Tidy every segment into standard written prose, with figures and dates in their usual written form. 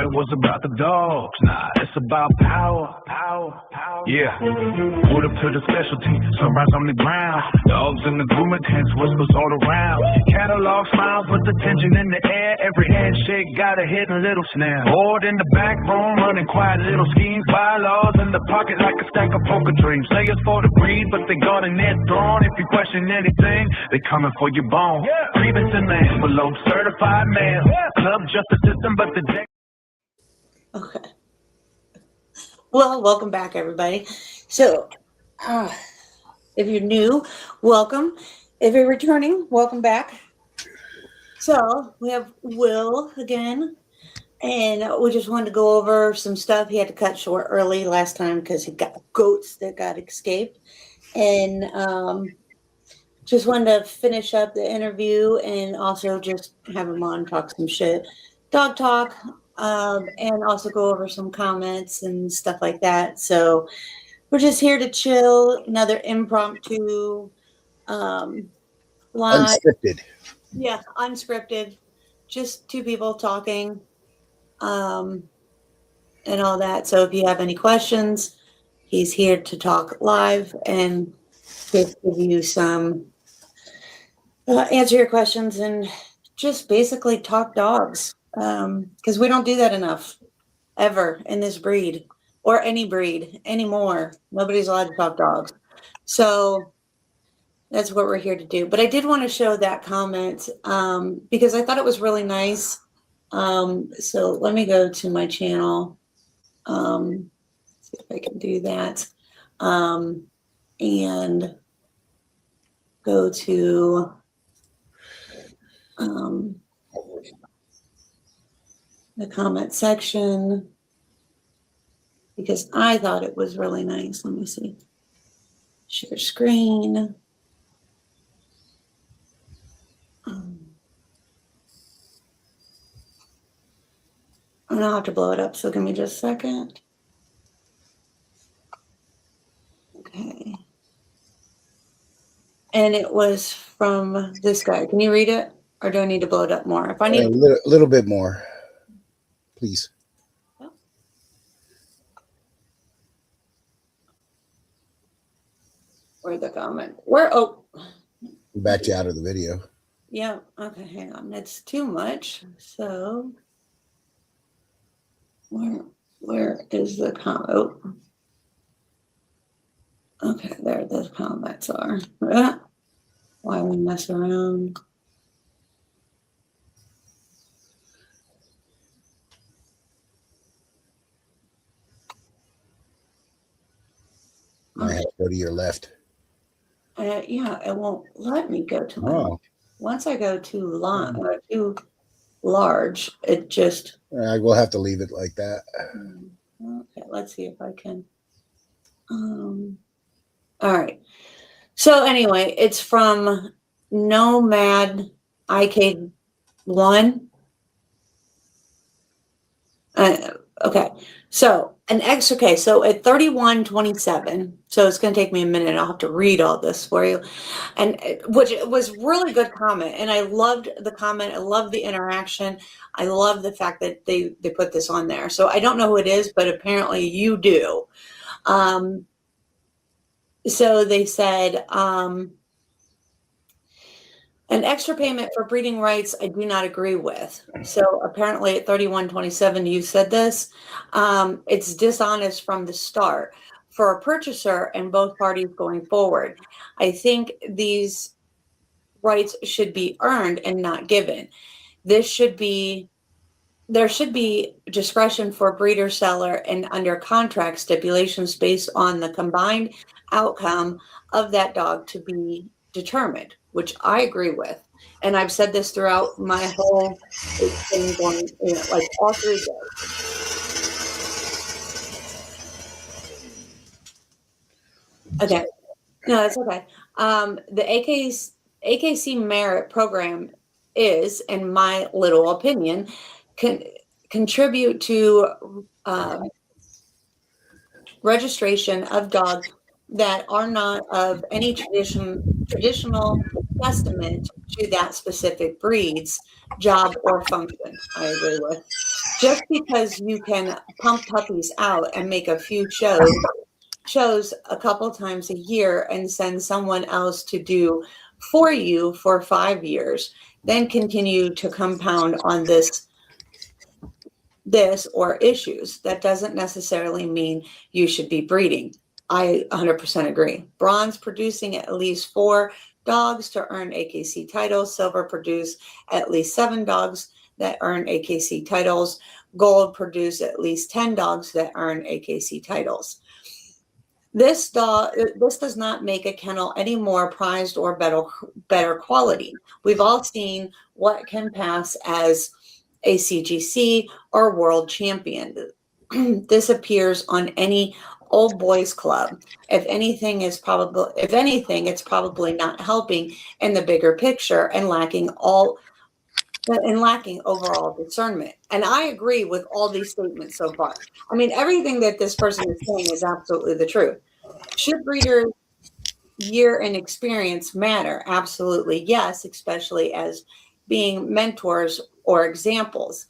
it was about the dogs. Nah, it's about power. Yeah. Put up to the specialty, sunrise on the ground. Dogs in the grooming tents, whispers all around. Catalog smiles with the tension in the air. Every handshake got a hidden little snare. Bored in the back room, running quiet little schemes. Bylaws in the pocket like a stack of poker dreams. Slayers for the breed, but they guarding their throne. If you question anything, they coming for your bone. Grievance in the envelope, certified mail. Club just a system, but the deck. Okay. Well, welcome back, everybody. So, if you're new, welcome. If you're returning, welcome back. So, we have Will again, and we just wanted to go over some stuff. He had to cut short early last time because he got goats that got escaped. And just wanted to finish up the interview and also just have him on, talk some shit, dog talk, and also go over some comments and stuff like that. So we're just here to chill, another impromptu live. Unscripted. Yeah, unscripted. Just two people talking and all that. So if you have any questions, he's here to talk live and just give you some, answer your questions and just basically talk dogs. Because we don't do that enough ever in this breed or any breed anymore. Nobody's allowed to talk dogs. So that's what we're here to do. But I did want to show that comment because I thought it was really nice. So let me go to my channel. See if I can do that. And go to the comment section because I thought it was really nice. Let me see. Share screen. I'm gonna have to blow it up, so give me just a second. Okay. And it was from this guy. Can you read it? Or do I need to blow it up more? If I need a little bit more, please. Oh. Where's the comment? Where? Oh. We backed you out of the video. Yeah. Okay. Hang on. It's too much. So where is the comment? Oh. Okay. There the comments are. Why we mess around? I have to go to your left. Yeah, it won't let me go to my Oh. Once I go too long, too large, it just. I will have to leave it like that. Okay, let's see if I can. All right. So anyway, it's from Nomad IK1. Okay. So so at 31:27, so it's going to take me a minute. I'll have to read all this for you. And which was really good comment. And I loved the comment. I love the interaction. I love the fact that they put this on there. So I don't know who it is, but apparently you do. So they said, an extra payment for breeding rights, I do not agree with. So apparently at 31:27, you said this. It's dishonest from the start for a purchaser and both parties going forward. I think these rights should be earned and not given. There should be discretion for breeder, seller, and under contract stipulations based on the combined outcome of that dog to be determined, which I agree with. And I've said this throughout my whole thing going, like all 3 days. Okay. No, that's okay. The AKC Merit program is, in my little opinion, can contribute to registration of dogs that are not of any traditional testament to that specific breed's job or function. I agree with. just because you can pump puppies out and make a few shows a couple times a year and send someone else to do for you for 5 years, then continue to compound on this or issues, that doesn't necessarily mean you should be breeding. I 100% agree. Bronze producing at least 4 dogs to earn AKC titles. Silver produce at least 7 dogs that earn AKC titles. Gold produce at least 10 dogs that earn AKC titles. This does not make a kennel any more prized or better quality. We've all seen what can pass as a CGC or world champion. This appears on any old boys club. If anything, it's probably not helping in the bigger picture and lacking overall discernment. And I agree with all these statements so far. I mean, everything that this person is saying is absolutely the truth. Should breeders' year and experience matter? Absolutely, yes, especially as being mentors or examples.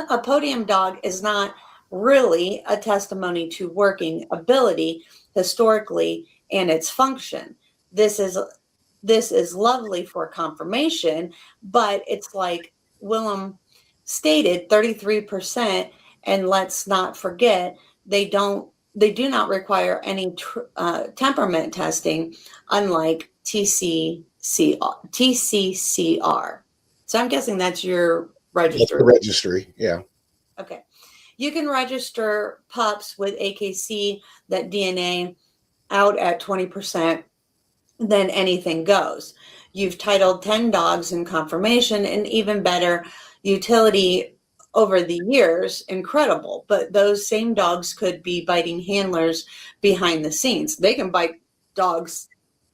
A podium dog is not really a testimony to working ability historically and its function. This is lovely for confirmation, but it's like Willem stated, 33%, and let's not forget they do not require any temperament testing, unlike TCCR. So I'm guessing that's your registry. That's the registry, yeah. Okay. You can register pups with AKC that DNA out at 20%, then anything goes. You've titled 10 dogs in confirmation, and even better, utility over the years, incredible. But those same dogs could be biting handlers behind the scenes. They can bite dogs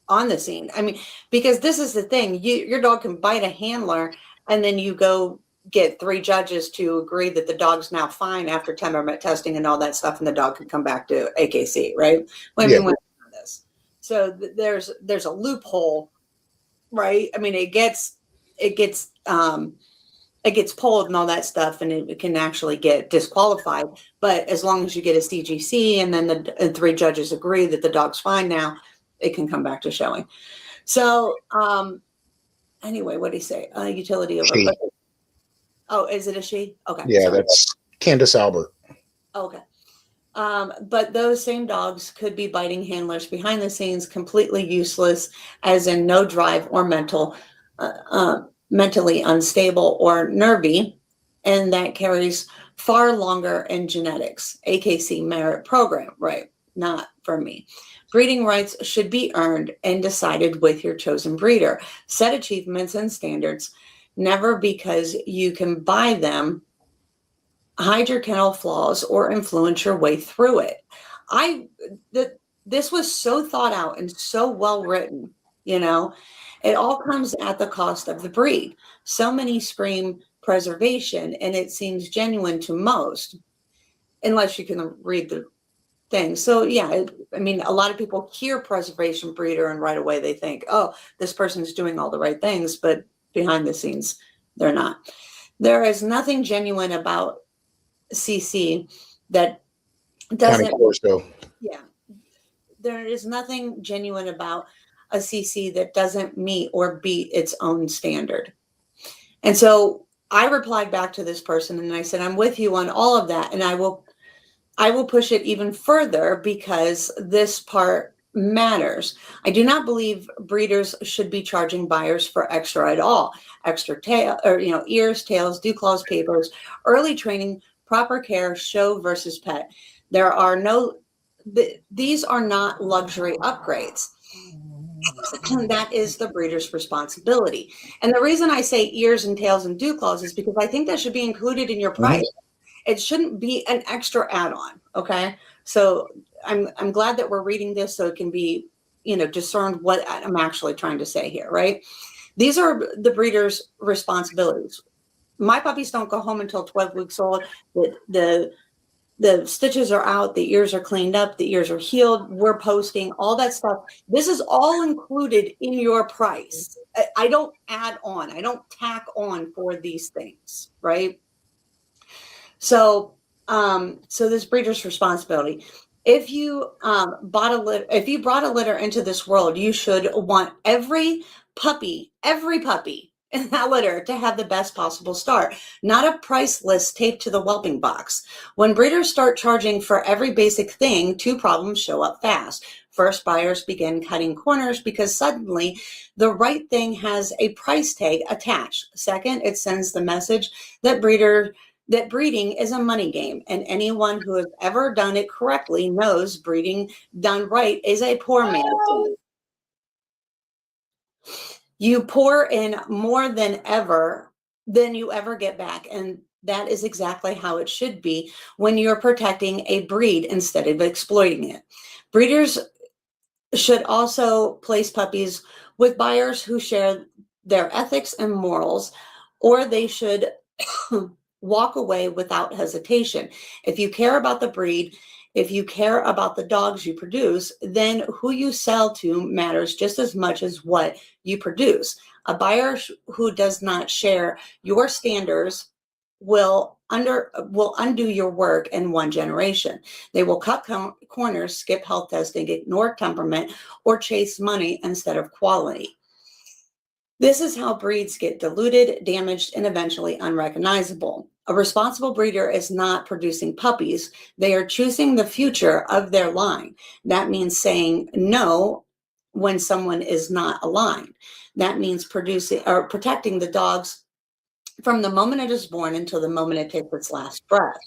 on the scene. I mean, because this is the thing, your dog can bite a handler, and then you go get 3 judges to agree that the dog's now fine after temperament testing and all that stuff, and the dog can come back to AKC, right? This. So there's a loophole, right? I mean, it gets pulled and all that stuff, and it can actually get disqualified. But as long as you get a CGC and then the 3 judges agree that the dog's fine now, it can come back to showing. So anyway, what did he say? Utility over. She. Oh, is it a she? Okay. Yeah, sorry. that's Candace Albert. Okay. But those same dogs could be biting handlers behind the scenes, completely useless, as in no drive or mentally unstable or nervy, and that carries far longer in genetics. AKC Merit program, right? Not for me. Breeding rights should be earned and decided with your chosen breeder. Set achievements and standards, never because you can buy them. Hide your kennel flaws or influence your way through it. This was so thought out and so well written, you know. It all comes at the cost of the breed. So many scream preservation, and it seems genuine to most, unless you can read the thing. So yeah, I mean, a lot of people hear preservation breeder and right away they think, oh, this person's doing all the right things, but behind the scenes, they're not. There is nothing genuine about CC that doesn't. Corso. Yeah, there is nothing genuine about a CC that doesn't meet or beat its own standard. And so I replied back to this person and I said, I'm with you on all of that, and I will push it even further because this part matters. I do not believe breeders should be charging buyers for extra at all. Extra tail, or ears, tails, dew claws, papers, early training, proper care, show versus pet. These are not luxury upgrades. That is the breeder's responsibility. And the reason I say ears and tails and dew claws is because I think that should be included in your price. It shouldn't be an extra add-on. Okay. So I'm glad that we're reading this so it can be, discerned what I'm actually trying to say here, right? These are the breeder's responsibilities. My puppies don't go home until 12 weeks old. The stitches are out, the ears are cleaned up, the ears are healed, we're posting, all that stuff. This is all included in your price. I don't add on, I don't tack on for these things, right? So, so this breeder's responsibility. If you brought a litter into this world, you should want every puppy in that litter to have the best possible start, not a price list taped to the whelping box. When breeders start charging for every basic thing, two problems show up fast. First, buyers begin cutting corners because suddenly the right thing has a price tag attached. Second, it sends the message that breeding is a money game, and anyone who has ever done it correctly knows breeding done right is a poor man's game. You pour in more than you ever get back, and that is exactly how it should be when you're protecting a breed instead of exploiting it. Breeders should also place puppies with buyers who share their ethics and morals, or they should walk away without hesitation. If you care about the breed, if you care about the dogs you produce, then who you sell to matters just as much as what you produce. A buyer who does not share your standards will undo your work in one generation. They will cut corners, skip health testing, ignore temperament, or chase money instead of quality. This is how breeds get diluted, damaged, and eventually unrecognizable. A responsible breeder is not producing puppies. They are choosing the future of their line. That means saying no when someone is not aligned. That means protecting the dogs from the moment it is born until the moment it takes its last breath.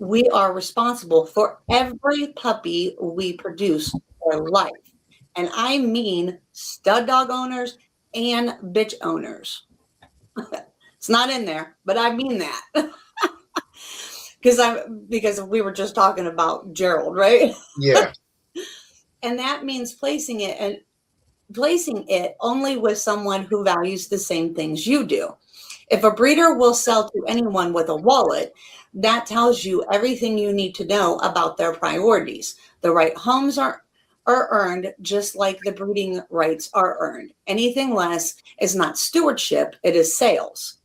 We are responsible for every puppy we produce for life. And I mean stud dog owners and bitch owners. It's not in there, but I mean that. because we were just talking about Gerald, right? Yeah. And that means placing it only with someone who values the same things you do. If a breeder will sell to anyone with a wallet, that tells you everything you need to know about their priorities. The right homes are earned just like the breeding rights are earned. Anything less is not stewardship, it is sales.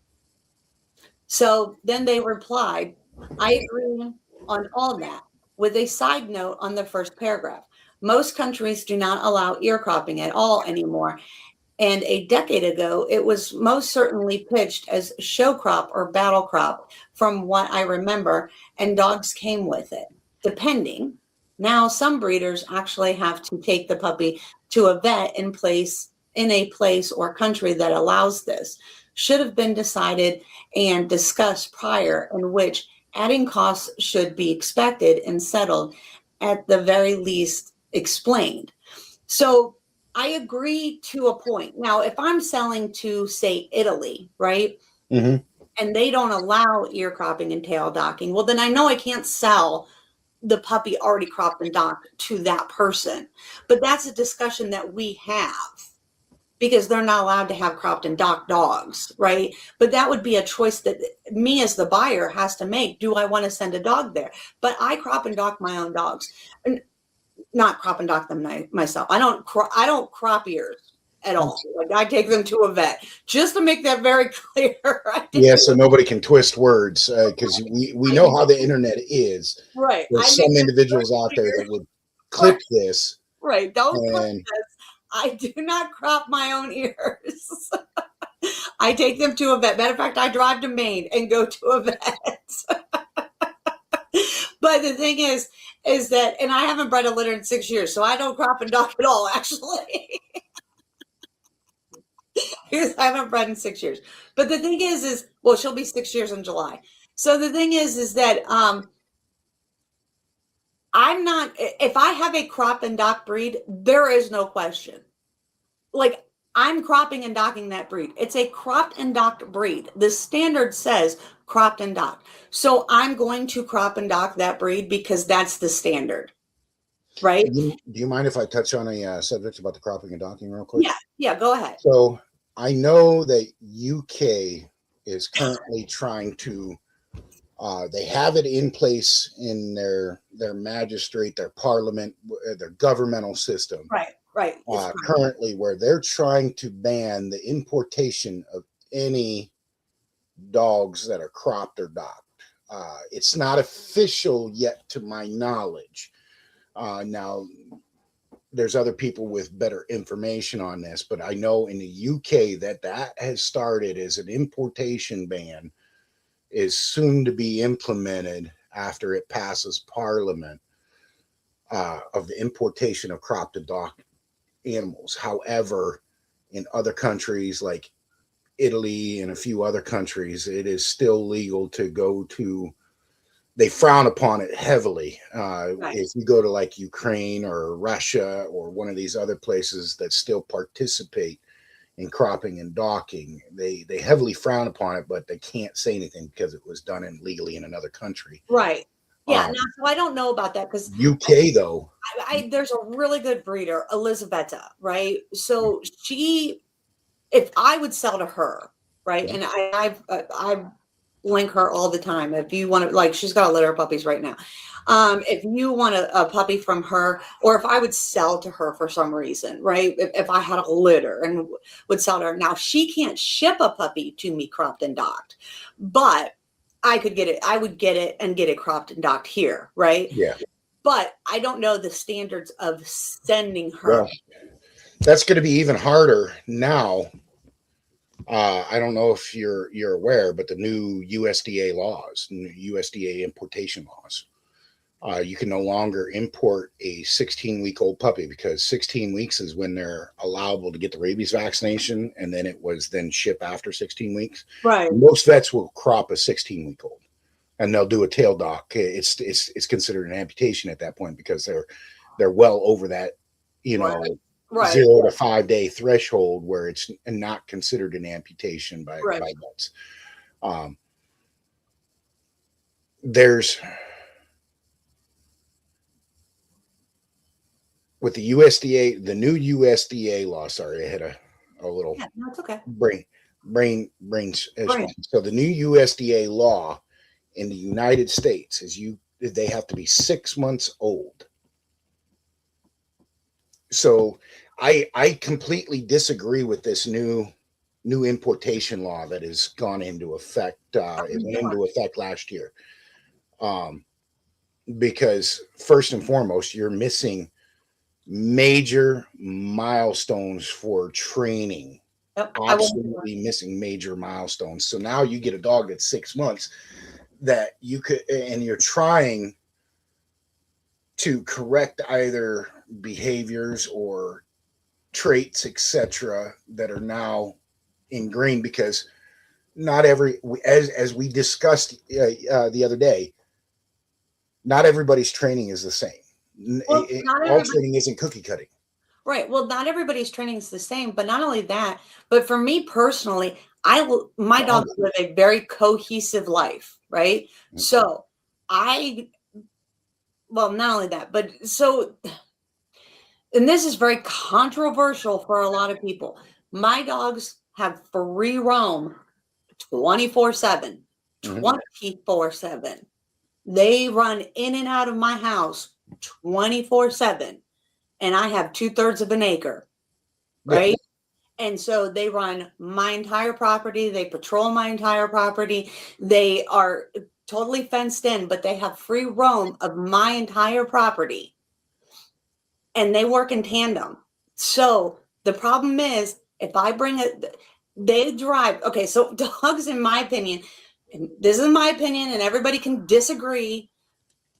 So then they replied, I agree on all that, with a side note on the first paragraph. Most countries do not allow ear cropping at all anymore. And a decade ago, it was most certainly pitched as show crop or battle crop, from what I remember, and dogs came with it, depending. Now, some breeders actually have to take the puppy to a vet in a place or country that allows this. Should have been decided and discussed prior, in which adding costs should be expected and settled, at the very least explained. So I agree to a point. Now, if I'm selling to, say, Italy, right? Mm-hmm. And they don't allow ear cropping and tail docking, well, then I know I can't sell the puppy already cropped and docked to that person. But that's a discussion that we have, because they're not allowed to have cropped and docked dogs, right? But that would be a choice that me as the buyer has to make. Do I want to send a dog there? But I crop and dock my own dogs. Not crop and dock them myself. I don't crop ears at all. Like, I take them to a vet, just to make that very clear. Yeah, so nobody can twist words, because we know how the internet is. Right. There's some individuals out there that would clip this. Right. Don't clip this. I do not crop my own ears. I take them to a vet. Matter of fact, I drive to Maine and go to a vet. But the thing is that, and I haven't bred a litter in 6 years, so I don't crop and dock at all, actually. Because I haven't bred in 6 years. But the thing is, well, she'll be 6 years in July. So the thing is that I'm not, if I have a crop and dock breed, there is no question. Like, I'm cropping and docking that breed. It's a cropped and docked breed. The standard says cropped and docked. So I'm going to crop and dock that breed because that's the standard, right? Do you mind if I touch on a subject about the cropping and docking real quick? Yeah, go ahead. So I know that UK is currently trying to, they have it in place in their magistrate, their parliament, their governmental system. Right. Currently, where they're trying to ban the importation of any dogs that are cropped or docked. It's not official yet to my knowledge. Now, there's other people with better information on this, but I know in the UK that has started as an importation ban, is soon to be implemented after it passes Parliament, of the importation of crop to dock animals. However, in other countries like Italy and a few other countries, it is still legal to go to, they frown upon it heavily. Right. If you go to like Ukraine or Russia or one of these other places that still participate in cropping and docking, they heavily frown upon it, but they can't say anything because it was done illegally in another country. Right. Yeah. Now, so I don't know about that because UK though, there's a really good breeder, Elisabetta, right? So if I would sell to her, right, and I link her all the time. If you want to, like, she's got a litter of puppies right now. If you want a puppy from her, or if I would sell to her for some reason, right? If I had a litter and would sell to her. Now, she can't ship a puppy to me cropped and docked, but I could get it. I would get it and get it cropped and docked here, right? Yeah. But I don't know the standards of sending her. Well, that's going to be even harder now. I don't know if you're aware, but the new USDA laws, USDA importation laws, you can no longer import a 16-week-old puppy because 16 weeks is when they're allowable to get the rabies vaccination, and then it was then shipped after 16 weeks. Right. Most vets will crop a 16-week-old, and they'll do a tail dock. It's considered an amputation at that point because they're well over that, Right. 0 to 5 day threshold where it's not considered an amputation by vets. There's with the USDA, the new USDA law. Sorry, I had a little no, it's okay. brain. So the new USDA law in the United States is they have to be 6 months old. So I completely disagree with this new importation law that has gone into effect. It went into effect last year. Because first and foremost, you're missing major milestones for training. Yep. Absolutely missing major milestones. So now you get a dog that's 6 months that you could, and you're trying to correct either behaviors or traits, etc., that are now ingrained, because not every, as we discussed the other day, not everybody's training is the same. Well, all training isn't cookie cutting. Right. Well, not everybody's training is the same, but not only that, but for me personally, my dogs live a very cohesive life, right? Mm-hmm. So not only that, but and this is very controversial for a lot of people. My dogs have free roam 24/7, 24/7. They run in and out of my house 24/7. And I have 2/3 of an acre, right? Yeah. And so they run my entire property. They patrol my entire property. They are totally fenced in, but they have free roam of my entire property. And they work in tandem. So the problem is, if I bring they drive. Okay, so dogs, in my opinion, and this is my opinion, and everybody can disagree,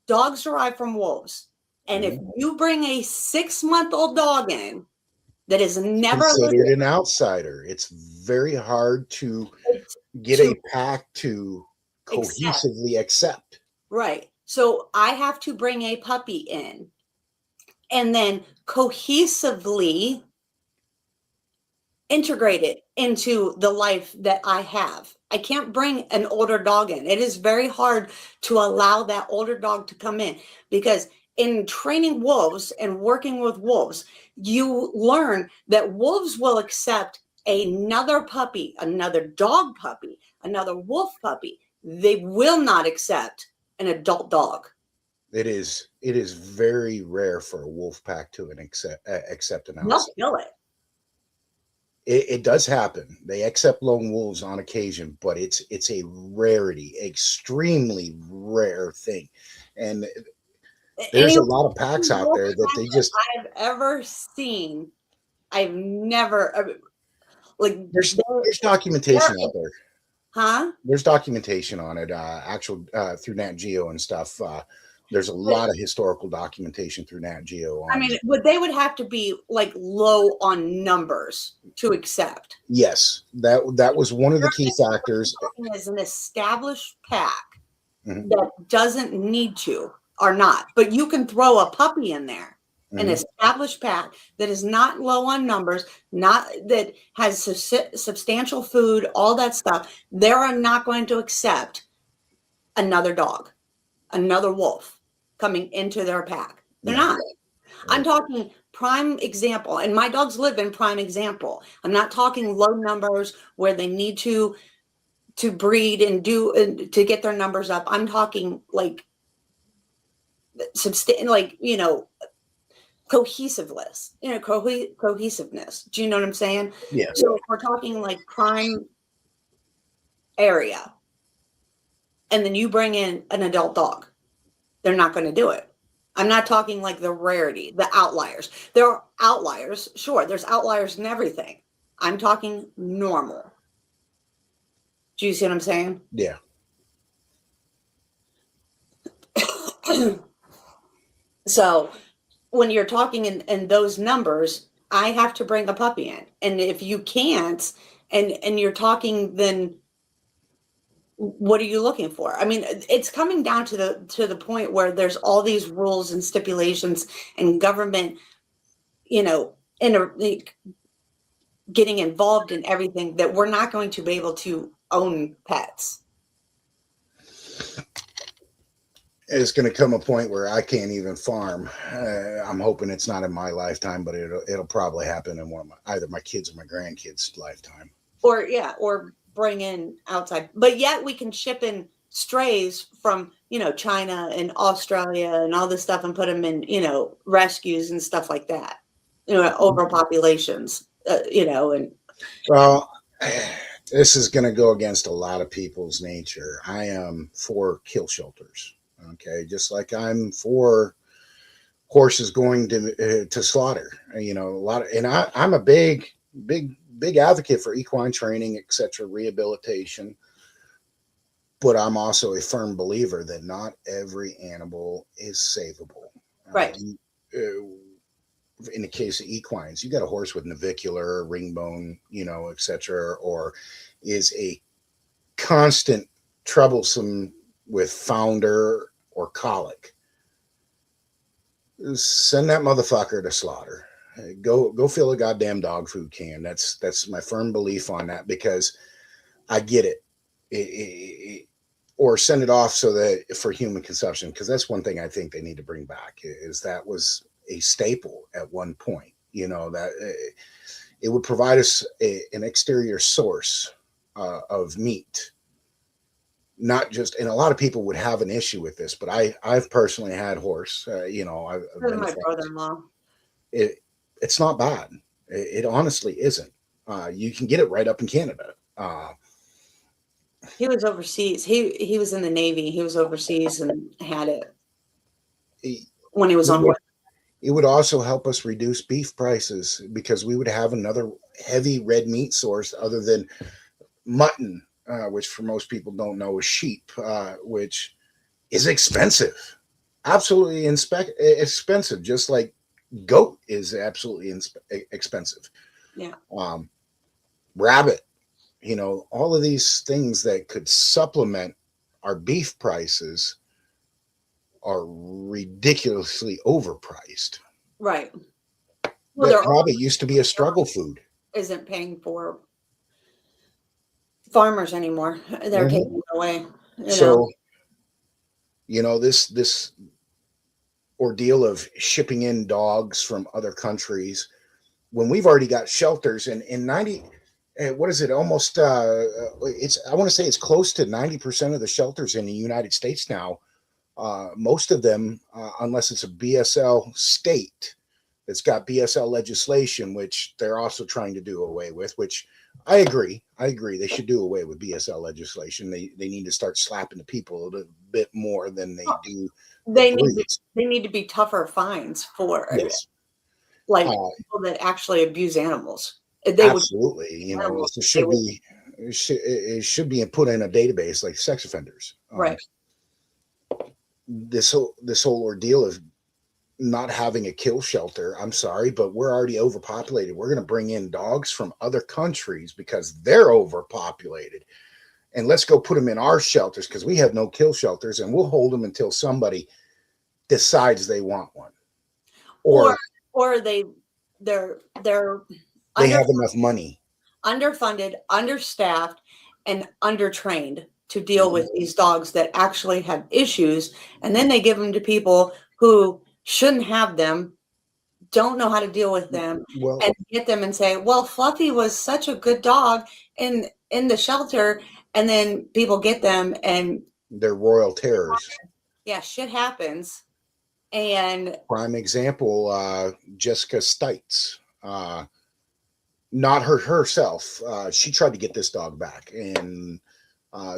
dogs derive from wolves. And if you bring a 6-month-old dog in that is never considered an outsider, it's very hard to get a pack to cohesively accept. Right. So I have to bring a puppy in and then cohesively integrate it into the life that I have. I can't bring an older dog in. It is very hard to allow that older dog to come in, because in training wolves and working with wolves, you learn that wolves will accept another puppy, another dog puppy, another wolf puppy. They will not accept an adult dog. It is very rare for a wolf pack to accept an outsider. They'll kill it. It does happen. They accept lone wolves on occasion, but it's a rarity, extremely rare thing. And there's a lot of packs out there that they just. I've ever seen. I've never like. There's documentation out there. Huh? There's documentation on it. Actual through Nat Geo and stuff. There's a lot of historical documentation through Nat Geo. I mean, they would have to be like low on numbers to accept. Yes, that was one of the key factors. As an established pack that doesn't need to or not, but you can throw a puppy in there, an established pack that is not low on numbers, not that has substantial food, all that stuff. They are not going to accept another dog, another wolf coming into their pack. They're not. I'm talking prime example, and my dogs live in prime example. I'm not talking low numbers where they need to breed and do to get their numbers up. I'm talking like cohesiveness. Cohesiveness. Do you know what I'm saying? Yeah. So if we're talking like prime area, and then you bring in an adult dog, they're not going to do it. I'm not talking like the rarity, the outliers. There are outliers. Sure, there's outliers in everything. I'm talking normal. Do you see what I'm saying? Yeah. So when you're talking in those numbers, I have to bring a puppy in. And if you can't, and you're talking, then what are you looking for? I mean, it's coming down to the point where there's all these rules and stipulations and government, getting involved in everything that we're not going to be able to own pets. It's going to come a point where I can't even farm. I'm hoping it's not in my lifetime, but it'll probably happen in either my kids or my grandkids' lifetime. Or bring in outside, but yet we can ship in strays from China and Australia and all this stuff and put them in rescues and stuff like that, overpopulations, and well, this is going to go against a lot of people's nature. I am for kill shelters, okay, just like I'm for horses going to slaughter. I'm a big advocate for equine training, etc., rehabilitation. But I'm also a firm believer that not every animal is savable. Right. In the case of equines, you got a horse with navicular, ring bone, etc., or is a constant troublesome with founder or colic. Send that motherfucker to slaughter. Go fill a goddamn dog food can. That's my firm belief on that, because I get it. Or send it off so that for human consumption, because that's one thing I think they need to bring back, is that was a staple at one point, that it would provide us an exterior source of meat. Not just, and a lot of people would have an issue with this, but I've personally had horse, I've been my brother-in-law. It's not bad. It honestly isn't. You can get it right up in Canada. He was overseas. He was in the Navy. He was overseas and had it when he was on board. It would also help us reduce beef prices, because we would have another heavy red meat source other than mutton, which for most people don't know is sheep, which is expensive. Absolutely expensive, just like goat is absolutely expensive. Yeah. Rabbit, all of these things that could supplement our beef prices are ridiculously overpriced. Right. Well, that probably used to be a struggle food. Isn't paying for farmers anymore. They're taking it away. So, this ordeal of shipping in dogs from other countries, when we've already got shelters, and in 90, what is it? Almost, I want to say it's close to 90% of the shelters in the United States now. Most of them, unless it's a BSL state, It's got BSL legislation, which they're also trying to do away with, which I agree. They should do away with BSL legislation. They need to start slapping the people a little bit more than they do. They need to be tougher fines for Yes. people that actually abuse animals. Absolutely. It should be put in a database like sex offenders. Right. This whole ordeal of not having a kill shelter. I'm sorry, but we're already overpopulated. We're going to bring in dogs from other countries because they're overpopulated. And let's go put them in our shelters because we have no kill shelters, and we'll hold them until somebody decides they want one. Or they have enough money. Underfunded, understaffed, and undertrained to deal with these dogs that actually have issues. And then they give them to people who shouldn't have them, don't know how to deal with them, and get them and say, well, Fluffy was such a good dog in the shelter. And then people get them and they're royal terrors. Yeah, shit happens. And prime example, Jessica Stites, not herself. She tried to get this dog back, and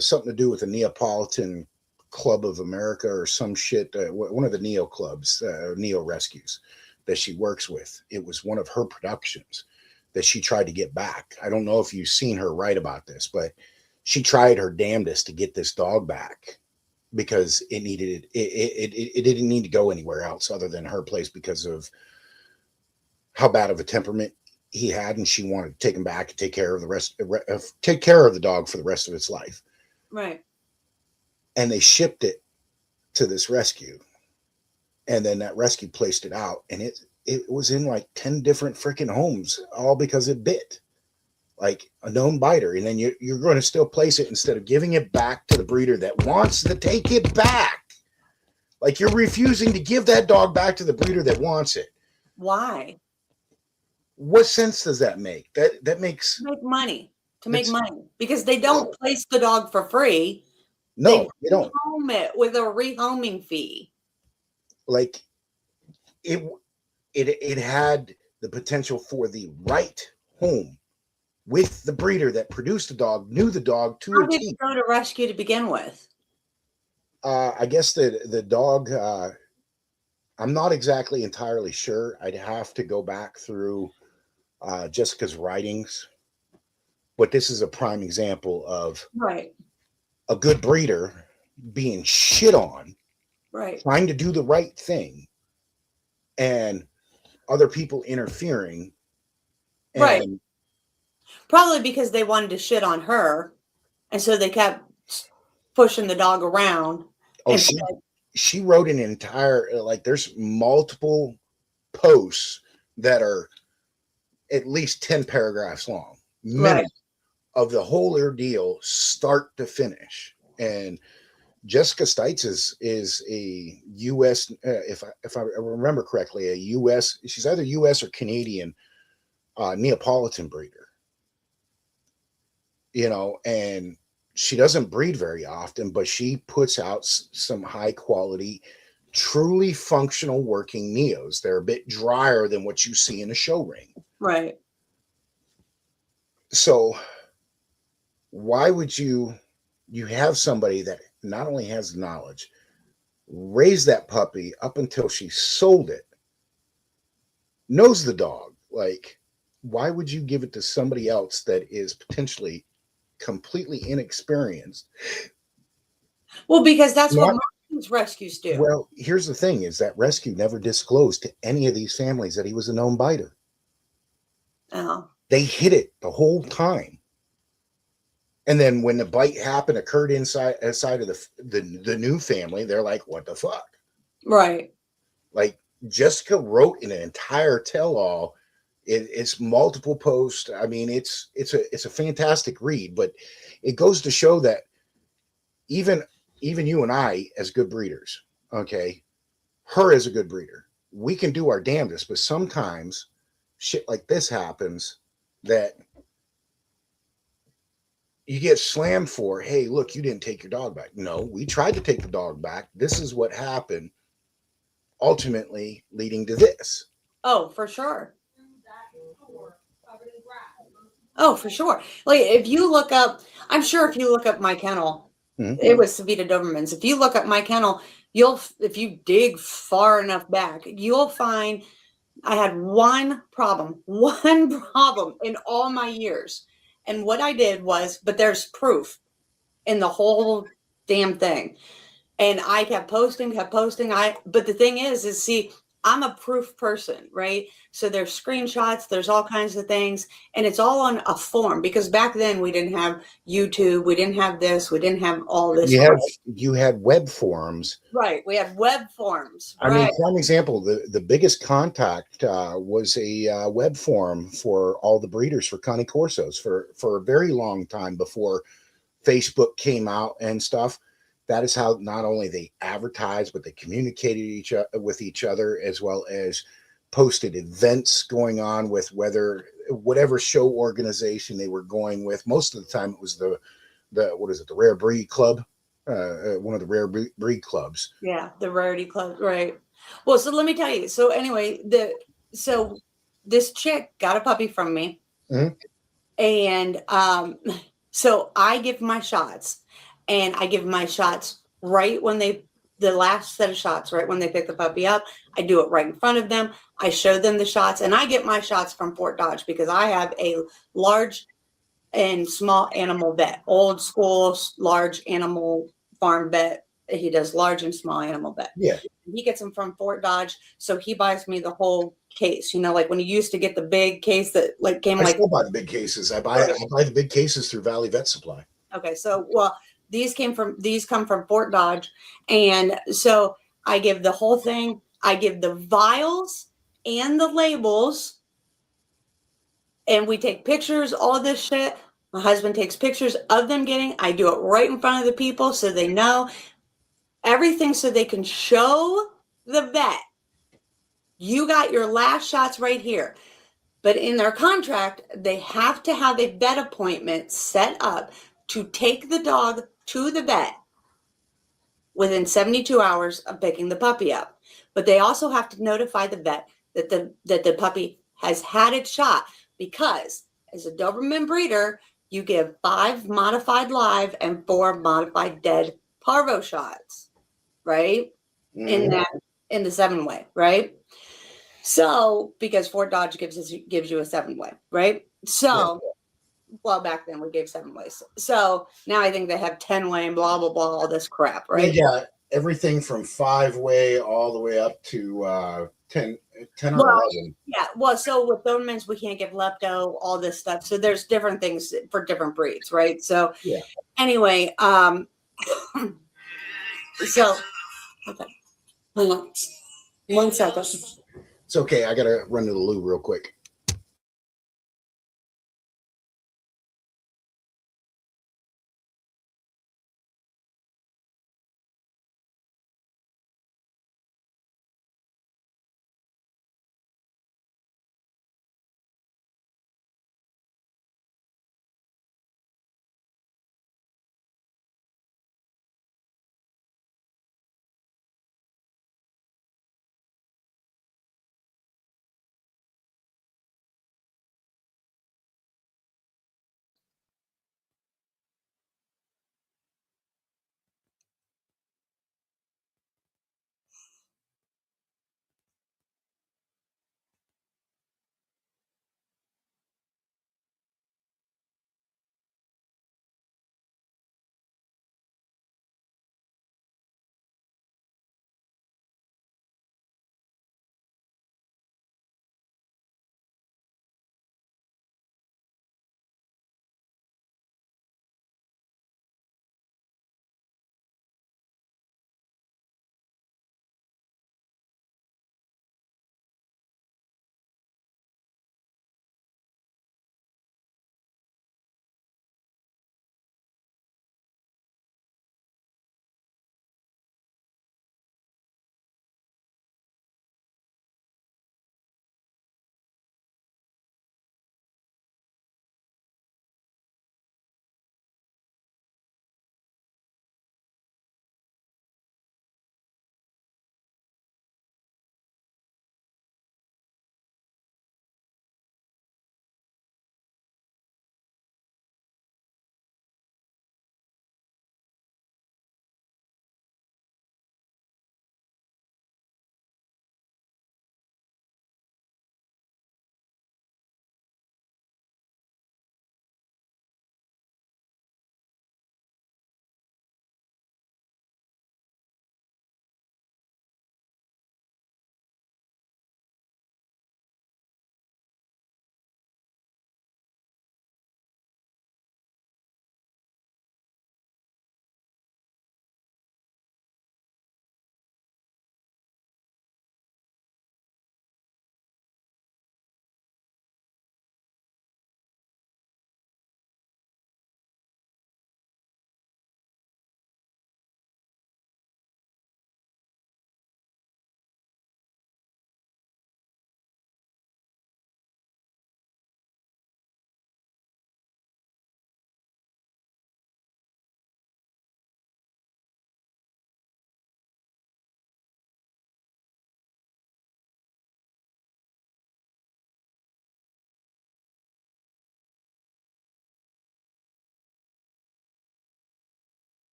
something to do with the Neapolitan Club of America or some shit, one of the Neo clubs, Neo rescues that she works with. It was one of her productions that she tried to get back. I don't know if you've seen her write about this, but she tried her damnedest to get this dog back because it didn't need to go anywhere else other than her place because of how bad of a temperament he had, and she wanted to take him back and take care of the dog for the rest of its life. Right. And they shipped it to this rescue. And then that rescue placed it out, and it was in like 10 different freaking homes, all because it bit like a known biter. And then you're going to still place it instead of giving it back to the breeder that wants to take it back. Like, you're refusing to give that dog back to the breeder that wants it. Why? What sense does that make? That makes make money because they don't place the dog for free. No, they don't. Home it with a rehoming fee. Like it had the potential for the right home with the breeder that produced the dog, knew the dog to How did it go to rescue to begin with? I guess the dog, I'm not exactly entirely sure. I'd have to go back through Jessica's writings, but this is a prime example of a good breeder being shit on, trying to do the right thing, and other people interfering. And probably because they wanted to shit on her, and so they kept pushing the dog around. Oh, she wrote an entire, there's multiple posts that are at least 10 paragraphs long, minimum, of the whole ordeal, start to finish. And Jessica Stites is a U.S., if I remember correctly, a U.S., she's either U.S. or Canadian Neapolitan breeder. And she doesn't breed very often, but she puts out some high quality, truly functional working Neos. They're a bit drier than what you see in a show ring. Right. So why would you have somebody that not only has knowledge, raise that puppy up until she sold it, knows the dog? Like, why would you give it to somebody else that is potentially completely inexperienced? Well, because that's what most rescues do. Well, here's the thing, is that rescue never disclosed to any of these families that he was a known biter. Oh. They hid it the whole time. And then when the bite occurred inside of the new family, they're like, what the fuck? Right. Like, Jessica wrote an entire tell-all. It's multiple posts. I mean, it's a fantastic read, but it goes to show that even you and I, as good breeders, okay, her as a good breeder, we can do our damnedest, but sometimes shit like this happens that you get slammed for. Hey, look, you didn't take your dog back. No, we tried to take the dog back. This is what happened, ultimately leading to this. Oh, for sure. Oh, for sure. Like if you look up, I'm sure if you look up my kennel, it was Savida Dobermans. If you look up my kennel, if you dig far enough back, you'll find I had one problem in all my years. And what I did was, but there's proof in the whole damn thing. And I kept posting. But the thing is see, I'm a proof person, right? So there's screenshots, there's all kinds of things, and it's all on a form because back then we didn't have YouTube, we didn't have this, we didn't have all this. You had web forums, right? We had web forums. I mean, for an example, the biggest contact was a web forum for all the breeders for Connie Corsos for a very long time before Facebook came out and stuff. That is how not only they advertised, but they communicated with each other, as well as posted events going on with whatever show organization they were going with. Most of the time, it was the Rare Breed Club, one of the Rare Breed clubs. Yeah, the Rarity Club, right? Well, so let me tell you. So anyway, so this chick got a puppy from me, and so I give my shots. And I give my shots right when the last set of shots, right when they pick the puppy up. I do it right in front of them. I show them the shots, and I get my shots from Fort Dodge because I have a large and small animal vet, old school, large animal farm vet. He does large and small animal vet. Yeah. He gets them from Fort Dodge. So he buys me the whole case, like when you used to get the big case that came I still buy the big cases. I buy the big cases through Valley Vet Supply. Okay. So, these come from Fort Dodge. And so I give the whole thing. I give the vials and the labels, and we take pictures, all this shit. My husband takes pictures of them I do it right in front of the people so they know everything, so they can show the vet, you got your last shots right here. But in their contract, they have to have a vet appointment set up to take the dog to the vet within 72 hours of picking the puppy up. But they also have to notify the vet that the puppy has had its shot, because as a Doberman breeder, you give 5 modified live and 4 modified dead parvo shots, right? In the 7-way, right? So because Fort Dodge gives you a 7-way, right? So well, back then we gave 7 ways. So now I think they have 10-way and blah, blah, blah, all this crap, right? They got everything from 5-way all the way up to 10 or 11. Yeah. Well, so with Dobermans, we can't give lepto, all this stuff. So there's different things for different breeds, right? So anyway, so, okay. Hang on. 1 second. It's okay. I got to run to the loo real quick.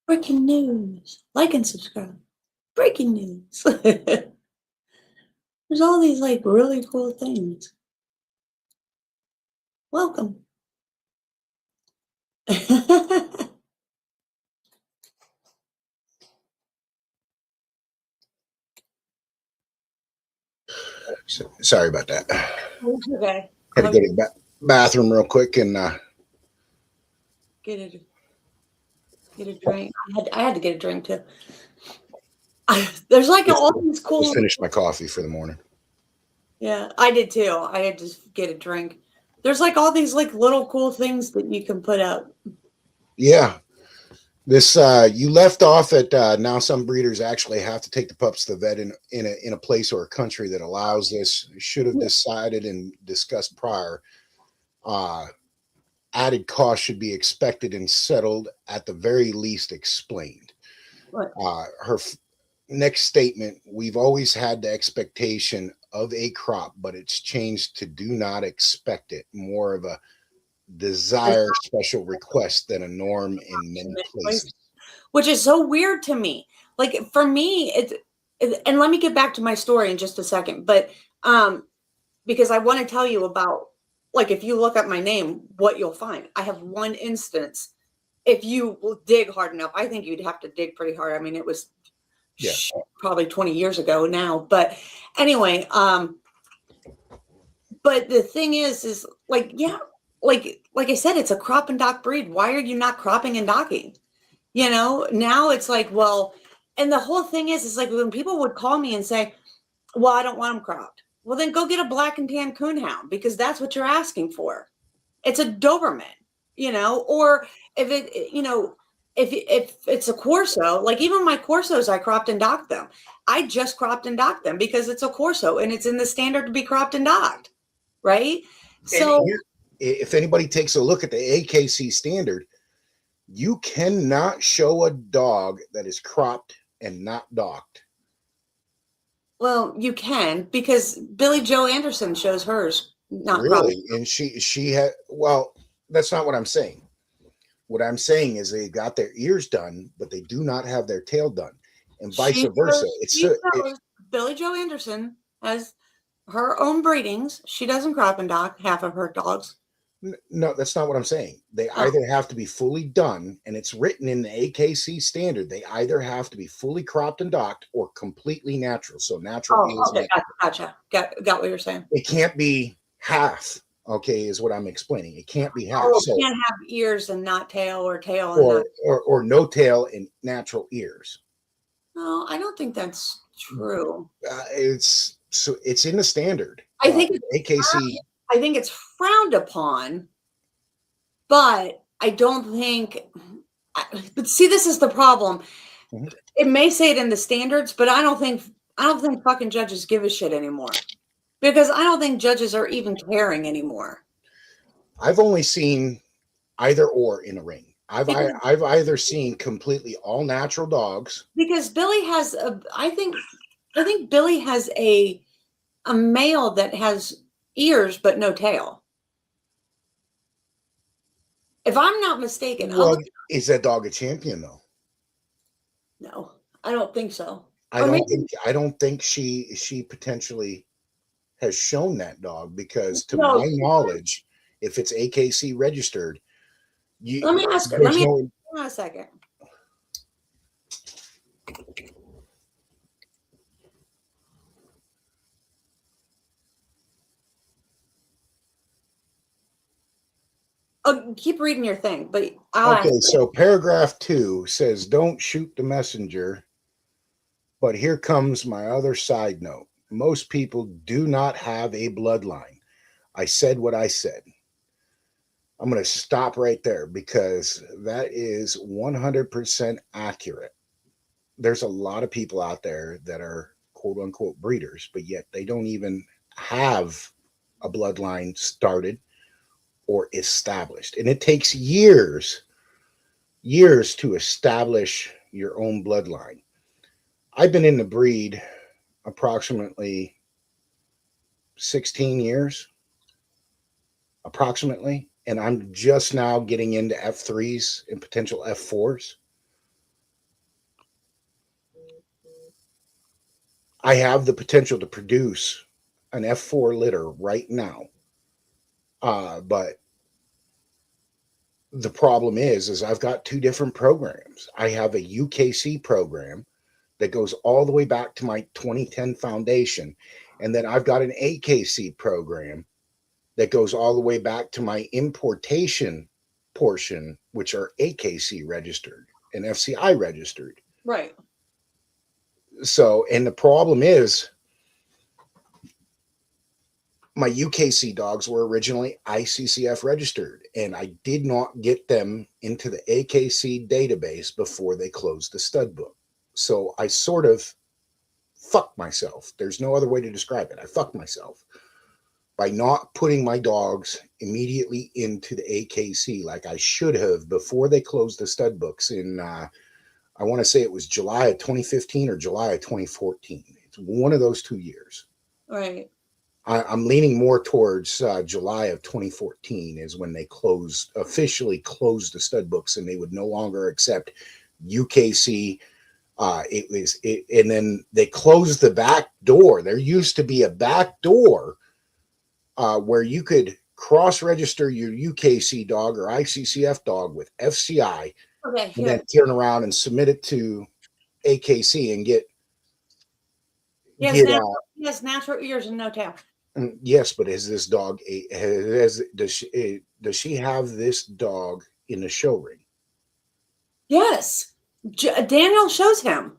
Breaking news. Like and subscribe. Breaking news. There's all these like really cool things. Welcome. Sorry about that. Okay. Had to go to the bathroom real quick and get a drink. I had to get a drink too. There's like all these cool. Just finished my coffee for the morning. Yeah, I did too. I had to get a drink. There's like all these like little cool things that you can put up. Yeah. This you left off at now some breeders actually have to take the pups to the vet in a place or a country that allows this. Should have decided and discussed prior. Added cost should be expected and settled, at the very least explained. Her next statement: we've always had the expectation of a crop, but it's changed to do not expect it. More of a desire special request than a norm in many places. Which is so weird to me. Like for me, and let me get back to my story in just a second, but because I want to tell you about, like, if you look up my name, what you'll find. I have one instance. If you will dig hard enough, I think you'd have to dig pretty hard. I mean, it was probably 20 years ago now. But anyway, but the thing is like, yeah, like I said, it's a crop and dock breed. Why are you not cropping and docking? You know, now it's like, well, and the whole thing is like when people would call me and say, well, I don't want them cropped. Well, then go get a black and tan coonhound, because that's what you're asking for. It's a Doberman, you know, or if it, you know, if it's a Corso, like even my Corsos, I cropped and docked them. I just cropped and docked them because it's a Corso and it's in the standard to be cropped and docked. Right. So if anybody takes a look at the AKC standard, you cannot show a dog that is cropped and not docked. Well, you can, because Billy Joe Anderson shows hers not really cropped. And she had, well, that's not what I'm saying. What I'm saying is they got their ears done, but they do not have their tail done, and vice versa. Billy Joe Anderson has her own breedings. She doesn't crop and dock half of her dogs. No, that's not what I'm saying. They either have to be fully done, and it's written in the AKC standard. They either have to be fully cropped and docked or completely natural. So natural. Okay, gotcha. Got what you're saying. It can't be half. Okay, is what I'm explaining. It can't be half. So it can't have ears and not tail, or tail and or no tail and natural ears. No, I don't think that's true. It's in the standard. I think AKC. I think it's frowned upon, but I don't think. But see, this is the problem. Mm-hmm. It may say it in the standards, but I don't think fucking judges give a shit anymore, because I don't think judges are even caring anymore. I've only seen either or in a ring. I've either seen completely all natural dogs, because Billy has I think Billy has a male that has ears but no tail, if I'm not mistaken. Well, is that dog a champion though? No, I don't think so. I don't think she potentially has shown that dog, because to my knowledge, if it's AKC registered, let me ask her. Let me ask her a second. Oh, keep reading your thing, but okay. So paragraph 2 says, "Don't shoot the messenger." But here comes my other side note. Most people do not have a bloodline. I said what I said. I'm going to stop right there, because that is 100% accurate. There's a lot of people out there that are quote unquote breeders, but yet they don't even have a bloodline started or established. And it takes years to establish your own bloodline. I've been in the breed approximately 16 years, approximately. And I'm just now getting into F3s and potential F4s. I have the potential to produce an F4 litter right now. But the problem is I've got two different programs. I have a UKC program that goes all the way back to my 2010 foundation. And then I've got an AKC program that goes all the way back to my importation portion, which are AKC registered and FCI registered. Right. So, and the problem is my UKC dogs were originally ICCF registered, and I did not get them into the AKC database before they closed the stud book. So I sort of fucked myself. There's no other way to describe it. I fucked myself by not putting my dogs immediately into the AKC like I should have before they closed the stud books in, I want to say it was July of 2015 or July of 2014. It's one of those 2 years. Right. I'm leaning more towards July of 2014 is when they officially closed the stud books, and they would no longer accept UKC. And then they closed the back door. There used to be a back door where you could cross-register your UKC dog or ICCF dog with FCI, Okay. and then turn around and submit it to AKC and get. Yes, natural ears and no tail. Yes, but is this dog does she have this dog in the show ring? Yes. Daniel shows him.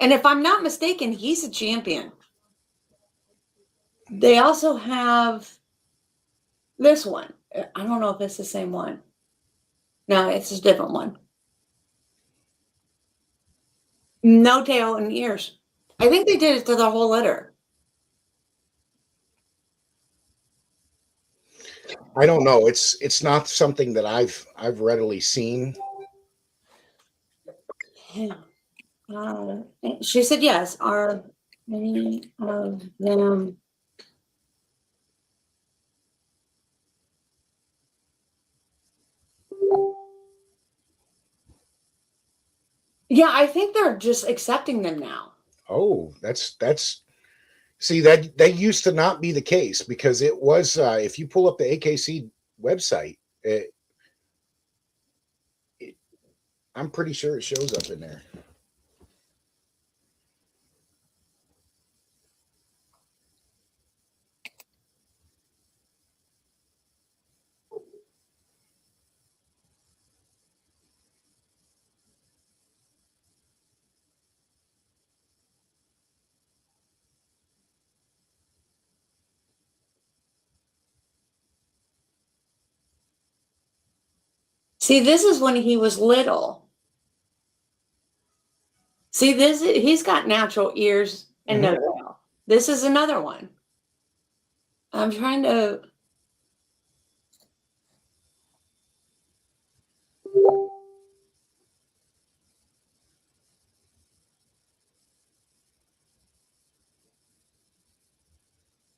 And if I'm not mistaken, he's a champion. They also have this one. I don't know if it's the same one. No, it's a different one. No tail and ears. I think they did it to the whole litter. I don't know. It's not something that I've readily seen. Yeah. She said yes. Are many of them? Yeah, I think they're just accepting them now. Oh, that's see that used to not be the case, because it was if you pull up the AKC website, I'm pretty sure it shows up in there. See, this is when he was little. See, he's got natural ears and no tail. This is another one. I'm trying to.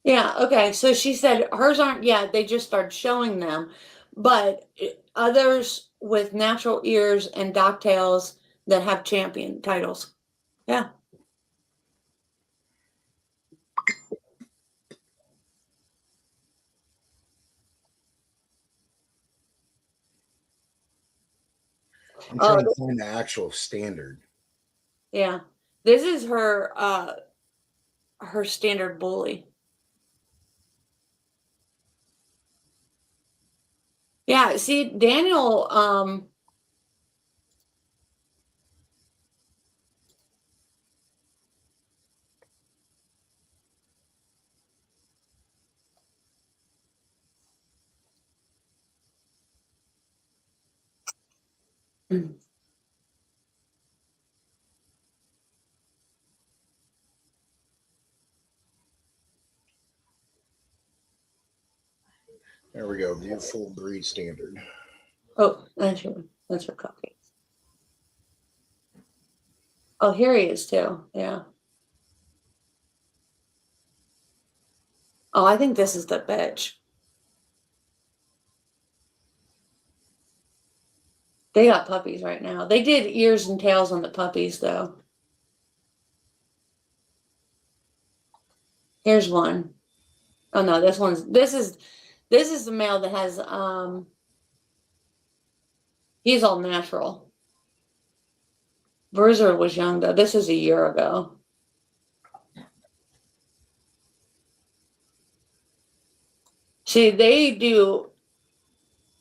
Yeah, okay. So she said hers aren't yet. They just started showing them. But others with natural ears and docktails that have champion titles. Yeah. I'm trying to find the actual standard. Yeah. This is her standard bully. Yeah, see, Daniel, There we go. View full breed standard. oh, that's her copy. Oh, here he is too. Yeah. Oh, I think this is the bitch. They got puppies right now. They did ears and tails on the puppies though. Here's one. Oh no, this is the male that has he's all natural. Bruiser was young though. This is a year ago. See, they do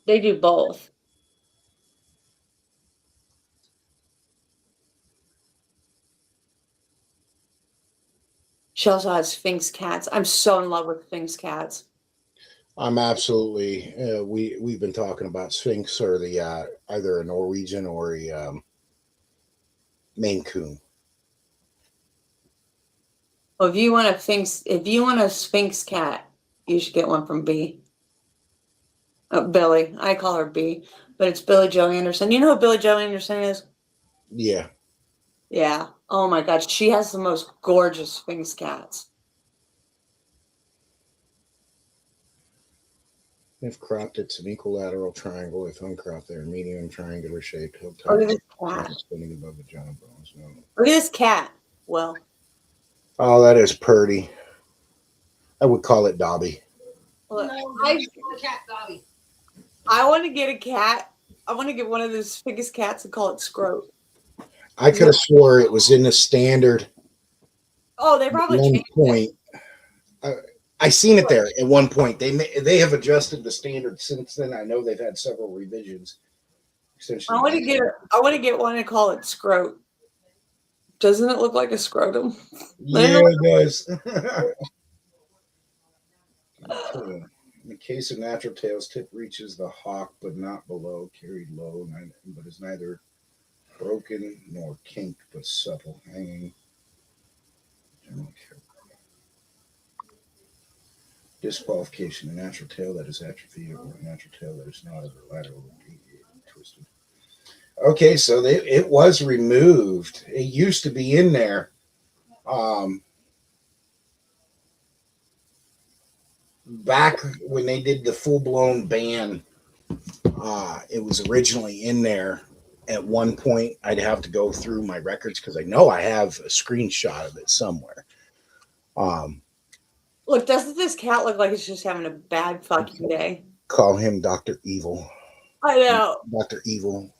both. She also has Sphinx cats. I'm so in love with Sphinx cats. I'm absolutely. We've been talking about Sphinx or the either a Norwegian or a Maine Coon. Well, if you want a Sphinx cat, you should get one from B. Billy. I call her B, but it's Billy Joe Anderson. You know who Billy Joe Anderson is? Yeah. Yeah. Oh my God. She has the most gorgeous Sphinx cats. If cropped, it's an equilateral triangle. If uncropped, they're medium triangular shaped. Look at this cat. Spinning above the jaw bones. No. Look at this cat. Well. Oh, that is purty. I would call it Dobby. Look, No, cat Dobby. I want to get a cat. I want to get one of those Sphinx cats and call it Scroat. I could have swore it was in the standard. Oh, they probably at one changed point. I seen it there at one point. They have adjusted the standard since then. I know they've had several revisions. I want to get one and call it Scroat. Doesn't it look like a scrotum? Yeah, it does. In the case of natural tails, tip reaches the hock, but not below, carried low, but is neither broken nor kinked, but supple, hanging. Disqualification: a natural tail that is atrophied or a natural tail that is not over lateral twisted. Okay, so it was removed. It used to be in there. Back when they did the full-blown ban, it was originally in there. At one point, I'd have to go through my records because I know I have a screenshot of it somewhere. Look, doesn't this cat look like it's just having a bad fucking day? Call him Dr. Evil. I know. Dr. Evil.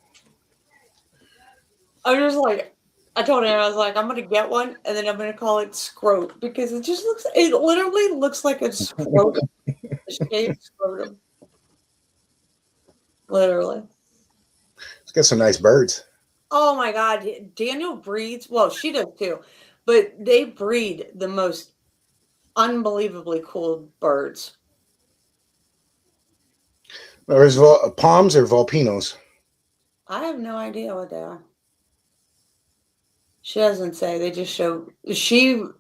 I was just like, I told him, I was like, I'm going to get one and then I'm going to call it Scroat because it literally looks like a scrotum. A shaved scrotum. Literally. It's got some nice birds. Oh my God. Daniel breeds, well, she does too, but they breed the most unbelievably cool birds. There's palms or volpinos. I have no idea what they are. She doesn't say. They just show. No,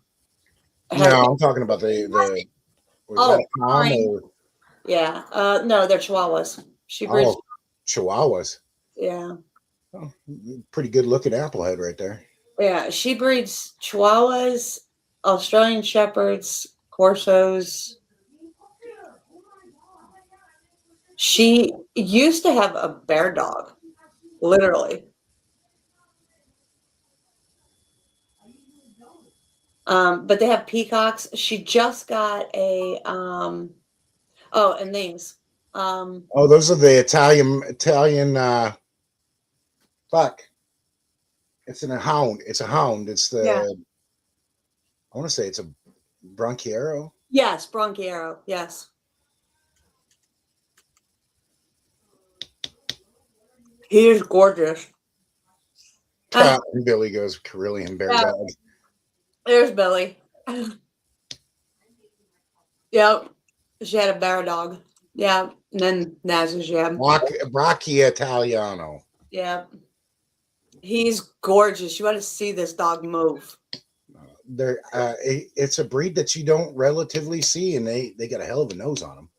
I'm talking about the palm or... Yeah. No, they're Chihuahuas. She breeds. Chihuahuas. Yeah. Oh, pretty good looking applehead right there. Yeah, she breeds Chihuahuas, Australian Shepherds, Corsos. She used to have a bear dog, literally. But they have peacocks. She just got a and these. Those are the Italian fuck. It's a hound. It's a hound. It's the I want to say it's a Bronchiero. Yes, Bronchiero. Yes. He is gorgeous. Billy goes Carillion bear dog. There's Billy. Yep. She had a bear dog. Yeah. And then Naz's, Brachy Italiano. Yeah. He's gorgeous. You want to see this dog move. It's a breed that you don't relatively see, and they got a hell of a nose on them.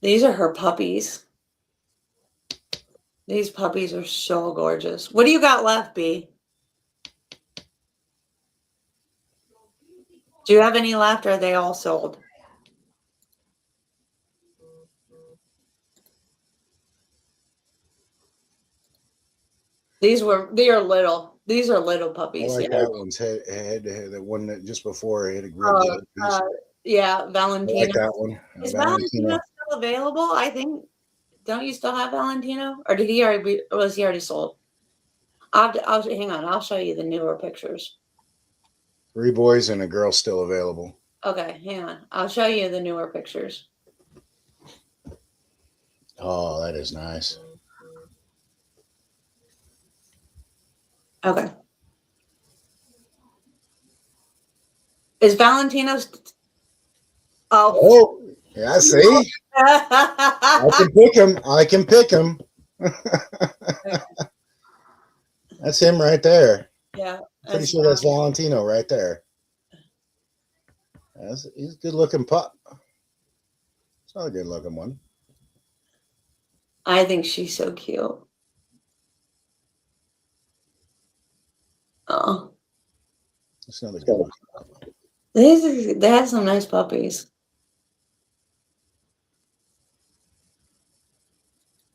These are her puppies. These puppies are so gorgeous. What do you got left, B? Do you have any left, or are they all sold? They are little. These are little I puppies. like Yeah. that one's head, the one that just before it had a grilled Oh, piece. yeah, I like Valentino. that one. Is Valentino. Valentino still available? I think. Don't you still have Valentino, or did he already? Or was he already sold? I'll hang on. I'll show you the newer pictures. 3 boys and a girl still available. Okay, hang on. I'll show you the newer pictures. Oh, that is nice. Okay. Is Valentino's? Oh. Oh, yeah, see? I can pick him. I can pick him. That's him right there. Yeah. Pretty sure that's Valentino right there. He's a good looking pup. It's not a good looking one. I think she's so cute. Oh. It's another good looking pup. They have some nice puppies.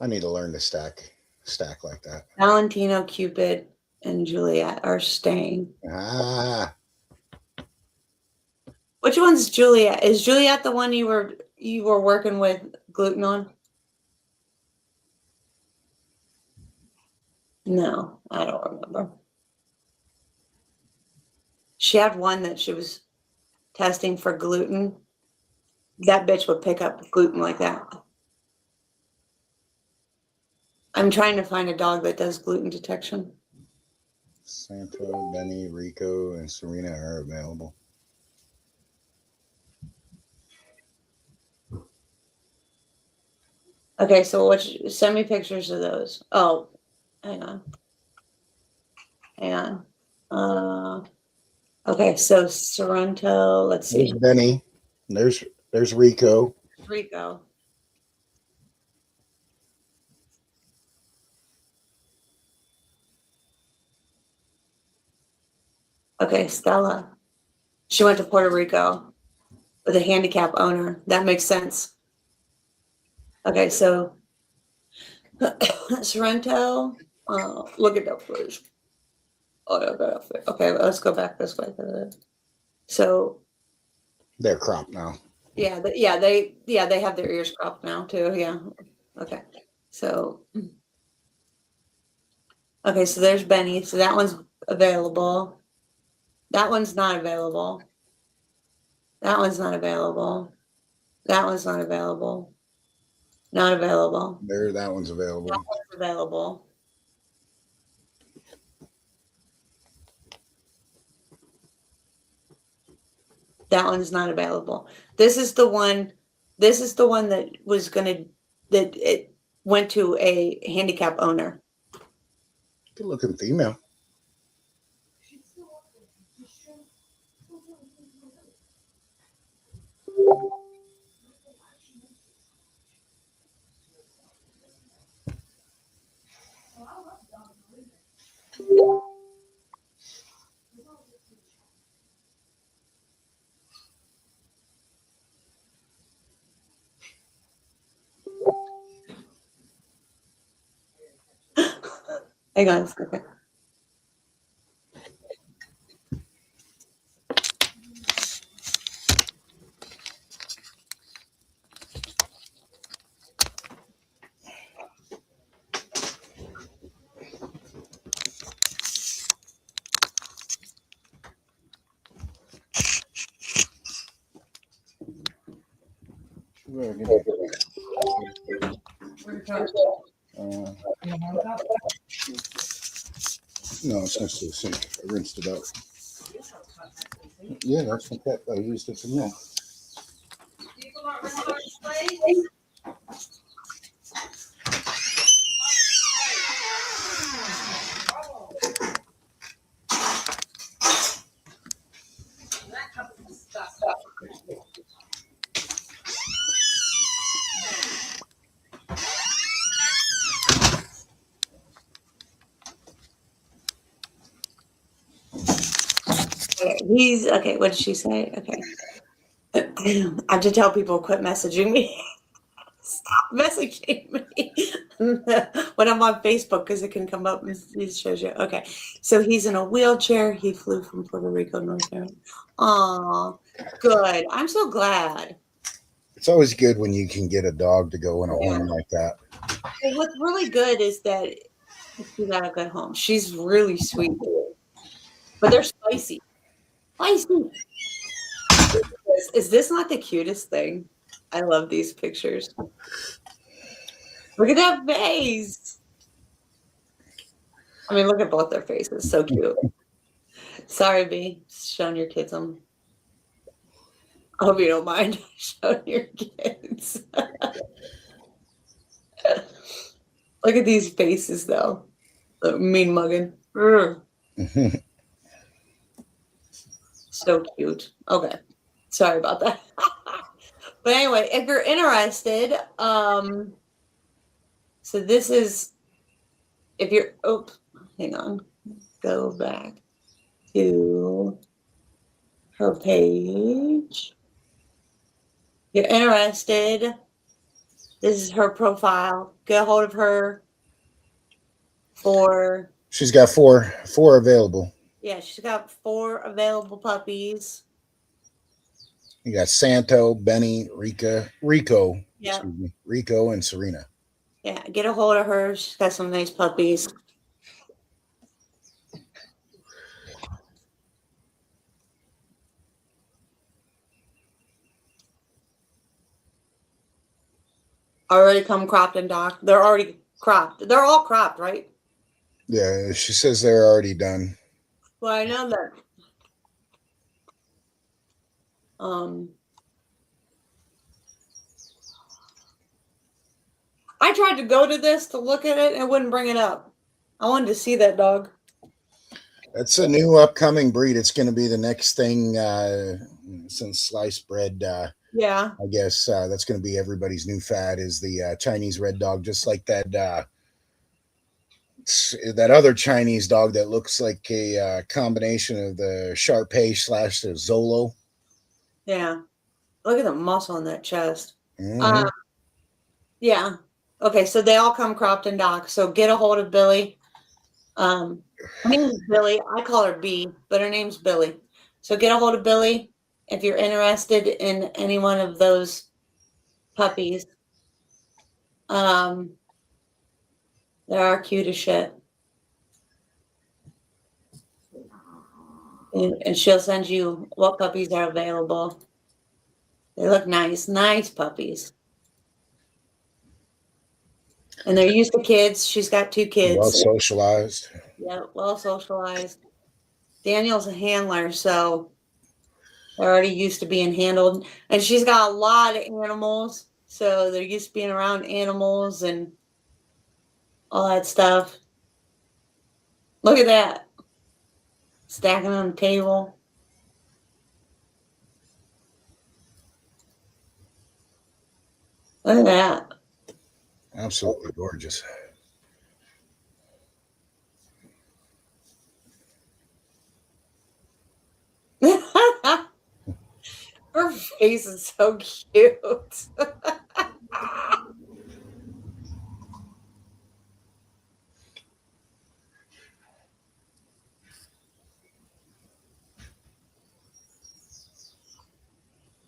I need to learn to stack like that. Valentino, Cupid, and Juliet are staying. Ah, Which one's Juliet? Is Juliet the one you were working with gluten on? No, I don't remember. She had one that she was testing for gluten. That bitch would pick up gluten like that. I'm trying to find a dog that does gluten detection. Santa, Benny, Rico, and Serena are available. Okay, so send me pictures of those. Oh, hang on. Okay, so Sorrento, let's see. There's Benny. There's Rico. Rico. Okay, Stella. She went to Puerto Rico with a handicap owner. That makes sense. Okay, so Sorrento, look at that footage. Okay, let's go back this way. So They're cropped now. they have their ears cropped now too. Yeah. Okay. So there's Benny. So that one's available. That one's not available. That one's not available. That one's not available. Not available. That one's available. That one's available. That one's not available. This is the one that was that it went to a handicap owner. Good looking female. Hang on a second. No, it's next to the sink. I rinsed it out. Yeah, that's from pet. I used it for milk. He's okay. What did she say? Okay. I have to tell people quit messaging me. Stop messaging me when I'm on Facebook because it can come up and it shows you. Okay, so he's in a wheelchair. He flew from Puerto Rico, North Carolina. Aw, good. I'm so glad. It's always good when you can get a dog to go in a home like that. Well, what's really good is that she got a good home. She's really sweet, but they're spicy. Spicy. Is this not the cutest thing? I love these pictures. Look at that face. I mean, look at both their faces. So cute. Sorry, B. Showing your kids them. I hope you don't mind showing your kids. Look at these faces, though. The mean mugging. So cute. Okay. Sorry about that. But anyway, if you're interested, so this is, if you're, hang on, go back to her page. If you're interested, this is her profile. Get a hold of her for. She's got four available. Yeah, she's got 4 available puppies. You got Santo, Benny, Rico, Yeah. excuse me, Rico, and Serena. Yeah, get a hold of her. She's got some nice puppies. Already come cropped and docked. They're already cropped. They're all cropped, right? Yeah, she says they're already done. Well, I know that. I tried to go to this to look at it and it wouldn't bring it up. I wanted to see that dog. That's a new upcoming breed. It's going to be the next thing since sliced bread. Yeah. I guess that's going to be everybody's new fad is the Chinese red dog, just like that other Chinese dog that looks like a combination of the Shar-Pei / the Zolo. Yeah. Look at the muscle in that chest. Mm-hmm. Yeah. Okay, so they all come cropped and docked. So get a hold of Billy. Her name is Billy. I call her B, but her name's Billy. So get a hold of Billy if you're interested in any one of those puppies. They are cute as shit. And she'll send you what puppies are available. They look nice. Nice puppies. And they're used to kids. She's got 2 kids. Well socialized. Yeah, well socialized. Daniel's a handler, so they're already used to being handled. And she's got a lot of animals, so they're used to being around animals and all that stuff. Look at that. Stacking on the table. Look at that. Absolutely gorgeous. Her face is so cute.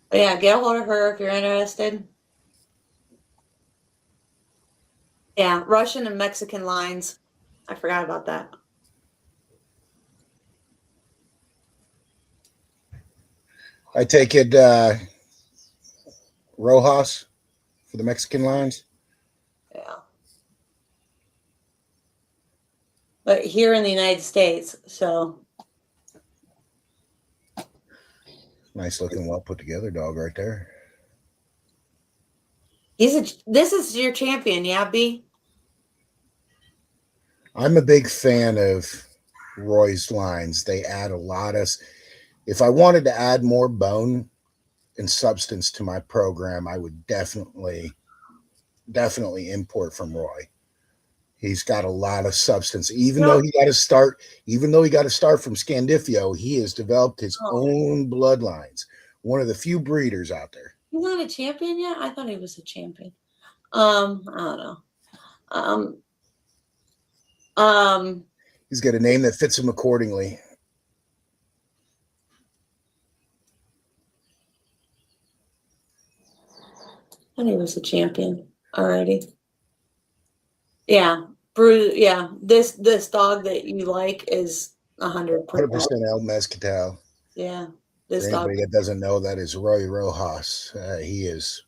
But yeah, get a hold of her if you're interested. Yeah, Russian and Mexican lines. I forgot about that. I take it Rojas for the Mexican lines. Yeah. But here in the United States, so. Nice looking, well put together dog right there. This is your champion, yeah, B? I'm a big fan of Roy's lines. They add a lot of. If I wanted to add more bone and substance to my program, I would definitely import from Roy. He's got a lot of substance. Even though he got to start from Scandifio, he has developed his own bloodlines. One of the few breeders out there. He's not a champion yet? I thought he was a champion. I don't know. He's got a name that fits him accordingly. And he was a champion already. Yeah, Bruce. Yeah, this dog that you like is 100%. 100% El Mezcatal. Yeah, For this dog. anybody that doesn't know, that is Roy Rojas. He is.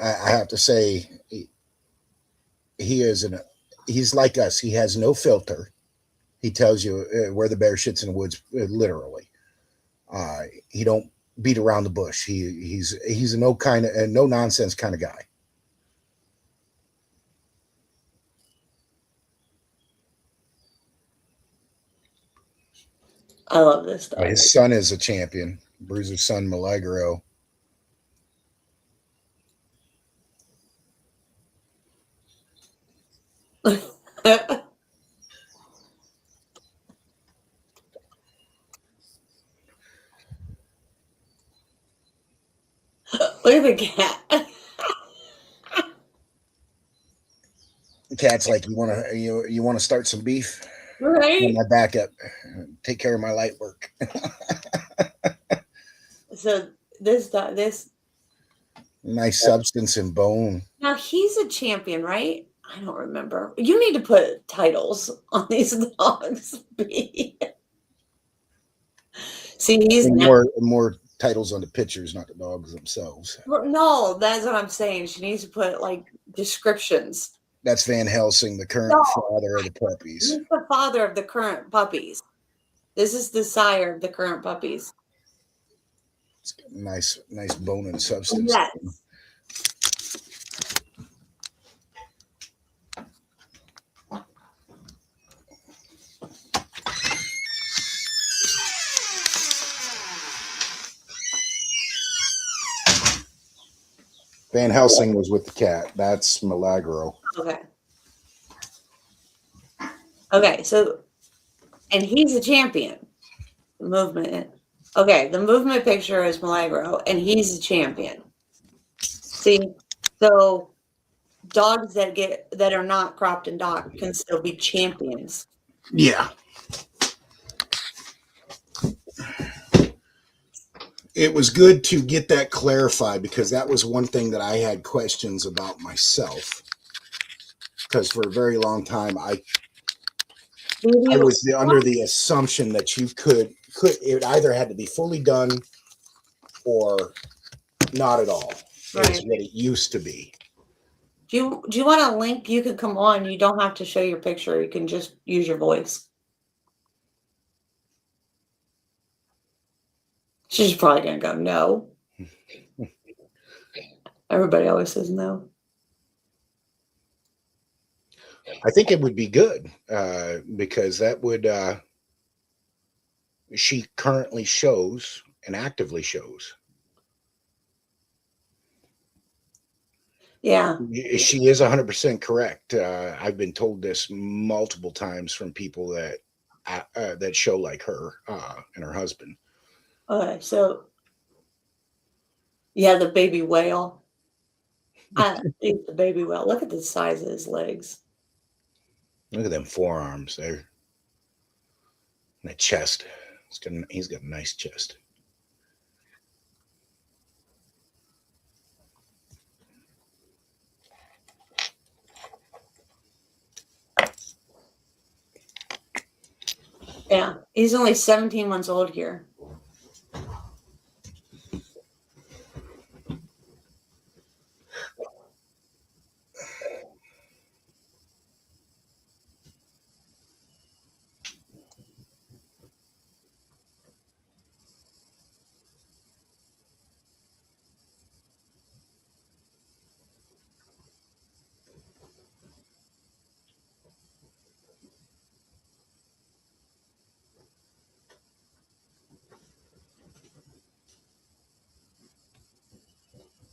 I have to say, he is he's like us. He has no filter. He tells you where the bear shits in the woods, literally. He don't beat around the bush. He's a no nonsense kind of guy. I love this dog. His son is a champion. Bruiser's son, Milagro. Look at the cat. The cat's like, you want to start some beef? Right? Get my back up. Take care of my light work. So this nice substance and bone. now he's a champion, right? I don't remember. You need to put titles on these dogs. See, he's more titles on the pictures, not the dogs themselves. no, that's what I'm saying. She needs to put like descriptions. That's Van Helsing, the current father of the puppies. He's the father of the current puppies. This is the sire of the current puppies. It's got nice bone and substance. Yes. Van Helsing was with the cat. That's Milagro. Okay. Okay, so, and he's a champion. The movement. Okay, the movement picture is Milagro, and he's a champion. See, so dogs that are not cropped and docked can still be champions. Yeah. It was good to get that clarified because that was one thing that I had questions about myself. Because for a very long time, I was under the assumption that you could it either had to be fully done or not at all. Right. Is what it used to be. Do you want a link? You can come on. You don't have to show your picture. You can just use your voice. She's probably going to go, no. Everybody always says no. I think it would be good because that would, she currently shows and actively shows. Yeah. She is 100% correct. I've been told this multiple times from people that show like her and her husband. Okay, so yeah, the baby whale. The baby whale. Look at the size of his legs. Look at them forearms there. And that chest. He's got a nice chest. Yeah, he's only 17 months old here.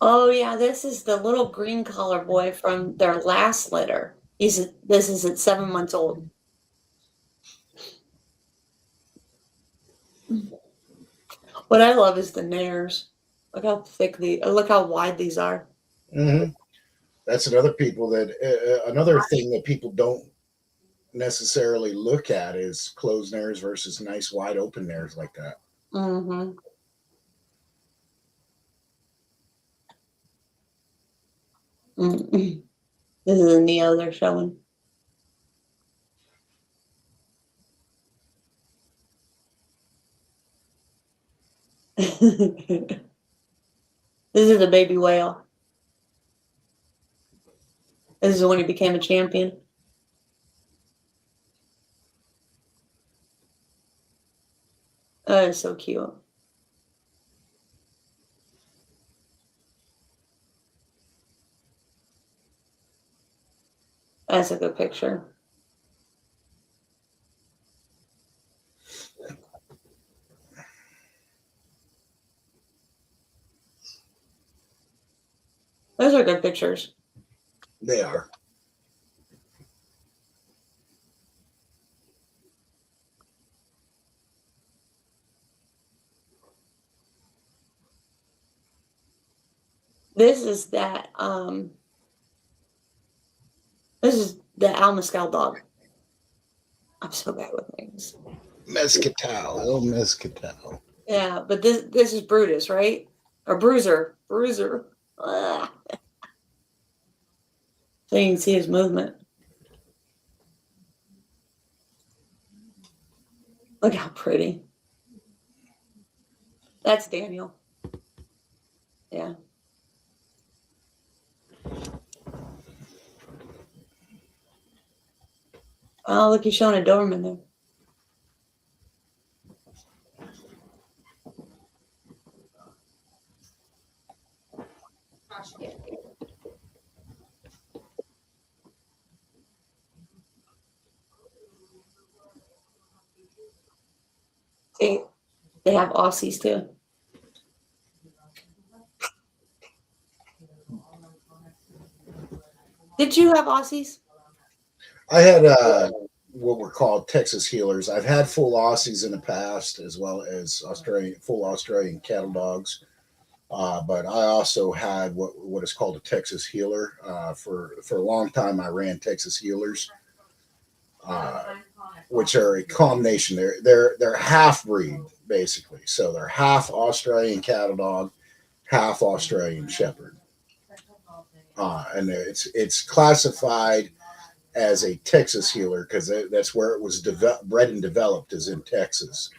Oh yeah, this is the little green collar boy from their last litter. This is at 7 months old. What I love is the nares. Look how thick look how wide these are. Mm-hmm. That's another another thing that people don't necessarily look at is closed nares versus nice wide open nares like that. Mm-hmm. Mm-hmm. This is a Neo they're showing. This is a baby whale. This is when he became a champion. That is so cute. That's a good picture. Those are good pictures. They are. This is that this is the Almascal dog. I'm so bad with names. Mescatal. Oh, Mescatal. Yeah, but this is Brutus, right? Or Bruiser. Bruiser. Ugh. So you can see his movement. Look how pretty. That's Daniel. Yeah. Oh, look, he's showing a Doberman there. See, they have Aussies too. Did you have Aussies? I had what were called Texas healers. I've had full Aussies in the past, as well as full Australian cattle dogs. But I also had what is called a Texas healer. For a long time, I ran Texas healers, which are a combination. They're half breed basically. So they're half Australian cattle dog, half Australian Shepherd, and it's classified as a Texas healer because that's where it was bred and developed, is in Texas.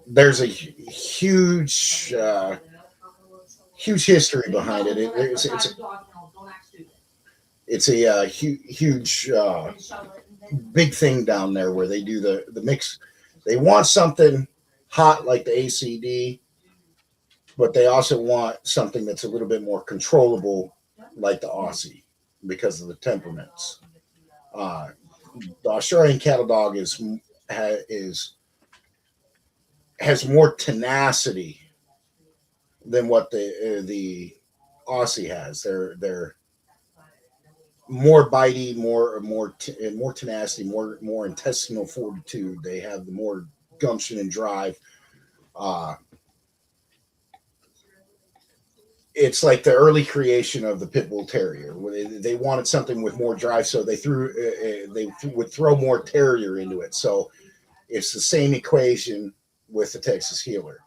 There's a huge history behind it. It's a huge big thing down there where they do the mix. They want something hot like the ACD, but they also want something that's a little bit more controllable like the Aussie because of the temperaments. The Australian cattle dog has more tenacity than what the Aussie has. They're more bitey, more tenacity, more intestinal fortitude. They have the more gumption and drive. It's like the early creation of the pit bull terrier. They wanted something with more drive, so they would throw more terrier into it. So it's the same equation with the Texas healer.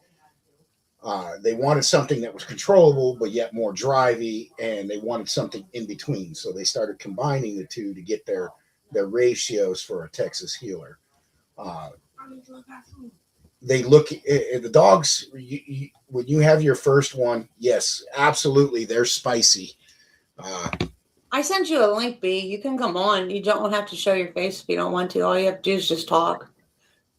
They wanted something that was controllable, but yet more drivey, and they wanted something in between. So they started combining the two to get their ratios for a Texas healer. They look at the dogs. When you have your first one, yes, absolutely, they're spicy. I sent you a link, B. You can come on. You don't have to show your face if you don't want to. All you have to do is just talk.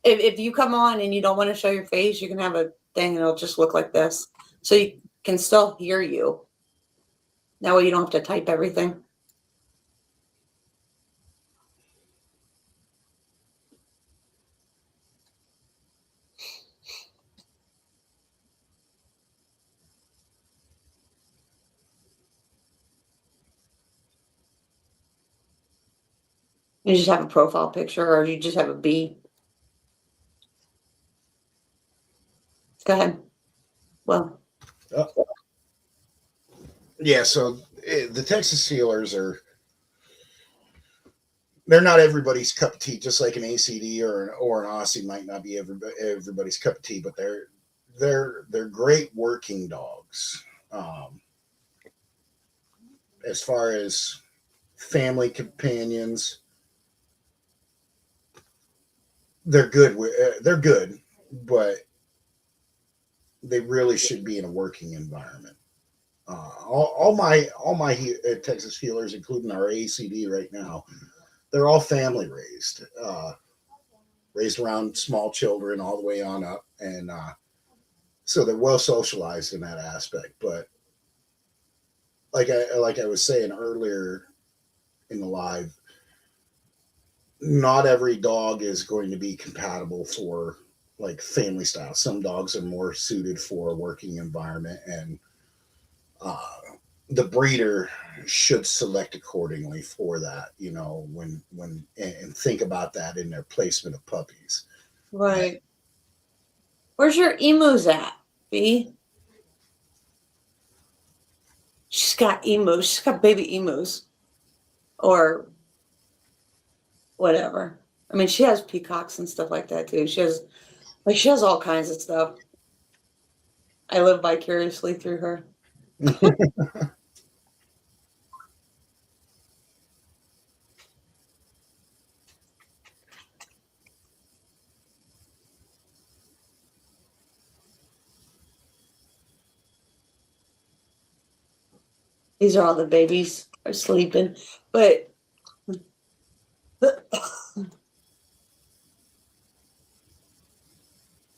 If you come on and you don't want to show your face, you can have a thing and it'll just look like this. So you can still hear you. That way you don't have to type everything. You just have a profile picture or you just have a B. Go ahead. Well, Yeah, so the Texas Steelers they're not everybody's cup of tea, just like an ACD or an Aussie might not be everybody's cup of tea, but they're great working dogs. As far as family companions, they're good. They're good, but they really should be in a working environment. All my Texas Steelers, including our ACD right now, they're all family raised, raised around small children all the way on up, and so they're well socialized in that aspect. But like I was saying earlier in the live, not every dog is going to be compatible for like family style. Some dogs are more suited for a working environment, and the breeder should select accordingly for that, when and think about that in their placement of puppies. right. Where's your emus at, B? She's got emus. She's got baby emus. Or whatever. I mean, she has peacocks and stuff like that too. She has all kinds of stuff. I live vicariously through her. These are all the babies are sleeping, but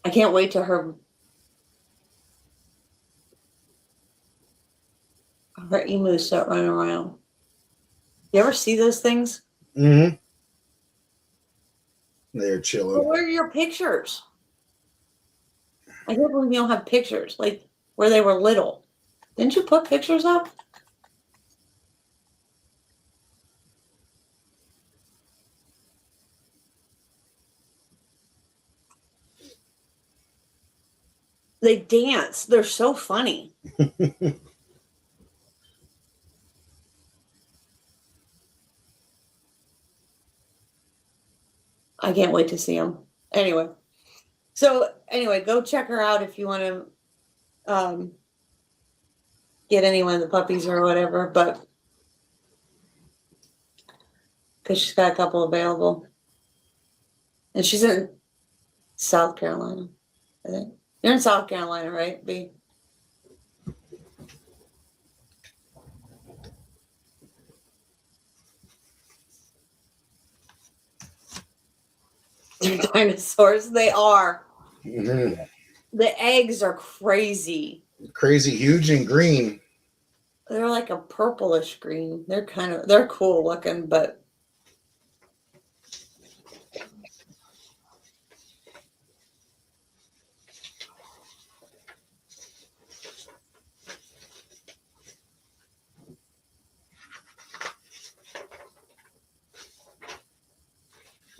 I can't wait till her emus start running around. You ever see those things? Mm-hmm. They're chilling. Well, where are your pictures? I can't believe you don't have pictures, like where they were little. Didn't you put pictures up? They dance. They're so funny. I can't wait to see them. Anyway, go check her out if you want to get any one of the puppies or whatever, but because she's got a couple available. And she's in South Carolina, I think. You're in South Carolina, right, B? They're dinosaurs. They are. Mm-hmm. The eggs are crazy. Crazy, huge, and green. They're like a purplish green. They're cool looking, but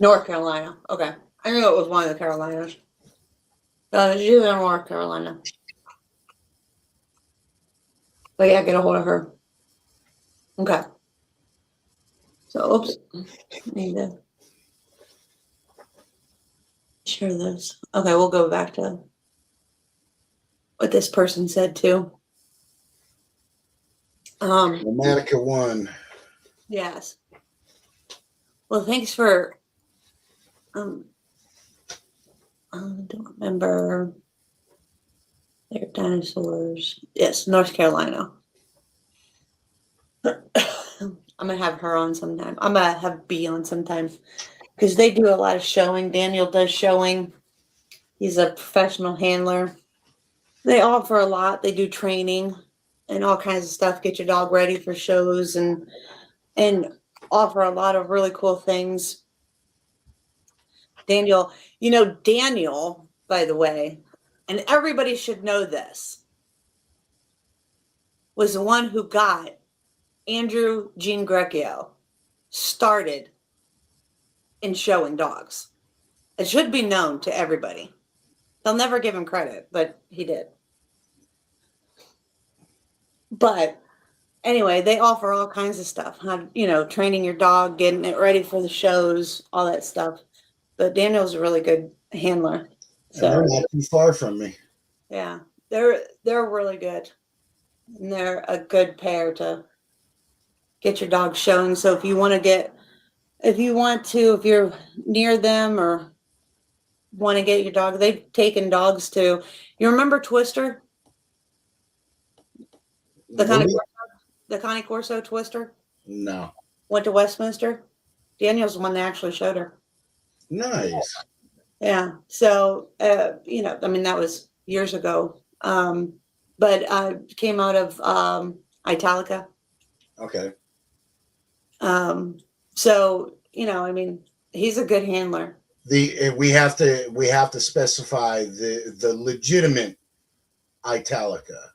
North Carolina. Okay. I knew it was one of the Carolinas. She's in North Carolina. But yeah, get a hold of her. Okay. So, oops. Need to share this. Okay, we'll go back to what this person said too. Romantica 1. Yes. Well, thanks for I don't remember their dinosaurs. Yes, North Carolina. I'm gonna have her on sometime. I'm gonna have B on sometimes because they do a lot of showing. Daniel does showing. He's a professional handler. They offer a lot. They do training and all kinds of stuff. Get your dog ready for shows and offer a lot of really cool things. Daniel, by the way, and everybody should know this, was the one who got Andrew Gene Grecchio started in showing dogs. It should be known to everybody. They'll never give him credit, but he did. But anyway, they offer all kinds of stuff. How, training your dog, getting it ready for the shows, all that stuff. But Daniel's a really good handler. And they're So not too far from me. yeah, they're really good. And they're a good pair to get your dog shown. So if you're near them or want to get your dog, they've taken dogs to, you remember Twister? The Connie Corso Twister? No. Went to Westminster. Daniel's the one that actually showed her. Nice. Yeah. So, that was years ago. But came out of Italica. Okay. So, he's a good handler. We have to specify the legitimate Italica.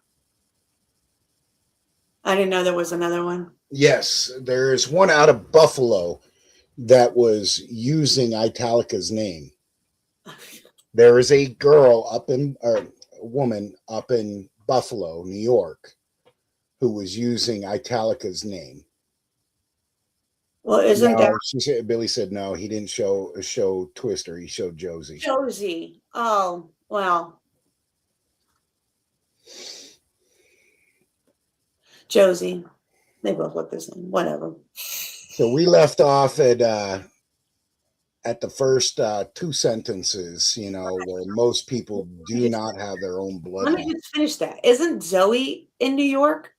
I didn't know there was another one. Yes, there is one out of Buffalo that was using Italica's name. There is a woman up in Buffalo, New York, who was using Italica's name. Well, isn't that Billy said no, he didn't show Twister, he showed Josie. Josie? Oh, well. Josie. They both look the same. Whatever. So we left off at the first two sentences, where most people do not have their own bloodline. Let me just finish that. Isn't Zoe in New York?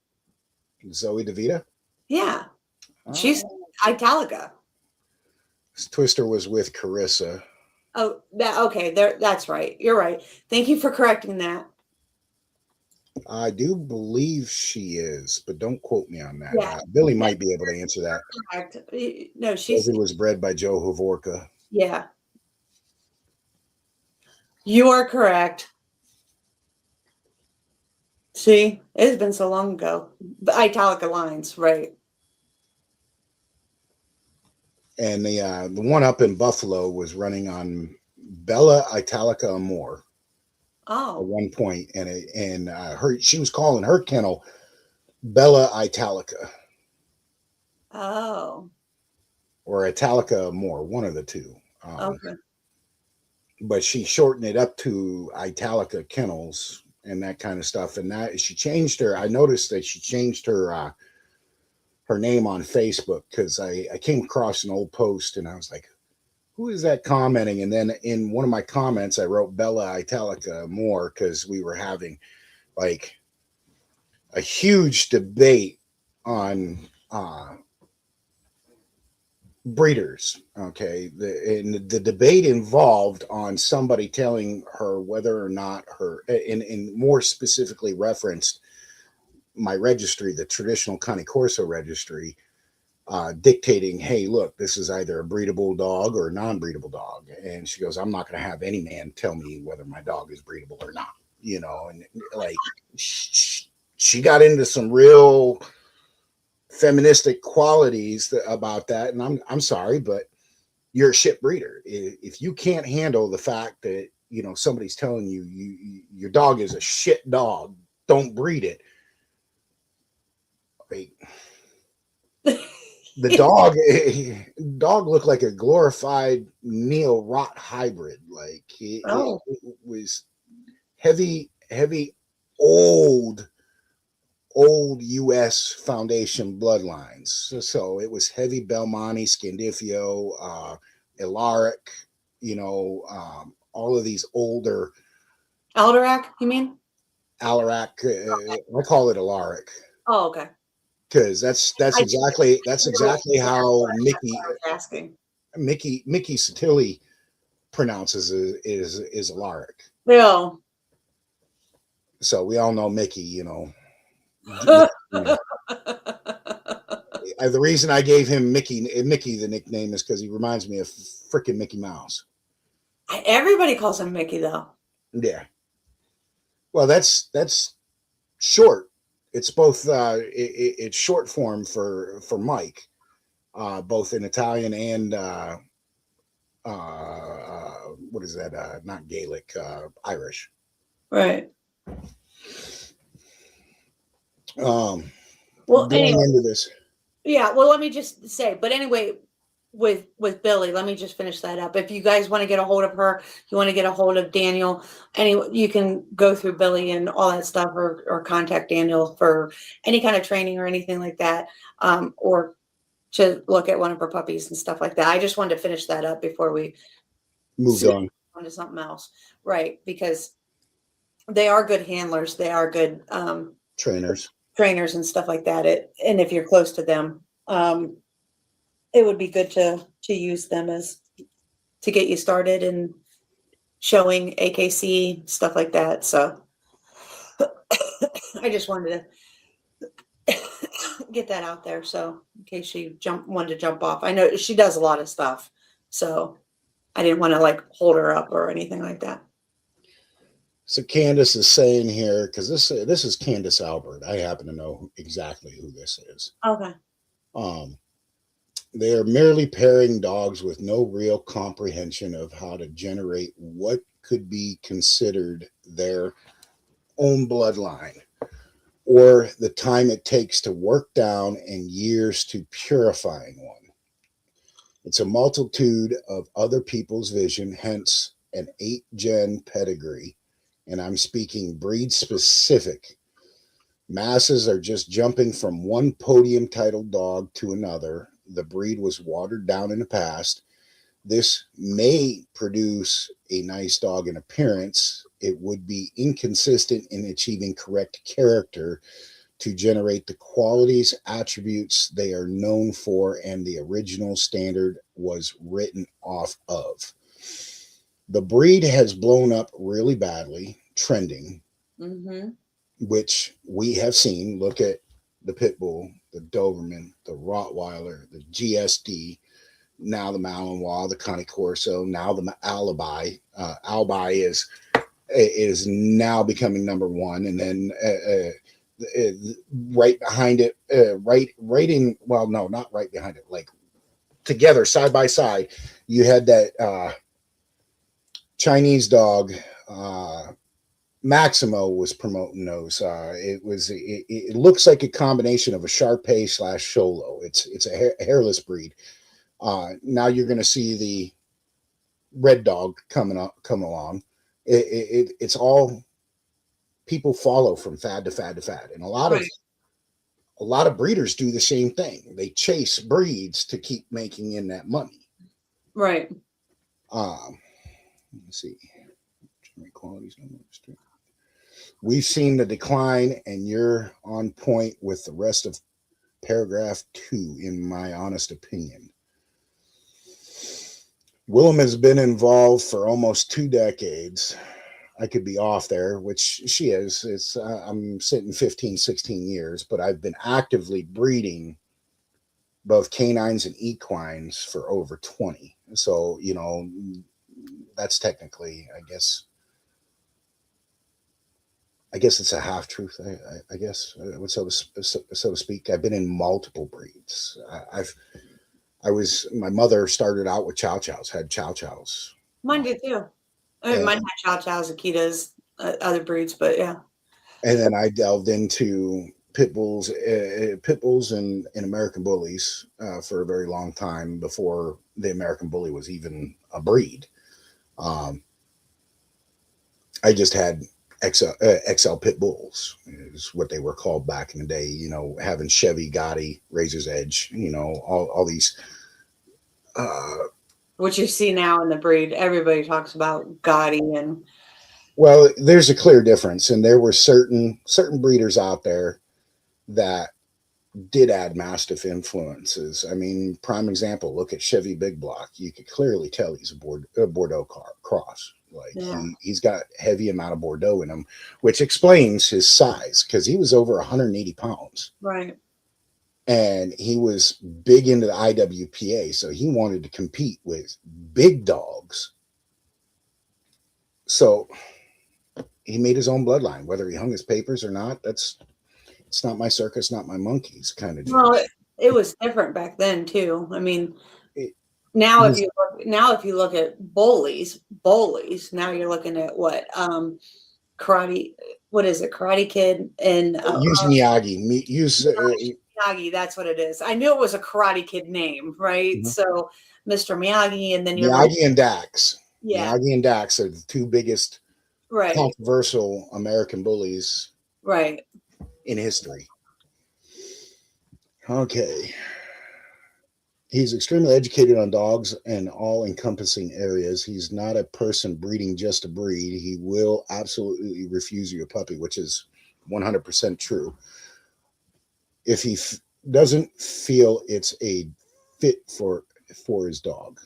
Zoe DeVita? Yeah. Oh. She's Italica. Twister was with Carissa. Oh, okay. That's right. You're right. Thank you for correcting that. I do believe she is, but don't quote me on that. Yeah. Billy might be able to answer that. Correct. No, She was bred by Joe Havorka. Yeah. You are correct. See, it's been so long ago. The Italica lines, right? And the one up in Buffalo was running on Bella Italica Amore. Oh. At one point, and she was calling her kennel Bella Italica. Oh. Or Italica Amore, one of the two. Okay. But she shortened it up to Italica Kennels and that kind of stuff. And that she changed her. I noticed that she changed her name on Facebook because I came across an old post and I was like, who is that commenting? And then in one of my comments, I wrote Bella Italica Amore because we were having like a huge debate on breeders. Okay. The debate involved on somebody telling her whether or not and more specifically referenced my registry, the traditional Cane Corso registry, dictating, hey, look, this is either a breedable dog or a non-breedable dog. And she goes, I'm not going to have any man tell me whether my dog is breedable or not, and like she got into some real feministic qualities about that. And I'm sorry, but you're a shit breeder. If you can't handle the fact that, somebody's telling you your dog is a shit dog, don't breed it. Like, the dog looked like a glorified Neo Rot hybrid. Like it was heavy, old U.S. Foundation bloodlines. So it was heavy Belmonte, Scandifio, Ilaric, all of these older. Alderac, you mean? Alarac, I call it Ilaric. Oh, okay. Because that's exactly how Mickey Satilli pronounces it is Alaric. Yeah. So we all know Mickey, The reason I gave him Mickey the nickname is because he reminds me of freaking Mickey Mouse. Everybody calls him Mickey, though. Yeah. Well, that's short. It's both. It's short form for Mike, both in Italian and what is that? Not Gaelic, Irish. Right. Well, Well, going anyway, into this, yeah. Well, let me just say. But anyway, with Billy, let me just finish that up. If you guys want to get a hold of her, you want to get a hold of Daniel, you can go through Billy and all that stuff, or contact Daniel for any kind of training or anything like that, or to look at one of her puppies and stuff like that. I just wanted to finish that up before we moved on. to something else, right? Because they are good handlers. They are good Trainers and stuff like that. And if you're close to them, it would be good to use them as to get you started in showing AKC stuff like that. So I just wanted to get that out there. So in case she wanted to jump off, I know she does a lot of stuff. So I didn't want to like hold her up or anything like that. So Candace is saying here, because this is Candace Albert. I happen to know exactly who this is. Okay. They are merely pairing dogs with no real comprehension of how to generate what could be considered their own bloodline, or the time it takes to work down and years to purifying one. It's a multitude of other people's vision, hence an 8-gen pedigree. And I'm speaking breed specific. Masses are just jumping from one podium titled dog to another. The breed was watered down in the past. This may produce a nice dog in appearance. It would be inconsistent in achieving correct character to generate the qualities, attributes they are known for, and the original standard was written off of. The breed has blown up really badly, trending, which we have seen. Look at the Pit Bull, the Doberman, the Rottweiler, the GSD, now the Malinois, the Cane Corso, now the Alibi. Alibi is now becoming number one, and then right behind it, not right behind it, like together, side by side, you had that Chinese dog. Maximo was promoting those. It looks like a combination of a Shar-Pei / Sholo. It's a hairless breed. Now you're going to see the red dog come along. It's all people follow from fad to fad to fad, and a lot of breeders do the same thing. They chase breeds to keep making in that money. Right. Let's see. Qualities. We've seen the decline, and you're on point with the rest of paragraph 2, in my honest opinion. Willem has been involved for almost 2 decades. I could be off there, which she is. I'm sitting 15, 16 years, but I've been actively breeding both canines and equines for over 20. So, that's technically, I guess it's a half truth. I guess, so to speak. I've been in multiple breeds. My mother started out with Chow Chows, had Chow Chows. Mine did too. Mine had Chow Chows, Akitas, other breeds, but yeah. And then I delved into pit bulls and American bullies for a very long time before the American bully was even a breed. I just had XL pit bulls is what they were called back in the day, having Chevy, Gotti, Razor's Edge, all these. What you see now in the breed, everybody talks about Gotti and. Well, there's a clear difference, and there were certain breeders out there that did add Mastiff influences. I mean, prime example, look at Chevy Big Block. You could clearly tell he's a Bordeaux cross. Like he's got heavy amount of Bordeaux in him, which explains his size, because he was over 180 pounds. Right. And he was big into the IWPA, so he wanted to compete with big dogs. So he made his own bloodline, whether he hung his papers or not. It's not my circus, not my monkeys kind of deal. Well, it was different back then too. I mean, now if you look at bullies, now you're looking at what karate. what is it, Karate Kid and Use Miyagi. Use Miyagi. That's what it is. I knew it was a Karate Kid name, right? Mhm. So Mr. Miyagi, and then you're Miyagi and Dax. yeah, Miyagi and Dax are the two biggest right, controversial American bullies right. in history. Okay. He's extremely educated on dogs and all encompassing areas. He's not a person breeding just to breed. He will absolutely refuse you a puppy, which is 100% true. If he doesn't feel it's a fit for his dog,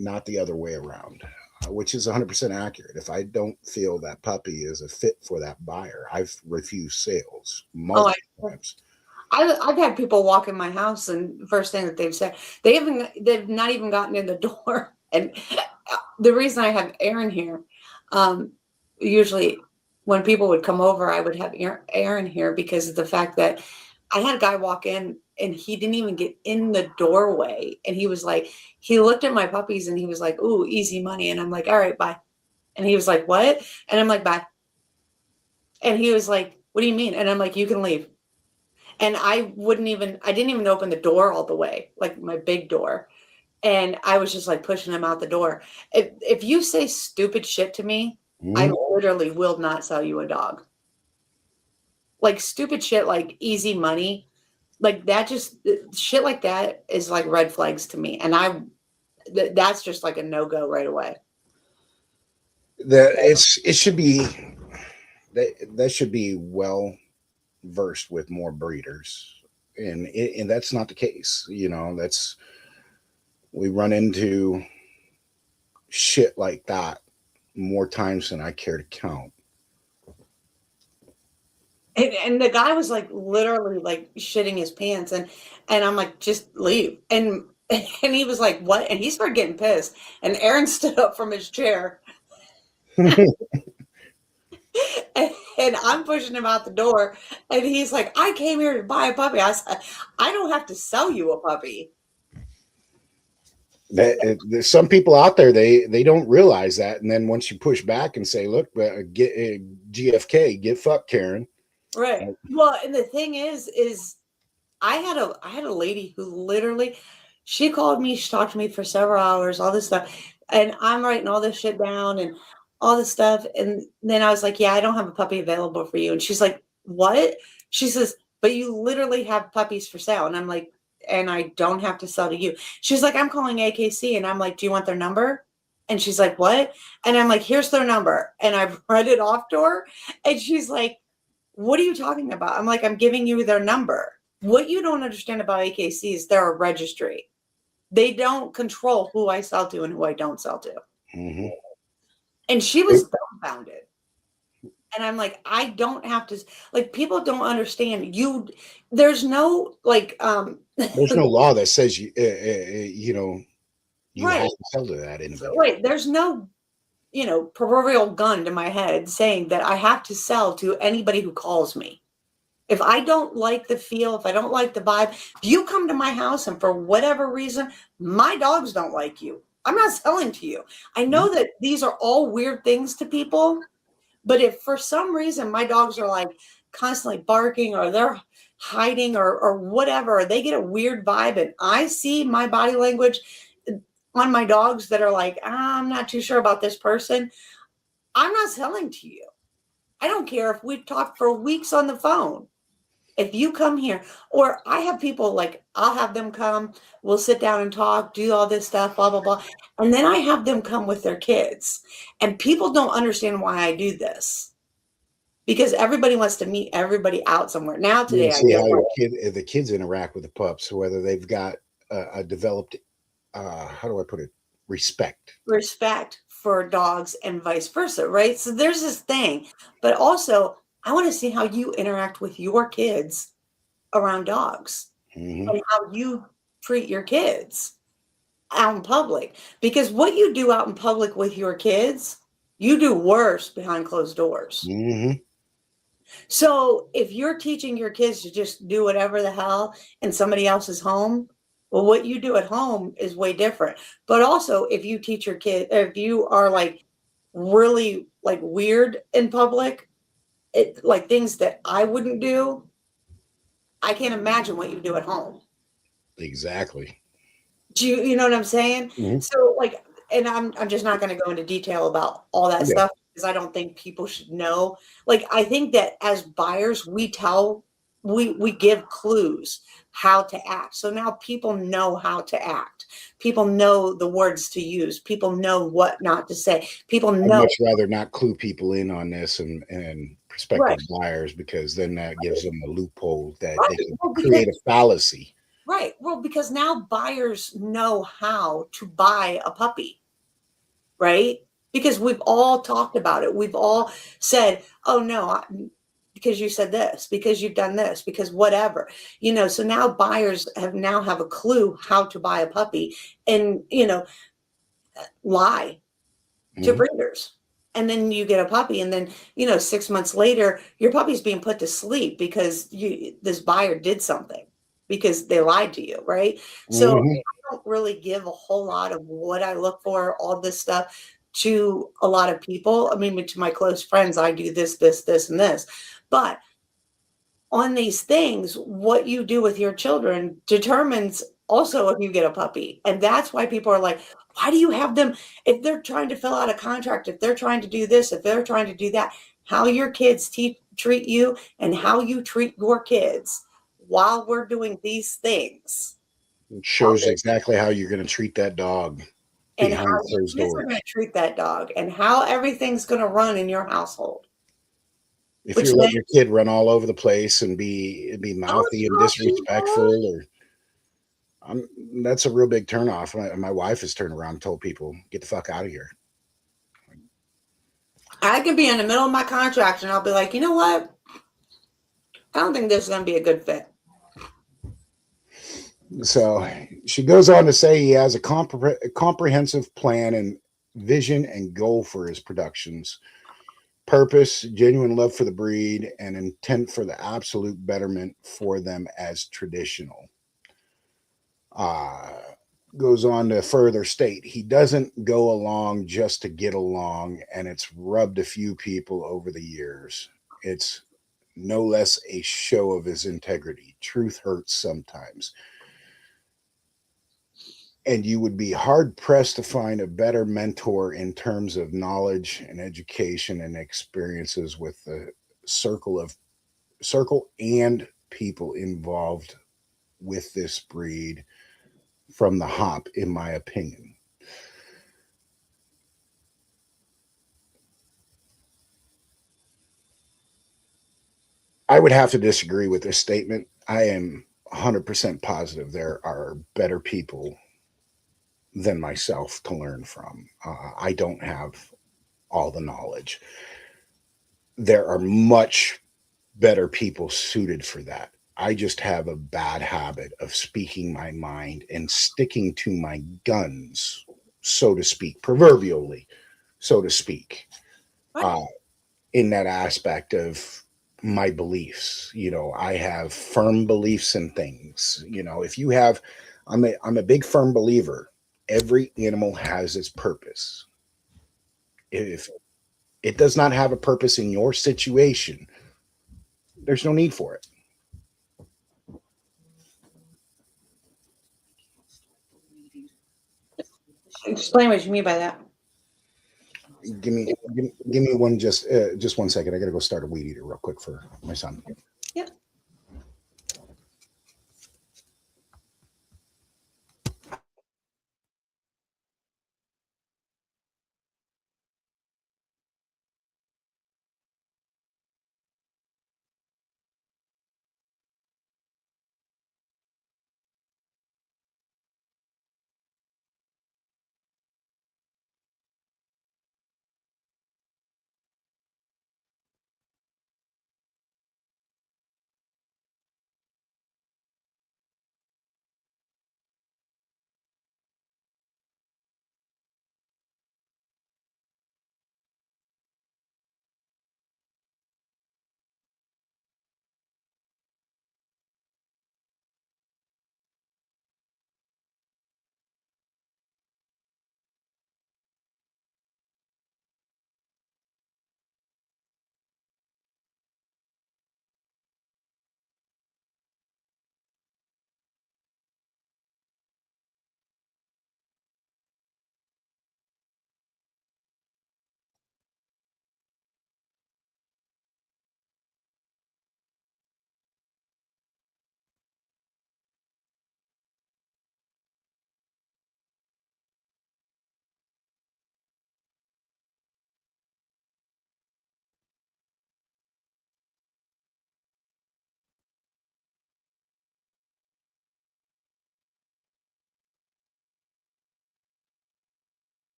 not the other way around, which is 100% accurate. If I don't feel that puppy is a fit for that buyer, I've refused sales multiple times. I've had people walk in my house, and the first thing that they've said, they've not even gotten in the door. And the reason I have Aaron here, usually when people would come over, I would have Aaron here because of the fact that I had a guy walk in and he didn't even get in the doorway. And he was like, he looked at my puppies and he was like, "Ooh, easy money." And I'm like, "All right, bye." And he was like, "What?" And I'm like, "Bye." And he was like, "What do you mean?" And I'm like, "You can leave." And I didn't even open the door all the way, like my big door. And I was just like pushing him out the door. If you say stupid shit to me, I literally will not sell you a dog. Like stupid shit, like easy money, like that, just shit like that is like red flags to me. And that's just like a no-go right away. It should be, that should be well versed with more breeders, and that's not the case. We run into shit like that more times than I care to count. And the guy was like literally like shitting his pants, and I'm like, "Just leave." And he was like, "What?" And he started getting pissed, and Aaron stood up from his chair. And I'm pushing him out the door, and he's like, "I came here to buy a puppy." I said, "I don't have to sell you a puppy." There's some people out there, they don't realize that, and then once you push back and say, "Look, get GFK, get fucked, Karen." Right. Well, and the thing is I had a lady who literally, she called me, she talked to me for several hours, all this stuff, and I'm writing all this shit down and all this stuff. And then I was like, "Yeah, I don't have a puppy available for you." And she's like, "What?" She says, "But you literally have puppies for sale." And I'm like, "And I don't have to sell to you." She's like, "I'm calling AKC." And I'm like, "Do you want their number?" And she's like, "What?" And I'm like, "Here's their number." And I've read it off to her. And she's like, "What are you talking about?" I'm like, "I'm giving you their number." What you don't understand about AKC is they're a registry. They don't control who I sell to and who I don't sell to. Mm-hmm. And she was dumbfounded. And I'm like, I don't have to, like, people don't understand there's no like there's no law that says you right. have to sell to that individual. Right. There's no proverbial gun to my head saying that I have to sell to anybody who calls me. If I don't like the feel, if I don't like the vibe, if you come to my house and for whatever reason, my dogs don't like you, I'm not selling to you. I know that these are all weird things to people, but if for some reason my dogs are like constantly barking or they're hiding or whatever, or they get a weird vibe and I see my body language on my dogs that are like, "I'm not too sure about this person," I'm not selling to you. I don't care if we've talked for weeks on the phone. If you come here, or I have people like, I'll have them come, we'll sit down and talk, do all this stuff, blah, blah, blah. And then I have them come with their kids. And people don't understand why I do this. Because everybody wants to meet everybody out somewhere. Now today, see how the kids interact with the pups, whether they've got a developed, how do I put it, respect for dogs and vice versa, right? So there's this thing. But also, I want to see how you interact with your kids around dogs and how you treat your kids out in public. Because what you do out in public with your kids, you do worse behind closed doors. So if you're teaching your kids to just do whatever the hell in somebody else's home, well, what you do at home is way different. But also, if you teach your kid, if you are like really like weird in public, like things that I wouldn't do. I can't imagine what you do at home. Exactly. Do you know what I'm saying? Mhm. So like, and I'm just not going to go into detail about all that Yeah. stuff because I don't think people should know. Like, I think that as buyers, we give clues how to act. So now people know how to act. People know the words to use. People know what not to say. People I'd know. much rather not clue people in on this and prospective Right. buyers, because then that gives them a loophole that Right. they can Well, create a fallacy. Right. Well, because now buyers know how to buy a puppy, right? Because we've all talked about it. We've all said, oh, no, because you said this, because you've done this, because whatever, so now buyers have a clue how to buy a puppy and, lie to Mhm. breeders. And then you get a puppy, and then 6 months later, your puppy's being put to sleep because this buyer did something because they lied to you, right? So Mhm. I don't really give a whole lot of what I look for, all this stuff to a lot of people. I mean, to my close friends, I do this, this, this, and this. But on these things, what you do with your children determines also if you get a puppy. And that's why people are like, why do you have them? If they're trying to fill out a contract, if they're trying to do this, if they're trying to do that, how your kids treat you and how you treat your kids while we're doing these things. It shows exactly how you're going to treat that dog And how behind your closed kids are doors. going to treat that dog and how everything's going to run in your household. If Which you're then, letting your kid run all over the place and be mouthy and disrespectful, or that's a real big turnoff. My wife has turned around and told people, "Get the fuck out of here." I can be in the middle of my contract and I'll be like, you know what? I don't think this is going to be a good fit. So she goes on to say he has a comprehensive plan and vision and goal for his productions. Purpose, genuine love for the breed, and intent for the absolute betterment for them as traditional. Uh, Goes on to further state he doesn't go along just to get along, and it's rubbed a few people over the years. It's no less a show of his integrity. Truth hurts sometimes. And you would be hard pressed to find a better mentor in terms of knowledge and education and experiences with the circle and people involved with this breed from the hop, in my opinion. I would have to disagree with this statement. I am 100% positive there are better people than myself to learn from. I don't have all the knowledge. There are much better people suited for that. I just have a bad habit of speaking my mind and sticking to my guns, so to speak, proverbially, so to speak, uh, in that aspect of my beliefs. I have firm beliefs in things. If you have, I'm a big firm believer. Every animal has its purpose. If it does not have a purpose in your situation, there's no need for it. Explain what you mean by that. Give me one, just 1 second. I gotta go start a weed eater real quick for my son. Yep.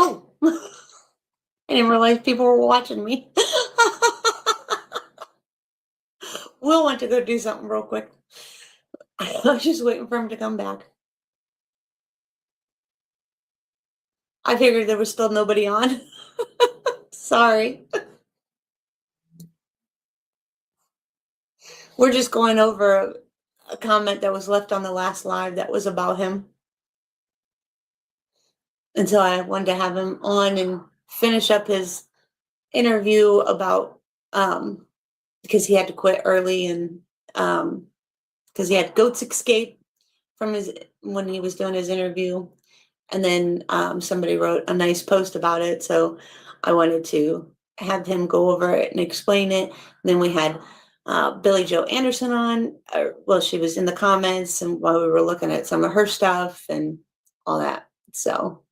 Oh, I didn't realize people were watching me. Will went to go do something real quick. I was just waiting for him to come back. I figured there was still nobody on. Sorry. We're just going over a comment that was left on the last live that was about him. And so I wanted to have him on and finish up his interview about because he had to quit early and because he had goats escape from his when he was doing his interview. And then somebody wrote a nice post about it. So I wanted to have him go over it and explain it. And then we had Billy Joe Anderson on. Well, she was in the comments and while we were looking at some of her stuff and all that. So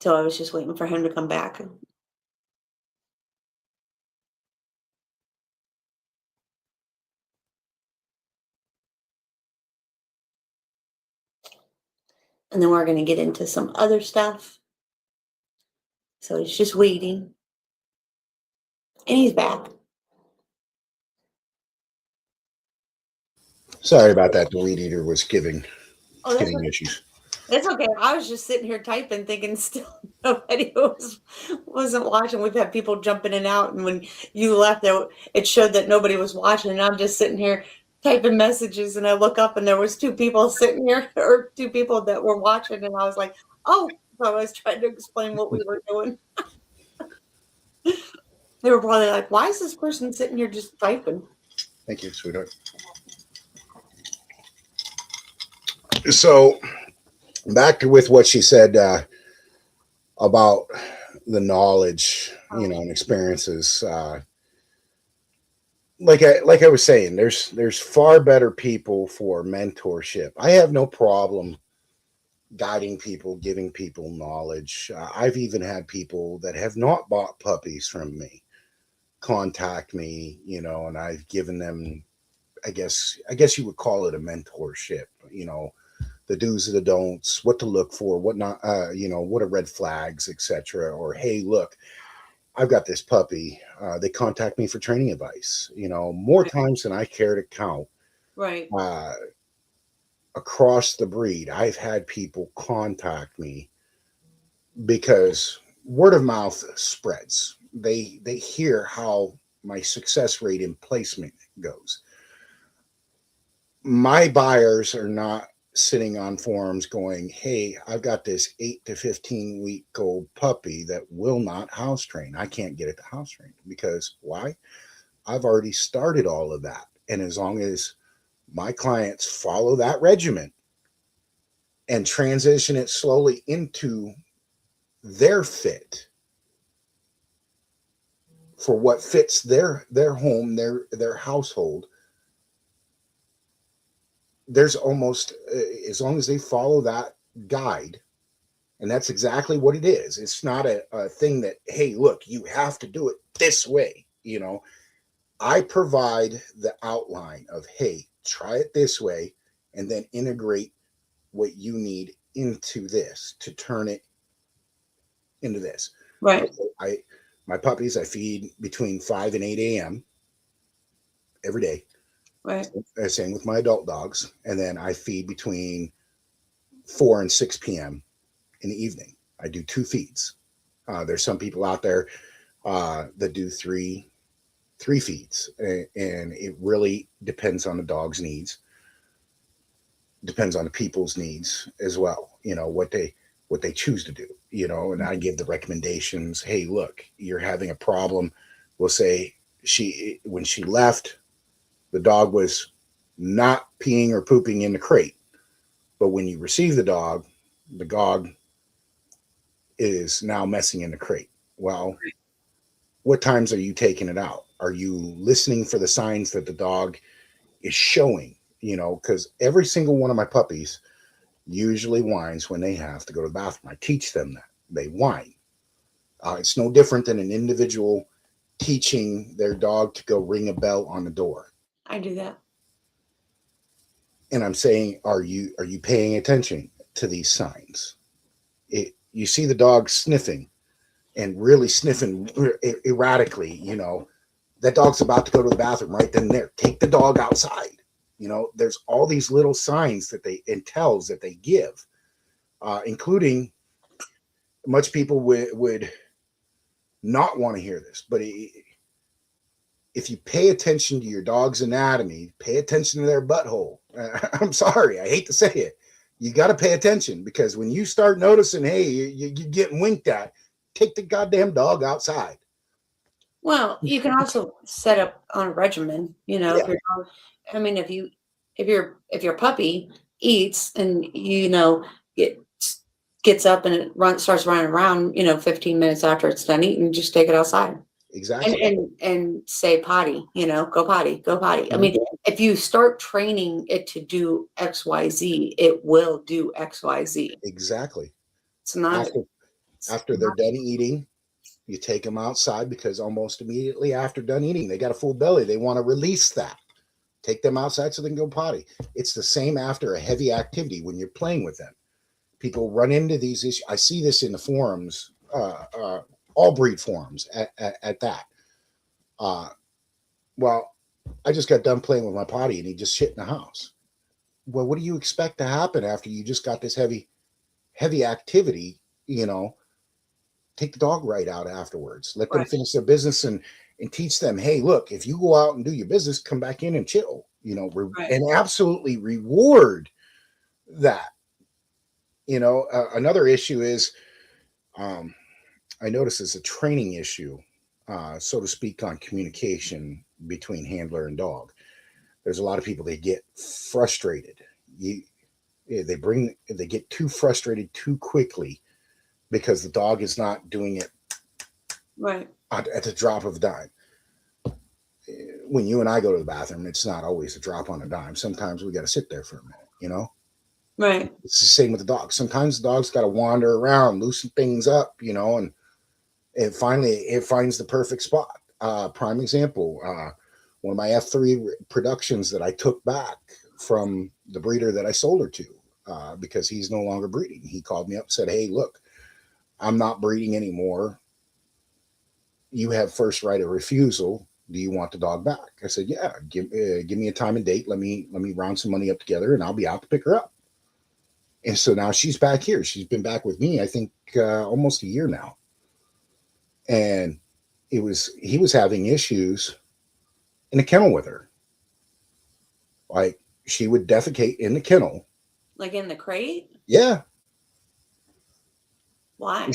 I was just waiting for him to come back. And then we're going to get into some other stuff. So he's just waiting. And he's back. Sorry about that. The weed eater was giving Okay. issues. It's okay. I was just sitting here typing, thinking still nobody wasn't watching. We've had people jump in and out, and when you left, it showed that nobody was watching. And I'm just sitting here typing messages, and I look up, and there was 2 people sitting here, or 2 people that were watching, and I was like, "Oh!" So I was trying to explain what we were doing. They were probably like, "Why is this person sitting here just typing?" Thank you, sweetheart. So back with what she said about the knowledge, and experiences. Like I was saying, there's far better people for mentorship. I have no problem guiding people, giving people knowledge. I've even had people that have not bought puppies from me contact me, and I've given them, I guess you would call it a mentorship, the do's and the don'ts, what to look for, what not, what are red flags, etc. Or, hey, look, I've got this puppy. They contact me for training advice, more times than I care to count. Right. Across the breed, I've had people contact me because word of mouth spreads. They hear how my success rate in placement goes. My buyers are not sitting on forums going, hey, I've got this 8 to 15 week old puppy that will not house train. I can't get it to house train because why? I've already started all of that. And as long as my clients follow that regimen and transition it slowly into their fit for what fits their home, their household, there's almost, as long as they follow that guide, and that's exactly what it is. It's not a thing that, hey, look, you have to do it this way. I provide the outline of, hey, try it this way, and then integrate what you need into this to turn it into this. Right. My puppies, I feed between 5 and 8 a.m. every day. Right. Same with my adult dogs. And then I feed between 4 and 6 p.m. in the evening. I do 2 feeds. There's some people out there that do three feeds. And it really depends on the dog's needs. Depends on the people's needs as well. What they choose to do, and I give the recommendations. Hey, look, you're having a problem. We'll say when she left, the dog was not peeing or pooping in the crate. But when you receive the dog is now messing in the crate. Well, what times are you taking it out? Are you listening for the signs that the dog is showing? Because every single one of my puppies usually whines when they have to go to the bathroom. I teach them that. They whine. It's no different than an individual teaching their dog to go ring a bell on the door. I do that. And I'm saying, are you paying attention to these signs? You see the dog sniffing and really sniffing erratically, you know, that dog's about to go to the bathroom right then and there. Take the dog outside. You know, there's all these little signs and tells that they give, including much people would not want to hear this, but if you pay attention to your dog's anatomy, pay attention to their butthole. I'm sorry, I hate to say it. You got to pay attention, because when you start noticing, hey, you're getting winked at, take the goddamn dog outside. Well, you can also set up on a regimen, you know, if your dog, I mean, if your puppy eats and, you know, it gets up and it starts running around, you know, 15 minutes after it's done eating, just take it outside. Exactly. And say potty, you know, go potty. I mean, if you start training it to do XYZ, it will do XYZ. Exactly. It's not after they're done eating, you take them outside, because almost immediately after done eating, they got a full belly. They want to release that. Take them outside so they can go potty. It's the same after a heavy activity when you're playing with them. People run into these issues. I see this in the forums, all breed forums at that. Well, I just got done playing with my potty and he just shit in the house. Well, what do you expect to happen after you just got this heavy activity? You know, take the dog right out afterwards. Let them finish their business and teach them, hey, look, if you go out and do your business, come back in and chill, you know, and absolutely reward that. You know, another issue is, I notice it's a training issue, so to speak, on communication between handler and dog. There's a lot of people, they get frustrated. They get too frustrated too quickly because the dog is not doing it at the drop of a dime. When you and I go to the bathroom, it's not always a drop on a dime. Sometimes we got to sit there for a minute, you know? Right. It's the same with the dog. Sometimes the dog's got to wander around, loosen things up, you know, and finally it finds the perfect spot. Prime example, one of my F3 productions that I took back from the breeder that I sold her to, because he's no longer breeding. He called me up and said, hey, look, I'm not breeding anymore. You have first right of refusal. Do you want the dog back? I said, yeah, give me a time and date. Let me round some money up together and I'll be out to pick her up. And so now she's back here. She's been back with me, I think, almost a year now. And he was having issues in the kennel with her. Like, she would defecate in the kennel. Like in the crate? Yeah. Why?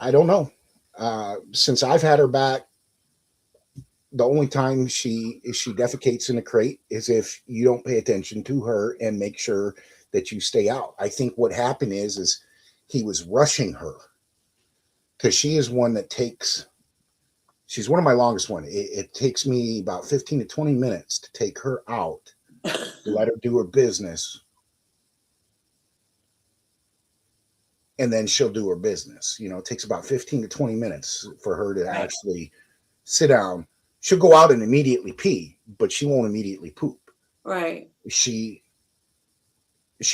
I don't know. Since I've had her back, the only time she defecates in the crate is if you don't pay attention to her and make sure that you stay out. I think what happened is he was rushing her, because she is one that she's one of my longest one. It takes me about 15 to 20 minutes to take her out, let her do her business, and then she'll do her business. You know, it takes about 15 to 20 minutes for her to actually sit down. She'll go out and immediately pee, but she won't immediately poop. Right. She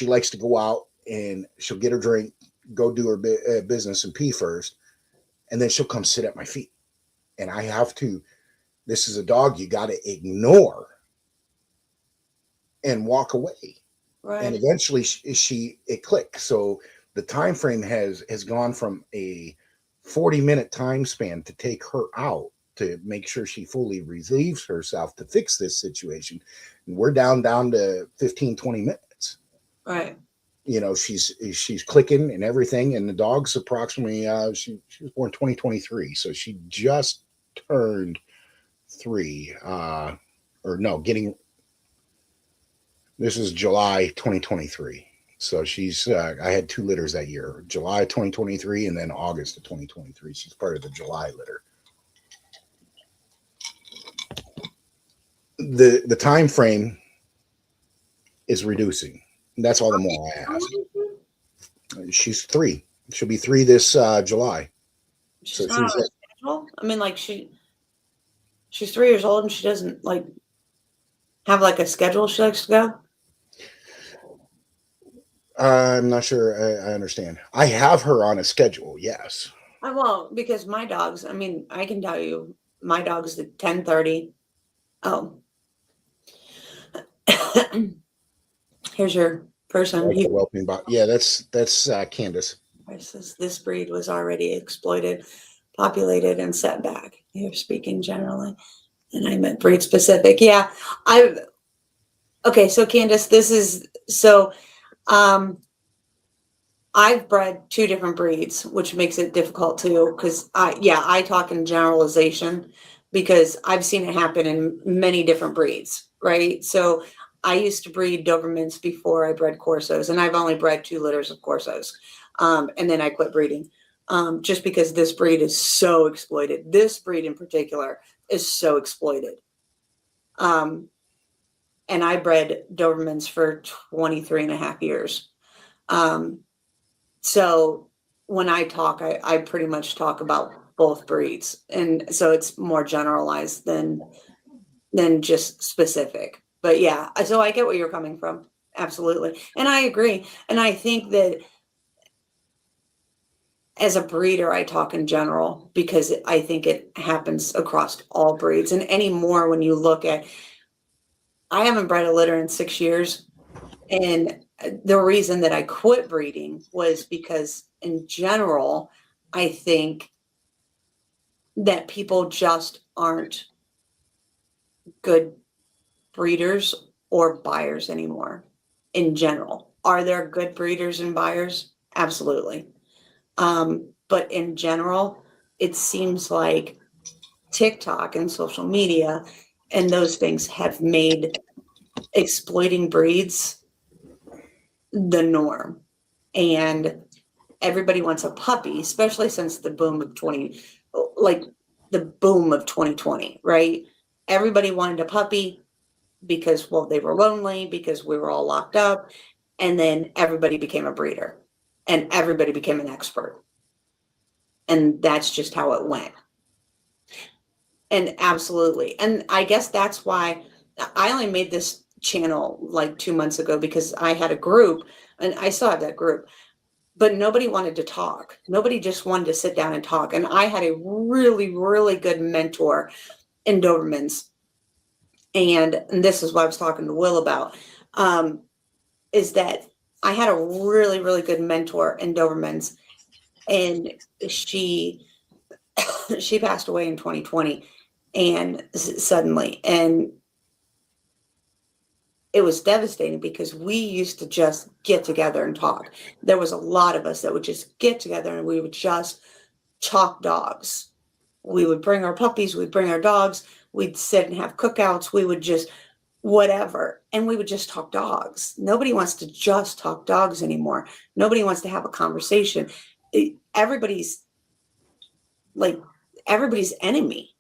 likes to go out and she'll get her drink, go do her business and pee first, and then she'll come sit at my feet. And I have to, this is a dog you got to ignore and walk away. Right. And eventually it clicks. So the time frame has gone from a 40-minute time span to take her out to make sure she fully relieves herself to fix this situation. And we're down to 15, 20 minutes. Right. You know, she's clicking and everything. And the dog's approximately, she was born 2023. So she just turned 3, this is July 2023. So she's, I had 2 litters that year, July 2023 and then August of 2023. She's part of the July litter. The time frame is reducing. That's all the more I ask. She's 3. She'll be 3 this July. She's not on a schedule. I mean, like she's 3 years old and she doesn't like have like a schedule she likes to go. I'm not sure I understand. I have her on a schedule, yes. I won't, because my dogs, I mean, I can tell you, my dog's at 10:30. Oh. Here's your person. Like the whelping yeah, that's Candace. This breed was already exploited, populated, and set back. You're speaking generally, and I meant breed specific. Yeah, okay. So Candace, I've bred 2 different breeds, which makes it difficult too, because I talk in generalization because I've seen it happen in many different breeds, right? So I used to breed Dobermans before I bred Corsos, and I've only bred 2 litters of Corsos, and then I quit breeding just because this breed is so exploited. This breed in particular is so exploited. And I bred Dobermans for 23 and a half years. So when I talk, I pretty much talk about both breeds. And so it's more generalized than just specific. But yeah, so I get where you're coming from. Absolutely. And I agree. And I think that as a breeder, I talk in general because I think it happens across all breeds. And anymore, when you look at, I haven't bred a litter in 6 years. And the reason that I quit breeding was because in general, I think that people just aren't good breeders or buyers anymore in general. Are there good breeders and buyers? Absolutely. But in general, it seems like TikTok and social media and those things have made exploiting breeds the norm. And everybody wants a puppy, especially since the boom of 2020, right? Everybody wanted a puppy because, well, they were lonely, because we were all locked up. And then everybody became a breeder and everybody became an expert. And that's just how it went. And absolutely. And I guess that's why I only made this channel like 2 months ago, because I had a group, and I still have that group, but nobody wanted to talk. Nobody just wanted to sit down and talk. And I had a really, really good mentor in Dobermans. And this is what I was talking to Will about, is that I had a really, really good mentor in Dobermans. And she passed away in 2020 and suddenly. And it was devastating because we used to just get together and talk. There was a lot of us that would just get together and we would just talk dogs. We would bring our puppies, we'd bring our dogs, we'd sit and have cookouts, we would just whatever, and we would just talk dogs. Nobody wants to just talk dogs anymore. Nobody wants to have a conversation. Everybody's enemy.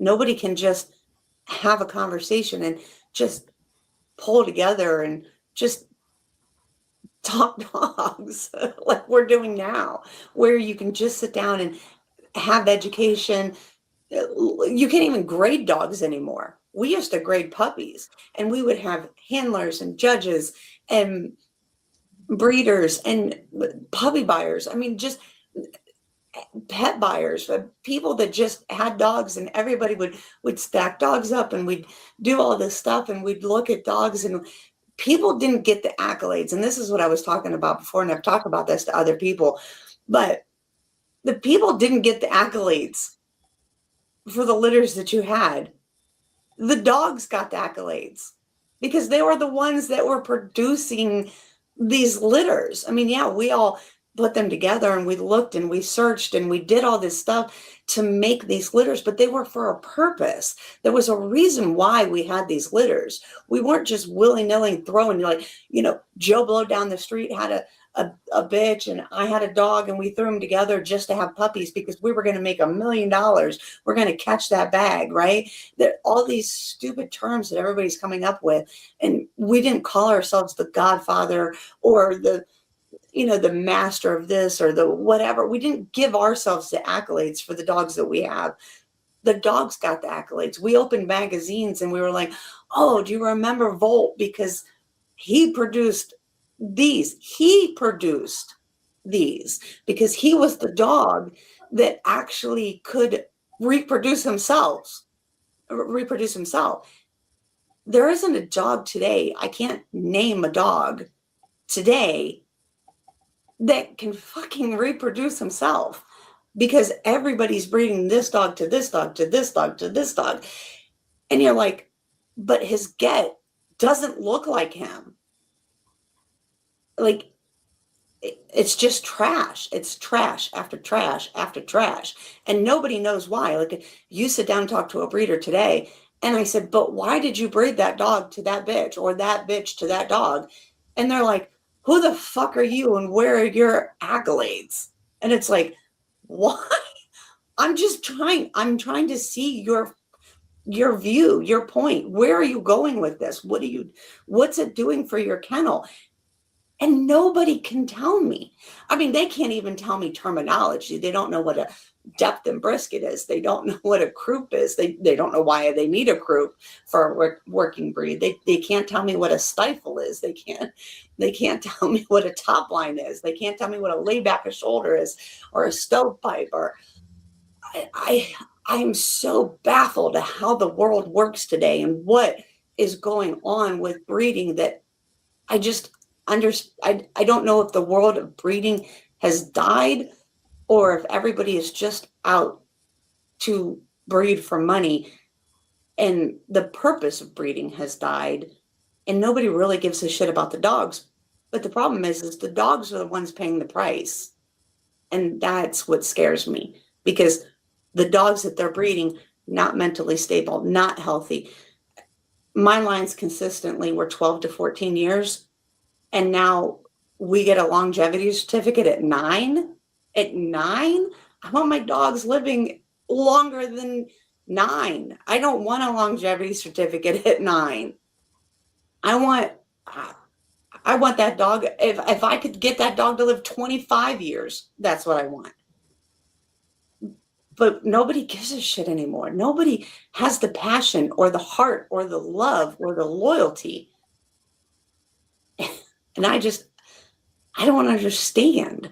Nobody can just have a conversation and just pull together and just talk dogs like we're doing now, where you can just sit down and have education. You can't even grade dogs anymore. We used to grade puppies, and we would have handlers and judges and breeders and puppy buyers. I mean, just pet buyers, people that just had dogs, and everybody would stack dogs up, and we'd do all this stuff, and we'd look at dogs, and people didn't get the accolades. And this is what I was talking about before, and I've talked about this to other people, but the people didn't get the accolades for the litters that you had. The dogs got the accolades because they were the ones that were producing these litters. I mean, yeah, we all put them together and we looked and we searched and we did all this stuff to make these litters, but they were for a purpose. There was a reason why we had these litters. We weren't just willy-nilly throwing, like, Joe Blow down the street had a bitch and I had a dog, and we threw them together just to have puppies because we were going to make $1 million. We're going to catch that bag, right? All these stupid terms that everybody's coming up with. And we didn't call ourselves the Godfather or the master of this or the whatever. We didn't give ourselves the accolades for the dogs that we have. The dogs got the accolades. We opened magazines and we were like, oh, do you remember Volt? Because he produced He produced these because he was the dog that actually could reproduce himself. There isn't a dog today. I can't name a dog today that can fucking reproduce himself because everybody's breeding this dog to this dog to this dog to this dog. And you're like, but his get doesn't look like him. Like, it's just trash. It's trash after trash after trash. And nobody knows why. Like, you sit down and talk to a breeder today, and I said, but why did you breed that dog to that bitch or that bitch to that dog? And they're like, who the fuck are you and where are your accolades? And it's like, why? I'm trying to see your view, your point. Where are you going with this? What's it doing for your kennel? And nobody can tell me. I mean, they can't even tell me terminology. They don't know what a depth and brisket is. They don't know what a croup is. They don't know why they need a croup for a working breed. They can't tell me what a stifle is. They can't tell me what a top line is. They can't tell me what a layback of shoulder is or a stovepipe. Or I'm so baffled at how the world works today and what is going on with breeding that I just I don't know if the world of breeding has died or if everybody is just out to breed for money and the purpose of breeding has died and nobody really gives a shit about the dogs. But the problem is the dogs are the ones paying the price. And that's what scares me because the dogs that they're breeding, not mentally stable, not healthy. My lines consistently were 12 to 14 years. And now we get a longevity certificate at 9. At 9, I want my dogs living longer than 9. I don't want a longevity certificate at 9. I want that dog. If I could get that dog to live 25 years, that's what I want. But nobody gives a shit anymore. Nobody has the passion or the heart or the love or the loyalty. And I don't understand.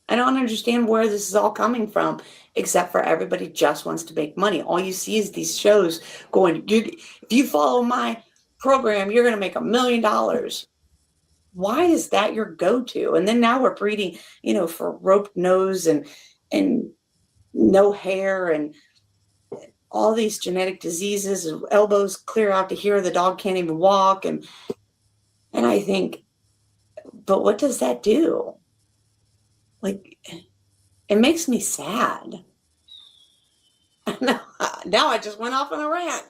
I don't understand where this is all coming from, except for everybody just wants to make money. All you see is these shows going, if you follow my program, you're going to make $1 million. Why is that your go-to? And then now we're breeding, for roped nose and no hair and all these genetic diseases and elbows clear out to here. The dog can't even walk. And I think, but what does that do? Like, it makes me sad. Now I just went off on a rant.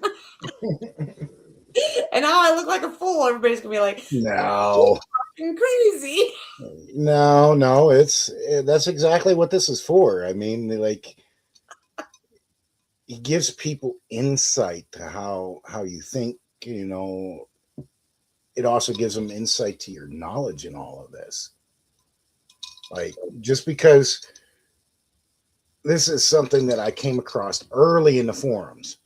And now I look like a fool. Everybody's going to be like, no. You're crazy. No, that's exactly what this is for. I mean, like, it gives people insight to how you think, It also gives them insight to your knowledge in all of this. Like, just because this is something that I came across early in the forums.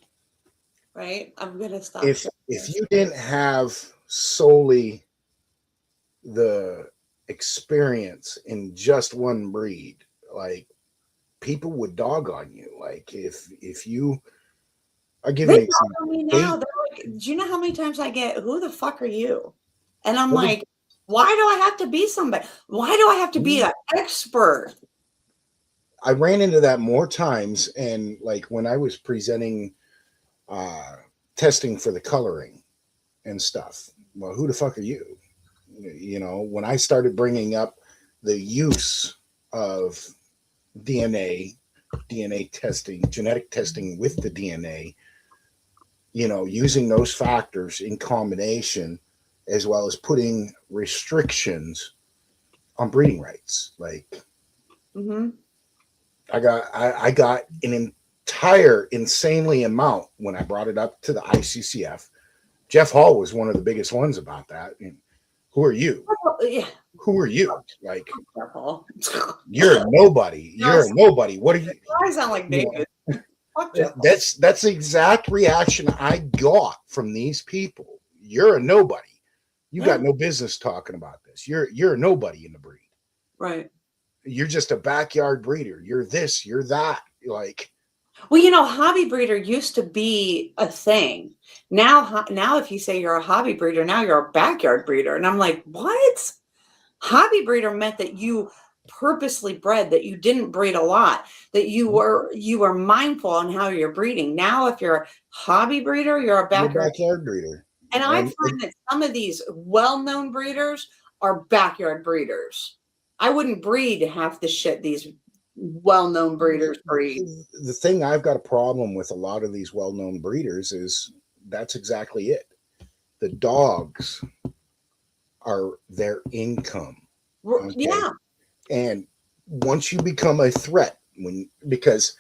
Right? I'm going to stop. If you didn't have solely the experience in just one breed, like, people would dog on you. Like, if you are giving an example. Me now. Like, do you know how many times I get, who the fuck are you? And I'm like, why do I have to be somebody? Why do I have to be an expert? I ran into that more times. And like when I was presenting testing for the coloring and stuff, well, who the fuck are you? When I started bringing up the use of DNA testing, genetic testing with the DNA, using those factors in combination, as well as putting restrictions on breeding rights. Like, I got an entire insanely amount when I brought it up to the ICCF. Jeff Hall was one of the biggest ones about that. And who are you? Yeah. Who are you? Like, you're a nobody. You're a nobody. What are you? I sound like David. That's the exact reaction I got from these people. You're a nobody. You got no business talking about this. You're a nobody in the breed. Right. You're just a backyard breeder. You're this, you're that. Like, well, hobby breeder used to be a thing. Now if you say you're a hobby breeder, now you're a backyard breeder. And I'm like, what? Hobby breeder meant that you purposely bred, that you didn't breed a lot, that you were mindful on how you're breeding. Now, if you're a hobby breeder, you're a backyard breeder. And I find that some of these well-known breeders are backyard breeders. I wouldn't breed half the shit these well-known breeders breed. The thing I've got a problem with a lot of these well-known breeders is that's exactly it. The dogs are their income. Okay? Yeah. And once you become a threat, because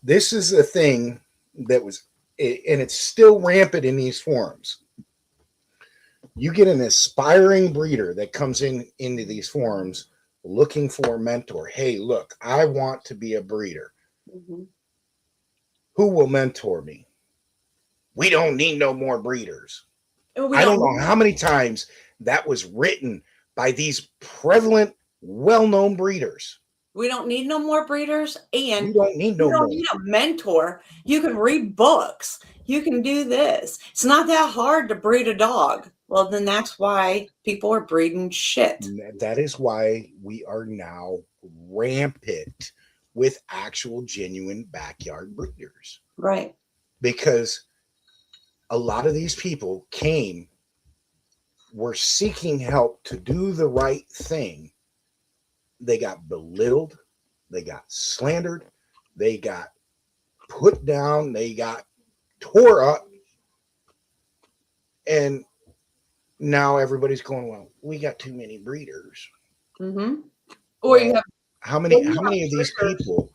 this is a thing that was, and it's still rampant in these forums. You get an aspiring breeder that comes into these forums looking for a mentor. Hey, look, I want to be a breeder. Mm-hmm. Who will mentor me? We don't need no more breeders. I don't know how many times that was written by these prevalent, well-known breeders. We don't need no more breeders, and we don't need need a mentor. You can read books. You can do this. It's not that hard to breed a dog. Well, then that's why people are breeding shit. That is why we are now rampant with actual genuine backyard breeders. Right. Because a lot of these people were seeking help to do the right thing. They got belittled. They got slandered. They got put down. They got tore up. And now everybody's going, well, we got too many breeders. Mm-hmm. Or you have how many of these people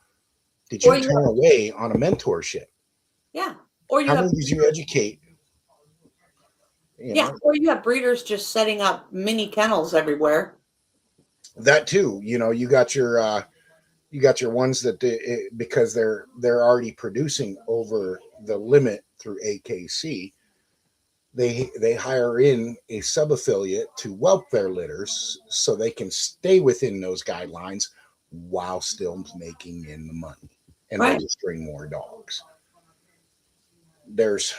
did you turn away on a mentorship? Yeah. Or how many did you educate? Or you have breeders just setting up mini kennels everywhere. That too. You got your ones that because they're already producing over the limit through AKC. They hire in a sub-affiliate to whelp their litters so they can stay within those guidelines while still making in the money and registering more dogs. There's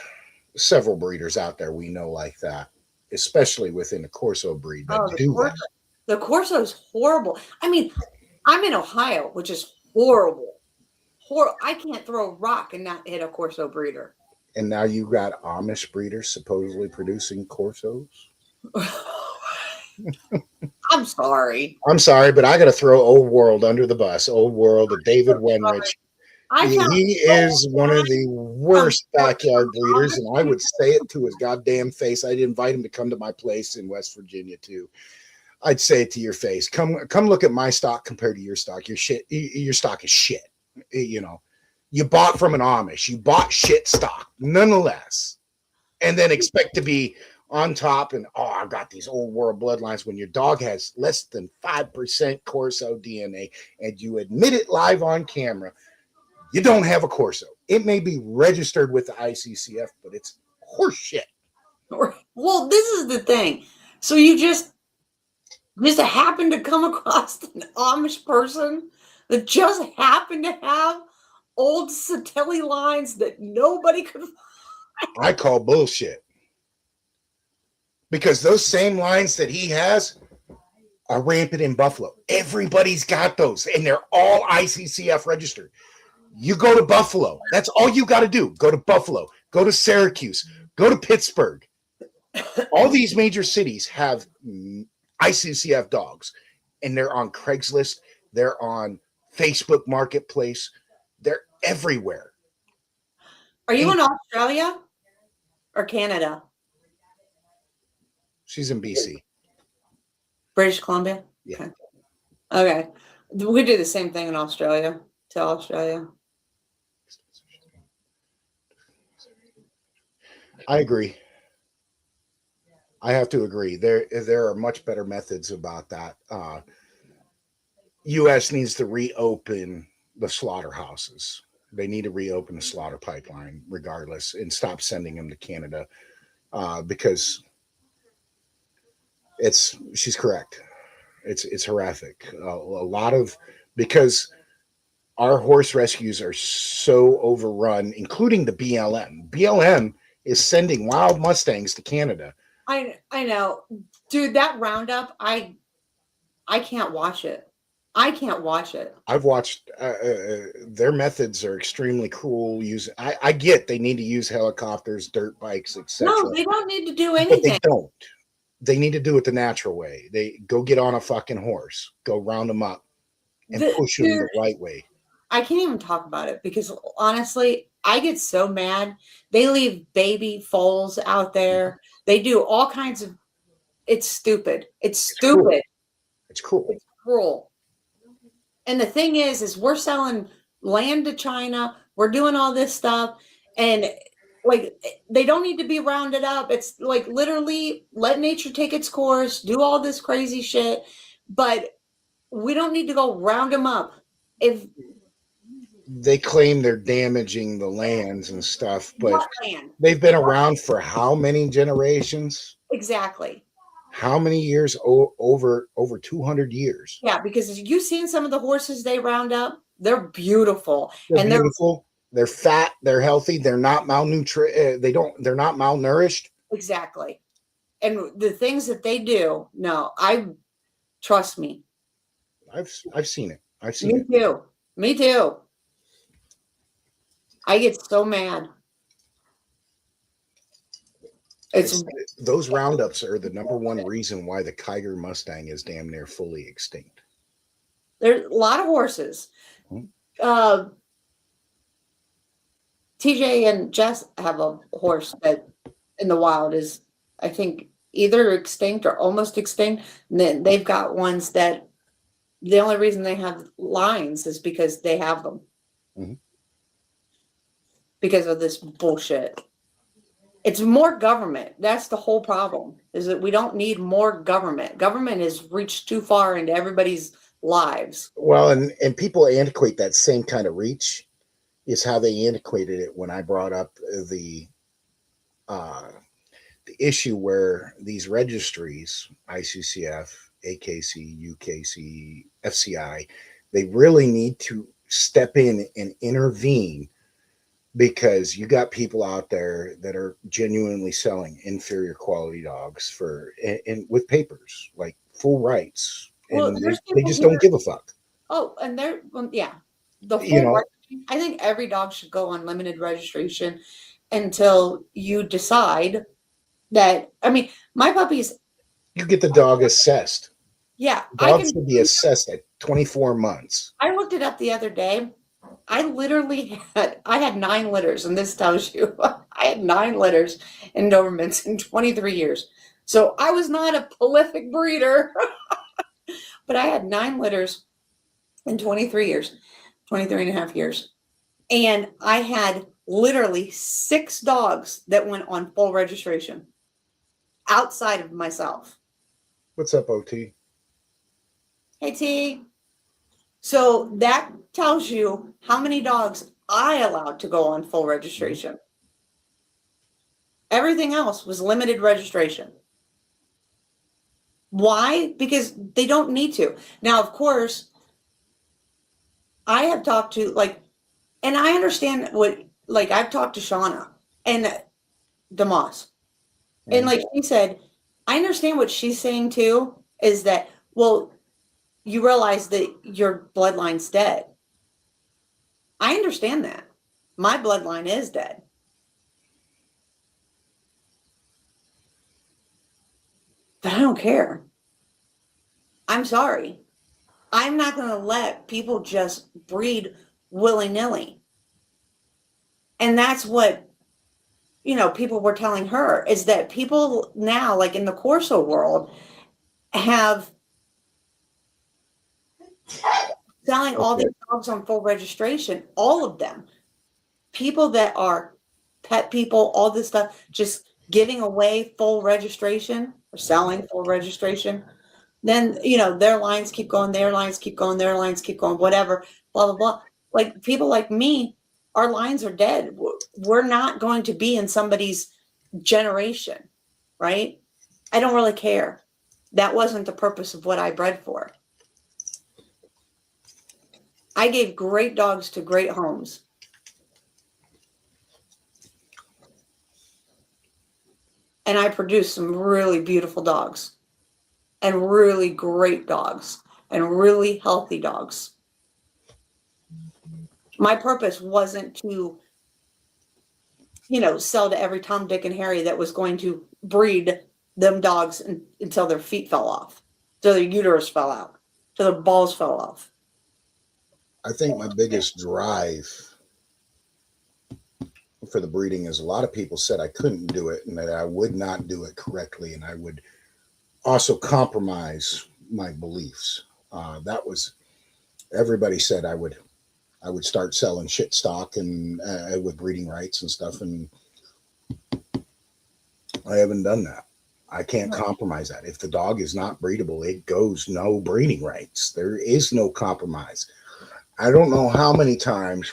several breeders out there we know like that, especially within the Corso breed that do that. The Corso is horrible. I mean, I'm in Ohio, which is horrible. I can't throw a rock and not hit a Corso breeder. And now you got Amish breeders supposedly producing Corsos. I'm sorry, but I got to throw Old World under the bus. Old World, David Wenrich. He is one of the worst backyard breeders, and I would say it to his goddamn face. I'd invite him to come to my place in West Virginia too. I'd say it to your face. Come look at my stock compared to your stock. Your stock is shit. You bought from an Amish. You bought shit stock, nonetheless, and then expect to be on top. And I've got these old world bloodlines when your dog has less than 5% Corso DNA, and you admit it live on camera. You don't have a Corso. It may be registered with the ICCF, but it's horseshit. Well, this is the thing. So you just happen to come across an Amish person that just happened to have old Satelli lines that nobody could find. I call bullshit. Because those same lines that he has are rampant in Buffalo. Everybody's got those, and they're all ICCF registered. You go to Buffalo. That's all you got to do. Go to Buffalo. Go to Syracuse. Go to Pittsburgh. All these major cities have ICCF dogs, and they're on Craigslist. They're on Facebook Marketplace. They're everywhere. Are you in Australia or Canada? She's in BC. British Columbia? Yeah. Okay. We do the same thing in Australia. To Australia. I agree. I have to agree. There are much better methods about that. U.S. needs to reopen the slaughterhouses. They need to reopen the slaughter pipeline regardless and stop sending them to Canada because She's correct. It's horrific. A lot of, because our horse rescues are so overrun, including the BLM. BLM is sending wild Mustangs to Canada. I know, dude. That roundup, I can't watch it. I can't watch it. I've watched. Their methods are extremely cruel. I get they need to use helicopters, dirt bikes, etc. No, they don't need to do But anything. they don't. They need to do it the natural way. They go get on a fucking horse, go round them up, and push them the right way. I can't even talk about it because honestly, I get so mad. They leave baby foals out there. They do all kinds of. It's stupid. It's stupid. It's cruel. It's cruel. And the thing is we're selling land to China. We're doing all this stuff, and like they don't need to be rounded up. It's like literally let nature take its course, do all this crazy shit, but we don't need to go round them up. If they claim they're damaging the lands and stuff, but they've been around for how many generations? Exactly. How many years? Over 200 years. Yeah, because you've seen some of the horses they round up. They're beautiful. They're beautiful. They're fat. They're healthy. They're not malnourished. They're not malnourished. Exactly. And the things that they do, no, trust me. I've seen it. I've seen it. Me too. Me too. I get so mad. Those roundups are the number one reason why the Kiger Mustang is damn near fully extinct. There's a lot of horses. TJ and Jess have a horse that in the wild is, I think, either extinct or almost extinct. And then they've got ones that the only reason they have lines is because they have them. Mm-hmm. Because of this bullshit. It's more government. That's the whole problem, is that we don't need more government. Government has reached too far into everybody's lives. Well, and people antiquate that same kind of reach is how they antiquated it when I brought up the issue where these registries, ICCF, AKC, UKC, FCI, they really need to step in and intervene, because you got people out there that are genuinely selling inferior quality dogs and with papers, like full rights, and they just don't give a fuck. Oh, and the whole I think every dog should go on limited registration until you decide that. I mean, my puppies. You get the dog assessed. Yeah, dogs should be assessed at 24 months. I looked it up the other day. I had 9 litters, and this tells you I had 9 litters in Dobermans in 23 years. So I was not a prolific breeder, but I had 9 litters in 23 and a half years. And I had literally 6 dogs that went on full registration outside of myself. What's up, OT? Hey, T. So that tells you how many dogs I allowed to go on full registration. Everything else was limited registration. Why? Because they don't need to. Now, of course, I have talked to and I understand I've talked to Shauna and Damas. And like she said, I understand what she's saying too, is that, well, you realize that your bloodline's dead. I understand that. My bloodline is dead. But I don't care. I'm sorry. I'm not going to let people just breed willy-nilly. And that's what, people were telling her, is that people now, like in the Corso world, have selling all these dogs on full registration, all of them. People that are pet people, all this stuff, just giving away full registration or selling full registration. Then, their lines keep going, their lines keep going, their lines keep going, whatever, blah, blah, blah. Like people like me, our lines are dead. We're not going to be in somebody's generation, right? I don't really care. That wasn't the purpose of what I bred for. I gave great dogs to great homes. And I produced some really beautiful dogs and really great dogs and really healthy dogs. My purpose wasn't to, sell to every Tom, Dick, and Harry that was going to breed them dogs until their feet fell off, till their uterus fell out, till their balls fell off. I think my biggest drive for the breeding is a lot of people said I couldn't do it and that I would not do it correctly, and I would also compromise my beliefs. That was, everybody said I would start selling shit stock and with breeding rights and stuff, and I haven't done that. I can't compromise that. If the dog is not breedable, it goes no breeding rights. There is no compromise. I don't know how many times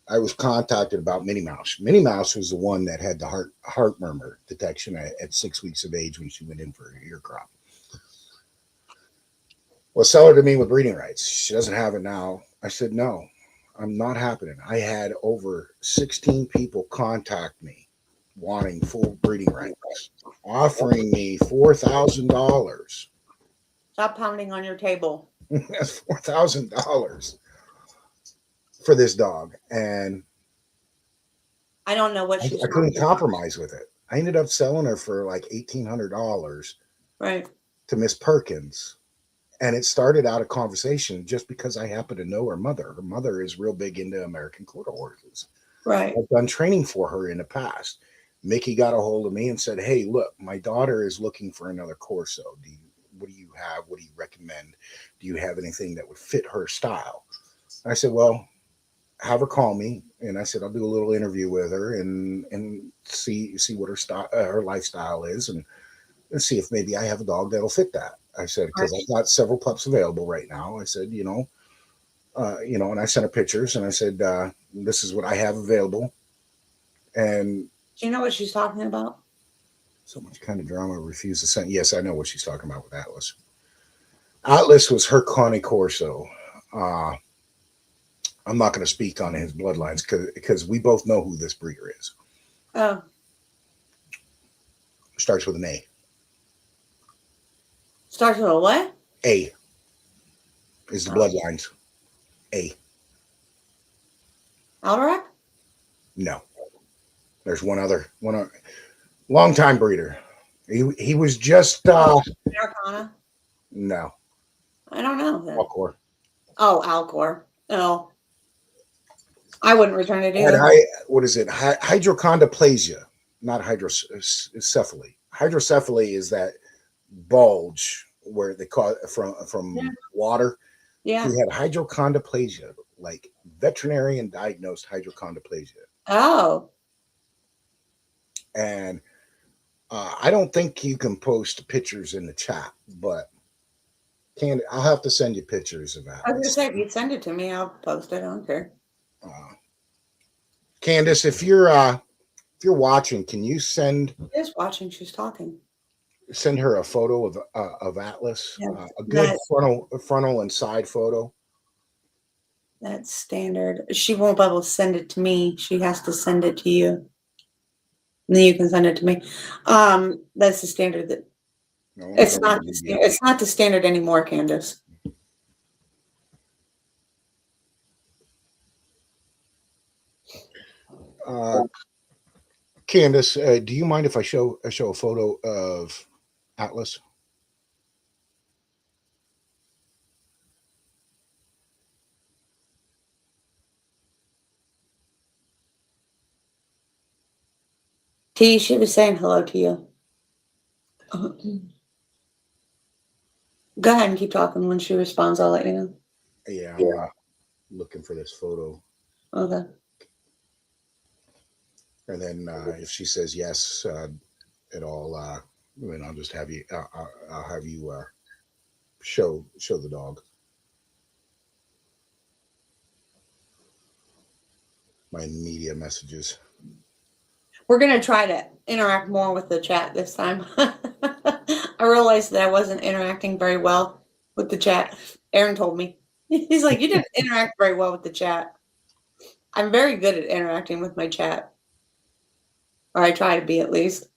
I was contacted about Minnie Mouse. Minnie Mouse was the one that had the heart murmur detection at 6 weeks of age when she went in for her ear crop. Well, sell her to me with breeding rights. She doesn't have it now. I said, no, I'm not happening. I had over 16 people contact me wanting full breeding rights, offering me $4,000. Stop pounding on your table. That's $4,000 for this dog. And I don't know what I couldn't compromise with it. I ended up selling her for like $1,800 right to Miss Perkins. And it started out a conversation just because I happen to know her mother. Her mother is real big into American quarter horses. Right. I've done training for her in the past. Mickey got a hold of me and said, hey, look, my daughter is looking for another Corso. What do you have? What do you recommend? Do you have anything that would fit her style? I said, well, have her call me. And I said, I'll do a little interview with her and see what her style, her lifestyle is, and see if maybe I have a dog that'll fit that. I said, because I've got several pups available right now. I said, and I sent her pictures and I said, this is what I have available. And do you know what she's talking about? So much kind of drama. Refused to send. Yes, I know what she's talking about with Atlas. Atlas was her Connie Corso. I'm not going to speak on his bloodlines because we both know who this breeder is. Oh. Starts with an A. Starts with a what? A. Is the bloodlines. A. Alderac? No. There's one other long-time breeder. He was just Americana? No. I don't know. Alcor. Oh, Alcor. No. I wouldn't return it either. What is it? Hydrochondroplasia, not hydrocephaly. Hydrocephaly is that bulge where they call it from water. Yeah. He had hydrochondroplasia, like veterinarian diagnosed hydrochondroplasia. Oh. And I don't think you can post pictures in the chat, but I'll have to send you pictures of that. I was going to say, if you send it to me, I'll post it. I don't care. Candace, if you're watching, can you send? She is watching. She's talking. Send her a photo of Atlas, Yeah, a good frontal and side photo. That's standard. She won't be able to send it to me. She has to send it to you. And then you can send it to me. That's the standard. It's not the standard anymore, Candace. Candace, do you mind if I show a photo of Atlas? T, she was saying hello to you. Go ahead and keep talking. When she responds, I'll let you know. Yeah, I'm looking for this photo. Okay. And then if she says yes at all, then I'll just have you. I'll have you show the dog. My media messages. We're gonna try to interact more with the chat this time. I realized that I wasn't interacting very well with the chat. Aaron told me. He's like, you didn't interact very well with the chat. I'm very good at interacting with my chat. Or I try to be, at least.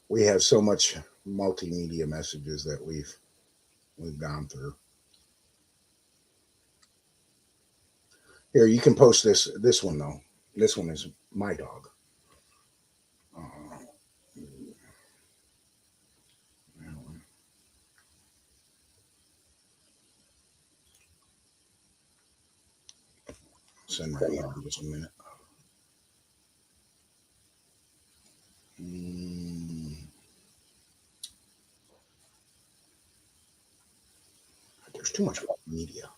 We have so much multimedia messages that we've gone through. Here, you can post this one though. This one is my dog. Send my email in just a minute. There's too much media.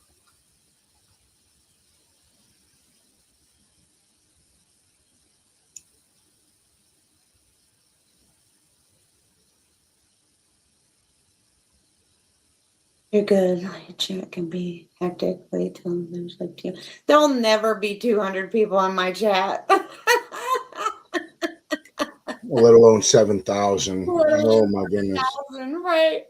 You're good. Your chat can be hectic. Wait till there's like two. There'll never be 200 people on my chat. Let alone 7,000. Oh my goodness. Right.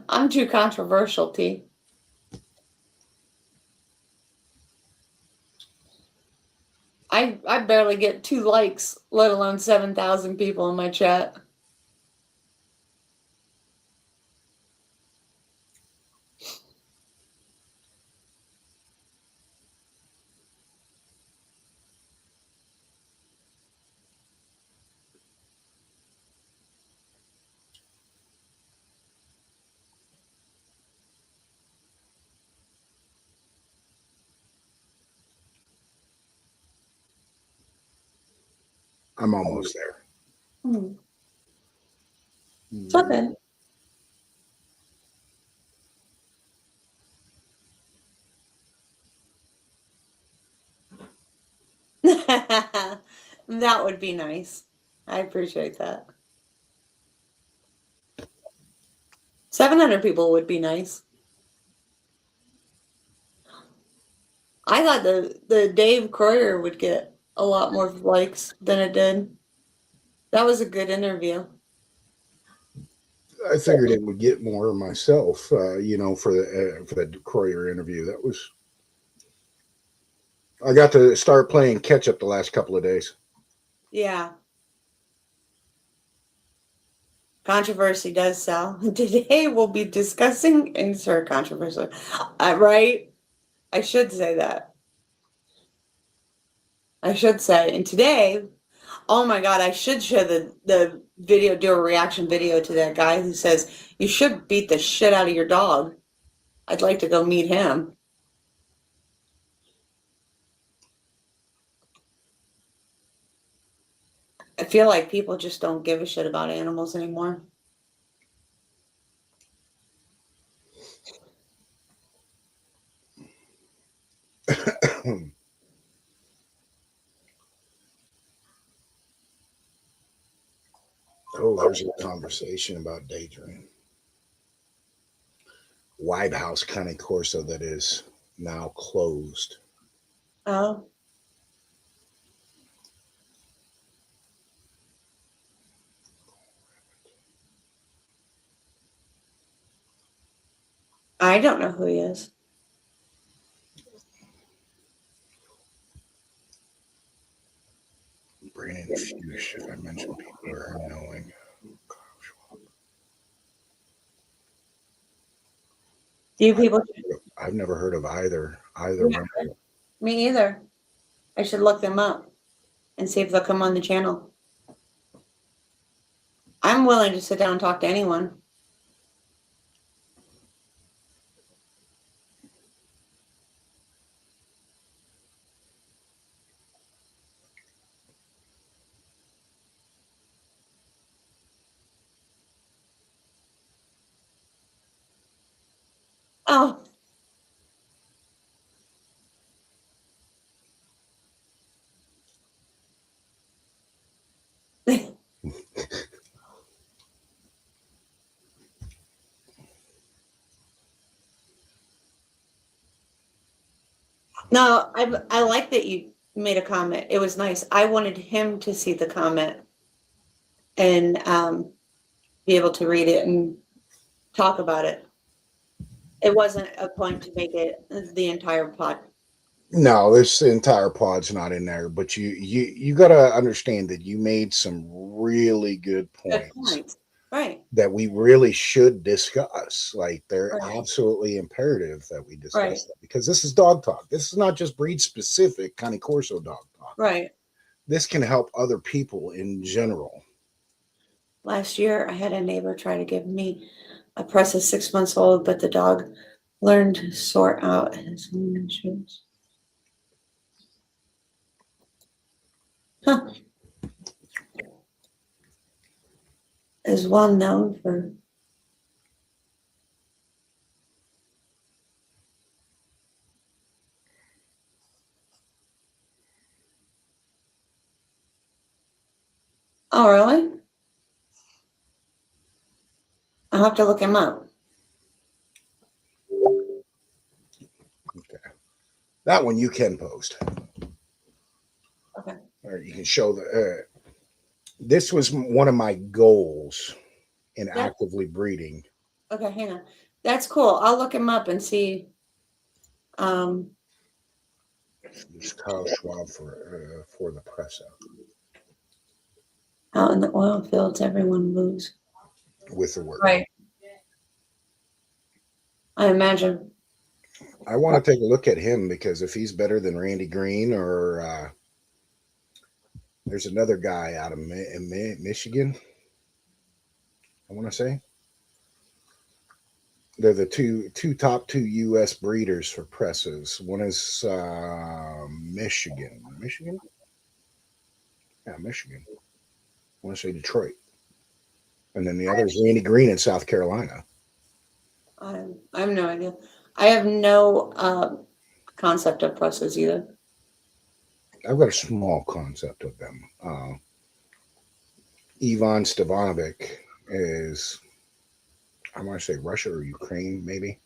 I'm too controversial, T. I barely get 2 likes, let alone 7,000 people in my chat. I'm almost there. It's okay. That would be nice. I appreciate that. 700 people would be nice. I thought the Dave Croyer would get a lot more likes than it did. That was a good interview. I figured it would get more myself, for the Croyer interview. That was. I got to start playing catch up the last couple of days. Yeah. Controversy does sell. Today we'll be discussing insert controversy. Right? I should say that. I should say. And today, oh my God, I should show the video, do a reaction video to that guy who says, you should beat the shit out of your dog. I'd like to go meet him. I feel like people just don't give a shit about animals anymore. Oh, there's a conversation about daydream. White House County Corso that is now closed. Oh. I don't know who he is. Brandon Fuchs, if I mention people are knowing. Do you people? I've never heard of either Yeah, one. me either. I should look them up and see if they'll come on the channel. I'm willing to sit down and talk to anyone. Oh. No, I like that you made a comment. It was nice. I wanted him to see the comment and be able to read it and talk about it. It wasn't a point to make it the entire pod. No, this entire pod's not in there, but you got to understand that you made some really good Good points points. Right. that we really should discuss. Like they're Right. absolutely imperative that we discuss Right. that, because this is dog talk. This is not just breed specific Cane Corso dog talk. Right. This can help other people in general. Last year, I had a neighbor try to give me a Pressa 6 months old, but the dog learned to sort out his own issues. Huh. Is well known for Oh, really? I'll have to look him up. Okay. That one you can post. Okay. Or you can show the. This was one of my goals in Yeah. actively breeding. Okay, hang on. That's cool. I'll look him up and see. This Kyle Schwab for the Pressa Out in the oil fields, everyone moves. with the word. Right. I imagine. I want to take a look at him, because if he's better than Randy Green, or there's another guy out of Michigan, I want to say. They're the two top U.S. breeders for presses. One is Michigan. Yeah, Michigan. I want to say Detroit. And then the other is Randy Green in South Carolina. I have no idea. I have no concept of presses either. I've got a small concept of them. Ivan Stevanovic is, I want to say Russia or Ukraine, maybe,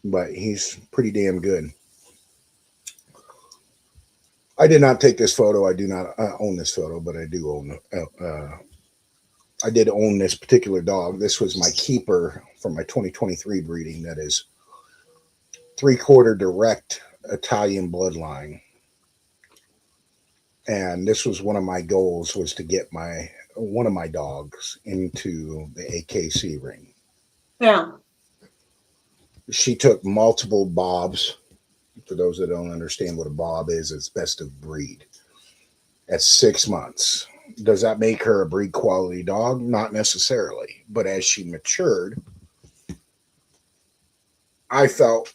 but he's pretty damn good. I did not take this photo. I do not own this photo, but I do own. I did own this particular dog. This was my keeper for my 2023 breeding. That is 3/4 direct Italian bloodline. And this was one of my goals, was to get one of my dogs into the AKC ring. Yeah. She took multiple bobs. For those that don't understand what a bob is, it's best of breed. At 6 months. Does that make her a breed quality dog? Not necessarily. But as she matured, I felt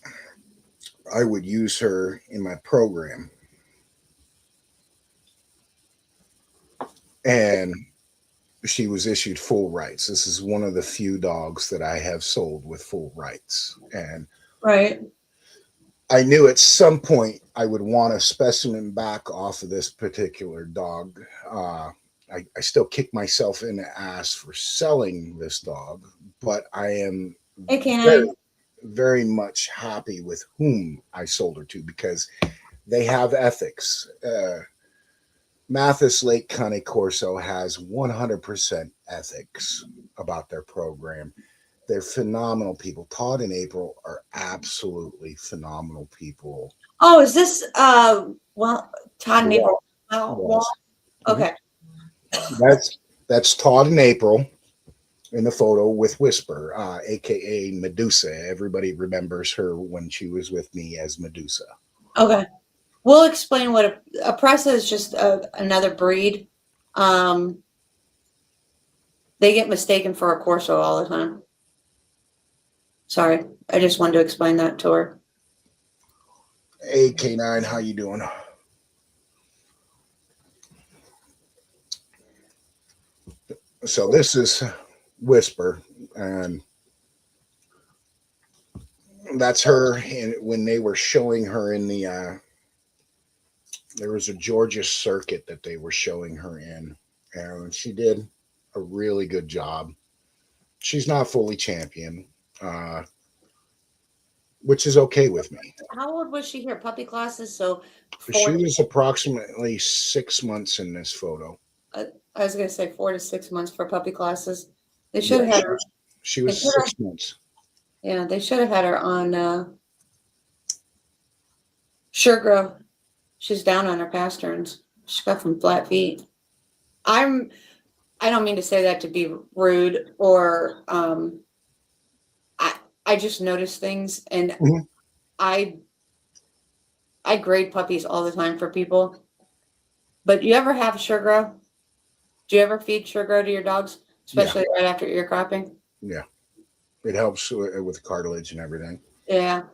I would use her in my program. And she was issued full rights. This is one of the few dogs that I have sold with full rights. And Right. I knew at some point I would want a specimen back off of this particular dog. I still kick myself in the ass for selling this dog, but I am very, very much happy with whom I sold her to, because they have ethics. Mathis Lake Cane Corso has 100% ethics about their program. They're phenomenal people. Todd and April are absolutely phenomenal people. Oh, is this Todd and April? Yes. Okay. That's Todd and April in the photo with Whisper, aka Medusa. Everybody remembers her when she was with me as Medusa. Okay. We'll explain what a Pressa is. Just another breed. They get mistaken for a Corso all the time. Sorry, I just wanted to explain that to her. Hey, K9, how you doing? So this is Whisper, and that's her. And when they were showing her in the, there was a Georgia circuit that they were showing her in, and she did a really good job. She's not fully champion. which is okay with me. How old was she here? Puppy classes? So She was approximately 6 months in this photo. I was going to say 4 to 6 months for puppy classes. They should have Yeah, had her. She was 6 months. Yeah, they should have had her on Sure Grow. She's down on her pasterns. She's got some flat feet. I don't mean to say that to be rude or I just notice things and Mhm. I grade puppies all the time for people. But you ever have Sure Grow? Do you ever feed Sure Grow to your dogs, especially right after ear cropping? Yeah. It helps with cartilage and everything. Yeah.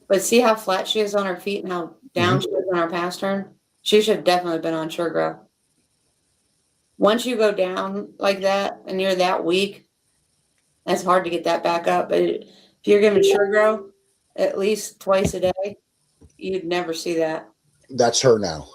But see how flat she is on her feet and how down she is on her pastern? She should have definitely been on Sure Grow. Once you go down like that and you're that weak, that's hard to get that back up. But if you're giving Sure Grow at least twice a day, you'd never see that. That's her now.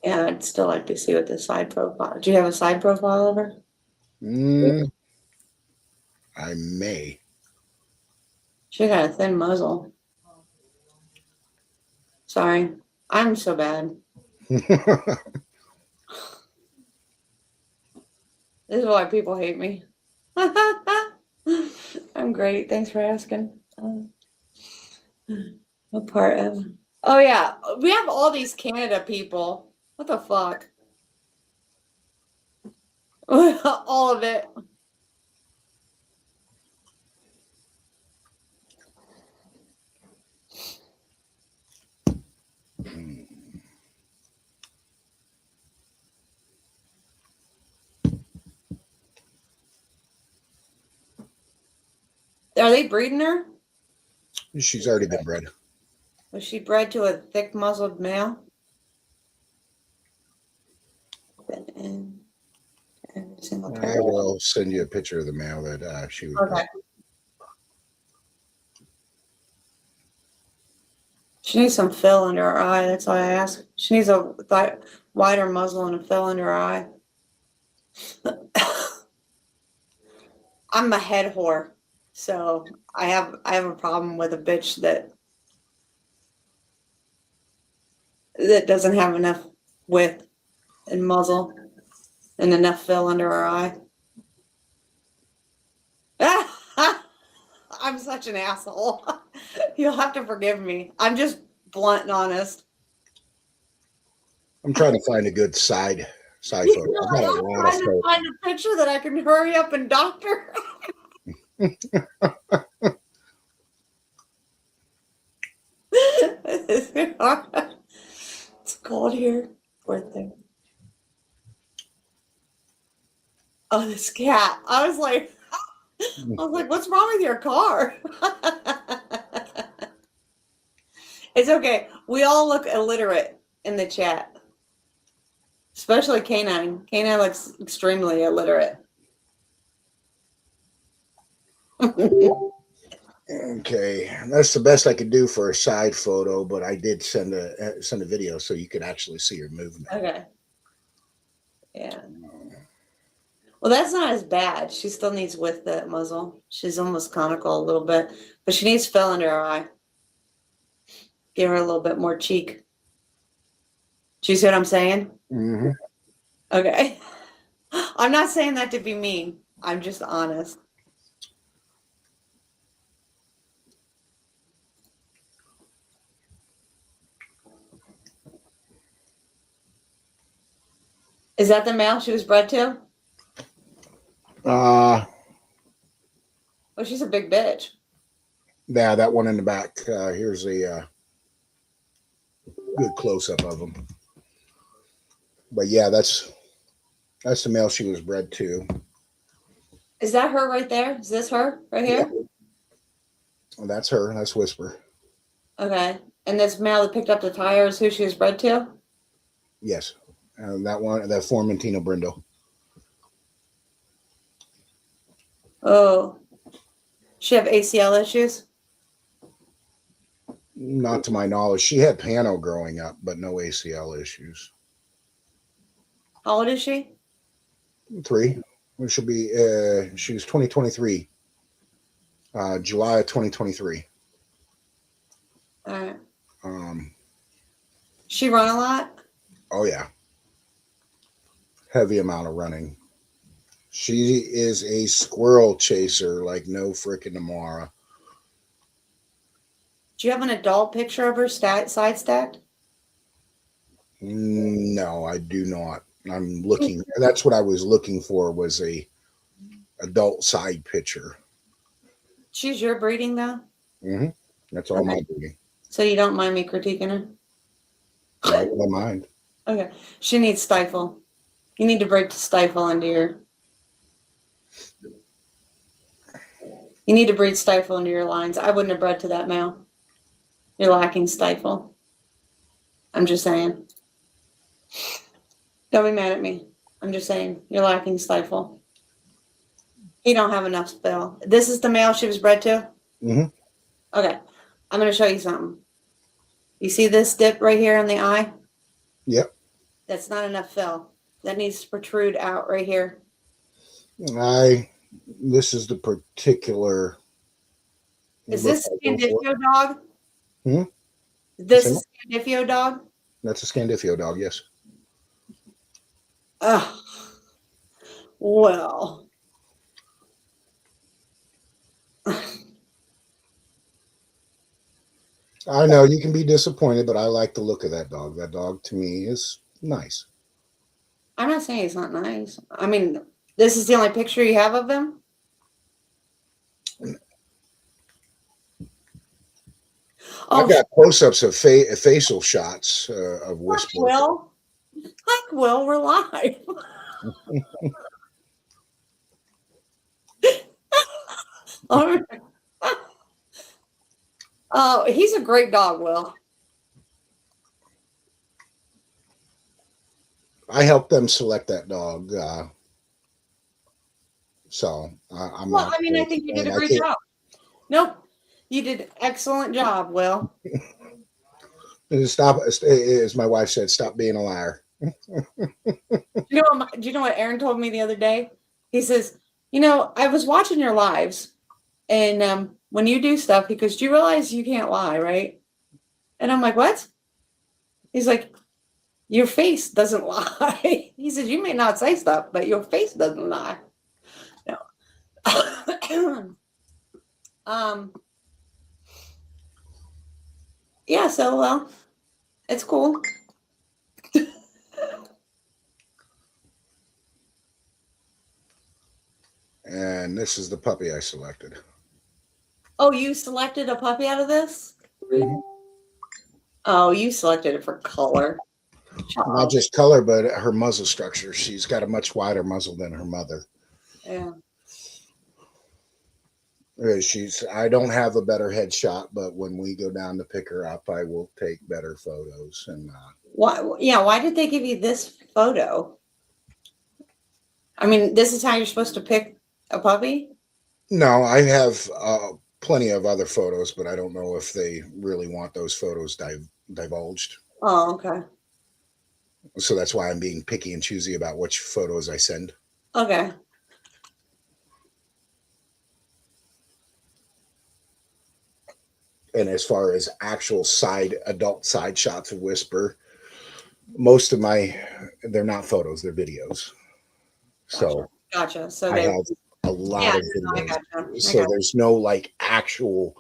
Yeah, I'd still like to see what the side profile. Do you have a side profile of her? I may. She got a thin muzzle. Sorry, I'm so bad. This is why people hate me. I'm great. Thanks for asking. What part of? Oh yeah, we have all these Canada people. What the fuck? All of it. Are they breeding her? She's already been bred. Was she bred to a thick muzzled male? Been in every single I pair. will send you a picture of the male that she was. Okay. She needs some fill under her eye. That's why I asked. She needs a wider muzzle and a fill under her eye. I'm a head whore, so I have a problem with a bitch that doesn't have enough width and muzzle and enough fill under her eye. I'm such an asshole. You'll have to forgive me. I'm just blunt and honest. I'm trying to find a good side photo. I've got a lot of trying to photos. find a picture that I can hurry up and doctor. It's cold here. Poor thing. Oh, this cat. I was like, what's wrong with your car? It's okay. We all look illiterate in the chat. Especially Canine. Canine looks extremely illiterate. Okay, that's the best I could do for a side photo, but I did send a video so you could actually see her movement. Okay. Yeah. Well, that's not as bad. She still needs width the muzzle. She's almost conical a little bit, but she needs fill under her eye. Give her a little bit more cheek. Do you see what I'm saying? Mm-hmm. Okay. I'm not saying that to be mean. I'm just honest. Is that the male she was bred to? Oh, she's a big bitch. Yeah, that one in the back. Here's a good close-up of him. But yeah, that's the male she was bred to. Is that her right there? Is this her right here? Yeah. Well, that's her. That's Whisper. Okay. And this male that picked up the tire is who she was bred to? Yes. That one, that Formentino Brindle. Oh. She have ACL issues? Not to my knowledge. She had Pano growing up, but no ACL issues. How old is she? 3. Which should be, she was 2023. July of 2023. All right. Um, She run a lot? oh, yeah. Heavy amount of running. She is a squirrel chaser like no frickin' tomorrow. Do you have an adult picture of her side stacked? No, I do not. I'm looking. That's what I was looking for, was a adult side picture. She's your breeding, though? Mm-hmm. That's all my breeding. So you don't mind me critiquing her? Why would I mind? Okay. She needs stifle. You need to break the stifle into your... You need to breed stifle into your lines. I wouldn't have bred to that male. You're lacking stifle. I'm just saying. Don't be mad at me. I'm just saying. You're lacking stifle. He don't have enough spill. This is the male she was bred to? Mm-hmm. Okay. I'm going to show you something. You see this dip right here in the eye? Yep. That's not enough fill. That needs to protrude out right here. This is the particular. Is this Scandifio dog? Hmm? This is Scandifio dog? That's a Scandifio dog, yes. Well. I know you can be disappointed, but I like the look of that dog. That dog to me is nice. I'm not saying he's not nice. I mean, this is the only picture you have of him? I've got close-ups of facial shots of Whisper. Will, we're live. All right. Oh, he's a great dog, Will. I helped them select that dog. So I'm Well, not. I mean, I think you did a great job. Nope. You did an excellent job, Will. Stop, as my wife said, stop being a liar. Do you know what Aaron told me the other day? He says, I was watching your lives, and when you do stuff, he goes, do you realize you can't lie, right? And I'm like, what? He's like, your face doesn't lie. He says, you may not say stuff, but your face doesn't lie. No. Yeah, so, well, it's cool. And this is the puppy I selected. Oh, you selected a puppy out of this? Mm-hmm. Oh, you selected it for color. Not just color, but her muzzle structure. She's got a much wider muzzle than her mother. Yeah. I don't have a better headshot, but when we go down to pick her up, I will take better photos. And why? Yeah, why did they give you this photo? I mean, this is how you're supposed to pick a puppy? No, I have plenty of other photos, but I don't know if they really want those photos divulged. Oh, okay. So that's why I'm being picky and choosy about which photos I send. Okay. And as far as actual adult side shots of Whisper, most of they're not photos, they're videos. So gotcha. So I have a lot of videos. So there's no like actual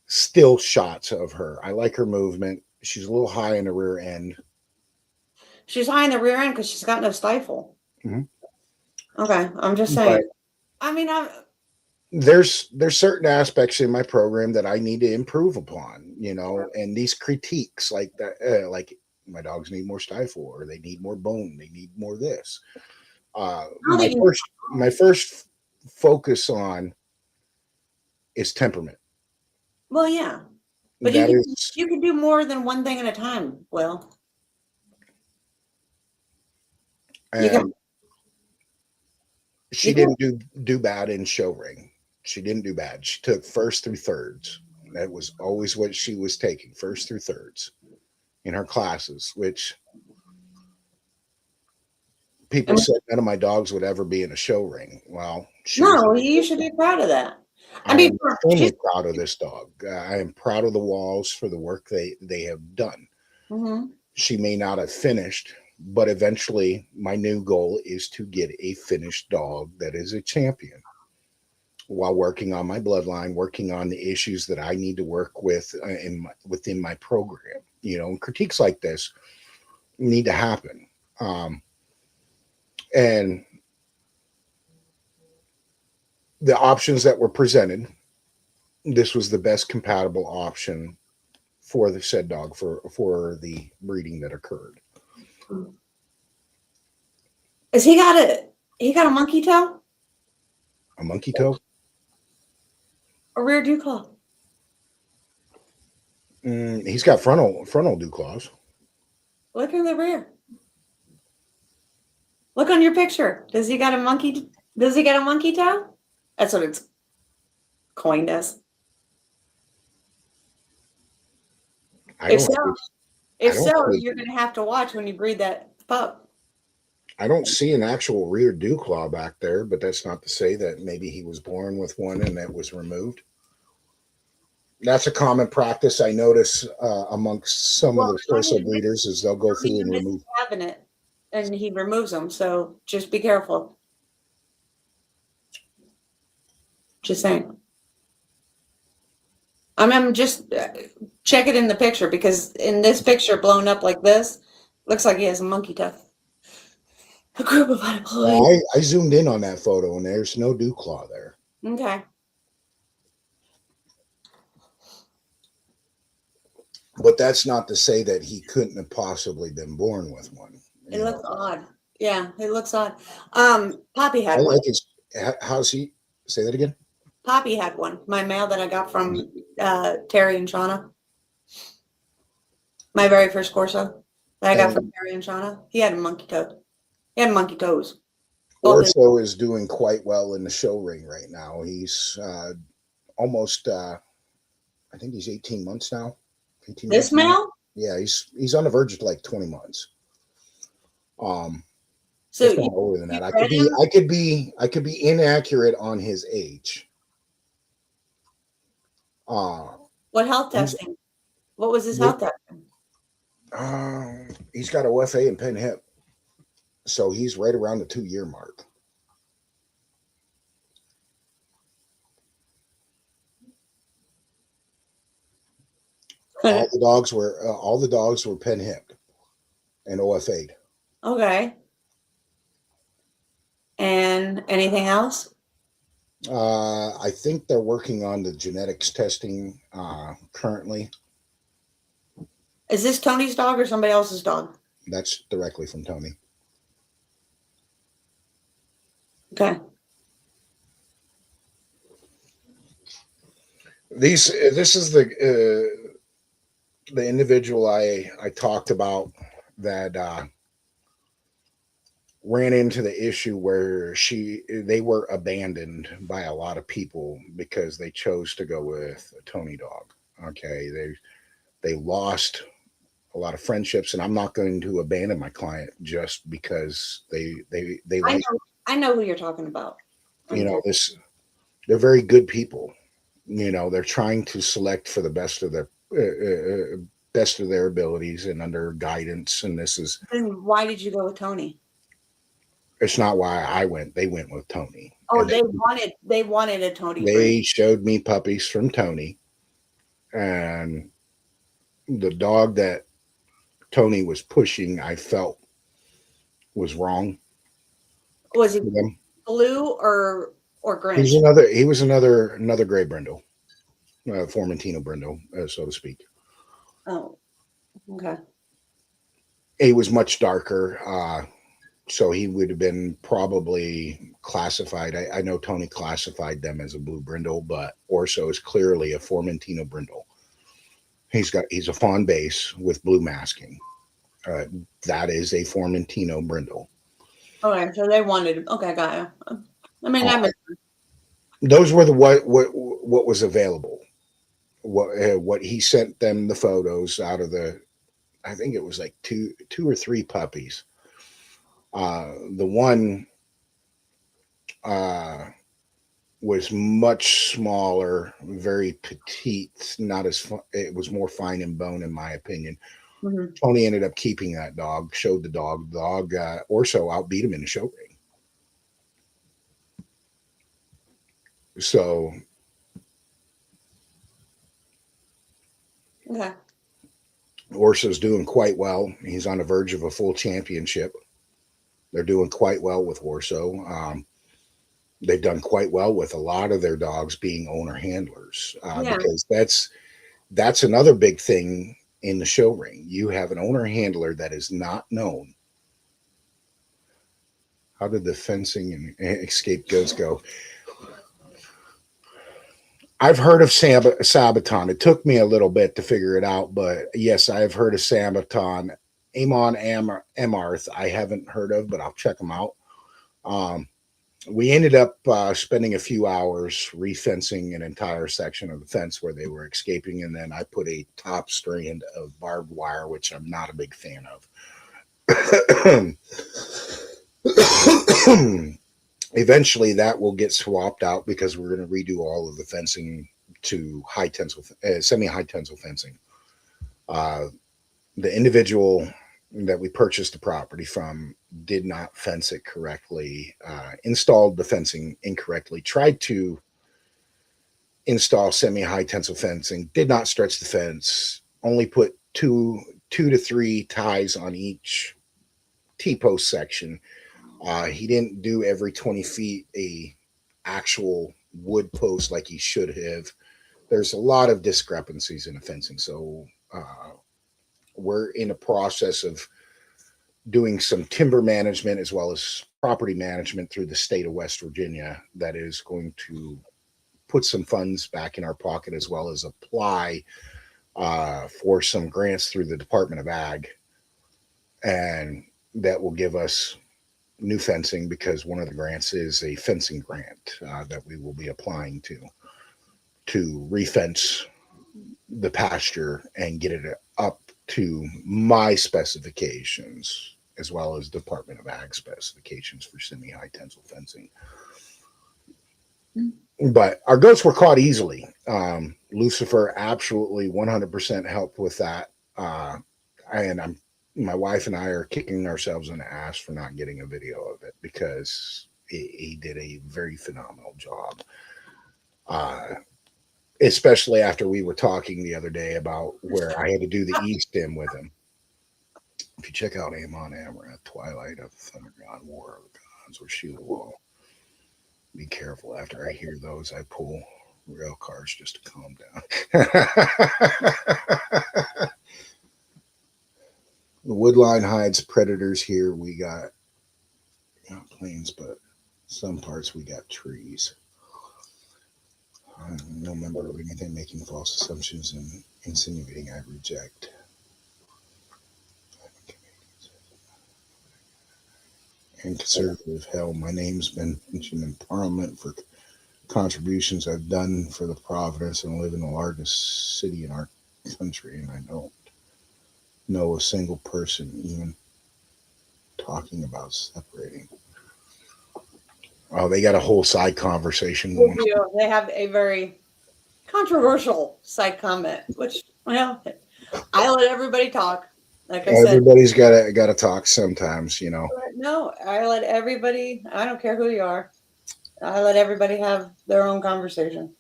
still shots of her. I like her movement. She's a little high in the rear end. She's high in the rear end because she's got no stifle. Mm-hmm. Okay. I'm just saying. But, I mean, there's certain aspects in my program that I need to improve upon, and these critiques like that, like my dogs need more stifle, or they need more bone, they need more this. My first focus on is temperament. Well, yeah, but you can do more than one thing at a time. Well, she didn't do bad in show ring. She didn't do bad. She took first through thirds. That was always what she was taking, first through thirds in her classes, which people said none of my dogs would ever be in a show ring. Well, no, you should be proud of that. I mean, I'm extremely proud of this dog. I am proud of the Walls for the work they have done. Mm-hmm. She may not have finished, but eventually my new goal is to get a finished dog that is a champion while working on my bloodline, working on the issues that I need to work with within my program. You know, critiques like this need to happen. And the options that were presented, this was the best compatible option for the said dog for the breeding that occurred. Is he got a monkey toe? A monkey toe? A rear dew claw? He's got frontal dew claws. Look in the rear. Look on your picture. Does he got a monkey toe? That's what it's coined as. If so, you're going to have to watch when you breed that pup. I don't see an actual rear dew claw back there, but that's not to say that maybe he was born with one and that was removed. That's a common practice I notice amongst some of the Corso breeders is they'll go through and remove. Having it, and he removes them. So just be careful. Just saying. I'm just check it in the picture because in this picture blown up like this, looks like he has a monkey toe. A group of unemployed. I zoomed in on that photo and there's no dew claw there. Okay. But that's not to say that he couldn't have possibly been born with one. It looks odd. Yeah, it looks odd. Poppy had one. Like his, how's he? Say that again. Poppy had one. My mail that I got from Terry and Shauna. My very first Corso that I got from Terry and Shauna. He had a monkey toe. He had monkey toes. Corso is doing quite well in the show ring right now. He's almost, I think he's 18 months now. 18 this months male? now. Yeah, he's on the verge of like 20 months. So older than that. I could be inaccurate on his age. What health testing? What was his health testing? He's got OFA and pen hip. So he's right around the 2-year mark. All the dogs were pen hipped and OFA'd. Okay. And anything else? I think they're working on the genetics testing currently. Is this Tony's dog or somebody else's dog? That's directly from Tony. Okay. This is the individual I talked about that ran into the issue where they were abandoned by a lot of people because they chose to go with a Tony dog. Okay, they lost a lot of friendships, and I'm not going to abandon my client just because they I know who you're talking about. You know, they're very good people. You know, they're trying to select for the best of their abilities and under guidance. And this is. Then why did you go with Tony? It's not why I went. They went with Tony. Oh, they wanted a Tony. They showed me puppies from Tony, and the dog that Tony was pushing, I felt was wrong. Was he blue or gray? He was another gray brindle, Formentino brindle, so to speak. Oh, okay. He was much darker, so he would have been probably classified. I know Tony classified them as a blue brindle, but Orso is clearly a Formentino brindle. He's a fawn base with blue masking. That is a Formentino brindle. Okay, so they wanted. Okay, got you. I mean, those were what was available. what he sent them the photos out of I think it was like two or three puppies. The one was much smaller, very petite, not as fun. It was more fine in bone, in my opinion. Mm-hmm. Tony ended up keeping that dog, showed the dog. The dog Orso outbeat him in the show ring. So, Okay. Orso's doing quite well. He's on the verge of a full championship. They're doing quite well with Orso. They've done quite well with a lot of their dogs being owner handlers, because that's another big thing in the show ring. You have an owner handler that is not known. How did the fencing and escape goods go? I've heard of Sabaton. It took me a little bit to figure it out, but yes, I've heard of Sabaton. Amon Amarth, I haven't heard of, but I'll check them out. We ended up spending a few hours refencing an entire section of the fence where they were escaping, and then I put a top strand of barbed wire, which I'm not a big fan of. Eventually, that will get swapped out because we're going to redo all of the fencing to high tensile, semi-high tensile fencing. The individual that we purchased the property from did not fence it correctly, installed the fencing incorrectly, tried to install semi-high tensile fencing, did not stretch the fence, only put two to three ties on each T-post section. He didn't do every 20 feet a actual wood post like he should have. There's a lot of discrepancies in the fencing. So we're in a process of doing some timber management as well as property management through the state of West Virginia that is going to put some funds back in our pocket, as well as apply for some grants through the Department of Ag. And that will give us new fencing, because one of the grants is a fencing grant that we will be applying to refence the pasture and get it up to my specifications, as well as Department of Ag specifications for semi-high tensile fencing. But our goats were caught easily. Lucifer absolutely 100% helped with that. And my wife and I are kicking ourselves in the ass for not getting a video of it, because he did a very phenomenal job. Especially after we were talking the other day about where I had to do the E-stem with him. If you check out Amon Amaranth, Twilight of Thunder God, War of the Gods, or Shield of Wall, be careful. After I hear those, I pull rail cars just to calm down. The woodline hides predators here. We got not plains, but some parts we got trees. I'm no member of anything making false assumptions and insinuating I reject. And conservative, hell, my name's been mentioned in Parliament for contributions I've done for the Providence, and live in the largest city in our country, and I don't know a single person even talking about separating. Oh, they got a whole side conversation going. They have a very controversial side comment, which, well, I let everybody talk. Like I said, everybody's got to talk sometimes, you know. No, I let everybody. I don't care who you are. I let everybody have their own conversation.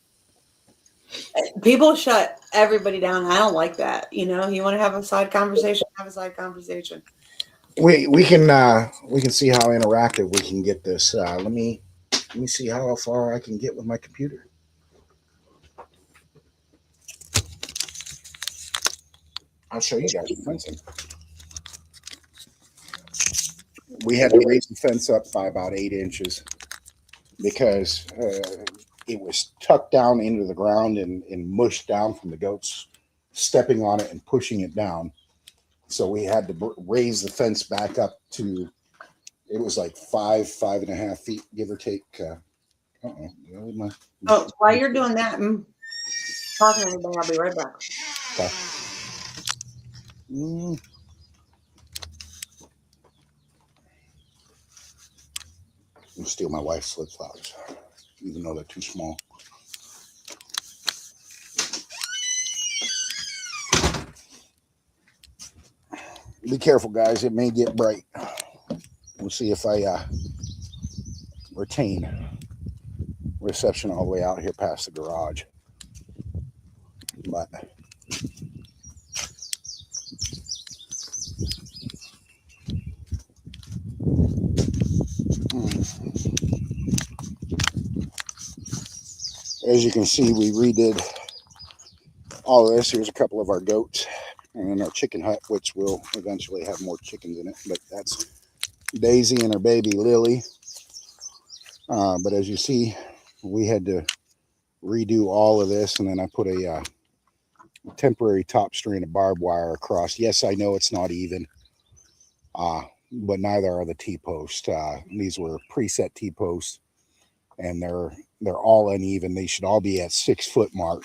People shut everybody down. I don't like that. You know, you want to have a side conversation, have a side conversation. We can see how interactive we can get this. Let me see how far I can get with my computer. I'll show you guys the fencing. We had to raise the fence up by about 8 inches because it was tucked down into the ground and mushed down from the goats stepping on it and pushing it down. So we had to raise the fence back up to, it was like 5.5 feet, give or take. While you're doing that, talking to anybody, I'll be right back. Okay. I'm steal my wife's flip flops, even though they're too small. Be careful, guys. It may get bright. We'll see if I retain reception all the way out here past the garage. But as you can see, we redid all of this. Here's a couple of our goats and our chicken hut, which will eventually have more chickens in it. But that's Daisy and her baby Lily. But as you see, we had to redo all of this, and then I put a temporary top strand of barbed wire across. Yes, I know it's not even, but neither are the T-posts. These were preset T-posts, and they're all uneven. They should all be at 6 foot mark.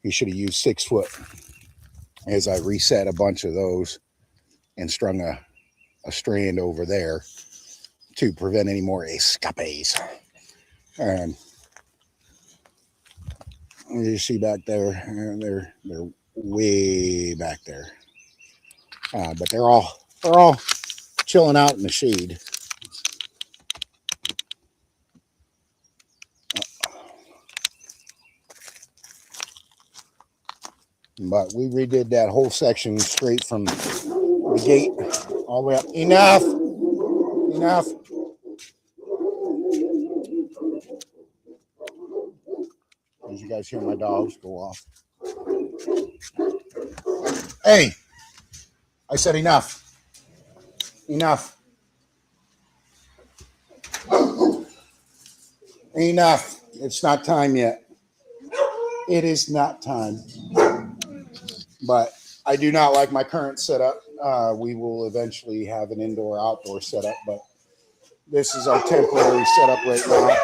You should have used 6 foot. As I reset a bunch of those and strung a strand over there to prevent any more escapes. And you see back there, they're way back there. But they're all chilling out in the shade. But we redid that whole section straight from the gate all the way up. Enough. As you guys hear my dogs go off. Hey, I said enough. Enough. It's not time yet. It is not time. But I do not like my current setup. We will eventually have an indoor-outdoor setup, but this is our temporary setup right now.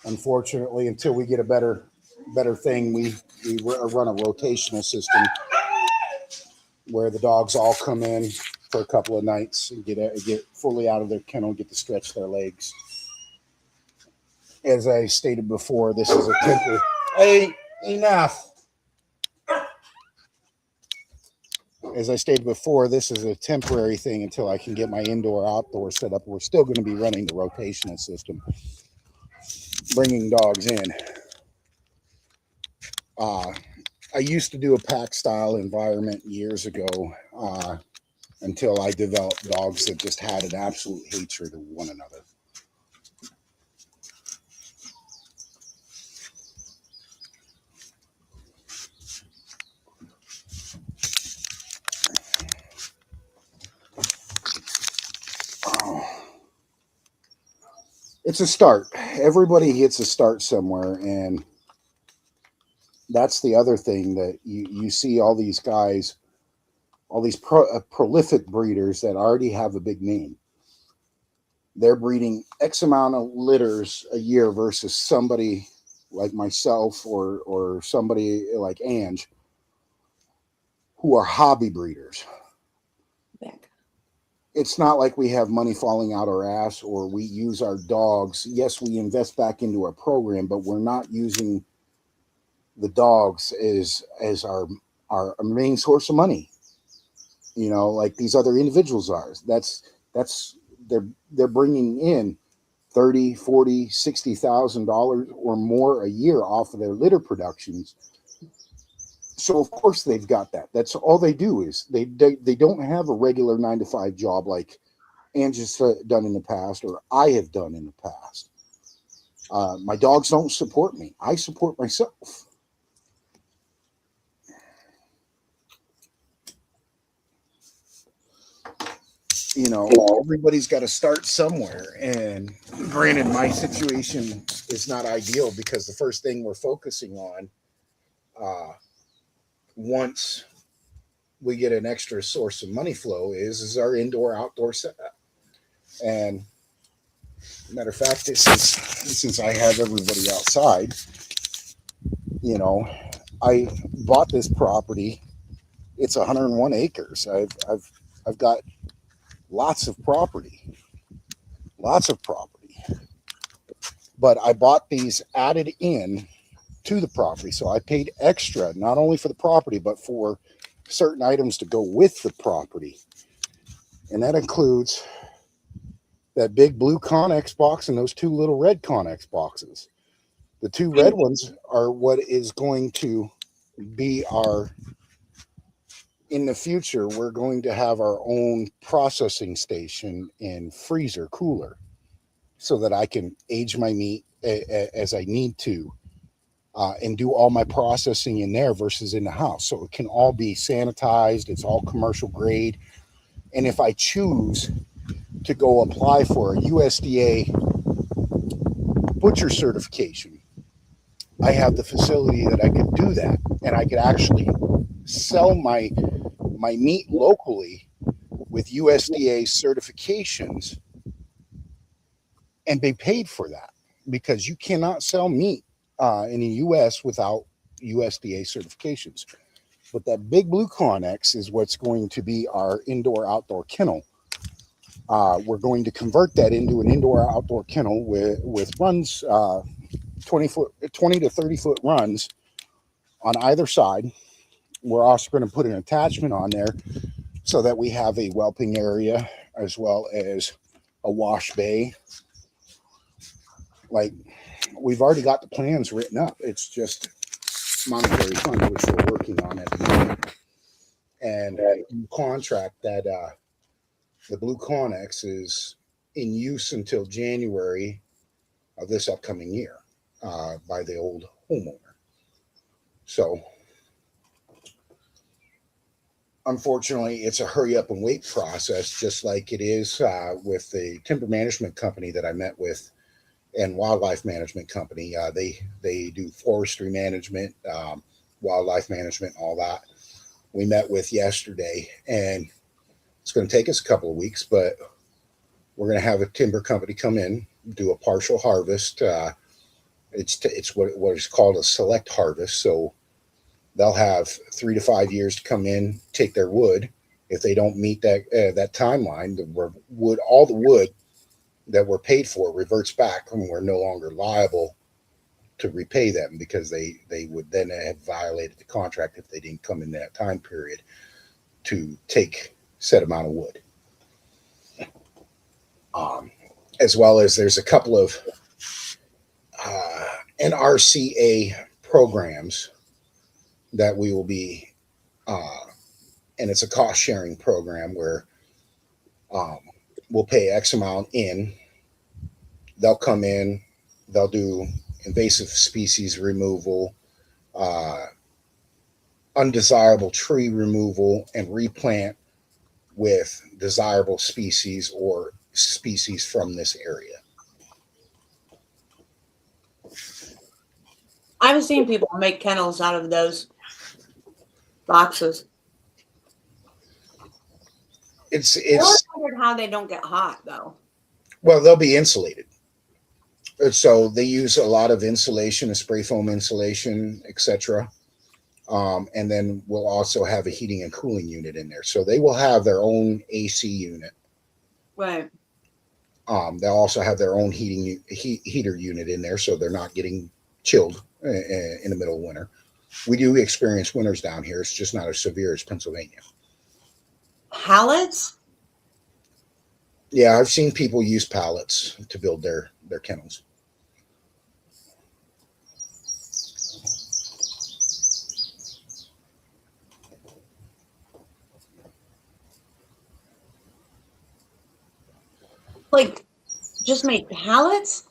Unfortunately, until we get a better thing, we run a rotational system where the dogs all come in for a couple of nights and get fully out of their kennel, get to stretch their legs. As I stated before, this is a temporary. Hey, enough. As I stated before, this is a temporary thing until I can get my indoor-outdoor set up. We're still going to be running the rotational system, bringing dogs in. I used to do a pack-style environment years ago until I developed dogs that just had an absolute hatred of one another. It's a start. Everybody gets a start somewhere, and that's the other thing that you see all these guys, all these prolific breeders that already have a big name. They're breeding X amount of litters a year versus somebody like myself or somebody like Ange who are hobby breeders. It's not like we have money falling out our ass or we use our dogs. Yes, we invest back into our program, but we're not using the dogs as our main source of money. You know, like these other individuals are. They're bringing in $30,000, $40,000, $60,000 or more a year off of their litter productions. So of course they've got that. That's all they do is they don't have a regular 9-to-5 job like Angie's done in the past or I have done in the past. My dogs don't support me. I support myself. You know, everybody's got to start somewhere. And granted, my situation is not ideal because the first thing we're focusing on once we get an extra source of money flow is our indoor-outdoor setup. And matter of fact, since I have everybody outside, You know, I bought this property. It's 101 acres. I've got lots of property, but I bought these added in to the property. So I paid extra, not only for the property, but for certain items to go with the property. And that includes that big blue Connex box and those two little red Connex boxes. The two red ones are what is going to be in the future, we're going to have our own processing station and freezer cooler so that I can age my meat as I need to and do all my processing in there versus in the house. So it can all be sanitized. It's all commercial grade. And if I choose to go apply for a USDA butcher certification, I have the facility that I could do that. And I could actually sell my meat locally with USDA certifications and be paid for that, because you cannot sell meat in the US without USDA certifications. But that big blue Connex is what's going to be our indoor-outdoor kennel. We're going to convert that into an indoor-outdoor kennel with runs, 20 to 30 foot runs on either side. We're also going to put an attachment on there so that we have a whelping area as well as a wash bay. Like, we've already got the plans written up. It's just monetary funds, which we're working on at the moment. And contract that the blue Connex is in use until January of this upcoming year by the old homeowner. So unfortunately, it's a hurry up and wait process, just like it is with the timber management company that I met with and wildlife management company. They do forestry management, wildlife management, all that. We met with yesterday, and it's going to take us a couple of weeks, but we're going to have a timber company come in, do a partial harvest. It's what is called a select harvest. So they'll have 3 to 5 years to come in, take their wood. If they don't meet that timeline, all the wood that we're paid for reverts back, and we're no longer liable to repay them, because they would then have violated the contract if they didn't come in that time period to take set amount of wood. As well as there's a couple of NRCA programs that we will be, and it's a cost sharing program where we'll pay X amount in. They'll come in, they'll do invasive species removal, undesirable tree removal, and replant with desirable species or species from this area. I've seen people make kennels out of those boxes. I always wondered how they don't get hot, though. Well, they'll be insulated. So they use a lot of insulation, a spray foam insulation, etc. And then we'll also have a heating and cooling unit in there. So they will have their own AC unit. Right. They'll also have their own heater unit in there, so they're not getting chilled in the middle of winter. We do experience winters down here. It's just not as severe as Pennsylvania. Pallets? Yeah, I've seen people use pallets to build their kennels. Like, just make pallets?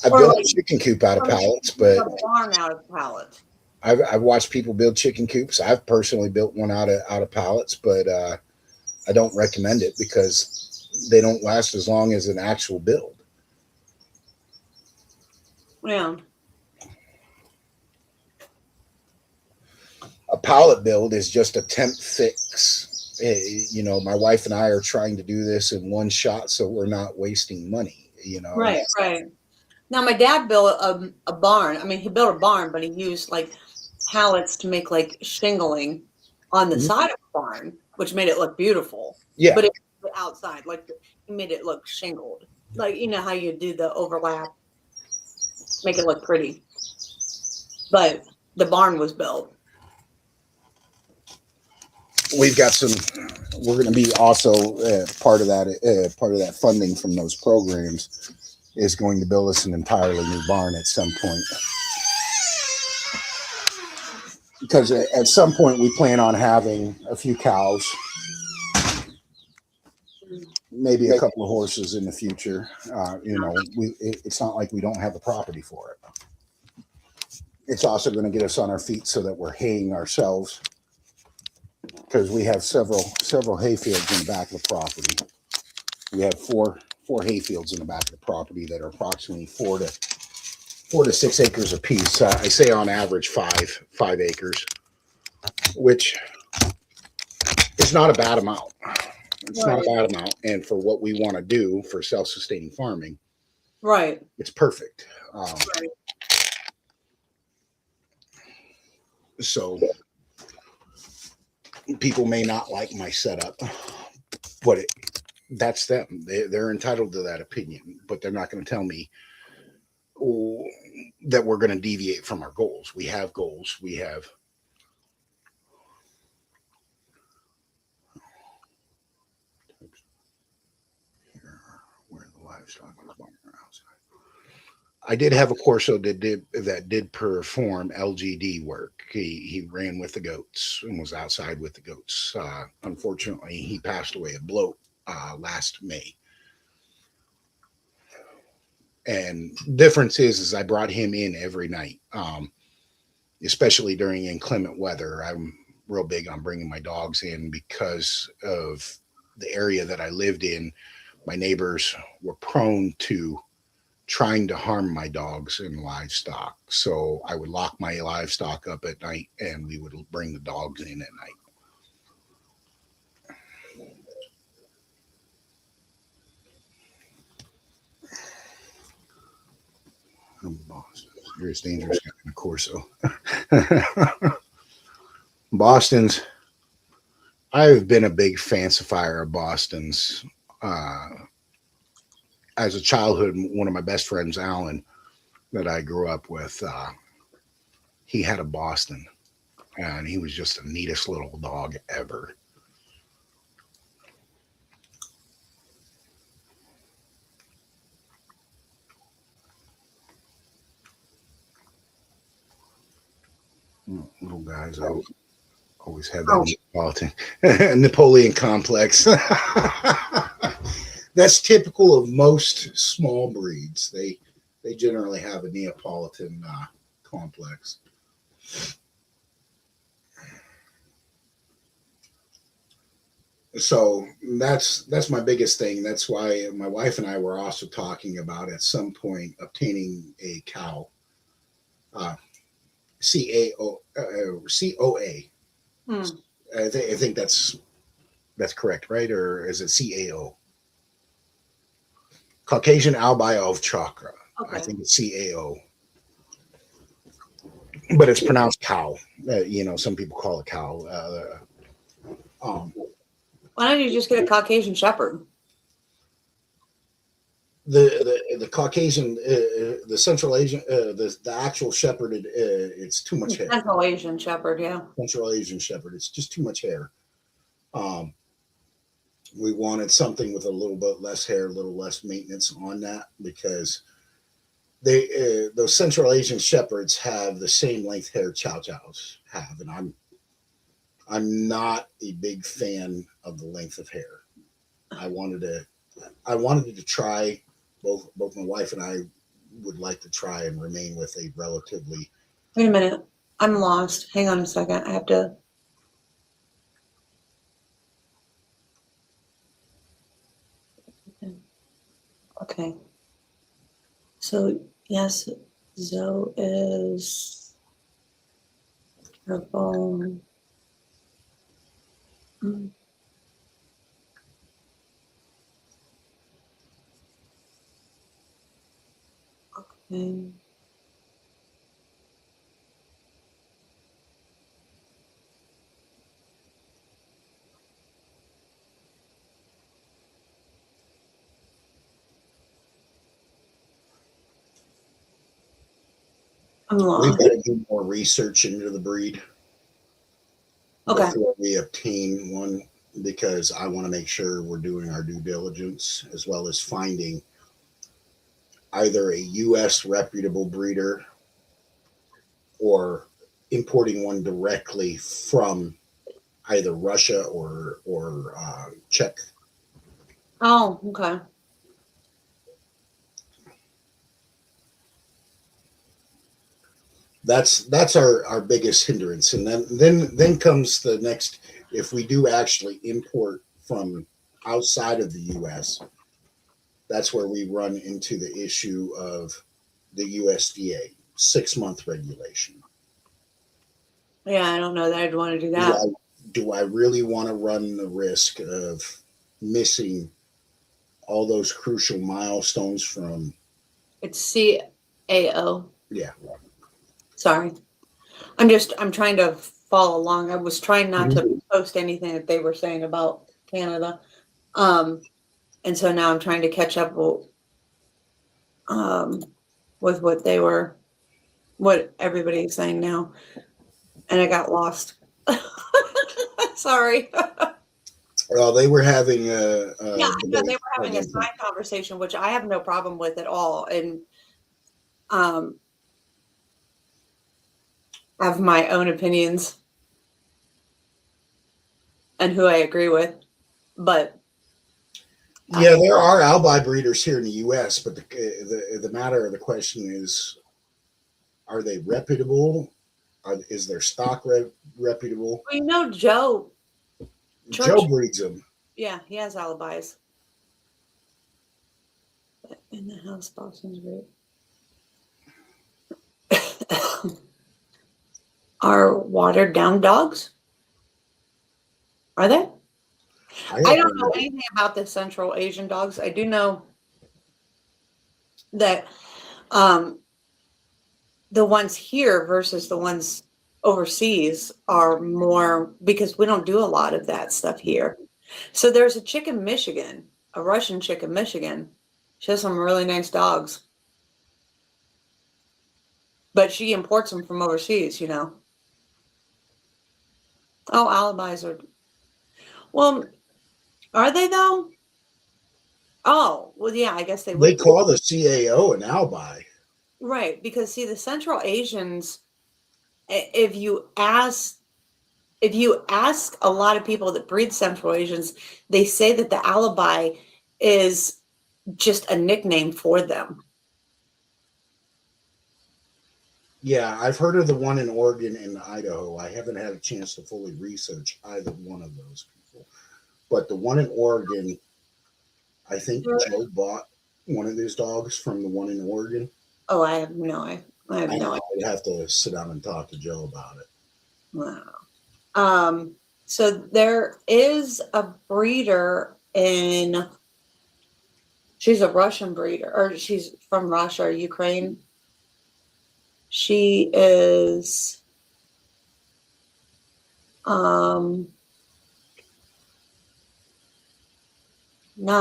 I built a chicken coop out of pallets, but a barn out of pallets. I've watched people build chicken coops. I've personally built one out of pallets, but I don't recommend it because they don't last as long as an actual build. Yeah. A pallet build is just a temp fix. You know, my wife and I are trying to do this in one shot, so we're not wasting money. You know, Right. Now, my dad built a barn. I mean, he built a barn, but he used like pallets to make like shingling on the side of the barn, which made it look beautiful. Yeah. But it was outside, like he made it look shingled. Like, you know how you do the overlap, make it look pretty. But the barn was built. We're going to be also part of that funding from those programs is going to build us an entirely new barn at some point. Because at some point we plan on having a few cows, maybe a couple of horses in the future. It's not like we don't have the property for it. It's also going to get us on our feet so that we're haying ourselves, because we have several hay fields in the back of the property. We have four hay fields in the back of the property that are approximately 4 to 6 acres apiece. I say on average 5 acres, which is not a bad amount. It's not a bad amount, and for what we want to do for self-sustaining farming, right, it's perfect. Right. So people may not like my setup, but that's them. They're entitled to that opinion, but they're not going to tell me that we're going to deviate from our goals. We have goals. We have where the livestock was outside. I did have a Corso that did perform LGD work. He ran with the goats and was outside with the goats. Unfortunately, he passed away of bloat last May. And difference is I brought him in every night, especially during inclement weather. I'm real big on bringing my dogs in because of the area that I lived in. My neighbors were prone to trying to harm my dogs and livestock. So I would lock my livestock up at night and we would bring the dogs in at night. Boston. Here's dangerous guy in a Corso. Boston's. I've been a big fancifier of Boston's. As a childhood, one of my best friends, Alan, that I grew up with, he had a Boston, and he was just the neatest little dog ever. Little guys, I always had that Napoleon complex. That's typical of most small breeds. They generally have a Neapolitan complex. So that's my biggest thing. That's why my wife and I were also talking about at some point obtaining a cow. COA. I think that's correct, right? Or is it CAO? Caucasian Albino Chakra. Okay. I think it's CAO. But it's pronounced cow. Some people call it cow. Why don't you just get a Caucasian Shepherd? The Caucasian, the Central Asian, the actual Shepherd, it's too much hair. Central Asian Shepherd, yeah. Central Asian Shepherd, it's just too much hair. We wanted something with a little bit less hair, a little less maintenance on that, because those Central Asian Shepherds have the same length hair Chow Chows have, and I'm not a big fan of the length of hair. I wanted to try. Both my wife and I would like to try and remain with a relatively. Wait a minute, I'm lost. Hang on a second. I have to. Okay. So yes, Zoe is her phone. Mm. I'm We've lost. got to do more research into the breed Okay. before we obtain one, because I want to make sure we're doing our due diligence, as well as finding either a U.S. reputable breeder or importing one directly from either Russia or Czech. Oh, okay. That's our biggest hindrance, and then comes the next. If we do actually import from outside of the U.S., that's where we run into the issue of the USDA 6-month regulation. Yeah, I don't know that I'd want to do Do that. do I really want to run the risk of missing all those crucial milestones from? It's CAO. Yeah. Sorry. I'm trying to follow along. I was trying not to post anything that they were saying about Canada. And so now I'm trying to catch up with what everybody's saying now. And I got lost. Sorry. Well, they were having Yeah, I know they were having a side conversation, which I have no problem with at all. And I have my own opinions and who I agree with. But yeah, there are Alibi breeders here in the U.S., but the matter of the question is, are they reputable? Is their stock reputable? you know, Joe Joe breeds them. Yeah, he has alibis. In the house, Boston's great. Are watered down dogs? Are they? I don't know anything about the Central Asian dogs. I do know that the ones here versus the ones overseas are more, because we don't do a lot of that stuff here. So there's a chick in Michigan, a Russian chick in Michigan. She has some really nice dogs. But she imports them from overseas, you know. Oh, alibis are. Well, are they though? Oh, well, yeah, I guess they would. They call the CAO an alibi. Right, because see, the Central Asians, if you ask a lot of people that breed Central Asians, they say that the alibi is just a nickname for them. Yeah, I've heard of the one in Oregon and Idaho. I haven't had a chance to fully research either one of those people. But the one in Oregon, I think Joe bought one of his dogs from the one in Oregon. Oh, I have no idea. I'd have to sit down and talk to Joe about it. Wow. So there is a breeder she's a Russian breeder, or she's from Russia or Ukraine. She is not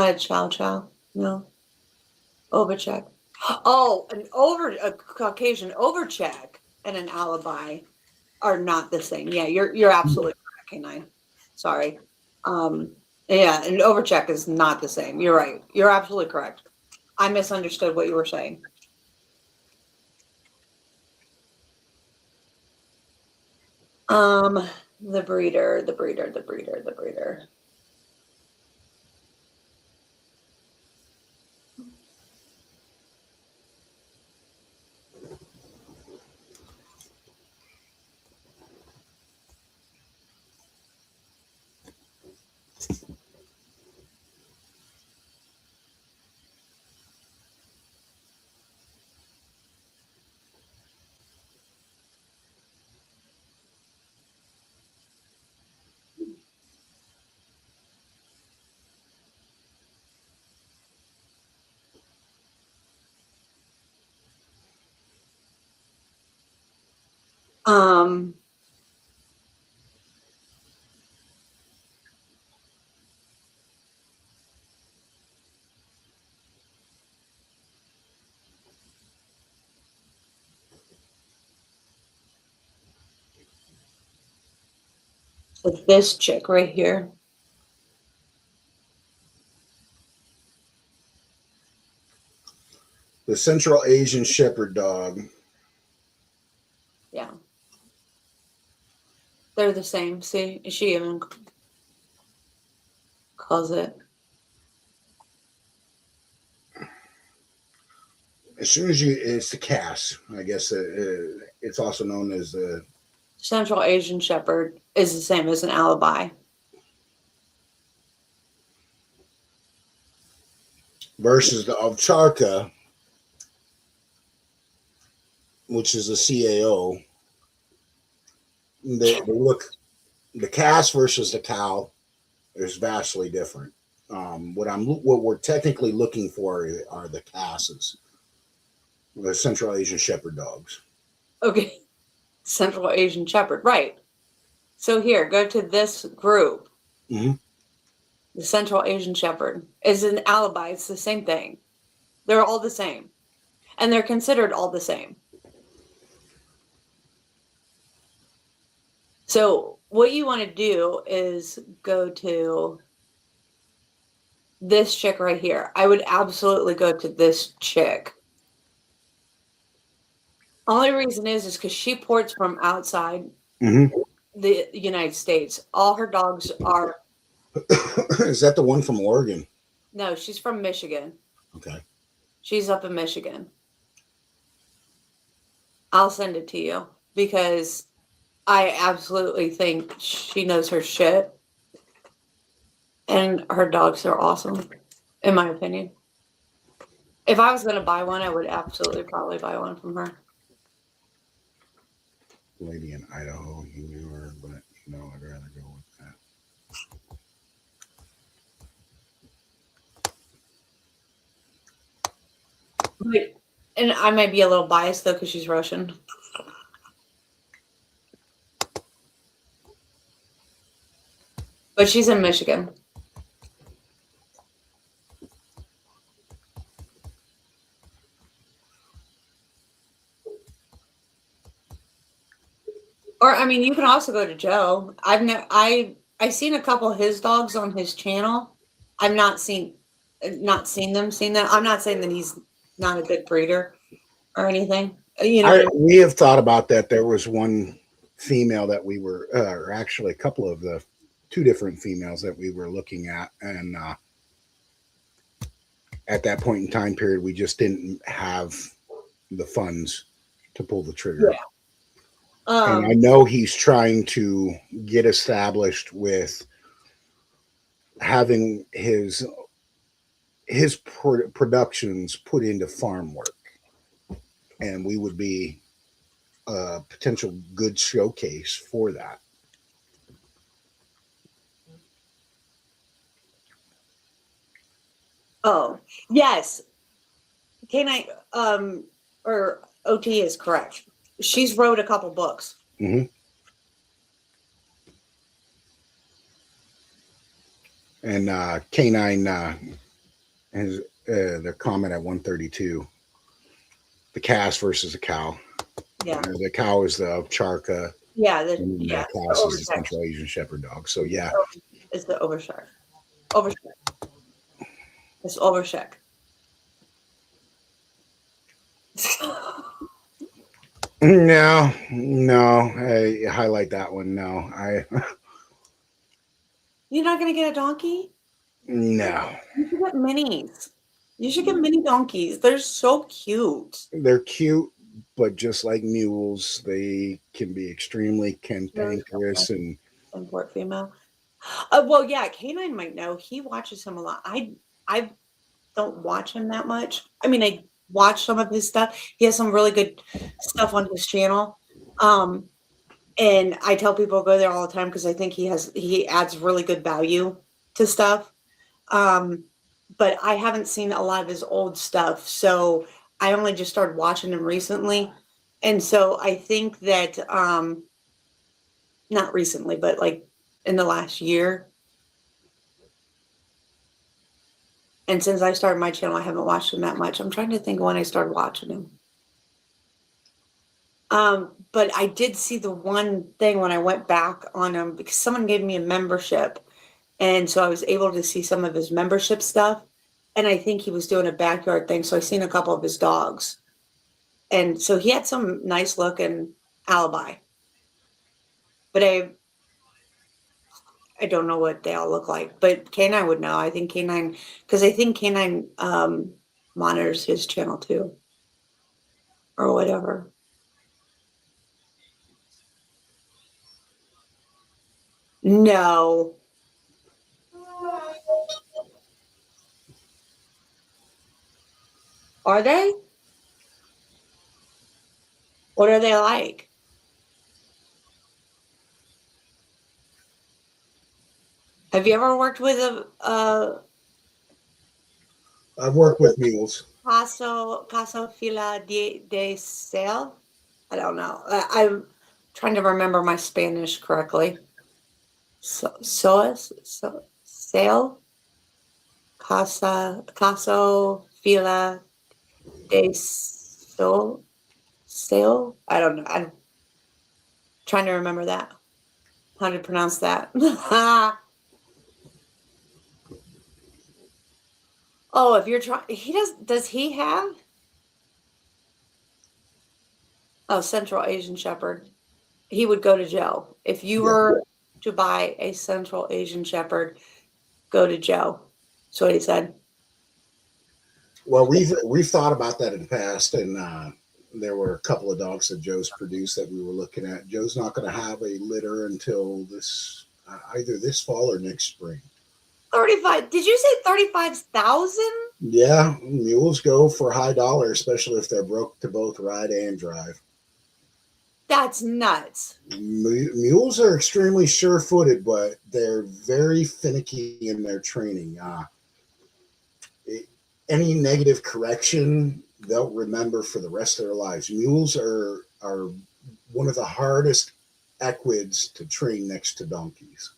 a chow chow, no. Overcheck. Oh, a Caucasian overcheck and an alibi are not the same. Yeah, you're absolutely correct, Canine. Sorry. Yeah, an overcheck is not the same. You're right. You're absolutely correct. I misunderstood what you were saying. The breeder. Um, with this chick right here. The Central Asian Shepherd dog. Yeah. They're the same. See, she even calls it. As soon as it's the Cass, I guess it's also known as the Central Asian Shepherd is the same as an Alibi. versus the Ovcharka, which is a CAO. They look, the Cass versus the cow is vastly different. What we're technically looking for are the Casses, the Central Asian Shepherd dogs. Okay. Central Asian Shepherd, right. So here, go to this group. Mm-hmm. The Central Asian Shepherd is an Alibi. It's the same thing. They're all the same. And they're considered all the same. So what you want to do is go to this chick right here. I would absolutely go to this chick. Only reason is because she ports from outside the United States. All her dogs are. Is that the one from Oregon? No, she's from Michigan. Okay. She's up in Michigan. I'll send it to you because I absolutely think she knows her shit. And her dogs are awesome, in my opinion. If I was going to buy one, I would absolutely probably buy one from her. Lady in Idaho, you knew her, but no, I'd rather go with that. And I might be a little biased though because she's Russian. But she's in Michigan. Or I mean, you can also go to Joe. I've seen a couple of his dogs on his channel. I've not seen them. I'm not saying that he's not a good breeder or anything. You know, we have thought about that. There was one female that we were, or actually a couple of the two different females that we were looking at, and at that point in time period, we just didn't have the funds to pull the trigger. Yeah. And I know he's trying to get established with having his productions put into farm work, and we would be a potential good showcase for that. Oh, yes. Canine or OT is correct. She's wrote a couple books. Mm-hmm. And Canine has their comment at 132. The Cass versus the cow. Yeah. The cow is the Ovcharka. Yeah. The Cass is the Central Asian Shepherd dog. So yeah. It's the Overshark. It's Overshark. No, I highlight that one. No, You're not gonna get a donkey? No. You should get minis. You should get mini donkeys. They're so cute. They're cute, but just like mules, they can be extremely cantankerous and import female. Well, yeah, Canine might know. He watches him a lot. I don't watch him that much. I mean, I watch some of his stuff. He has some really good stuff on his channel. And I tell people to go there all the time because I think he adds really good value to stuff. But I haven't seen a lot of his old stuff. So I only just started watching him recently. And so I think that, not recently, but like in the last year. And since I started my channel, I haven't watched him that much. I'm trying to think when I started watching him. But I did see the one thing when I went back on him because someone gave me a membership. And so I was able to see some of his membership stuff. And I think he was doing a backyard thing. So I seen a couple of his dogs. And so he had some nice looking Alibi. But I don't know what they all look like. But Canine would know. I think Canine, because I think Canine monitors his channel too. Or whatever. No. Are they? What are they like? Have you ever worked with I've worked with mules. Caso Fila de Sale? I don't know. I'm trying to remember my Spanish correctly. Sale? Caso Fila de Sale? I don't know. I'm trying to remember that. How to pronounce that. Oh, if you're trying, does he have? Oh, Central Asian Shepherd. He would go to Joe. If you were to buy a Central Asian Shepherd, go to Joe. That's what he said. Well, we've thought about that in the past, and there were a couple of dogs that Joe's produced that we were looking at. Joe's not going to have a litter until either this fall or next spring. 35. Did you say 35,000? Yeah, mules go for high dollar, especially if they're broke to both ride and drive. That's nuts. Mules are extremely sure-footed, but they're very finicky in their training. Any negative correction, they'll remember for the rest of their lives. Mules are one of the hardest equids to train next to donkeys.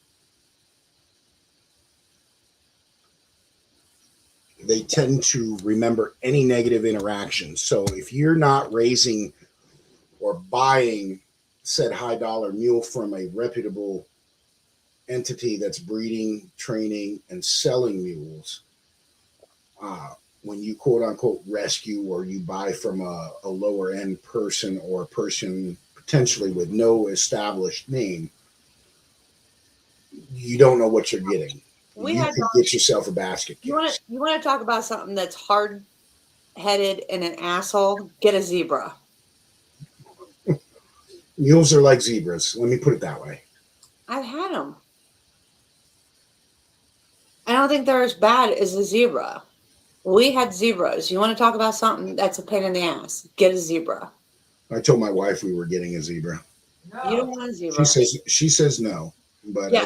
They tend to remember any negative interaction. So if you're not raising or buying said high dollar mule from a reputable entity that's breeding, training, and selling mules, when you quote unquote rescue or you buy from a lower end person or a person potentially with no established name, you don't know what you're getting. You could get yourself a basket case. You want to talk about something that's hard headed and an asshole? Get a zebra. Mules are like zebras. Let me put it that way. I've had them. I don't think they're as bad as a zebra. We had zebras. You want to talk about something that's a pain in the ass? Get a zebra. I told my wife we were getting a zebra. No. You don't want a zebra. She says no. But yeah,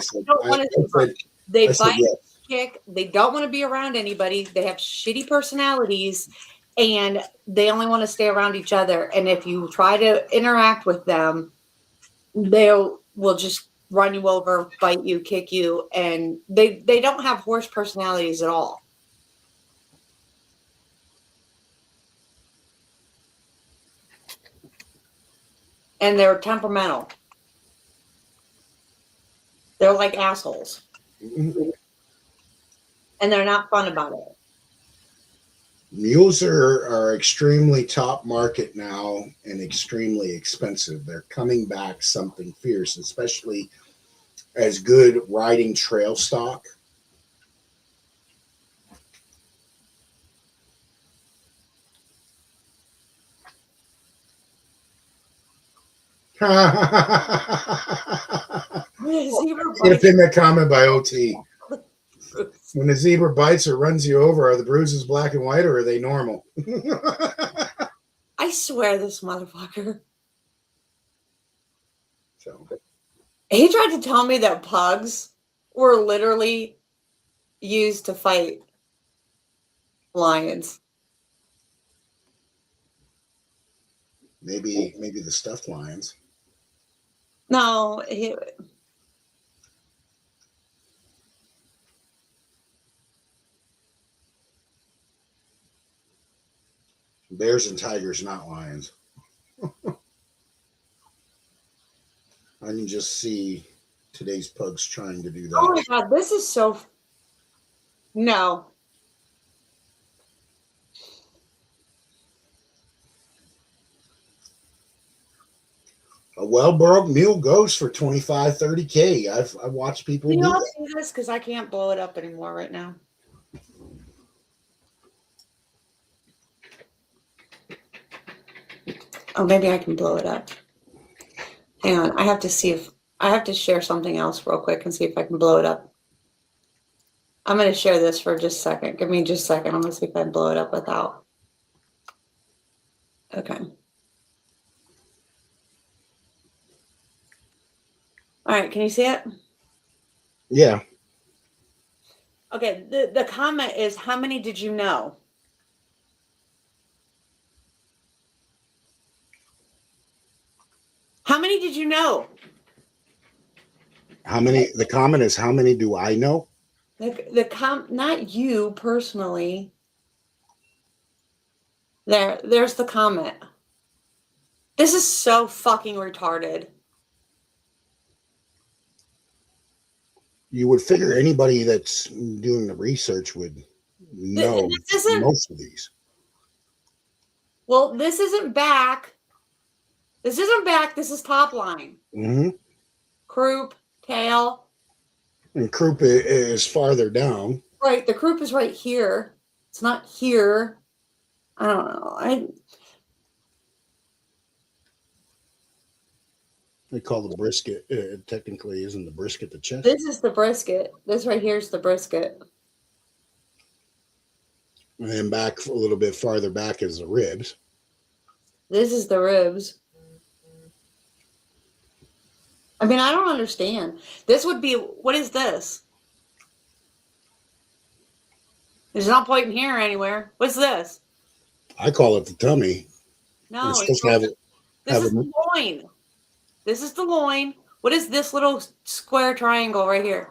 they bite, yes. Kick. They don't want to be around anybody. They have shitty personalities, and they only want to stay around each other. And if you try to interact with them, they will just run you over, bite you, kick you, and they don't have horse personalities at all. And they're temperamental. They're like assholes. Mm-hmm. And they're not fun about it. Mules are extremely top market now and extremely expensive. They're coming back something fierce, especially as good riding trail stock. Could have been that comment by OT. When a zebra bites or runs you over, are the bruises black and white or are they normal? I swear this motherfucker. So. He tried to tell me that pugs were literally used to fight lions. Maybe the stuffed lions. No, Bears and tigers, not lions. I can just see today's pugs trying to do that. oh my God, this is so. No. A well-bred mule goes for 25, 30K. I've watched people Can do you all that. see this? Because I can't blow it up anymore right now. Oh, maybe I can blow it up. Hang on. I have to see if I have to share something else real quick and see if I can blow it up. I'm going to share this for just a second. Give me just a second. I'm going to see if I can blow it up without. Okay. All right. Can you see it? Yeah. Okay. The comment is, how many did you know? How many did you know? How many? The comment is, how many do I know? Not you personally. There's the comment. This is so fucking retarded. You would figure anybody that's doing the research would know most of these. Well, this isn't back. This isn't back. This is top line. Mm-hmm. Croup, tail. And croup is farther down. Right. The croup is right here. It's not here. I don't know. They call the brisket, technically, isn't the brisket the chest? This is the brisket. This right here is the brisket. And then back a little bit farther back is the ribs. This is the ribs. I mean, I don't understand. This would be, what is this? There's not pointing here anywhere. What's this? I call it the tummy. No, it's supposed to have it. This is the loin. This is the loin. What is this little square triangle right here?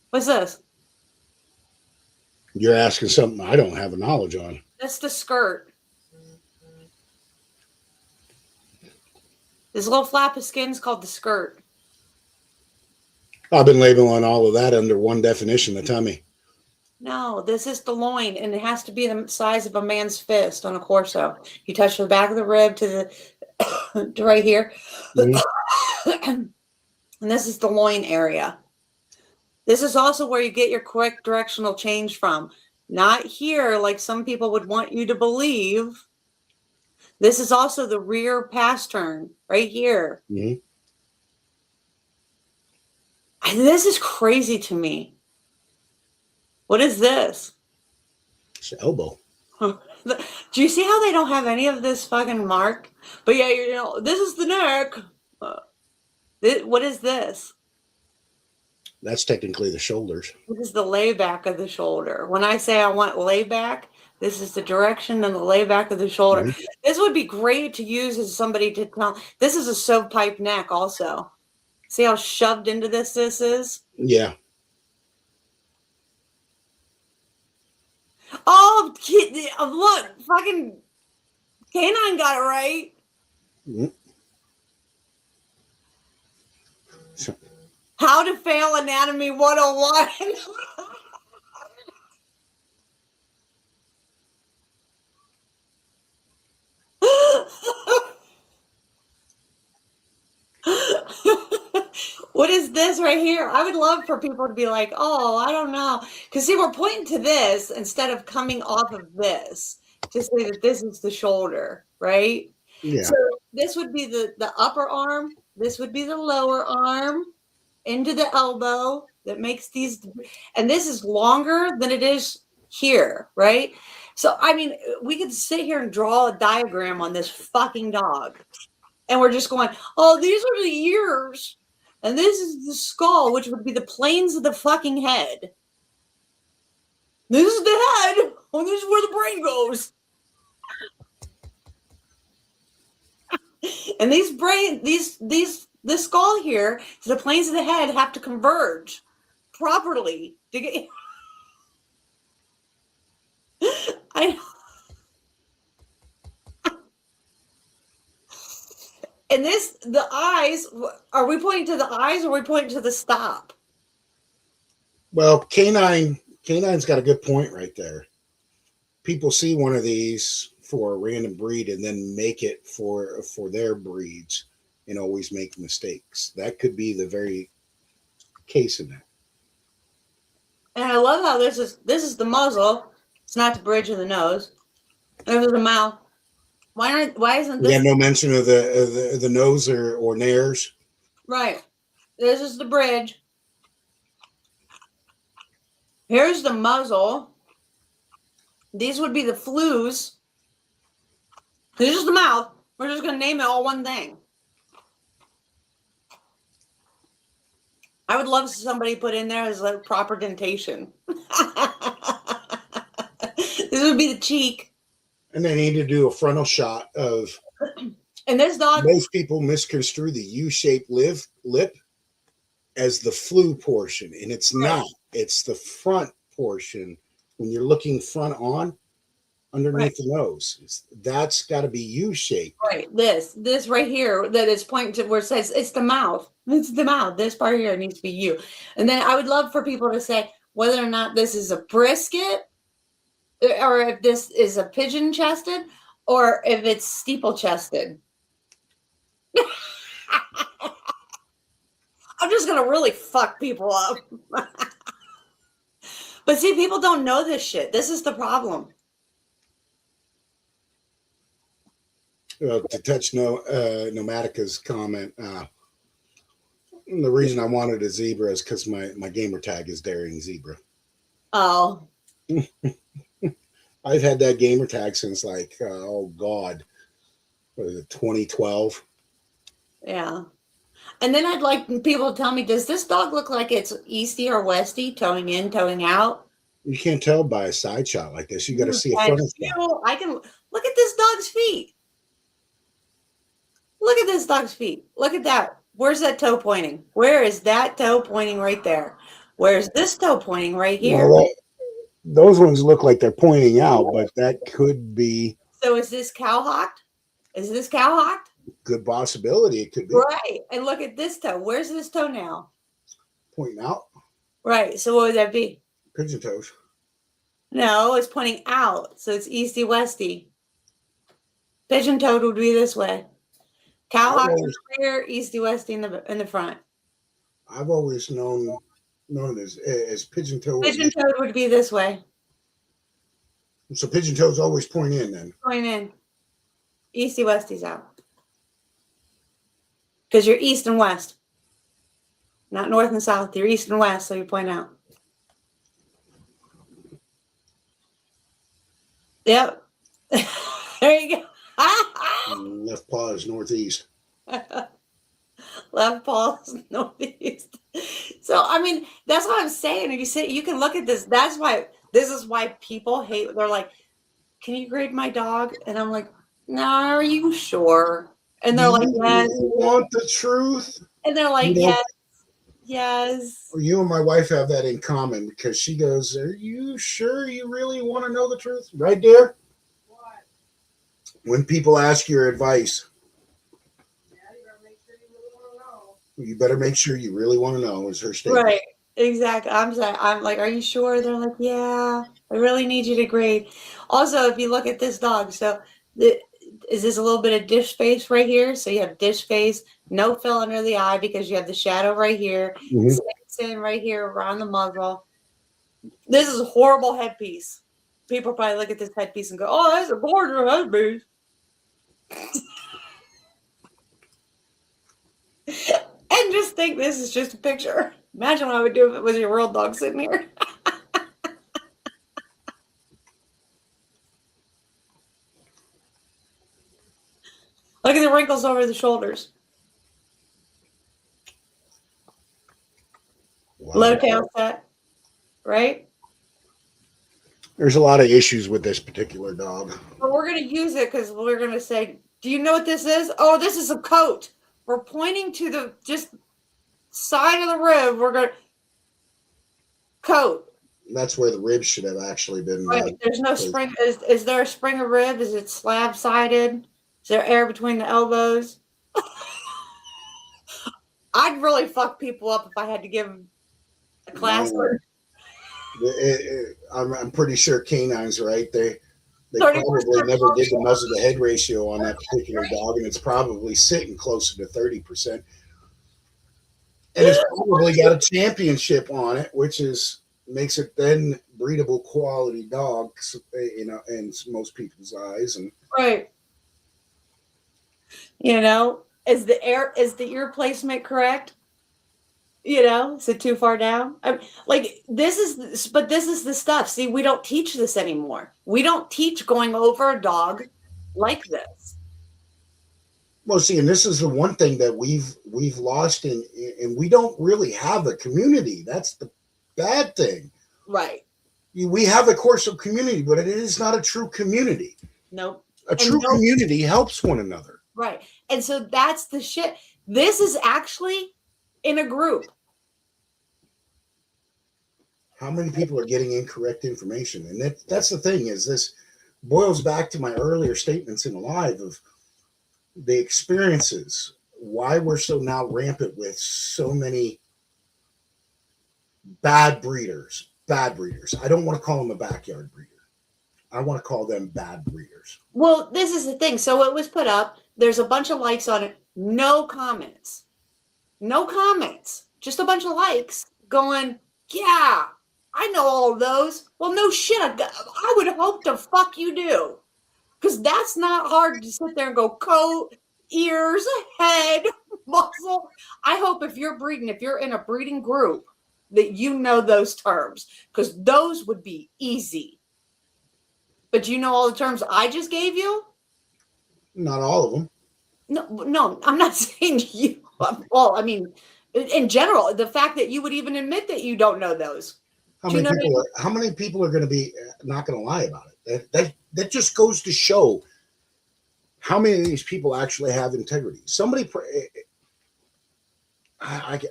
What's this? You're asking something I don't have a knowledge on. That's the skirt. This little flap of skin is called the skirt. I've been labeling all of that under one definition, the tummy. No, this is the loin, and it has to be the size of a man's fist on a Corso. You touch the back of the rib to the to right here. Mm-hmm. And this is the loin area. This is also where you get your correct directional change from. Not here, like some people would want you to believe. This is also the rear pastern right here. Mm-hmm. And this is crazy to me. What is this? It's the elbow. Do you see how they don't have any of this fucking mark? But yeah, you know, this is the neck. What is this? That's technically the shoulders. This is the layback of the shoulder. When I say I want layback, this is the direction and the layback of the shoulder. Mm-hmm. This would be great to use as somebody to tell. This is a stovepipe neck also. See how shoved into this is? Yeah. Oh, look, fucking Canine got it right. Mm-hmm. How to Fail Anatomy 101. What is this right here? I would love for people to be like, oh, I don't know. Because see, we're pointing to this instead of coming off of this to say that this is the shoulder, right? Yeah. So this would be the upper arm. This would be the lower arm into the elbow that makes these. And this is longer than it is here, right? So, I mean, we could sit here and draw a diagram on this fucking dog. And we're just going, oh, these are the ears. And this is the skull, which would be the planes of the fucking head. This is the head. Oh, this is where the brain goes. And this skull here, the planes of the head have to converge properly to get. I. And the eyes. Are we pointing to the eyes, or are we pointing to the stop? Well, Canine's got a good point right there. People see one of these for a random breed and then make it for their breeds and always make mistakes. That could be the very case in that. And I love how this is the muzzle. It's not the bridge of the nose. There's the mouth. Why isn't this? We have no mention of the nose or nares. Right. This is the bridge. Here's the muzzle. These would be the flues. This is the mouth. We're just going to name it all one thing. I would love somebody put in there as like proper dentation. This would be the cheek. And they need to do a frontal shot of. And this dog. Most people misconstrue the U-shaped lip as the flu portion, and it's not. It's the front portion when you're looking front on underneath the nose. That's got to be U-shaped. Right. This right here that is pointing to where it says it's the mouth. It's the mouth. This part here needs to be you. And then I would love for people to say whether or not this is a brisket, or if this is a pigeon chested, or if it's steeple chested. I'm just going to really fuck people up. But see, people don't know this shit. This is the problem. To touch Nomadica's comment, the reason I wanted a zebra is because my gamer tag is Daring Zebra. Oh. I've had that gamer tag since what is it, 2012? Yeah. And then I'd like people to tell me, does this dog look like it's easty or westy, toeing in, toeing out? You can't tell by a side shot like this. You got to see a frontal shot. I can look at this dog's feet. Look at this dog's feet. Look at that. Where's that toe pointing? Where is that toe pointing right there? Where's this toe pointing right here? Well, those ones look like they're pointing out, but that could be. So is this cow-hocked? Is this cow-hocked? Good possibility. It could be. Right. And look at this toe. Where's this toe now? Pointing out. Right. So what would that be? Pigeon toes. No, it's pointing out. So it's easty-westy. Pigeon-toed would be this way. Cow-hocked in the rear, easty-westy in the front. I've always known as pigeon-toed. Pigeon-toed would be this way. So pigeon-toes always point in then. Point in. Easty-westy's out. Because you're east and west. Not north and south. You're east and west, so you point out. Yep. There you go. Left paw is northeast. Left paw is northeast. So, I mean, that's what I'm saying. If you can look at this, this is why people hate, they're like, can you grade my dog? And I'm like, no, are you sure? And they're like, yes. You want the truth? And they're like, yes. Well, you and my wife have that in common because she goes, are you sure you really want to know the truth? Right, dear? What? When people ask your advice, Yeah, you better make sure you really want to know. you better make sure you really want to know, is her statement. Right. Exactly. I'm like, are you sure? They're like, yeah, I really need you to grade. Also, if you look at this dog, so is this a little bit of dish face right here? So you have dish face, no fill under the eye because you have the shadow right here. Mhm. Sticks in right here around the muzzle. This is a horrible headpiece. People probably look at this headpiece and go, oh, that's a gorgeous headpiece. And just think this is just a picture. Imagine what I would do if it was your real dog sitting here. Look at the wrinkles over the shoulders. Wow. Low tail set, right? There's a lot of issues with this particular dog. But we're going to use it because we're going to say, Do you know what this is? Oh, this is a coat. We're pointing to the just side of the rib. We're going to coat. That's where the ribs should have actually been. Right. There's no spring. Is there a spring of rib? Is it slab sided? Is there air between the elbows? I'd really fuck people up if I had to give them a class. I'm pretty sure canines, right? They 30% probably never did the muzzle to head ratio on that particular dog, and it's probably sitting closer to 30%. And it's probably got a championship on it, which makes it then breedable quality dogs, you know, in most people's eyes. And right. You know, is the ear placement correct? You know, is it too far down? This is the stuff. See, we don't teach this anymore. We don't teach going over a dog like this. Well, see, and this is the one thing that we've lost, and we don't really have a community. That's the bad thing. Right. We have a Corso community, but it is not a true community. Nope. A true community helps one another. Right. And so that's the shit. This is actually in a group. How many people are getting incorrect information? And that's the thing, is this boils back to my earlier statements in the live of the experiences, why we're so now rampant with so many bad breeders. I don't want to call them a backyard breeder. I want to call them bad breeders. Well, this is the thing. So it was put up. There's a bunch of likes on it. No comments. Just a bunch of likes going, yeah, I know all of those. Well, no shit. I would hope the fuck you do. Because that's not hard to sit there and go coat, ears, head, muzzle. I hope if you're in a breeding group, that you know those terms. Because those would be easy. But you know all the terms I just gave you? Not all of them. No, I'm not saying you. Well, I mean, in general, the fact that you would even admit that you don't know those. How many people are going to be not going to lie about it? That just goes to show how many of these people actually have integrity. Somebody, I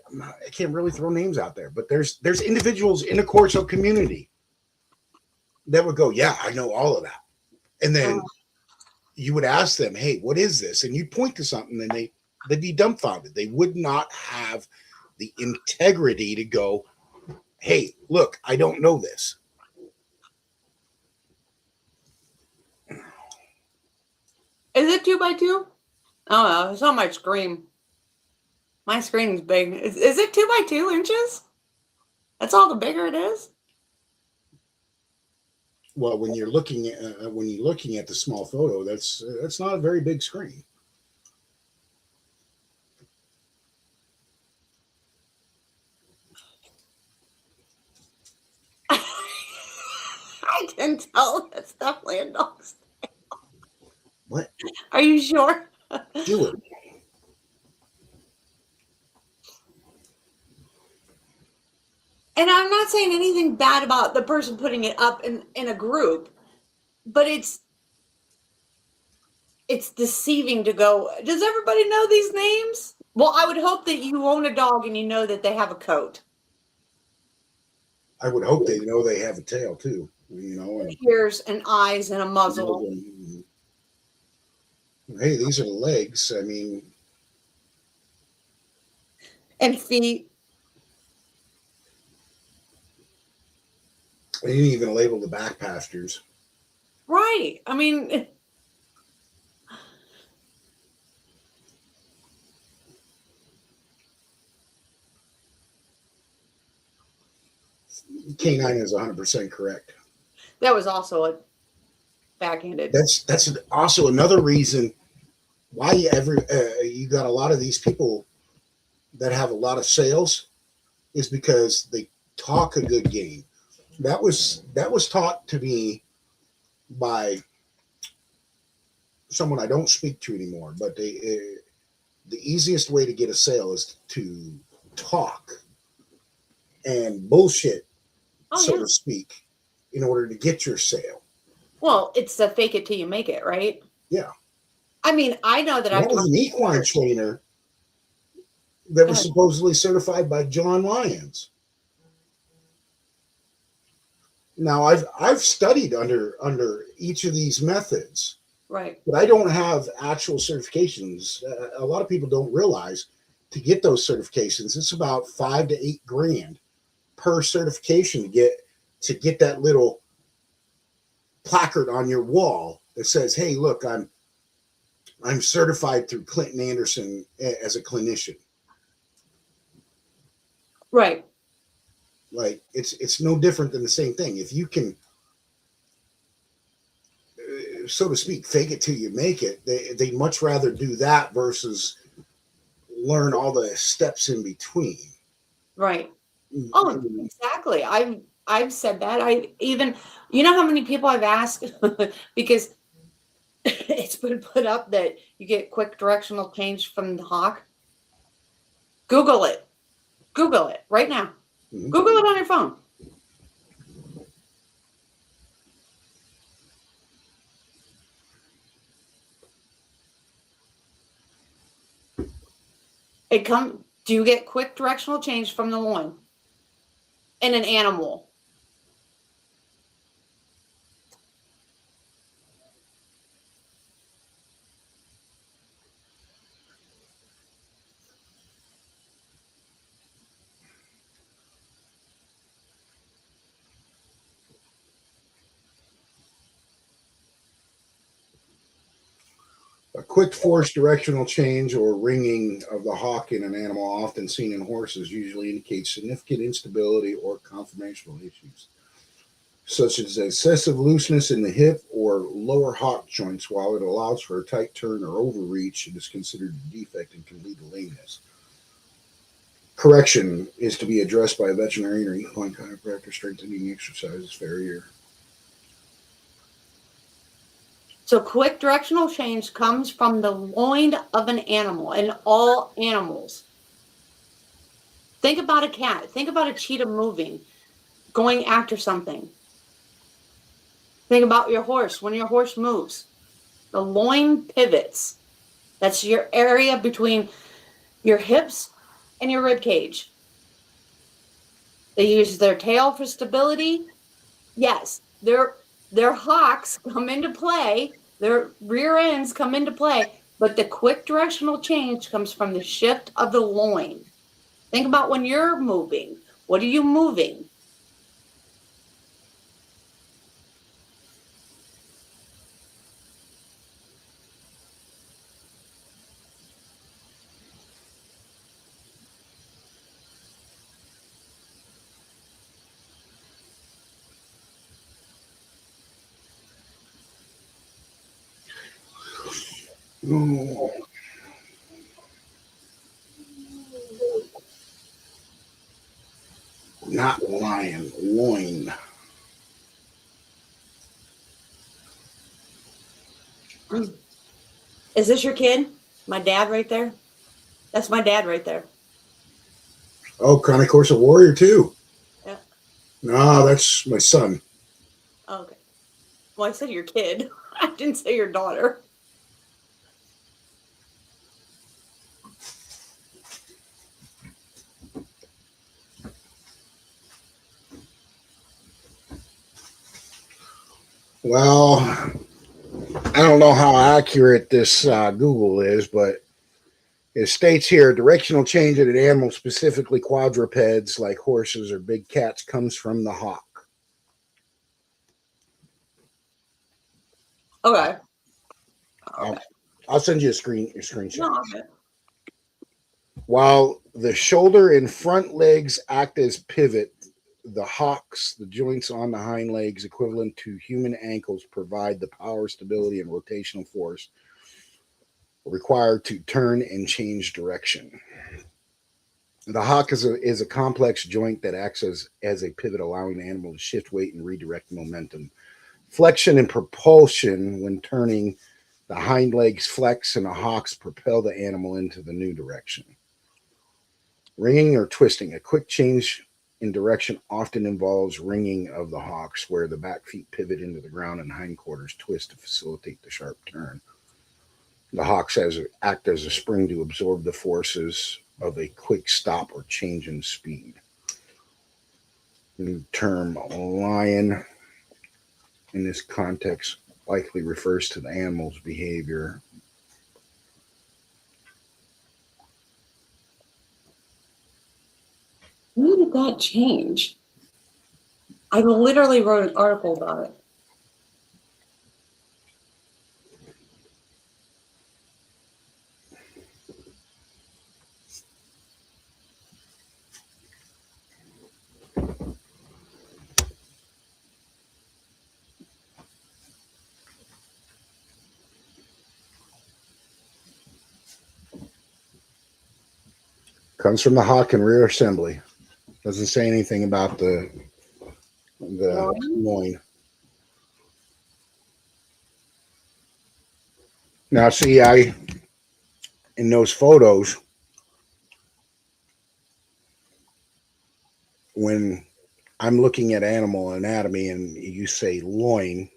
can't really throw names out there, but there's individuals in the Corso community that would go, yeah, I know all of that. And then you would ask them, hey, what is this? And you point to something and they'd be dumbfounded. They would not have the integrity to go, hey, look, I don't know this. Is it 2x2? Oh, it's on my screen. My screen's big. Is it 2x2 inches? That's all the bigger it is? Well, when you're looking at the small photo, that's not a very big screen. I can tell that's definitely a dog's tail. What? Are you sure? Do it. And I'm not saying anything bad about the person putting it up in a group, but it's deceiving to go, does everybody know these names? Well, I would hope that you own a dog and you know that they have a coat. I would hope they know they have a tail too, you know, and ears and eyes and a muzzle. And, hey, these are the legs. I mean, and feet. They didn't even label the back pastures. Right. I mean, K9 is 100% correct. That was also a backhanded. That's also another reason why you got a lot of these people that have a lot of sales is because they talk a good game. That was taught to me by someone I don't speak to anymore. But the easiest way to get a sale is to talk and bullshit, to speak, in order to get your sale. Well, it's a fake it till you make it, right? Yeah. I mean, I know that I've That was an equine trainer that was supposedly certified by John Lyons. Now, I've studied under each of these methods, right. but I don't have actual certifications. A lot of people don't realize to get those certifications, it's about $5 to $8 grand per certification to get that little placard on your wall that says, "Hey, look, I'm certified through Clinton Anderson as a clinician." Right. Like it's no different than the same thing. If you can, so to speak, fake it till you make it, they'd much rather do that versus learn all the steps in between. Right. Oh, exactly. I've said that. I even, you know how many people I've asked because it's been put up that you get quick directional change from the Hock. Google it. Google it right now. Mm-hmm. Google it on your phone. Do you get quick directional change from the loin in an animal? A quick force directional change or ringing of the hock in an animal, often seen in horses, usually indicates significant instability or conformational issues, such as excessive looseness in the hip or lower hock joints. While it allows for a tight turn or overreach, it is considered a defect and can lead to lameness. Correction is to be addressed by a veterinarian or equine chiropractor. Strengthening exercises failure. So quick directional change comes from the loin of an animal, and all animals. Think about a cat. Think about a cheetah moving, going after something. Think about your horse. When your horse moves, the loin pivots. That's your area between your hips and your rib cage. They use their tail for stability. Yes, their hocks come into play. Their rear ends come into play, but the quick directional change comes from the shift of the loin. Think about when you're moving. What are you moving? Oh. Not lion, loin. Is this your kid? My dad right there? That's my dad right there. Oh, Chronic Corso Warrior too. Yeah. No, that's my son. Okay. Well, I said your kid. I didn't say your daughter. Well, I don't know how accurate this Google is, but it states here directional change in an animal, specifically quadrupeds like horses or big cats, comes from the hock. Okay. I'll send you a screenshot. No, okay. While the shoulder and front legs act as pivot, the hocks, the joints on the hind legs, equivalent to human ankles, provide the power, stability, and rotational force required to turn and change direction. The hock is a complex joint that acts as a pivot, allowing the animal to shift weight and redirect momentum. Flexion and propulsion, when turning, the hind legs flex and the hocks propel the animal into the new direction. Ringing or twisting, a quick change in direction often involves ringing of the hocks, where the back feet pivot into the ground and hindquarters twist to facilitate the sharp turn. The hocks act as a spring to absorb the forces of a quick stop or change in speed. The term lion in this context likely refers to the animal's behavior. When did that change? I literally wrote an article about it. Comes from the hock and rear assembly. Doesn't say anything about the loin. Now, see, in those photos, when I'm looking at animal anatomy and you say loin,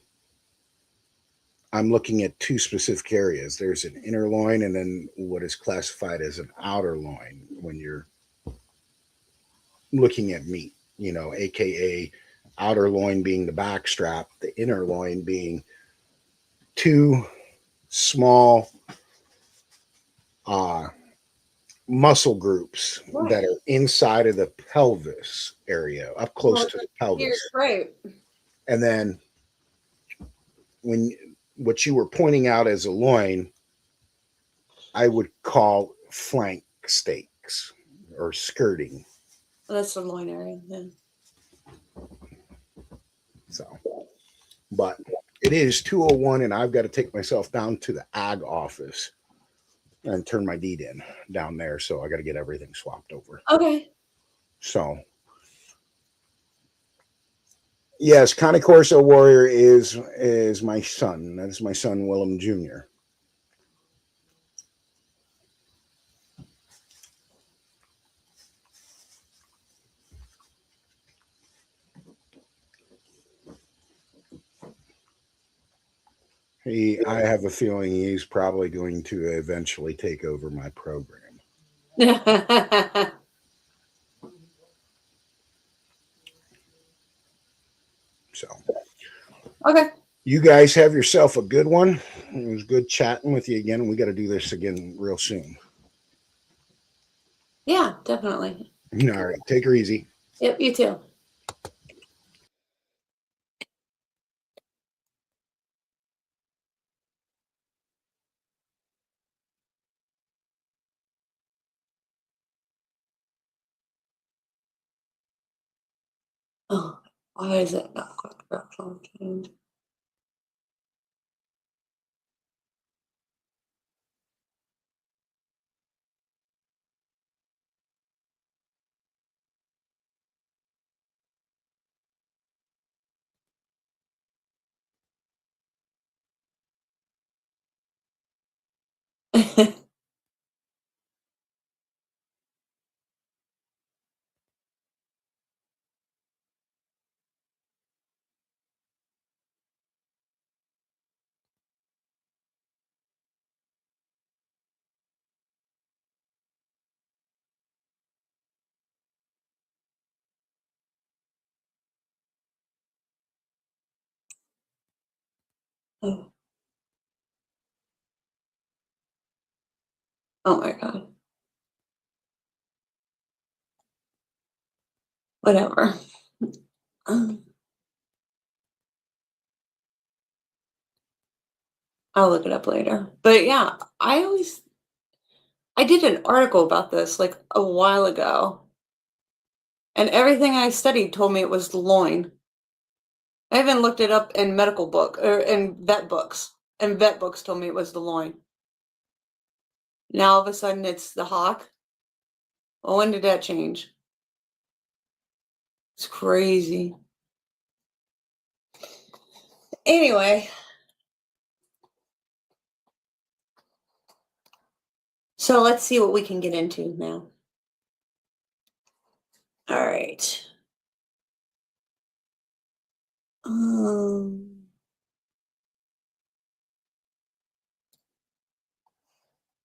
I'm looking at two specific areas. There's an inner loin and then what is classified as an outer loin when you're looking at meat, aka outer loin being the back strap, the inner loin being two small muscle groups that are inside of the pelvis area, up close to the pelvis. Right. And then what you were pointing out as a loin, I would call flank steaks or skirting. That's the loin area, yeah. So, but it is 2:01 and I've got to take myself down to the ag office and turn my deed in down there. So I got to get everything swapped over. Okay. So, yes, Connie Corso Warrior is my son. That is my son, Willem Jr. I have a feeling he's probably going to eventually take over my program. So, okay. You guys have yourself a good one. It was good chatting with you again. We got to do this again real soon. Yeah, definitely. All right. Take her easy. Yep, you too. Oh, why is it not structural change? Oh my God. Whatever. I'll look it up later. But yeah, I did an article about this like a while ago. And everything I studied told me it was the loin. I even looked it up in medical book or in vet books. And vet books told me it was the loin. Now all of a sudden it's the hock. Well, when did that change? It's crazy. Anyway. So let's see what we can get into now. All right.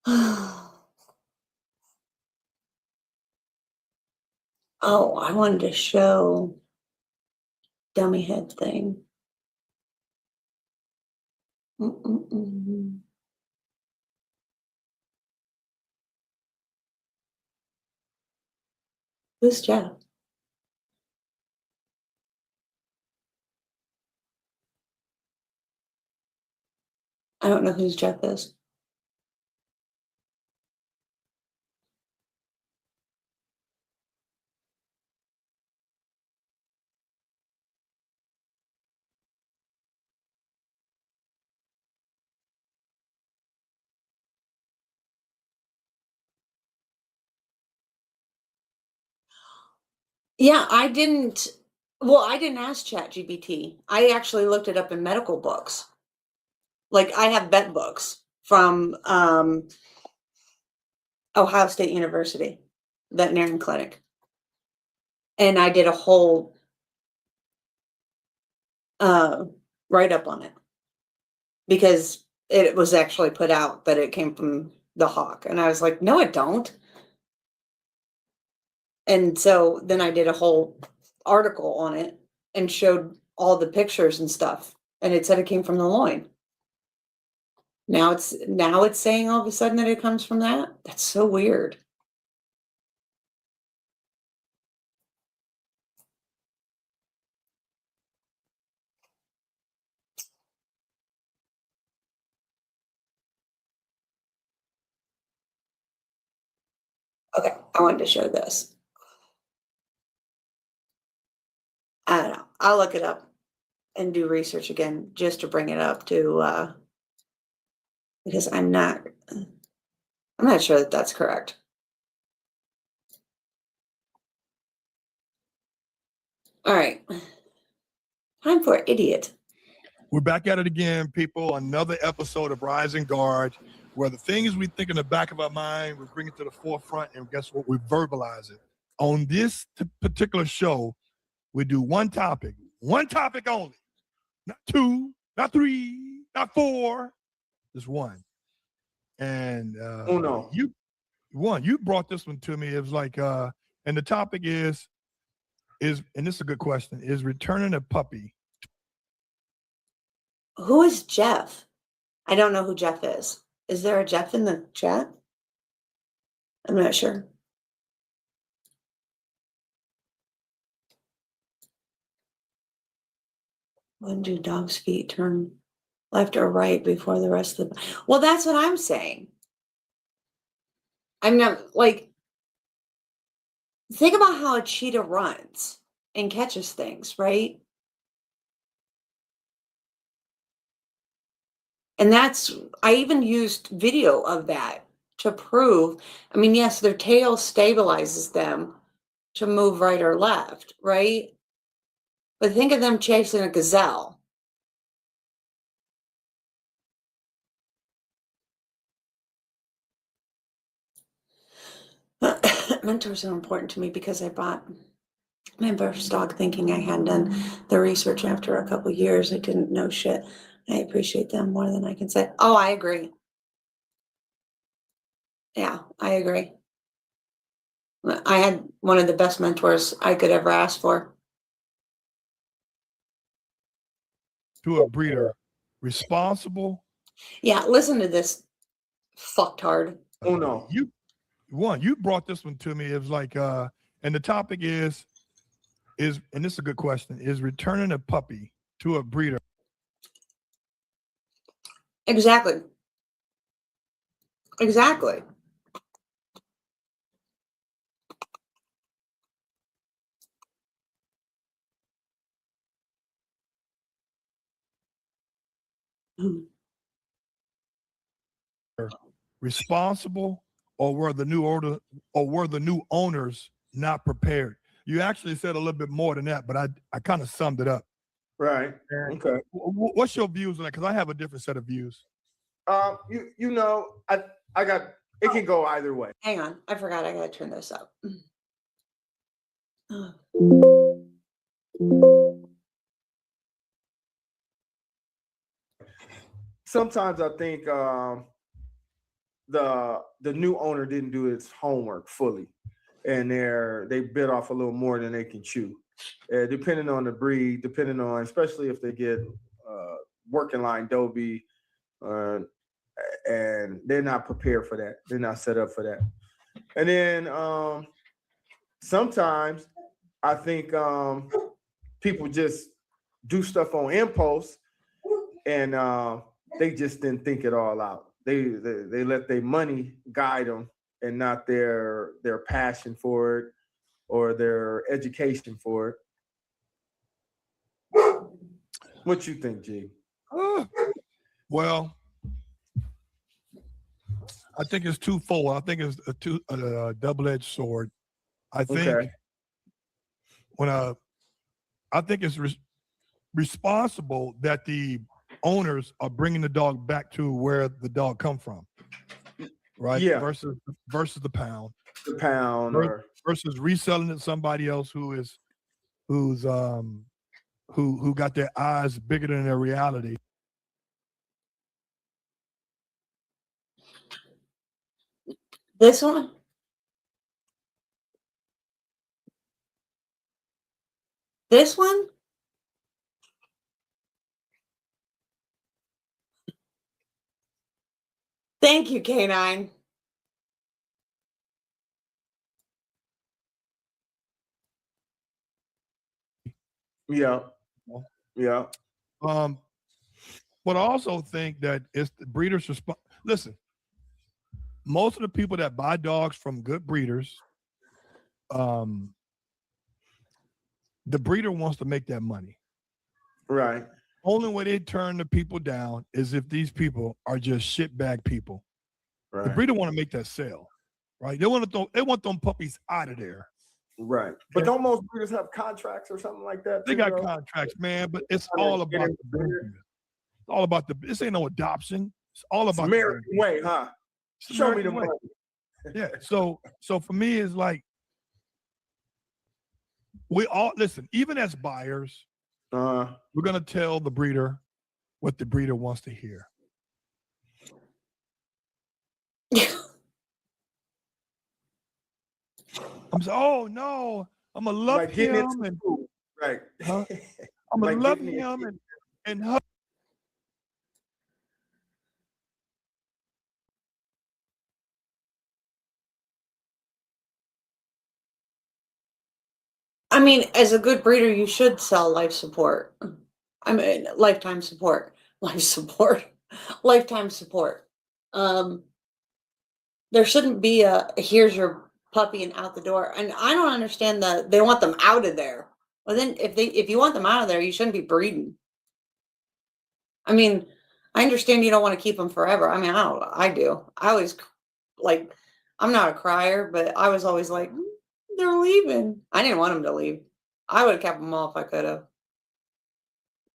Oh, I wanted to show dummy head thing. Mm-mm-mm. Who's Jeff? I don't know who Jeff is. Yeah, I didn't ask ChatGPT. I actually looked it up in medical books. Like I have vet books from Ohio State University veterinarian clinic. And I did a whole write-up on it because it was actually put out that it came from the Hock. And I was like, no, it don't. And so then I did a whole article on it and showed all the pictures and stuff. And it said it came from the loin. Now it's saying all of a sudden that it comes from that. That's so weird. Okay, I wanted to show this. I don't know. I'll look it up and do research again just to bring it up to because I'm not sure that that's correct. All right. Time for idiot. We're back at it again, people. Another episode of Rising Guard, where the things we think in the back of our mind, we bring it to the forefront, and guess what? We verbalize it. On this particular show, we do one topic only. Not two, not three, not four, just one. And you brought this one to me. It was like, and the topic is, and this is a good question, is returning a puppy. Who is Jeff? I don't know who Jeff is. Is there a Jeff in the chat? I'm not sure. When do dogs' feet turn left or right before the rest of the... Well, that's what I'm saying. I'm not like... Think about how a cheetah runs and catches things, right? And I even used video of that to prove, I mean, yes, their tail stabilizes them to move right or left, right? But think of them chasing a gazelle. Mentors are important to me because I bought my first dog thinking I had done the research. After a couple years, I didn't know shit. I appreciate them more than I can say. Oh, I agree. Yeah, I agree. I had one of the best mentors I could ever ask for. To a breeder, responsible. Yeah, listen to this fucktard. Oh no. You brought this one to me. It was like, and the topic is, and this is a good question, is returning a puppy to a breeder. Exactly. Exactly. Responsible, or were the new owners not prepared? You actually said a little bit more than that, but I kind of summed it up. Right. Okay. What's your views on that? Because I have a different set of views. I got it can go either way. Hang on, I forgot I gotta turn this up. Sometimes I think the new owner didn't do its homework fully, and they bit off a little more than they can chew. Depending on the breed, especially if they get working line Dobie, and they're not prepared for that. They're not set up for that. And then sometimes I think people just do stuff on impulse, and they just didn't think it all out. They let their money guide them, and not their passion for it or their education for it. What you think, G? Well, I think it's twofold. I think it's a double-edged sword. I think I think it's responsible that the owners are bringing the dog back to where the dog come from, right? Yeah. Versus the pound. The pound versus reselling it to somebody else who got their eyes bigger than their reality. This one? This one? Thank you, K9. Yeah. But I also think that it's the breeder's response. Listen, most of the people that buy dogs from good breeders, the breeder wants to make that money. Right. Only way they turn the people down is if these people are just shitbag people. Right. The breeder want to make that sale, right? They want them puppies out of there. Right. But don't most breeders have contracts or something like that? They got contracts, man, but it's all about the breeder. It's all about this ain't no adoption. It's all about the American way, huh? Show me the money. Yeah. So for me, it's like we all listen, even as buyers, we're gonna tell the breeder what the breeder wants to hear. I'm saying, oh no, I'm gonna love him and right. I'm gonna love him and hug. I mean, as a good breeder, you should sell life support. I mean, lifetime support. Lifetime support. There shouldn't be here's your puppy and out the door. And I don't understand they want them out of there. Well, then if you want them out of there, you shouldn't be breeding. I mean, I understand you don't want to keep them forever. I mean, I do. I always I'm not a crier, but I was always like, they're leaving. I didn't want them to leave. I would have kept them all if I could have.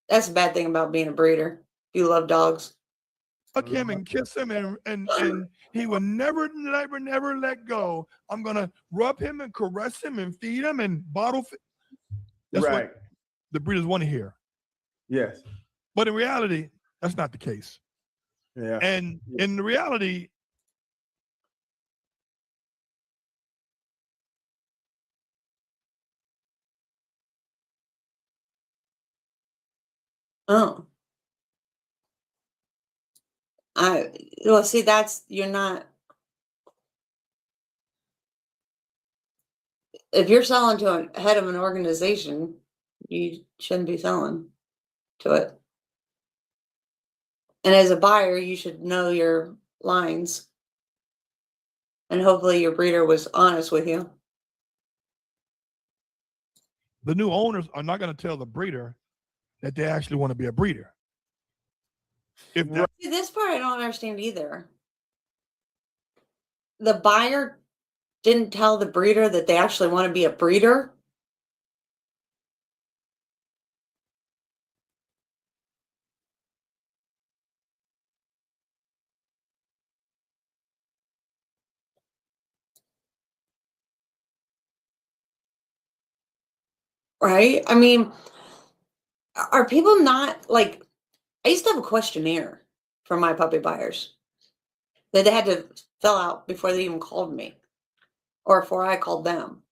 That's the bad thing about being a breeder. If you love dogs. Hug him and kiss him and he will never let go. I'm gonna rub him and caress him and feed him and bottle feed. That's what the breeders want to hear. Yes. But in reality, that's not the case. Yeah. And in the reality, see, you're not. If you're selling to a head of an organization, you shouldn't be selling to it. And as a buyer, you should know your lines. And hopefully your breeder was honest with you. The new owners are not going to tell the breeder that they actually want to be a breeder. This part I don't understand either. The buyer didn't tell the breeder that they actually want to be a breeder. Right? I mean, are people not I used to have a questionnaire for my puppy buyers. that they had to fill out before they even called me or before I called them.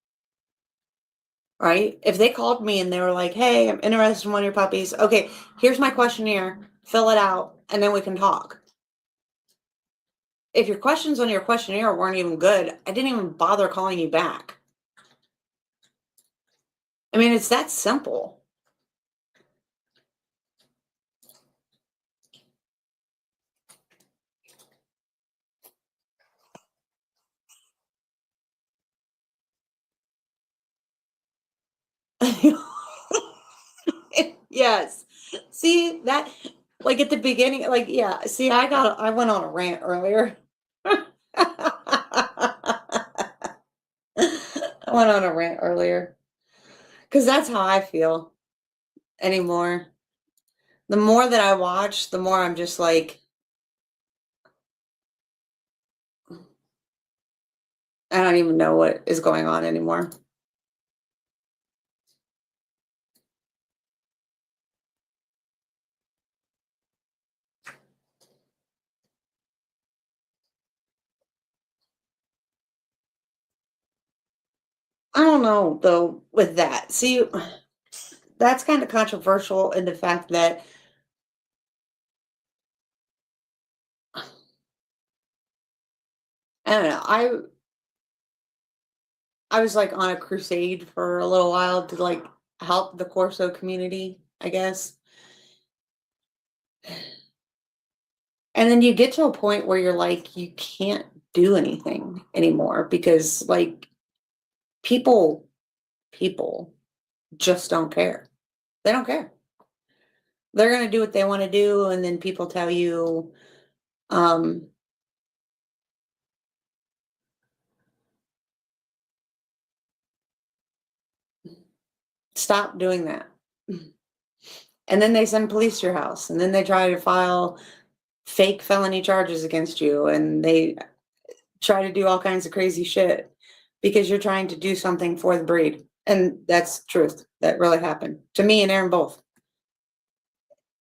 Right? If they called me and they were like, hey, I'm interested in one of your puppies. Okay, here's my questionnaire. Fill it out and then we can talk. If your questions on your questionnaire weren't even good, I didn't even bother calling you back. I mean, it's that simple. Yes. See that, like at the beginning, like, yeah, see, I went on a rant earlier. I went on a rant earlier because that's how I feel anymore. The more that I watch, the more I'm just like, I don't even know what is going on anymore. I don't know though with that. See, that's kind of controversial in the fact that I don't know. I was like on a crusade for a little while to like help the Corso community, I guess. And then you get to a point where you're like, you can't do anything anymore because like people just don't care. They don't care. They're going to do what they want to do. And then people tell you, stop doing that. And then they send police to your house and then they try to file fake felony charges against you and they try to do all kinds of crazy shit because you're trying to do something for the breed. And that's truth. That really happened to me and Aaron both.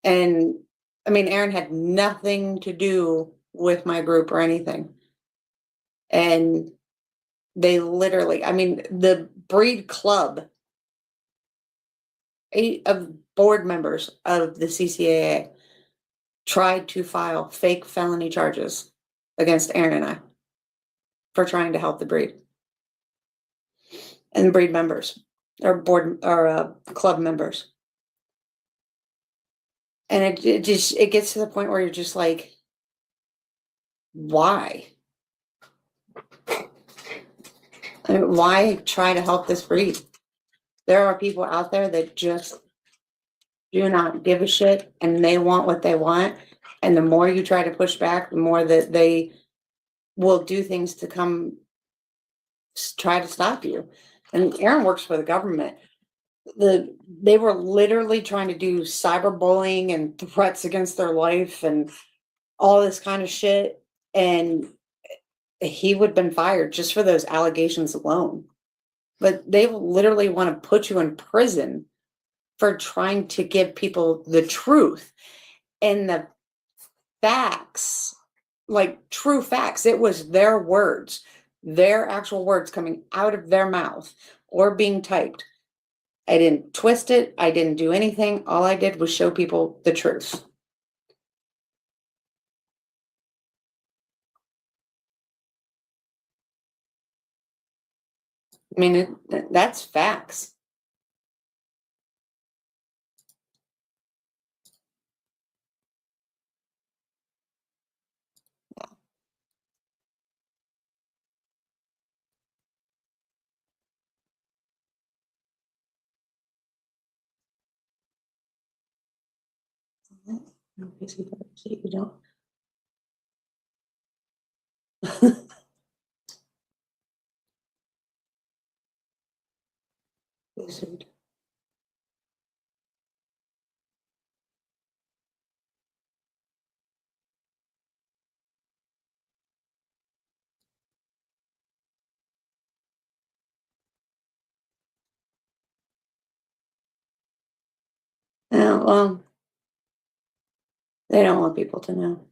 And I mean, Aaron had nothing to do with my group or anything. And they literally, I mean, the breed club, 8 of board members of the CCAA tried to file fake felony charges against Aaron and I for trying to help the breed. And breed members or board or club members. And it gets to the point where you're just like, why? I mean, why try to help this breed? There are people out there that just do not give a shit and they want what they want. And the more you try to push back, the more that they will do things to come try to stop you. And Aaron works for the government. They were literally trying to do cyberbullying and threats against their life and all this kind of shit. And he would have been fired just for those allegations alone. But they literally want to put you in prison for trying to give people the truth and the facts, like true facts. It was their words, their actual words coming out of their mouth or being typed. I didn't twist it. I didn't do anything. All I did was show people the truth. I mean, that's facts. You don't. Yeah, well, they don't want people to know.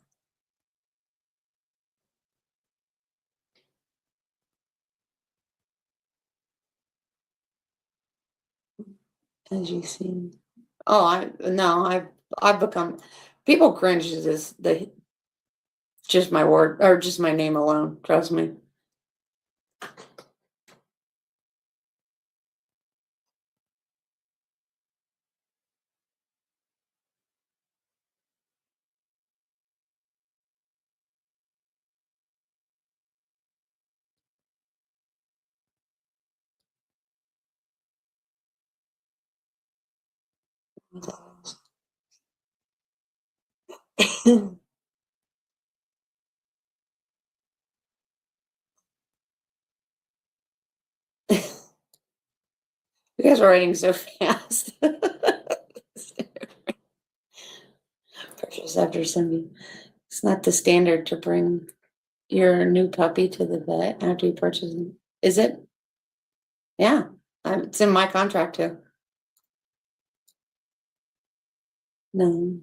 As you see. Oh, I've become, people cringe at this, just my word, or just my name alone, trust me. You guys are writing so fast. Purchase after Sunday. It's not the standard to bring your new puppy to the vet after you purchase it. Is it? Yeah, it's in my contract too. No.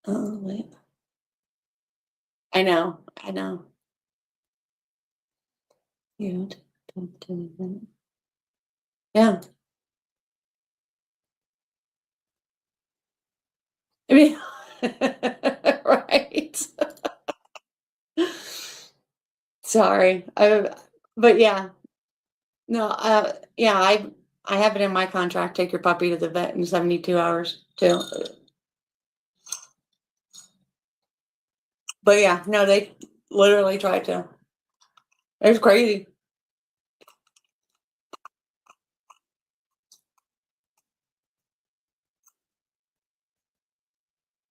Oh, wait. I know. You talk to the vet. Yeah. I mean, right. Sorry. But yeah. No, yeah, I have it in my contract, take your puppy to the vet in 72 hours too. But yeah, no, they literally tried to. It's crazy.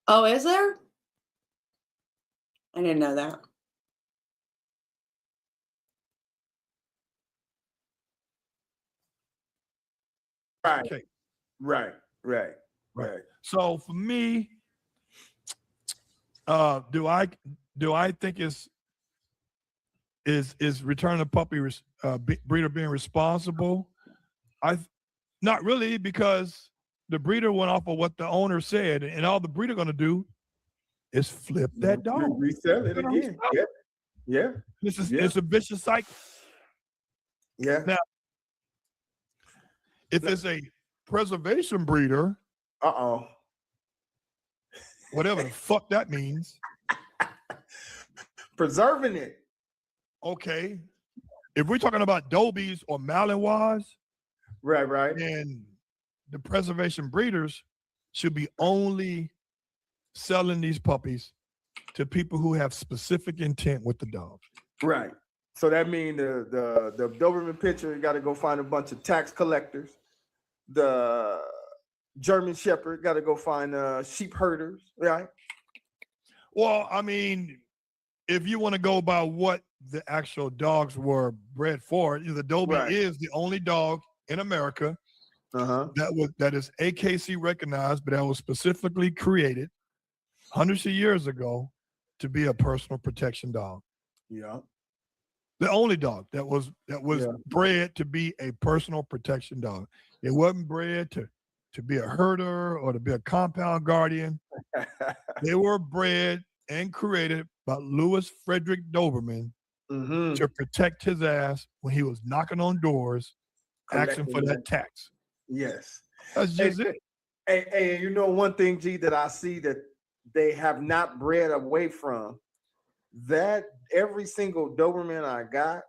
Oh, is there? I didn't know that. Right. Okay. Right. So for me, do I think is return a puppy breeder being responsible? Not really, because the breeder went off of what the owner said, and all the breeder going to do is flip that dog, resell it again. Yeah. It's a vicious cycle. Yeah. Now, if it's a preservation breeder, whatever the fuck that means, preserving it. Okay, if we're talking about Dobies or Malinois, right, and the preservation breeders should be only selling these puppies to people who have specific intent with the dog. Right. So that means the Doberman pitcher got to go find a bunch of tax collectors. The German Shepherd got to go find sheep herders, right? Well, I mean, if you want to go by what the actual dogs were bred for, the Dobie is the only dog in America that is AKC recognized, but that was specifically created hundreds of years ago to be a personal protection dog. Yeah. The only dog that was bred to be a personal protection dog. It wasn't bred to be a herder or to be a compound guardian. They were bred and created by Louis Frederick Doberman to protect his ass when he was knocking on doors, asking for that tax. Yes. That's just it. And you know one thing, G, that I see that they have not bred away from, that every single Doberman I got,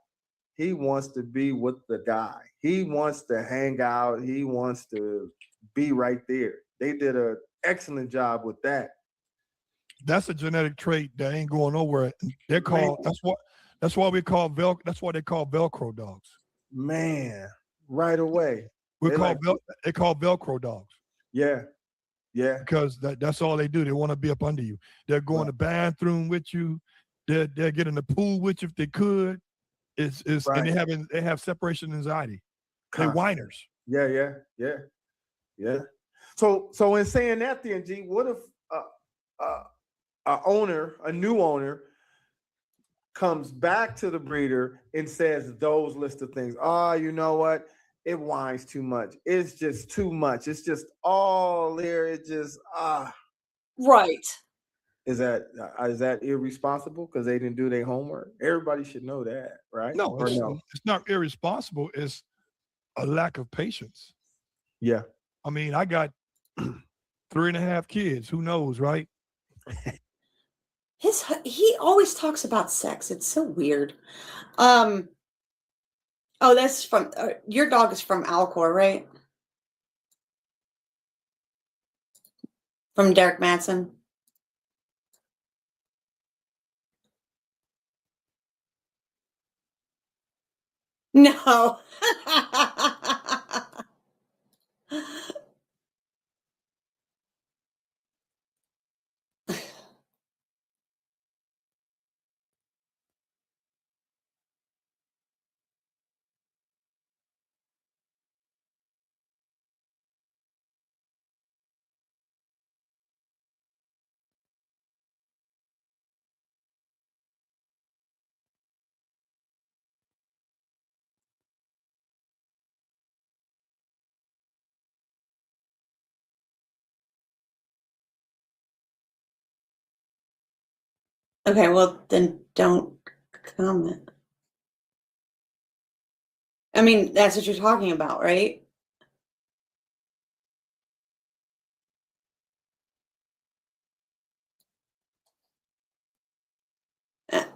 he wants to be with the guy. He wants to hang out. He wants to be right there. They did an excellent job with that. That's a genetic trait that ain't going nowhere. They're called, that's why they call Velcro dogs. Man, right away. They call Velcro dogs. Yeah. Because that's all they do. They want to be up under you. They're going to the bathroom with you. They're getting the pool with you if they could. And they have separation anxiety. They're whiners. Yeah. So in saying that, then, G, what if a new owner comes back to the breeder and says those list of things? You know what? It whines too much. It's just too much. It's just all there. It just Right. Is that irresponsible because they didn't do their homework? Everybody should know that, right? No, Or no? it's not irresponsible. It's a lack of patience. Yeah. I mean, I got 3.5 kids. Who knows, right? He always talks about sex. It's so weird. Oh, that's from your dog is from Alcor, right? From Derek Matson. No. Okay, well then don't comment. I mean, that's what you're talking about, right?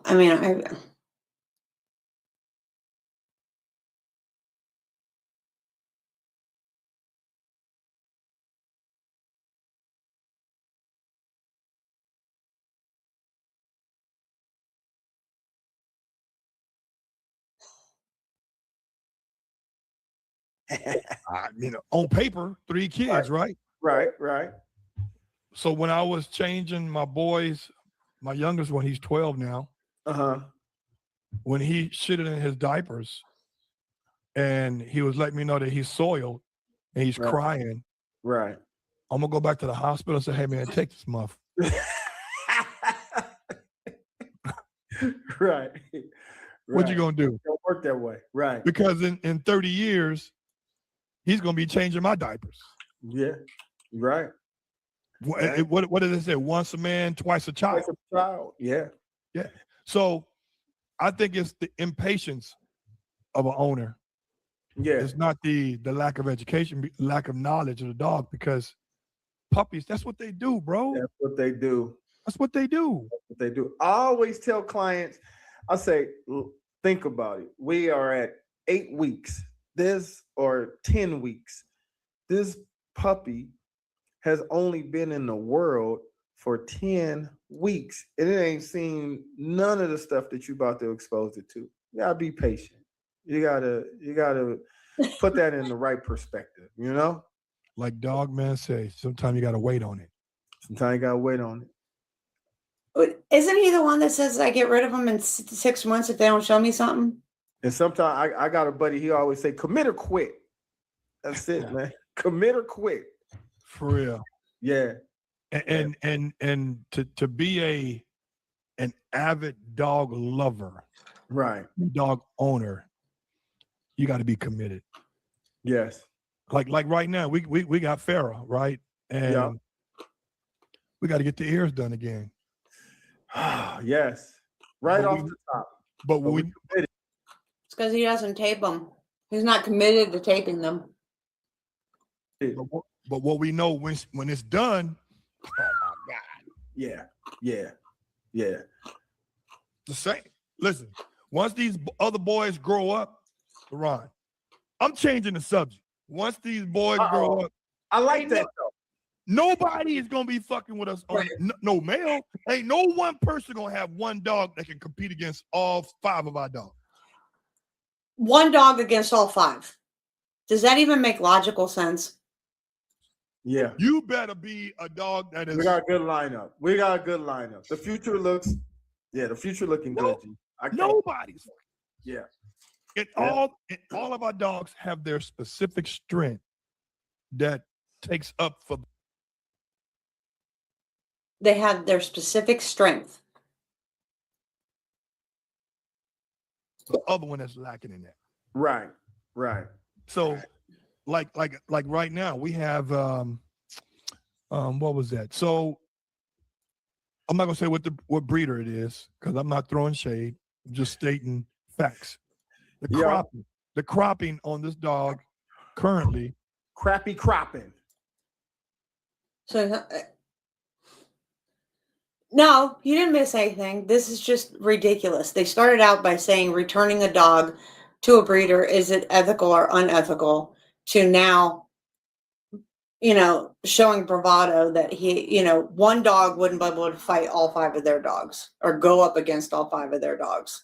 I mean, On paper, 3 kids, right? Right. So when I was changing my boys, my youngest one, he's 12 now. When he shitted in his diapers and he was letting me know that he's soiled and he's crying. Right. I'm gonna go back to the hospital and say, hey man, take this muff. Right. What you gonna do? It don't work that way. Right. Because in 30 years, he's gonna be changing my diapers. Yeah. Right. What did they say? Once a man, twice a child. Twice a child. Yeah. Yeah. So I think it's the impatience of an owner. Yeah. It's not the lack of education, lack of knowledge of the dog, because puppies, that's what they do, bro. That's what they do. That's what they do. That's what they do. I always tell clients, I say, think about it. We are at 8 weeks, or 10 weeks. This puppy has only been in the world for 10 weeks, and it ain't seen none of the stuff that you about to expose it to. You gotta be patient. You gotta put that in the right perspective, you know? Like Dogman says, sometimes you gotta wait on it. Sometimes you gotta wait on it. Isn't he the one that says I get rid of them in 6 months if they don't show me something? And sometimes I got a buddy, he always say, commit or quit. That's it, man. Commit or quit. For real. Yeah. And to be an avid dog lover, right, dog owner, you got to be committed. Yes. Like right now, we got Farrah, right? And we got to get the ears done again. Yes. Right off the top. But we it's because he doesn't tape them. He's not committed to taping them. But what we know when it's done, oh my God. Yeah. The same. Listen, once these other boys grow up, Ron, I'm changing the subject. Once these boys grow up, I like that though. Nobody is gonna be fucking with us on no male. Ain't no one person gonna have one dog that can compete against all 5 of our dogs. One dog against all 5. Does that even make logical sense? Yeah. You better be a dog that is. We got a good lineup. The future looks, the future looking good. Nobody's. Yeah. All of our dogs have their specific strength that takes up for. They have their specific strength. The other one that's lacking in that. Right. So, like right now we have what was that? So I'm not gonna say what breeder it is because I'm not throwing shade. I'm just stating facts. Yeah. The cropping on this dog currently. Crappy cropping. So no, you didn't miss anything. This is just ridiculous. They started out by saying returning a dog to a breeder, is it ethical or unethical, to now, showing bravado that one dog wouldn't be able to fight all 5 of their dogs or go up against all 5 of their dogs.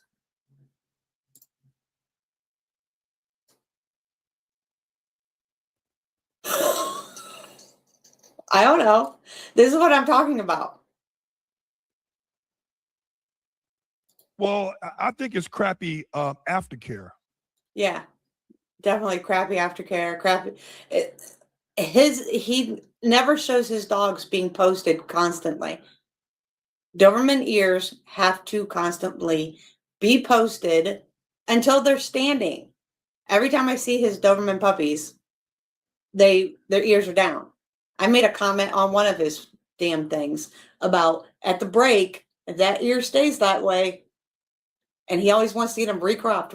I don't know. This is what I'm talking about. Well, I think it's crappy aftercare. Yeah, definitely crappy aftercare. Crappy. He never shows his dogs being posted constantly. Doberman ears have to constantly be posted until they're standing. Every time I see his Doberman puppies, their ears are down. I made a comment on one of his damn things about at the break, that ear stays that way. And he always wants to get them recropped.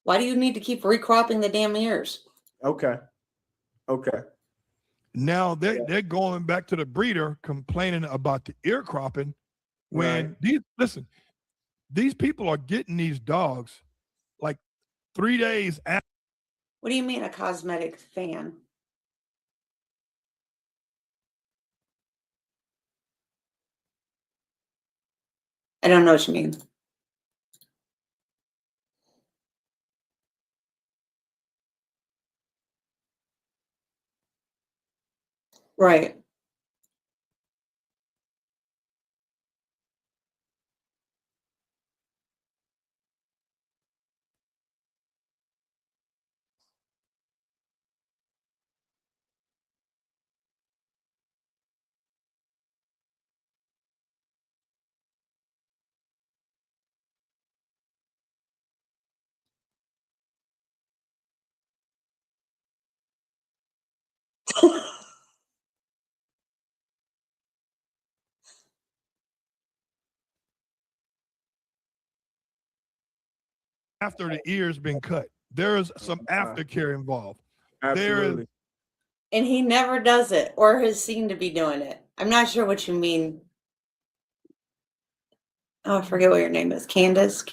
Why do you need to keep recropping the damn ears? Okay. Now they're going back to the breeder complaining about the ear cropping when these people are getting these dogs like 3 days after. What do you mean a cosmetic fan? I don't know what you mean. Right. After the ear's been cut. There's some aftercare involved. Absolutely. And he never does it or has seemed to be doing it. I'm not sure what you mean. Oh, I forget what your name is. Candace?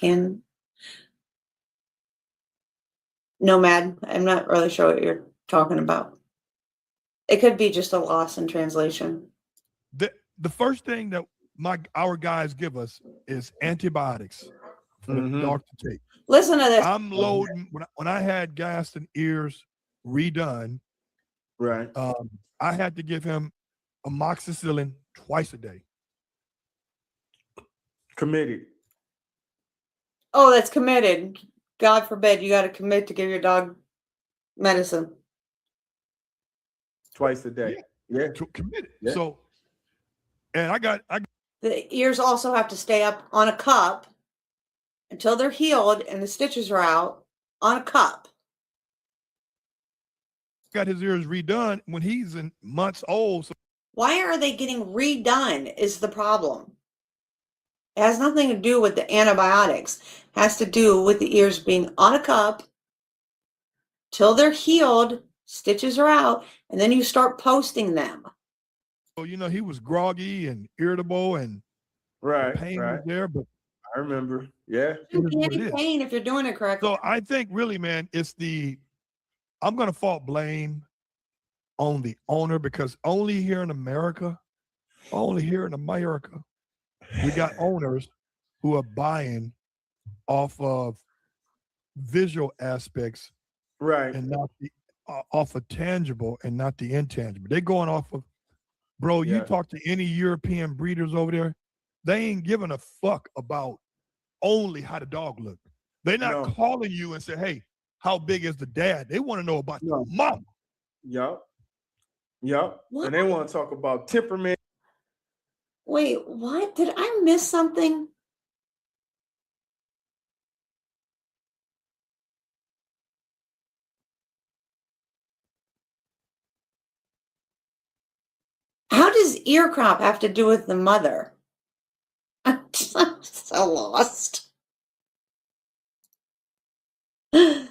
Nomad. I'm not really sure what you're talking about. It could be just a loss in translation. The first thing that our guys give us is antibiotics for the dog to take. Listen to this. I'm loading when I had Gaston ears redone. Right. I had to give him amoxicillin twice a day. Committed. Oh, that's committed. God forbid you got to commit to give your dog medicine. Twice a day. Yeah. Committed. Yeah. So, and I got The ears also have to stay up on a cup until they're healed and the stitches are out on a cup. got his ears redone when he's in months old. So Why are they getting redone is the problem. It has nothing to do with the antibiotics. It has to do with the ears being on a cup till they're healed, stitches are out, and then you start posting them. he was groggy and irritable and Right. pain was there, but I remember. Yeah. You can't be pain if you're doing it correctly. So I think really, man, I'm going to fault blame on the owner because only here in America, we got owners who are buying off of visual aspects, Right. and not off of tangible and not the intangible. They're going off of, bro. You talk to any European breeders over there, they ain't giving a fuck about only how the dog look. They're not calling you and say, "Hey, how big is the dad?" They want to know about the mom. Yup. And they want to talk about temperament. Wait, what? Did I miss something? How does ear crop have to do with the mother? I'm so lost. I'm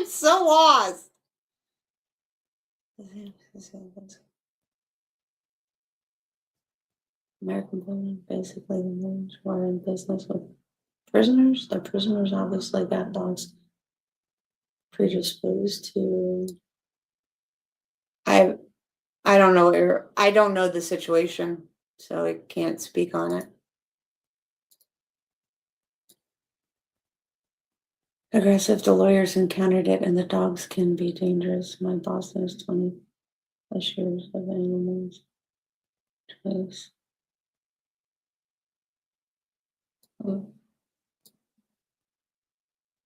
so lost. American women, basically the ones who are in business with prisoners. The prisoners obviously got dogs predisposed to. I don't know. I don't know the situation, so I can't speak on it. Aggressive. The lawyers encountered it, and the dogs can be dangerous. My boss has 20+ years of animals. Twice. Oh.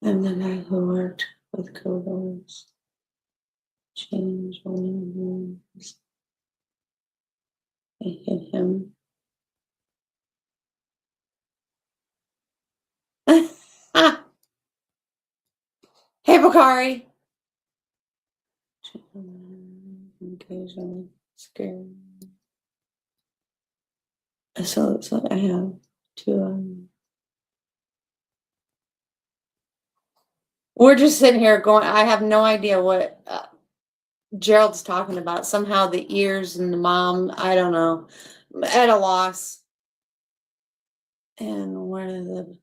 I'm the guy who worked with co-boards. Change when I hit him. Hey, Bakari. Occasionally scared. So I have to. We're just sitting here going. I have no idea what Gerald's talking about. Somehow the ears and the mom. I don't know. At a loss. And where the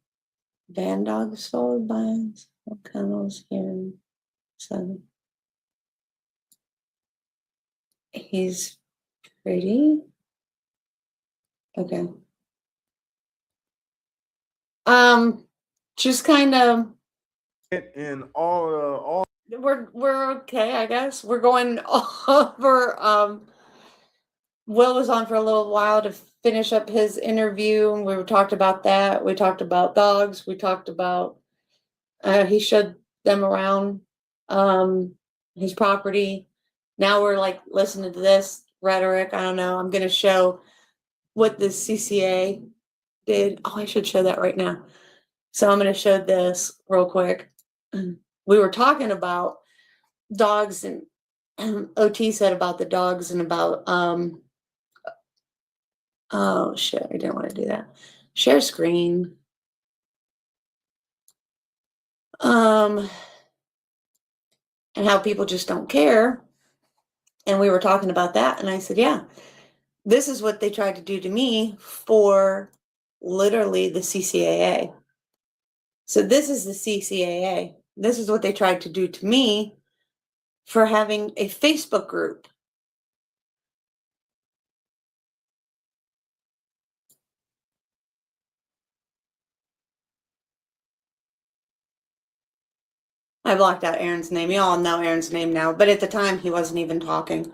van dogs sold by kennels here. So he's pretty. Okay. Just kind of. And all We're okay, I guess. We're going over. Will was on for a little while to finish up his interview, and we talked about that. We talked about dogs. We talked about he showed them around his property. Now we're like listening to this rhetoric. I don't know. I'm going to show what the CCA did. Oh, I should show that right now. So I'm going to show this real quick. We were talking about dogs, and OT said about the dogs and about oh shit, I didn't want to do that. Share screen. And how people just don't care. And we were talking about that, and I said, yeah, this is what they tried to do to me for literally the CCAA. So this is the CCAA. This is what they tried to do to me for having a Facebook group. I blocked out Aaron's name. You all know Aaron's name now, but at the time he wasn't even talking.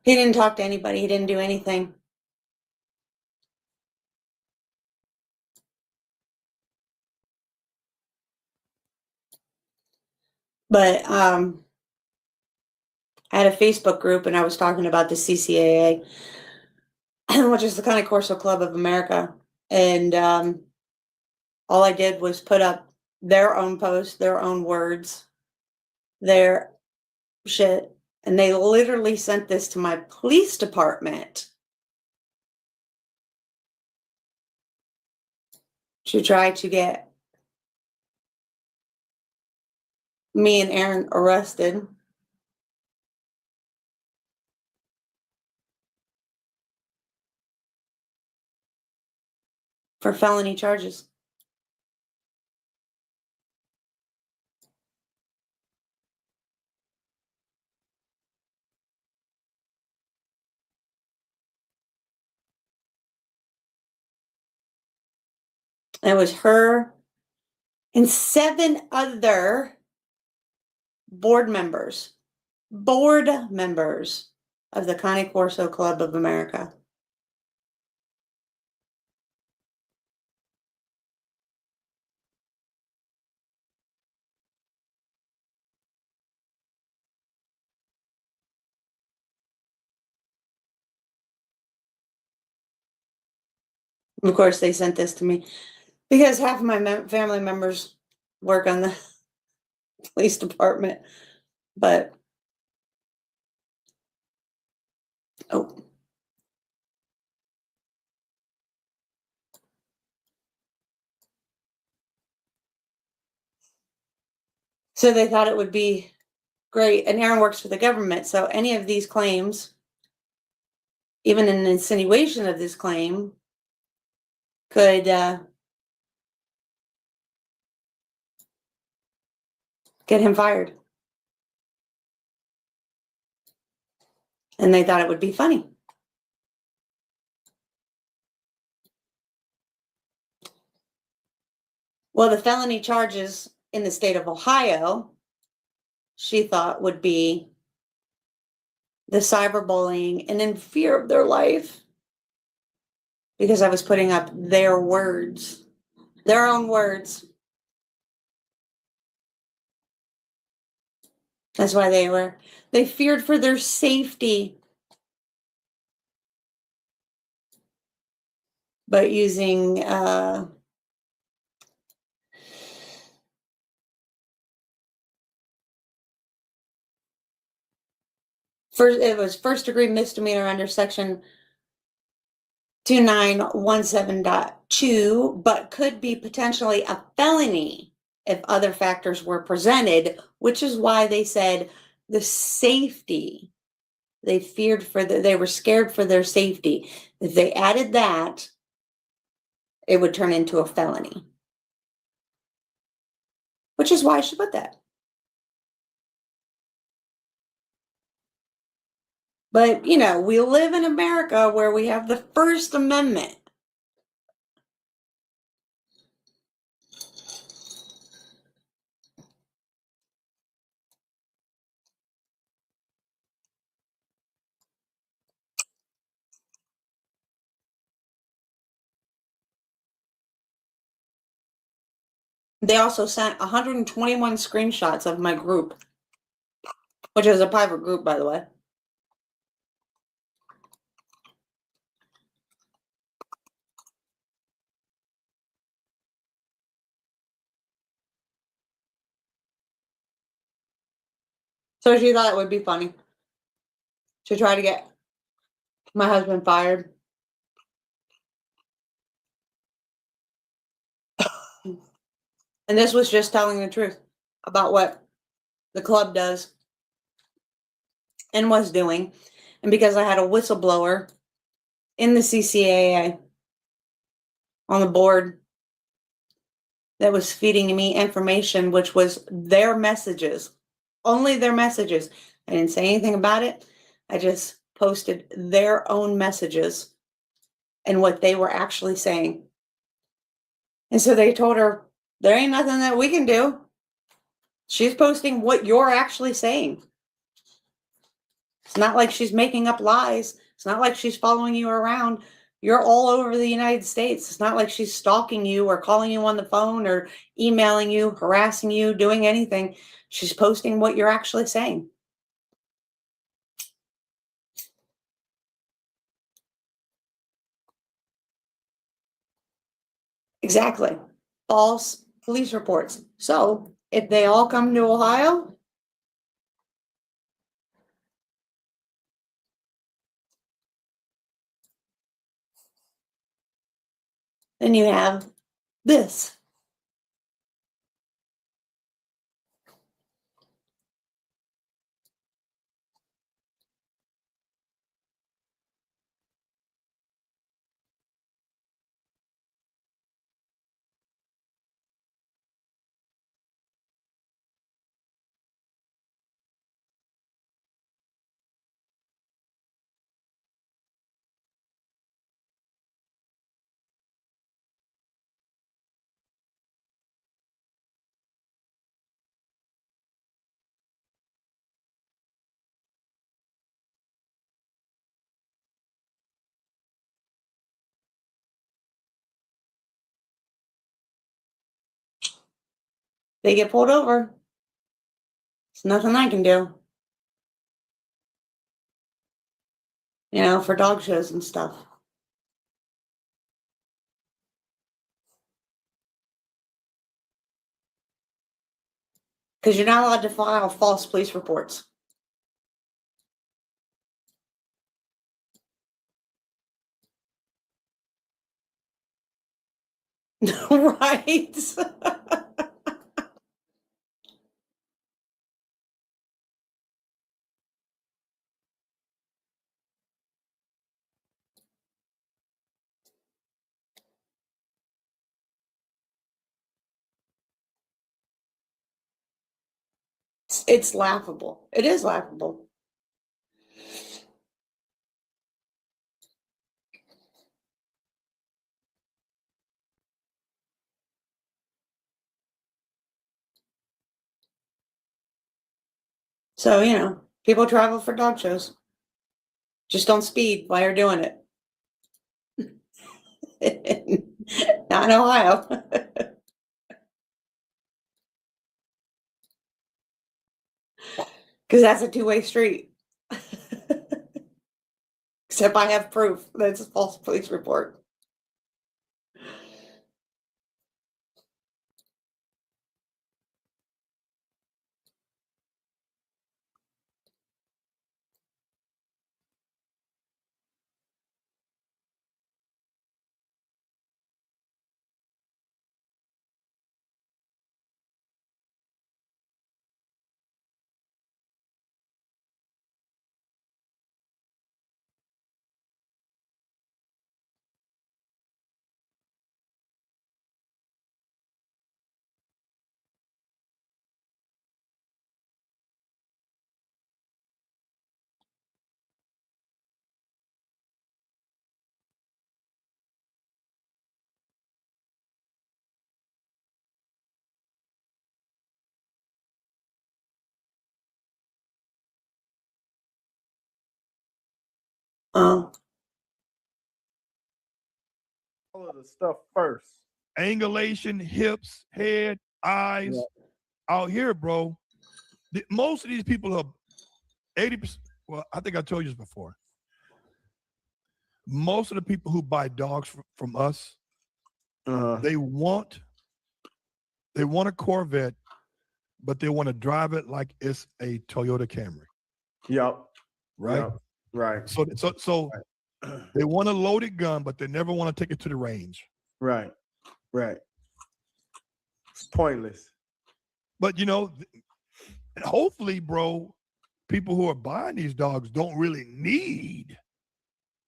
He didn't talk to anybody. He didn't do anything. But I had a Facebook group, and I was talking about the CCAA, which is the Connie Corso Club of America. And all I did was put up their own posts, their own words, their shit. And they literally sent this to my police department to try to get me and Aaron arrested. For felony charges. It was her and 7 other board members of the Connie Corso Club of America. Of course, they sent this to me. Because half of my family members work on the police department, but oh. So they thought it would be great. And Aaron works for the government. So any of these claims, even an insinuation of this claim, could get him fired. And they thought it would be funny. Well, the felony charges in the state of Ohio, she thought would be the cyberbullying and in fear of their life, because I was putting up their words, their own words. That's why they feared for their safety. But using it was first degree misdemeanor under section 2917.2, but could be potentially a felony if other factors were presented, which is why they said the safety. They were scared for their safety. If they added that, it would turn into a felony. Which is why I should put that. But, you know, we live in America where we have the First Amendment. They also sent 121 screenshots of my group, which is a private group, by the way. So she thought it would be funny to try to get my husband fired. And this was just telling the truth about what the club does and was doing. And because I had a whistleblower in the CCAA on the board that was feeding me information, which was their messages, only their messages. I didn't say anything about it. I just posted their own messages and what they were actually saying. And so they told her, there ain't nothing that we can do. She's posting what you're actually saying. It's not like she's making up lies. It's not like she's following you around. You're all over the United States. It's not like she's stalking you or calling you on the phone or emailing you, harassing you, doing anything. She's posting what you're actually saying. Exactly. False police reports. So if they all come to Ohio, then you have this. They get pulled over. There's nothing I can do. You know, for dog shows and stuff. Because you're not allowed to file false police reports. Right. It's laughable. It is laughable. So, you know, people travel for dog shows. Just don't speed while you're doing it. Not in Ohio. Because that's a two-way street. Except I have proof that it's a false police report. All of the stuff first. Angulation, hips, head, eyes. Yeah. Out here, bro, most of these people are 80%. Well, I think I told you this before. Most of the people who buy dogs from us, they want a Corvette, but they want to drive it like it's a Toyota Camry. Yep. Right. Yep. Right. So they want a loaded gun, but they never want to take it to the range. Right. Right. It's pointless. But you know, hopefully, bro, people who are buying these dogs don't really need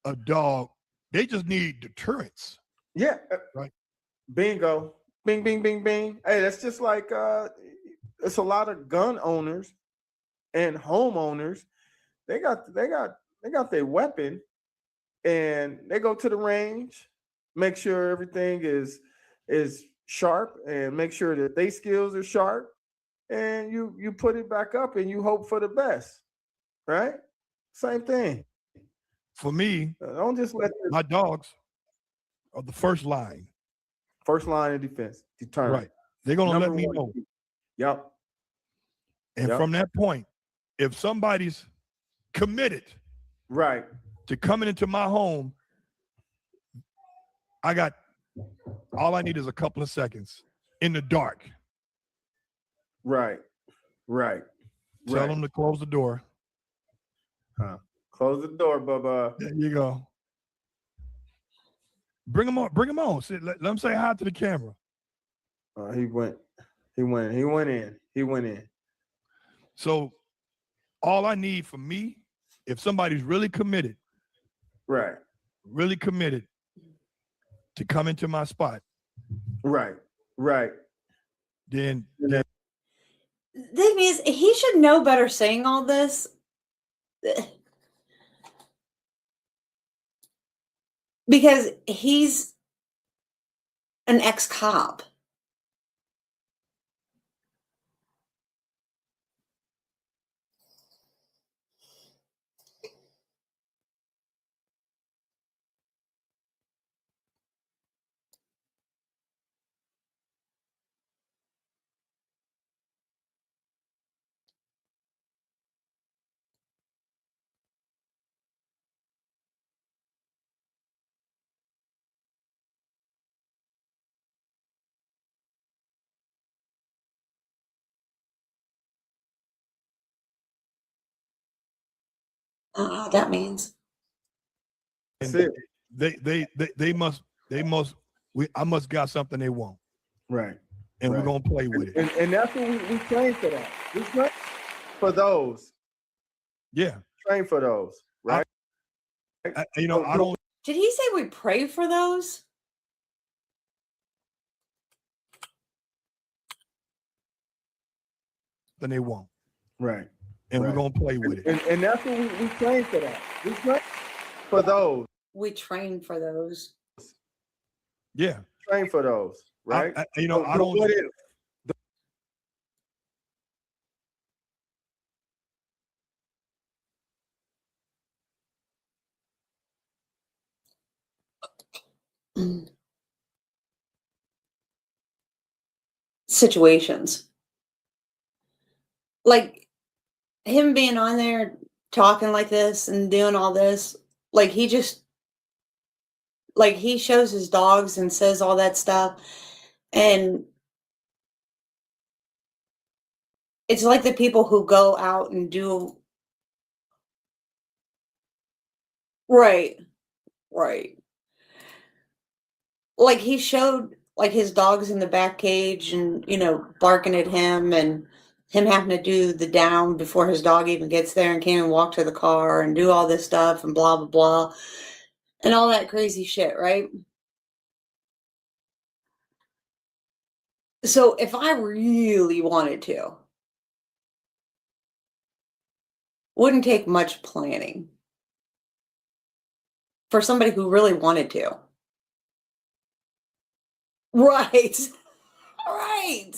a dog. They just need deterrence. Yeah. Right. Bingo. Bing, bing, bing, bing. Hey, that's just like it's a lot of gun owners and homeowners. They got their weapon and they go to the range, make sure everything is sharp and make sure that their skills are sharp, and you put it back up and you hope for the best. Right? Same thing. For me, Don't just let my dogs are the first line. First line of defense. Deterrent. Right. They're gonna Number let me one. know. Yep. And Yep. from that point, if somebody's committed Right. to coming into my home, all I need is a couple of seconds in the dark. Right. Right. Tell them to close the door. Close the door, Bubba. There you go. Bring them on. Bring them on. Let them say hi to the camera. He went in. So all I need for me, if somebody's really committed to come into my spot, Right. then Thing is, he should know better saying all this. Because he's an ex-cop. That means. That's it. I must got something they want, Right. and Right. we're gonna play with it. And that's what we train for that. We train for those. Yeah. Train for those, right? I don't. Did he say we pray for those? Than they want, Right. and Right. we're gonna play with it. And that's what we train for that. We train for those. We train for those. Yeah. Train for those, right? I don't. What if? Situations. Like him being on there talking like this and doing all this, like he shows his dogs and says all that stuff. And it's like the people who go out and do. Right. Like he showed like his dogs in the back cage and, barking at him and him having to do the down before his dog even gets there and can't even walk to the car and do all this stuff and blah, blah, blah. And all that crazy shit, right? So if I really wanted to, wouldn't take much planning for somebody who really wanted to. Right. Right.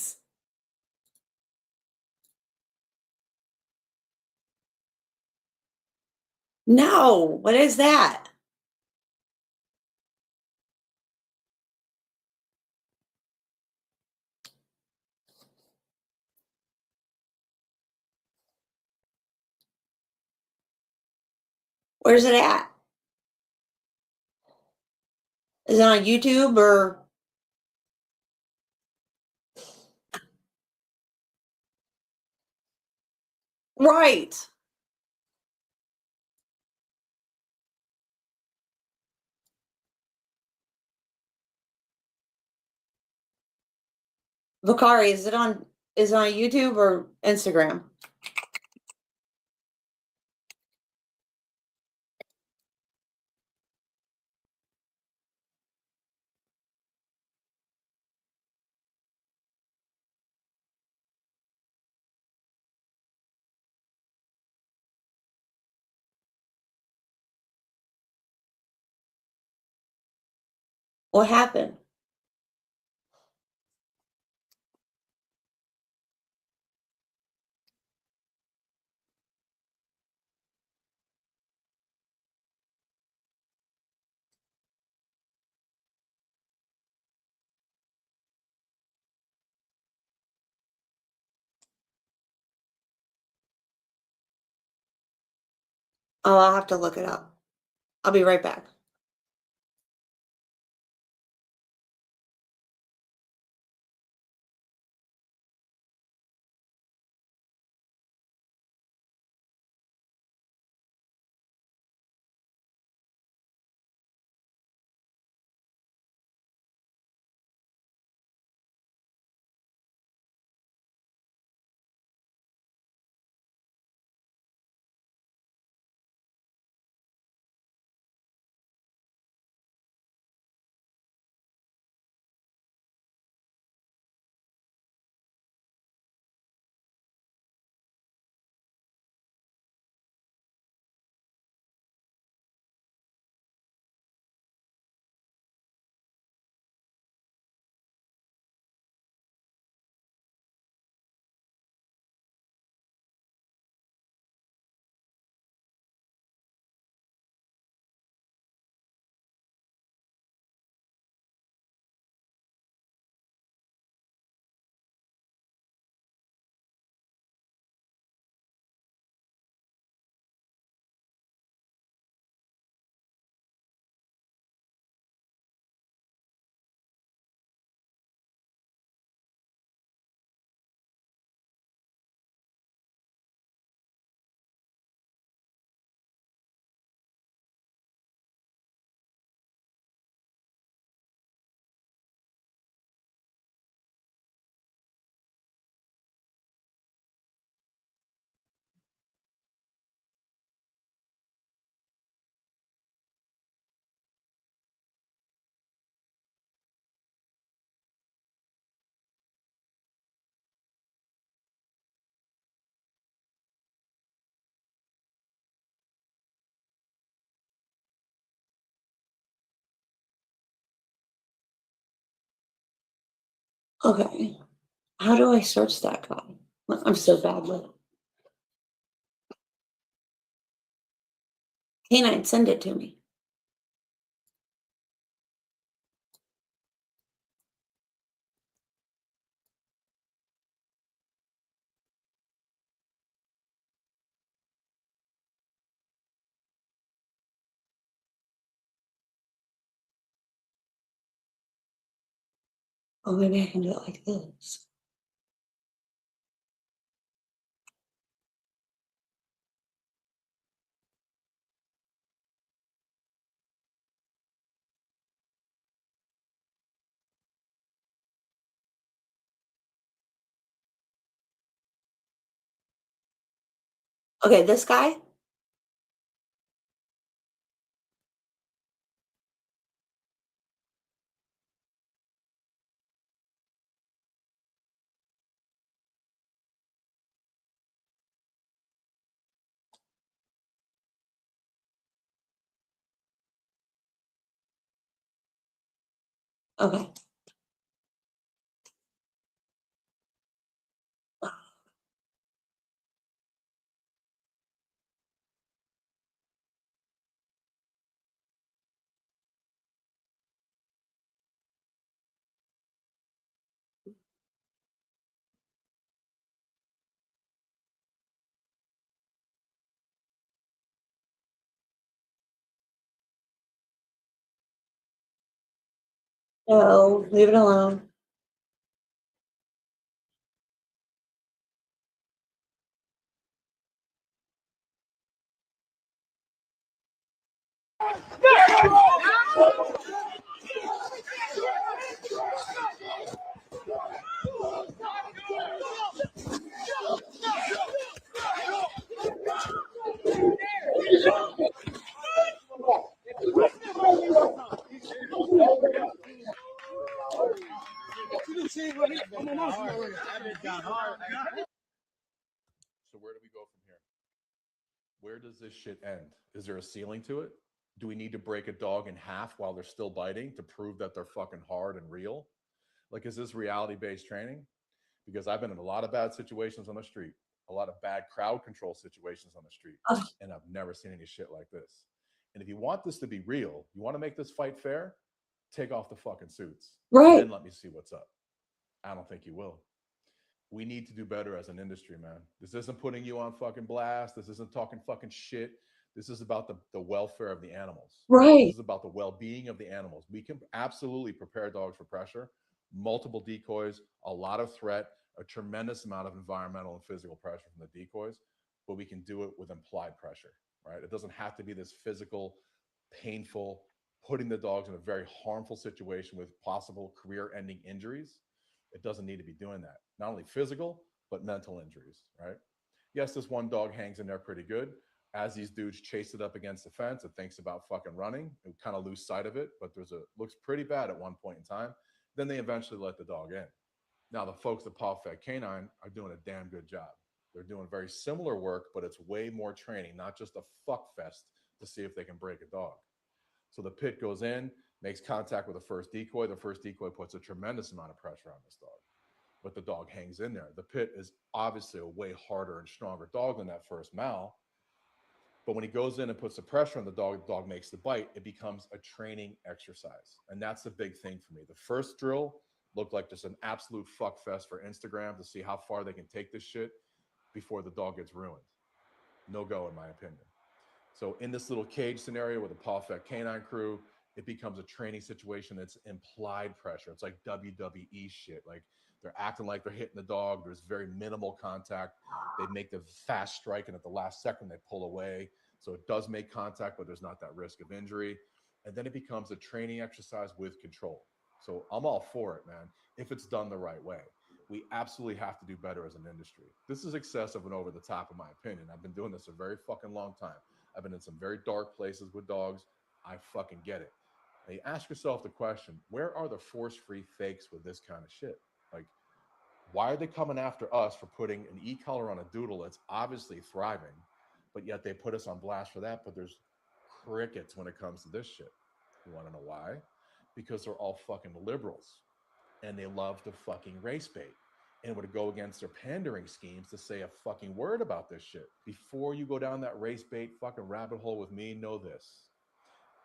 No, what is that? Where's it at? Is it on YouTube or? Right. Vakari, is it on YouTube or Instagram? What happened? Oh, I'll have to look it up. I'll be right back. Okay. How do I search that guy? I'm so bad with it. Canine, send it to me. Oh, maybe I can do it like this. Okay, this guy? Okay. No, leave it alone. So where do we go from here? Where does this shit end? Is there a ceiling to it? Do we need to break a dog in half while they're still biting to prove that they're fucking hard and real? Like, is this reality-based training? Because I've been in a lot of bad situations on the street, a lot of bad crowd control situations on the street, and I've never seen any shit like this. And if you want this to be real, you want to make this fight fair, take off the fucking suits. Right. Then let me see what's up. I don't think you will. We need to do better as an industry, man. This isn't putting you on fucking blast. This isn't talking fucking shit. This is about the welfare of the animals. Right. This is about the well-being of the animals. We can absolutely prepare dogs for pressure, multiple decoys, a lot of threat, a tremendous amount of environmental and physical pressure from the decoys, but we can do it with implied pressure, right? It doesn't have to be this physical, painful, putting the dogs in a very harmful situation with possible career-ending injuries. It doesn't need to be doing that. Not only physical, but mental injuries, right? Yes, this one dog hangs in there pretty good. As these dudes chase it up against the fence, it thinks about fucking running. It kind of lose sight of it, but looks pretty bad at one point in time. Then they eventually let the dog in. Now the folks at Paw Fed Canine are doing a damn good job. They're doing very similar work, but it's way more training, not just a fuck fest to see if they can break a dog. So the pit goes in, makes contact with the first decoy. The first decoy puts a tremendous amount of pressure on this dog, but the dog hangs in there. The pit is obviously a way harder and stronger dog than that first Mal. But when he goes in and puts the pressure on the dog makes the bite, it becomes a training exercise. And that's the big thing for me. The first drill looked like just an absolute fuck fest for Instagram to see how far they can take this shit before the dog gets ruined. No go, in my opinion. So in this little cage scenario with the Paw Fed Canine crew, it becomes a training situation. It's implied pressure. It's like WWE shit. Like they're acting like they're hitting the dog. There's very minimal contact. They make the fast strike, and at the last second, they pull away. So it does make contact, but there's not that risk of injury. And then it becomes a training exercise with control. So I'm all for it, man, if it's done the right way. We absolutely have to do better as an industry. This is excessive and over the top, in my opinion. I've been doing this a very fucking long time. I've been in some very dark places with dogs. I fucking get it. Now you ask yourself the question, where are the force-free fakes with this kind of shit? Like, why are they coming after us for putting an e-collar on a doodle that's obviously thriving, but yet they put us on blast for that, but there's crickets when it comes to this shit. You want to know why? Because they're all fucking liberals. and they love to fucking race bait. And it would go against their pandering schemes to say a fucking word about this shit. Before you go down that race bait fucking rabbit hole with me, know this.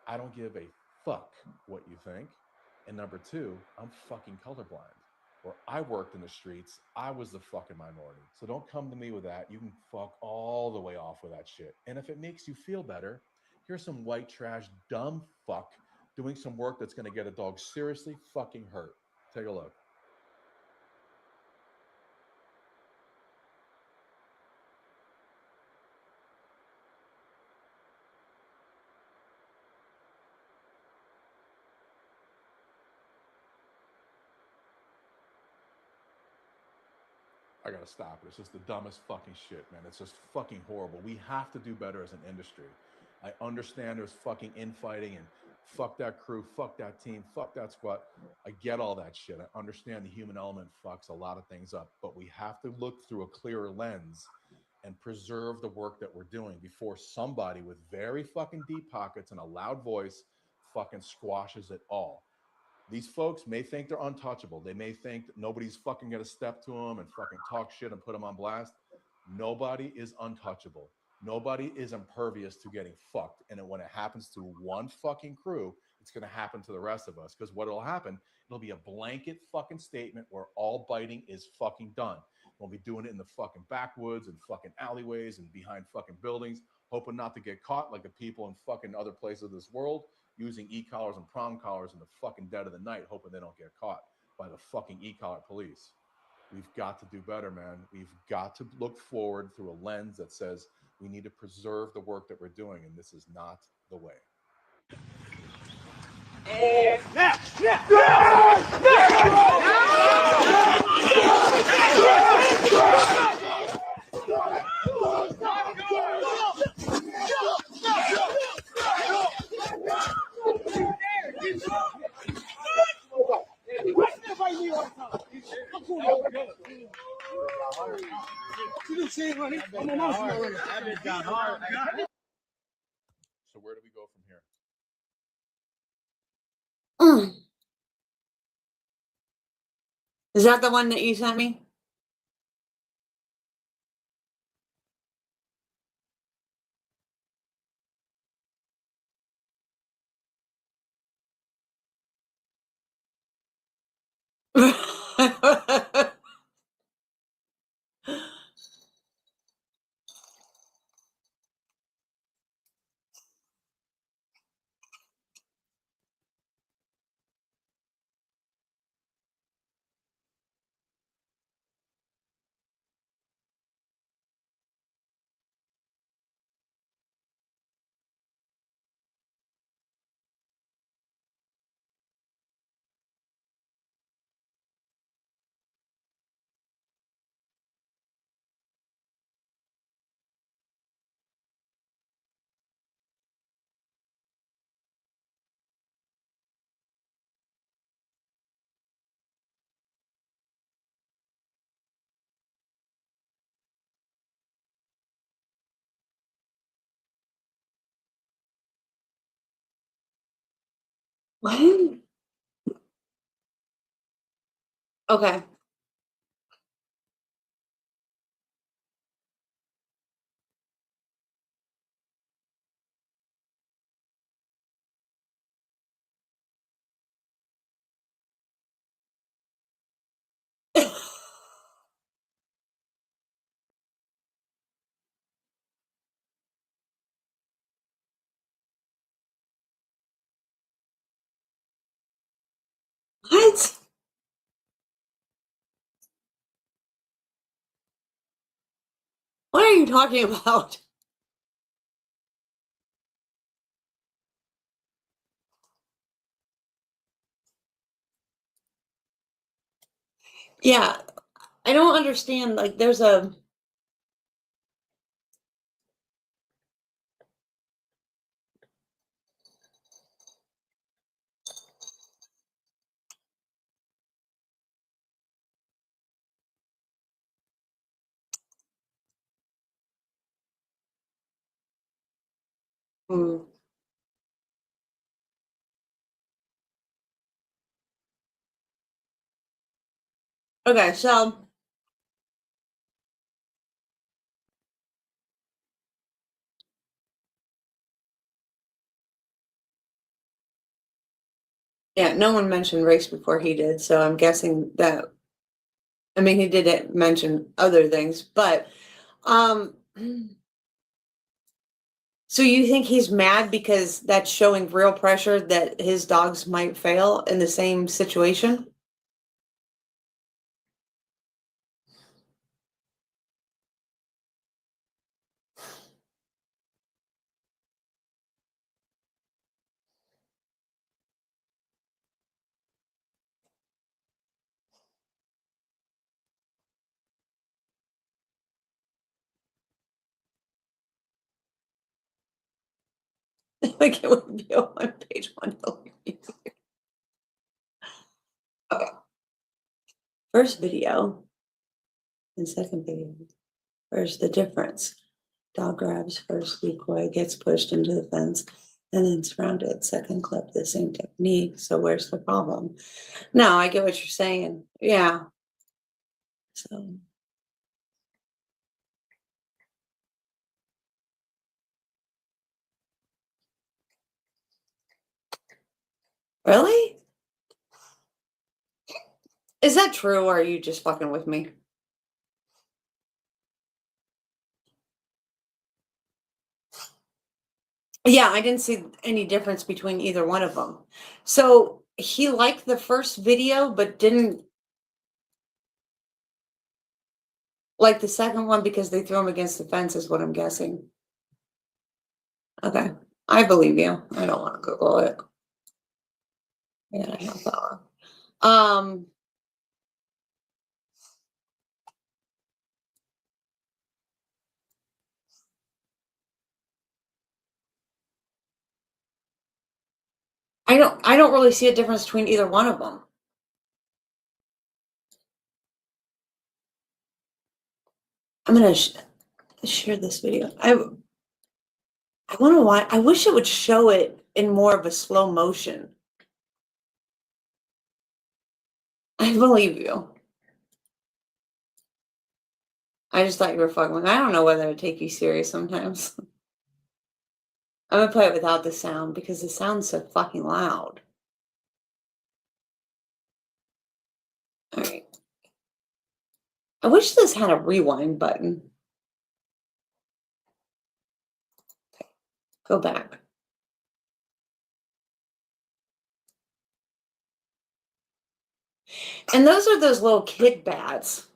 I don't give a fuck what you think. And number two, I'm fucking colorblind. Where I worked in the streets, I was the fucking minority. So don't come to me with that. You can fuck all the way off with that shit. And if it makes you feel better, here's some white trash dumb fuck doing some work that's going to get a dog seriously fucking hurt. Take a look. I gotta stop it. It's just the dumbest fucking shit, man. It's just fucking horrible. We have to do better as an industry. I understand there's fucking infighting and fuck that crew, fuck that team, fuck that squad. I get all that shit. I understand the human element fucks a lot of things up, but we have to look through a clearer lens and preserve the work that we're doing before somebody with very fucking deep pockets and a loud voice fucking squashes it all. These folks may think they're untouchable. They may think that nobody's fucking gonna step to them and fucking talk shit and put them on blast. Nobody is untouchable. Nobody is impervious to getting fucked. And when it happens to one fucking crew, it's gonna happen to the rest of us. Because what'll happen, it'll be a blanket fucking statement where all biting is fucking done. We'll be doing it in the fucking backwoods and fucking alleyways and behind fucking buildings, hoping not to get caught like the people in fucking other places of this world, using e-collars and prong collars in the fucking dead of the night, hoping they don't get caught by the fucking e-collar police. We've got to do better, man. We've got to look forward through a lens that says we need to preserve the work that we're doing, and this is not the way. So where do we go from here? Is that the one that you sent me? What? Okay. What? What are you talking about? Yeah, I don't understand. Like, there's a. Hmm. Okay, so yeah, no one mentioned race before he did, so I'm guessing that. I mean, he did mention other things, but so you think he's mad because that's showing real pressure that his dogs might fail in the same situation? Like it would be a one-page one. Okay. First video and second video. Where's the difference? Dog grabs first decoy, gets pushed into the fence, and then surrounded. Second clip, the same technique. So where's the problem? No, I get what you're saying. Yeah. So really? Is that true, or are you just fucking with me? Yeah, I didn't see any difference between either one of them. So he liked the first video, but didn't like the second one because they threw him against the fence, is what I'm guessing. Okay, I believe you. I don't want to Google it. Yeah, I have that one. I don't really see a difference between either one of them. I'm gonna share this video. I want to watch. I wish it would show it in more of a slow motion. I believe you. I just thought you were fucking with me. I don't know whether to take you serious sometimes. I'm gonna play it without the sound because the sound's so fucking loud. All right. I wish this had a rewind button. Okay. Go back. And those are those little kid bats.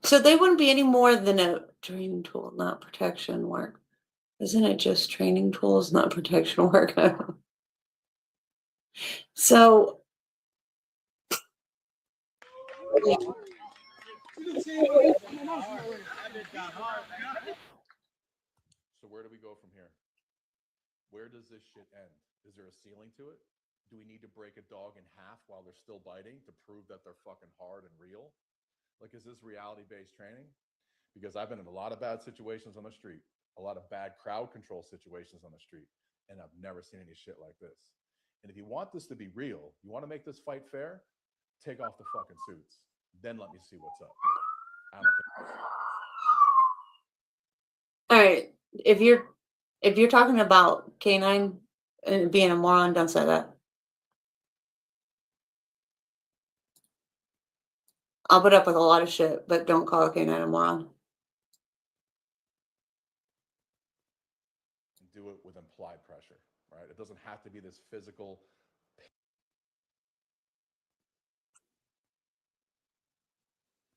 So they wouldn't be any more than a training tool, not protection work. Isn't it just training tools, not protection work? So yeah. So where do we go from here? Where does this shit end? Is there a ceiling to it? Do we need to break a dog in half while they're still biting to prove that they're fucking hard and real? Like, is this reality-based training? Because I've been in a lot of bad situations on the street, a lot of bad crowd control situations on the street, and I've never seen any shit like this. And if you want this to be real, you want to make this fight fair, take off the fucking suits. Then let me see what's up. I don't think. All right. If you're talking about canine and being a moron, don't say that. I'll put up with a lot of shit, but don't call a canine a moron. Do it with implied pressure, right? It doesn't have to be this physical.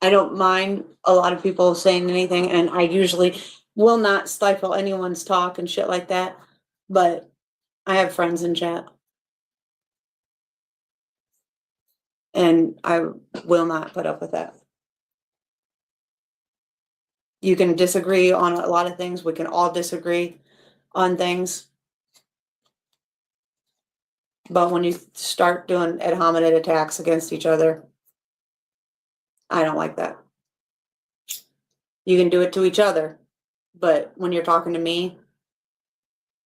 I don't mind a lot of people saying anything, and I usually will not stifle anyone's talk and shit like that. But I have friends in chat, and I will not put up with that. You can disagree on a lot of things. We can all disagree on things. But when you start doing ad hominem attacks against each other, I don't like that. You can do it to each other, but when you're talking to me,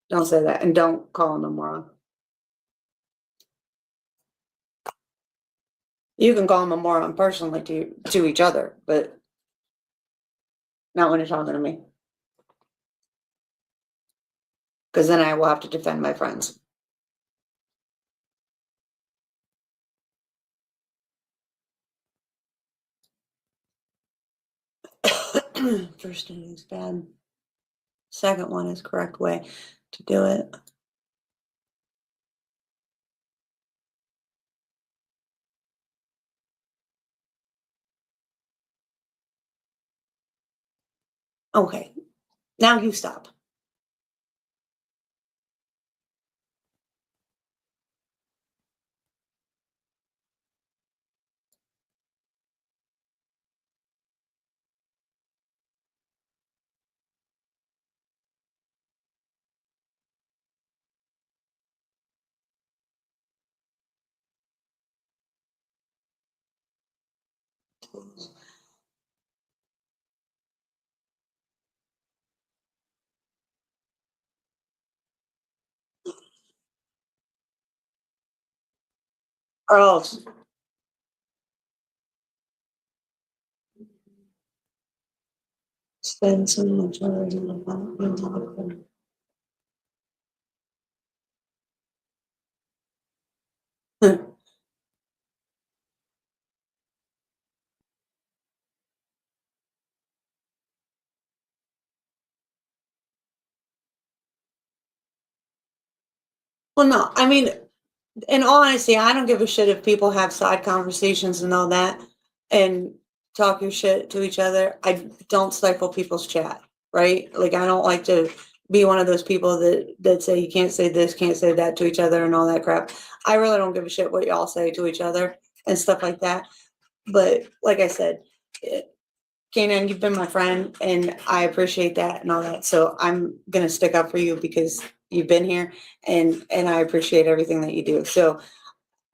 don't say that, and don't call him a moron. You can call them a moron personally to each other, but not when you're talking to me. Because then I will have to defend my friends. First thing is bad. Second one is correct way to do it. Okay, now you stop. Or else. Spend so much already on Well, no, I mean, in all honesty, I don't give a shit if people have side conversations and all that and talk your shit to each other. I don't stifle people's chat, right? Like, I don't like to be one of those people that say you can't say this, can't say that to each other and all that crap. I really don't give a shit what y'all say to each other and stuff like that. But like I said, Kanan, you've been my friend and I appreciate that and all that. So I'm going to stick up for you because you've been here and I appreciate everything that you do. So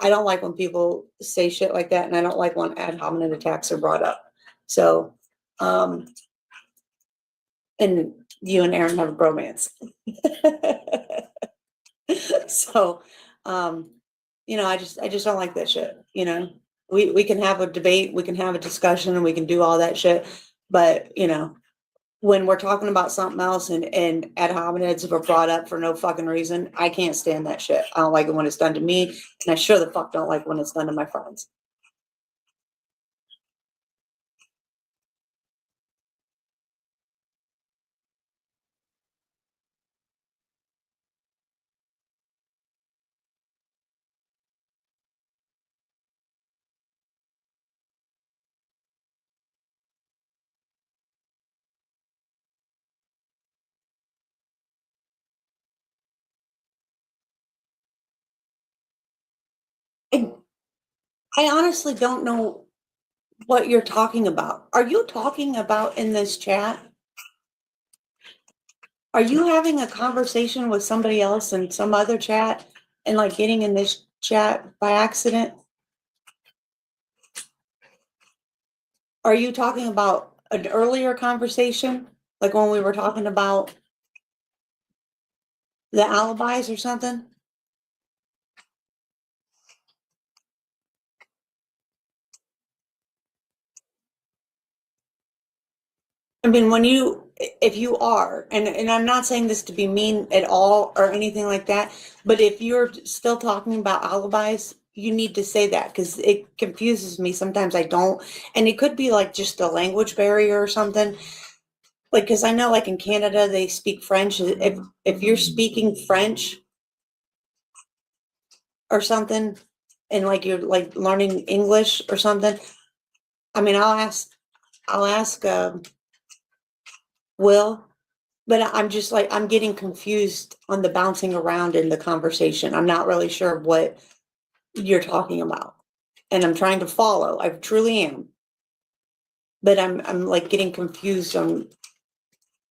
I don't like when people say shit like that. And I don't like when ad hominem attacks are brought up. So, and you and Aaron have a bromance. So, you know, I just don't like that shit. You know, we can have a debate, we can have a discussion and we can do all that shit. But, you know, when we're talking about something else and ad hominems are brought up for no fucking reason, I can't stand that shit. I don't like it when it's done to me. And I sure the fuck don't like when it's done to my friends. I honestly don't know what you're talking about. Are you talking about in this chat? Are you having a conversation with somebody else in some other chat and like getting in this chat by accident? Are you talking about an earlier conversation? Like when we were talking about the alibis or something? I mean, if you are, and I'm not saying this to be mean at all or anything like that, but if you're still talking about alibis, you need to say that because it confuses me. Sometimes I don't, and it could be like just a language barrier or something. Like, because I know like in Canada, they speak French. If you're speaking French or something, and like you're like learning English or something, I mean, I'll ask Will, but I'm just like, I'm getting confused on the bouncing around in the conversation. I'm not really sure what you're talking about. And I'm trying to follow. I truly am. But I'm like getting confused on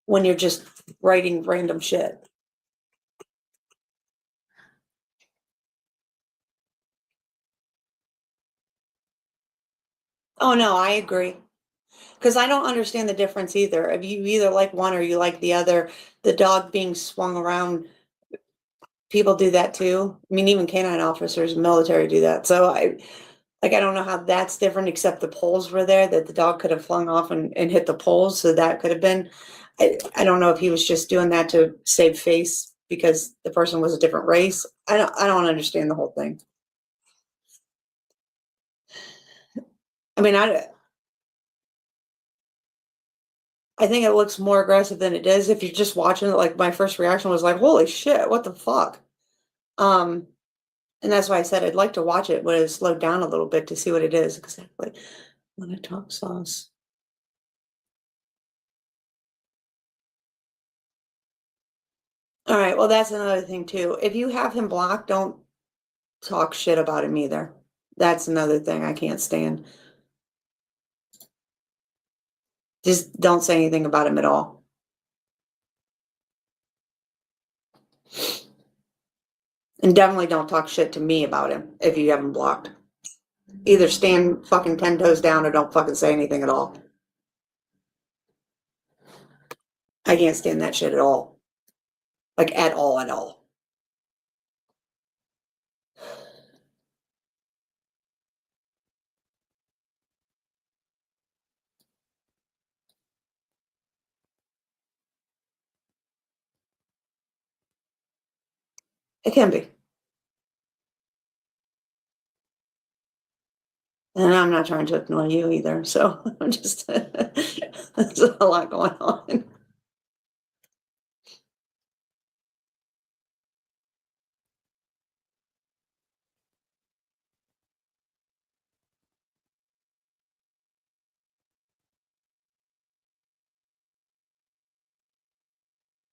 when you're just writing random shit. Oh no, I agree. Because I don't understand the difference either. If you either like one or you like the other, the dog being swung around, people do that too. I mean, even canine officers, military do that. So Like, I don't know how that's different, except the poles were there that the dog could have flung off and hit the poles. So that could have been, I don't know if he was just doing that to save face because the person was a different race. I don't understand the whole thing. I mean, I think it looks more aggressive than it is. If you're just watching it, like my first reaction was like, holy shit, what the fuck? And that's why I said I'd like to watch it when it slowed down a little bit to see what it is. Exactly. When I talk sauce. All right. Well, that's another thing too. If you have him blocked, don't talk shit about him either. That's another thing I can't stand. Just don't say anything about him at all. And definitely don't talk shit to me about him if you have him blocked. Either stand fucking 10 toes down or don't fucking say anything at all. I can't stand that shit at all. Like at all, at all. It can be. And I'm not trying to annoy you either. So I'm just, there's a lot going on.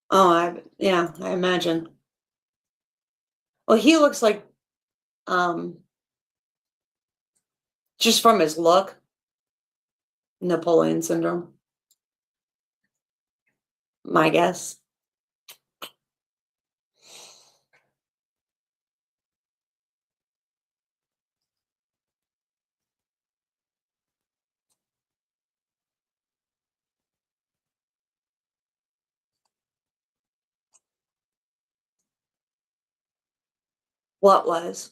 Oh, I imagine. Well, he looks like, just from his look, Napoleon syndrome. My guess. What was?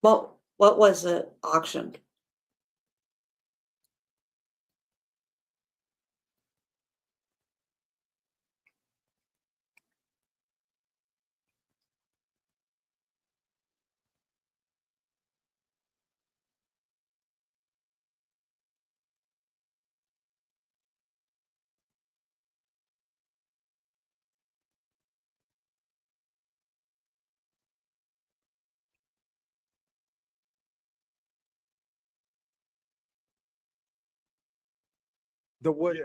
What was the auction? The what? Yeah.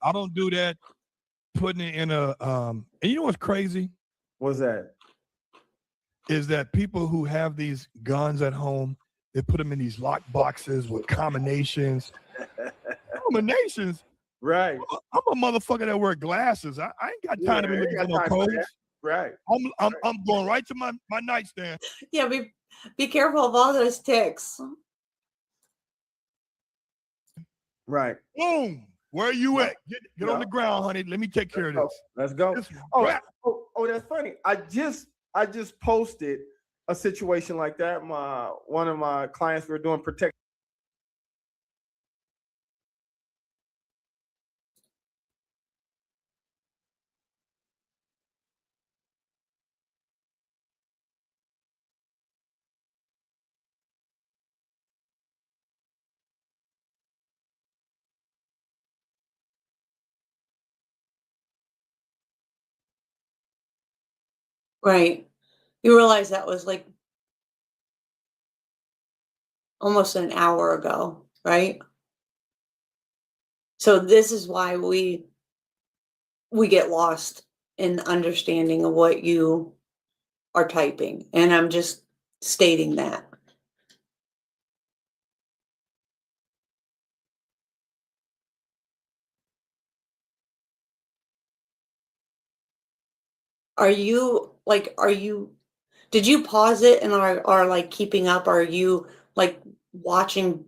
I don't do that. Putting it in a and you know what's crazy What's that? is that people who have these guns at home, they put them in these lock boxes with combinations. Combinations? Right. I'm a motherfucker that wear glasses. I ain't got time to be looking for no codes. Right. I'm going right to my nightstand. Yeah, be careful of all those ticks. Right. Boom. Where are you at? Get on the ground, honey. Let me take care of this. Let's go. Oh, that's funny. I just posted a situation like that. One of my clients were doing protection. Right. You realize that was like almost an hour ago, right? So this is why we get lost in understanding of what you are typing. And I'm just stating that. Are you like, did you pause it and are like keeping up? Are you like watching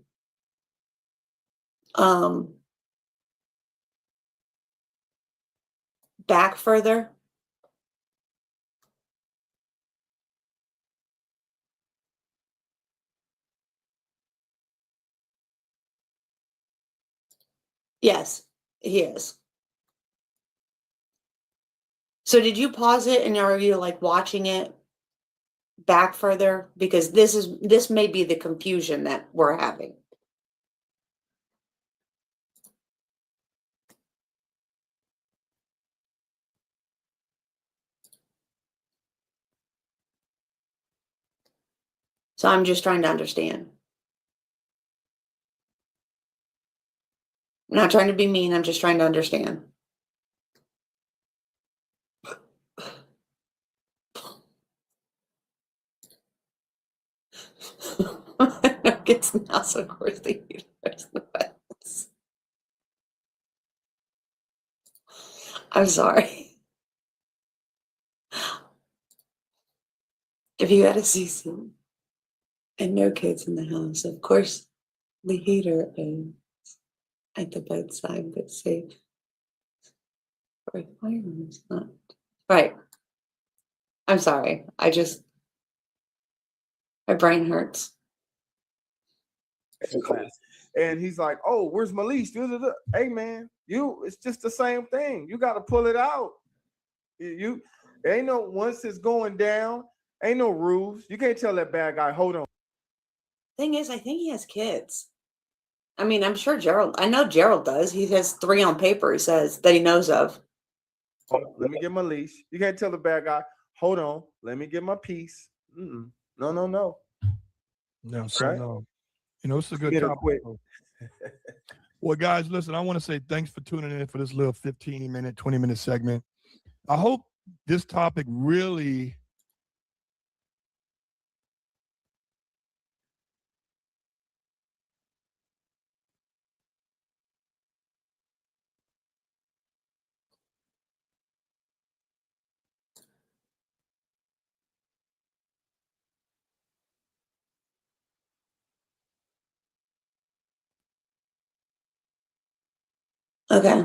back further? Yes, he is. So did you pause it and are you like watching it back further? Because this may be the confusion that we're having. So I'm just trying to understand. I'm not trying to be mean, I'm just trying to understand. It's not so course the universe the best. I'm sorry. If you had a season and no kids in the house, of course the heater is at the bedside, but safe for a fire is not. Right. I'm sorry. My brain hurts. And he's like, "Oh, where's my leash?" Hey man, it's just the same thing. You got to pull it out. You ain't no, once it's going down, ain't no rules. You can't tell that bad guy, "Hold on." Thing is, I think he has kids. I mean, I'm sure I know Gerald does. He has 3 on paper, he says, that he knows of. Let me get my leash. You can't tell the bad guy, "Hold on, let me get my piece." No. No, so Right? no. You know, it's a good Get it topic. quick. Well, guys, listen, I want to say thanks for tuning in for this little 15-minute, 20-minute segment. I hope this topic really Okay.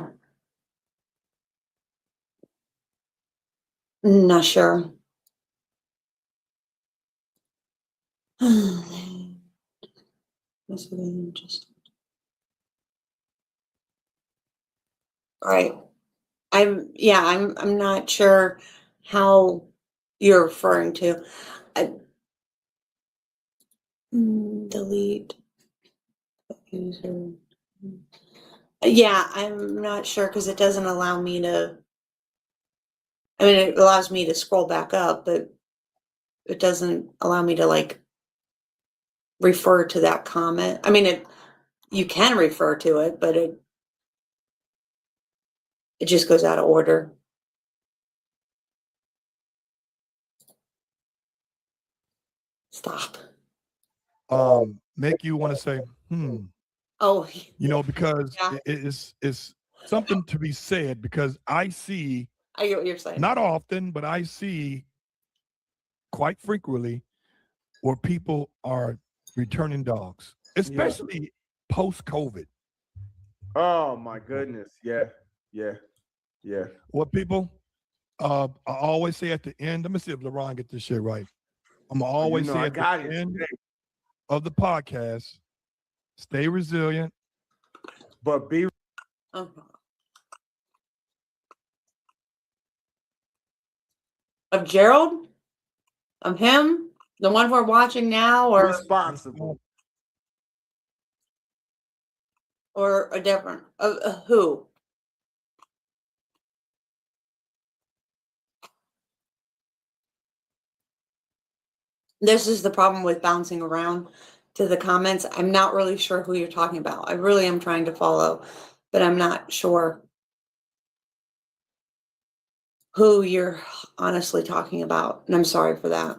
Not sure. Right. I'm not sure how you're referring to. Delete user. Yeah, I'm not sure because it doesn't allow me to. I mean, it allows me to scroll back up, but it doesn't allow me to like refer to that comment. I mean, you can refer to it, but it just goes out of order. Stop. make you want to say, Oh, you know, because yeah. it's something to be said, because I see, I get what you're saying. not often, but I see quite frequently where people are returning dogs, especially post-COVID. Oh my goodness. Yeah. What people, I always say at the end, let me see if LeBron get this shit right. I'm gonna always say I at the got it. end of the podcast, stay resilient, But be Of Gerald? Of him? The one we're watching now, responsible. or a different? Who? This is the problem with bouncing around to the comments. I'm not really sure who you're talking about. I really am trying to follow, but I'm not sure who you're honestly talking about. And I'm sorry for that.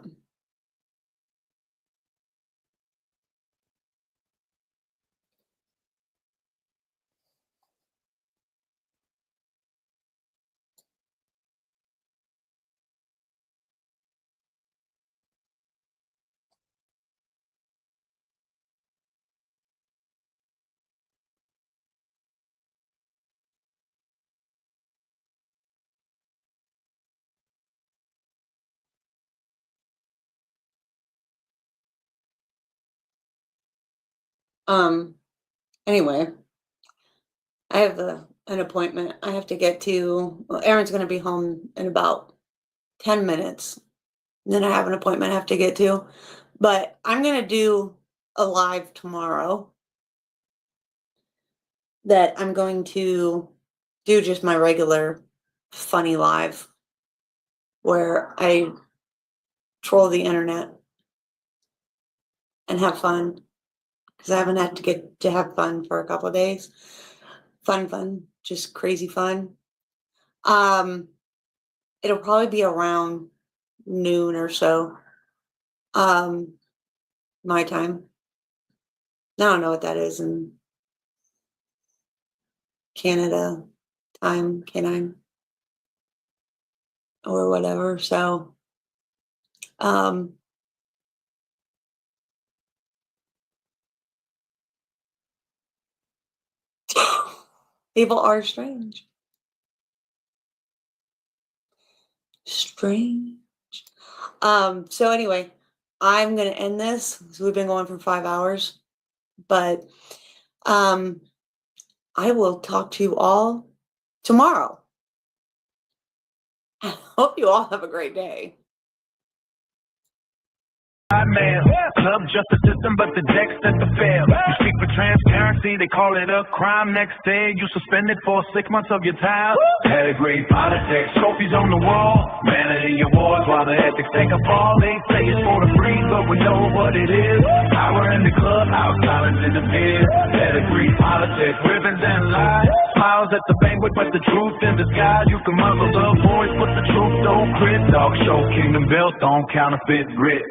Anyway, I have an appointment I have to get to. Well, Aaron's going to be home in about 10 minutes. And then I have an appointment I have to get to. But I'm going to do a live tomorrow that I'm going to do just my regular funny live where I troll the internet and have fun. Because I haven't had to get to have fun for a couple of days. Fun, just crazy fun. It'll probably be around noon or so. My time. I don't know what that is in Canada time, canine, or whatever. So, people are strange. Strange. So anyway, I'm gonna end this. So we've been going for 5 hours, but I will talk to you all tomorrow. I hope you all have a great day. Man, club just a system, but the deck set to fail. You speak for transparency, they call it a crime. Next day, you suspended for 6 months of your time. Pedigree, politics, trophies on the wall. Vanity awards while the ethics take a fall. They say it's for the free, but we know what it is. Power in the clubhouse, silence in the pit. Pedigree, politics, ribbons and lies. Smiles at the banquet, but the truth in disguise. You can muzzle the voice, but the truth don't quit. Dog show, kingdom built on counterfeit grit.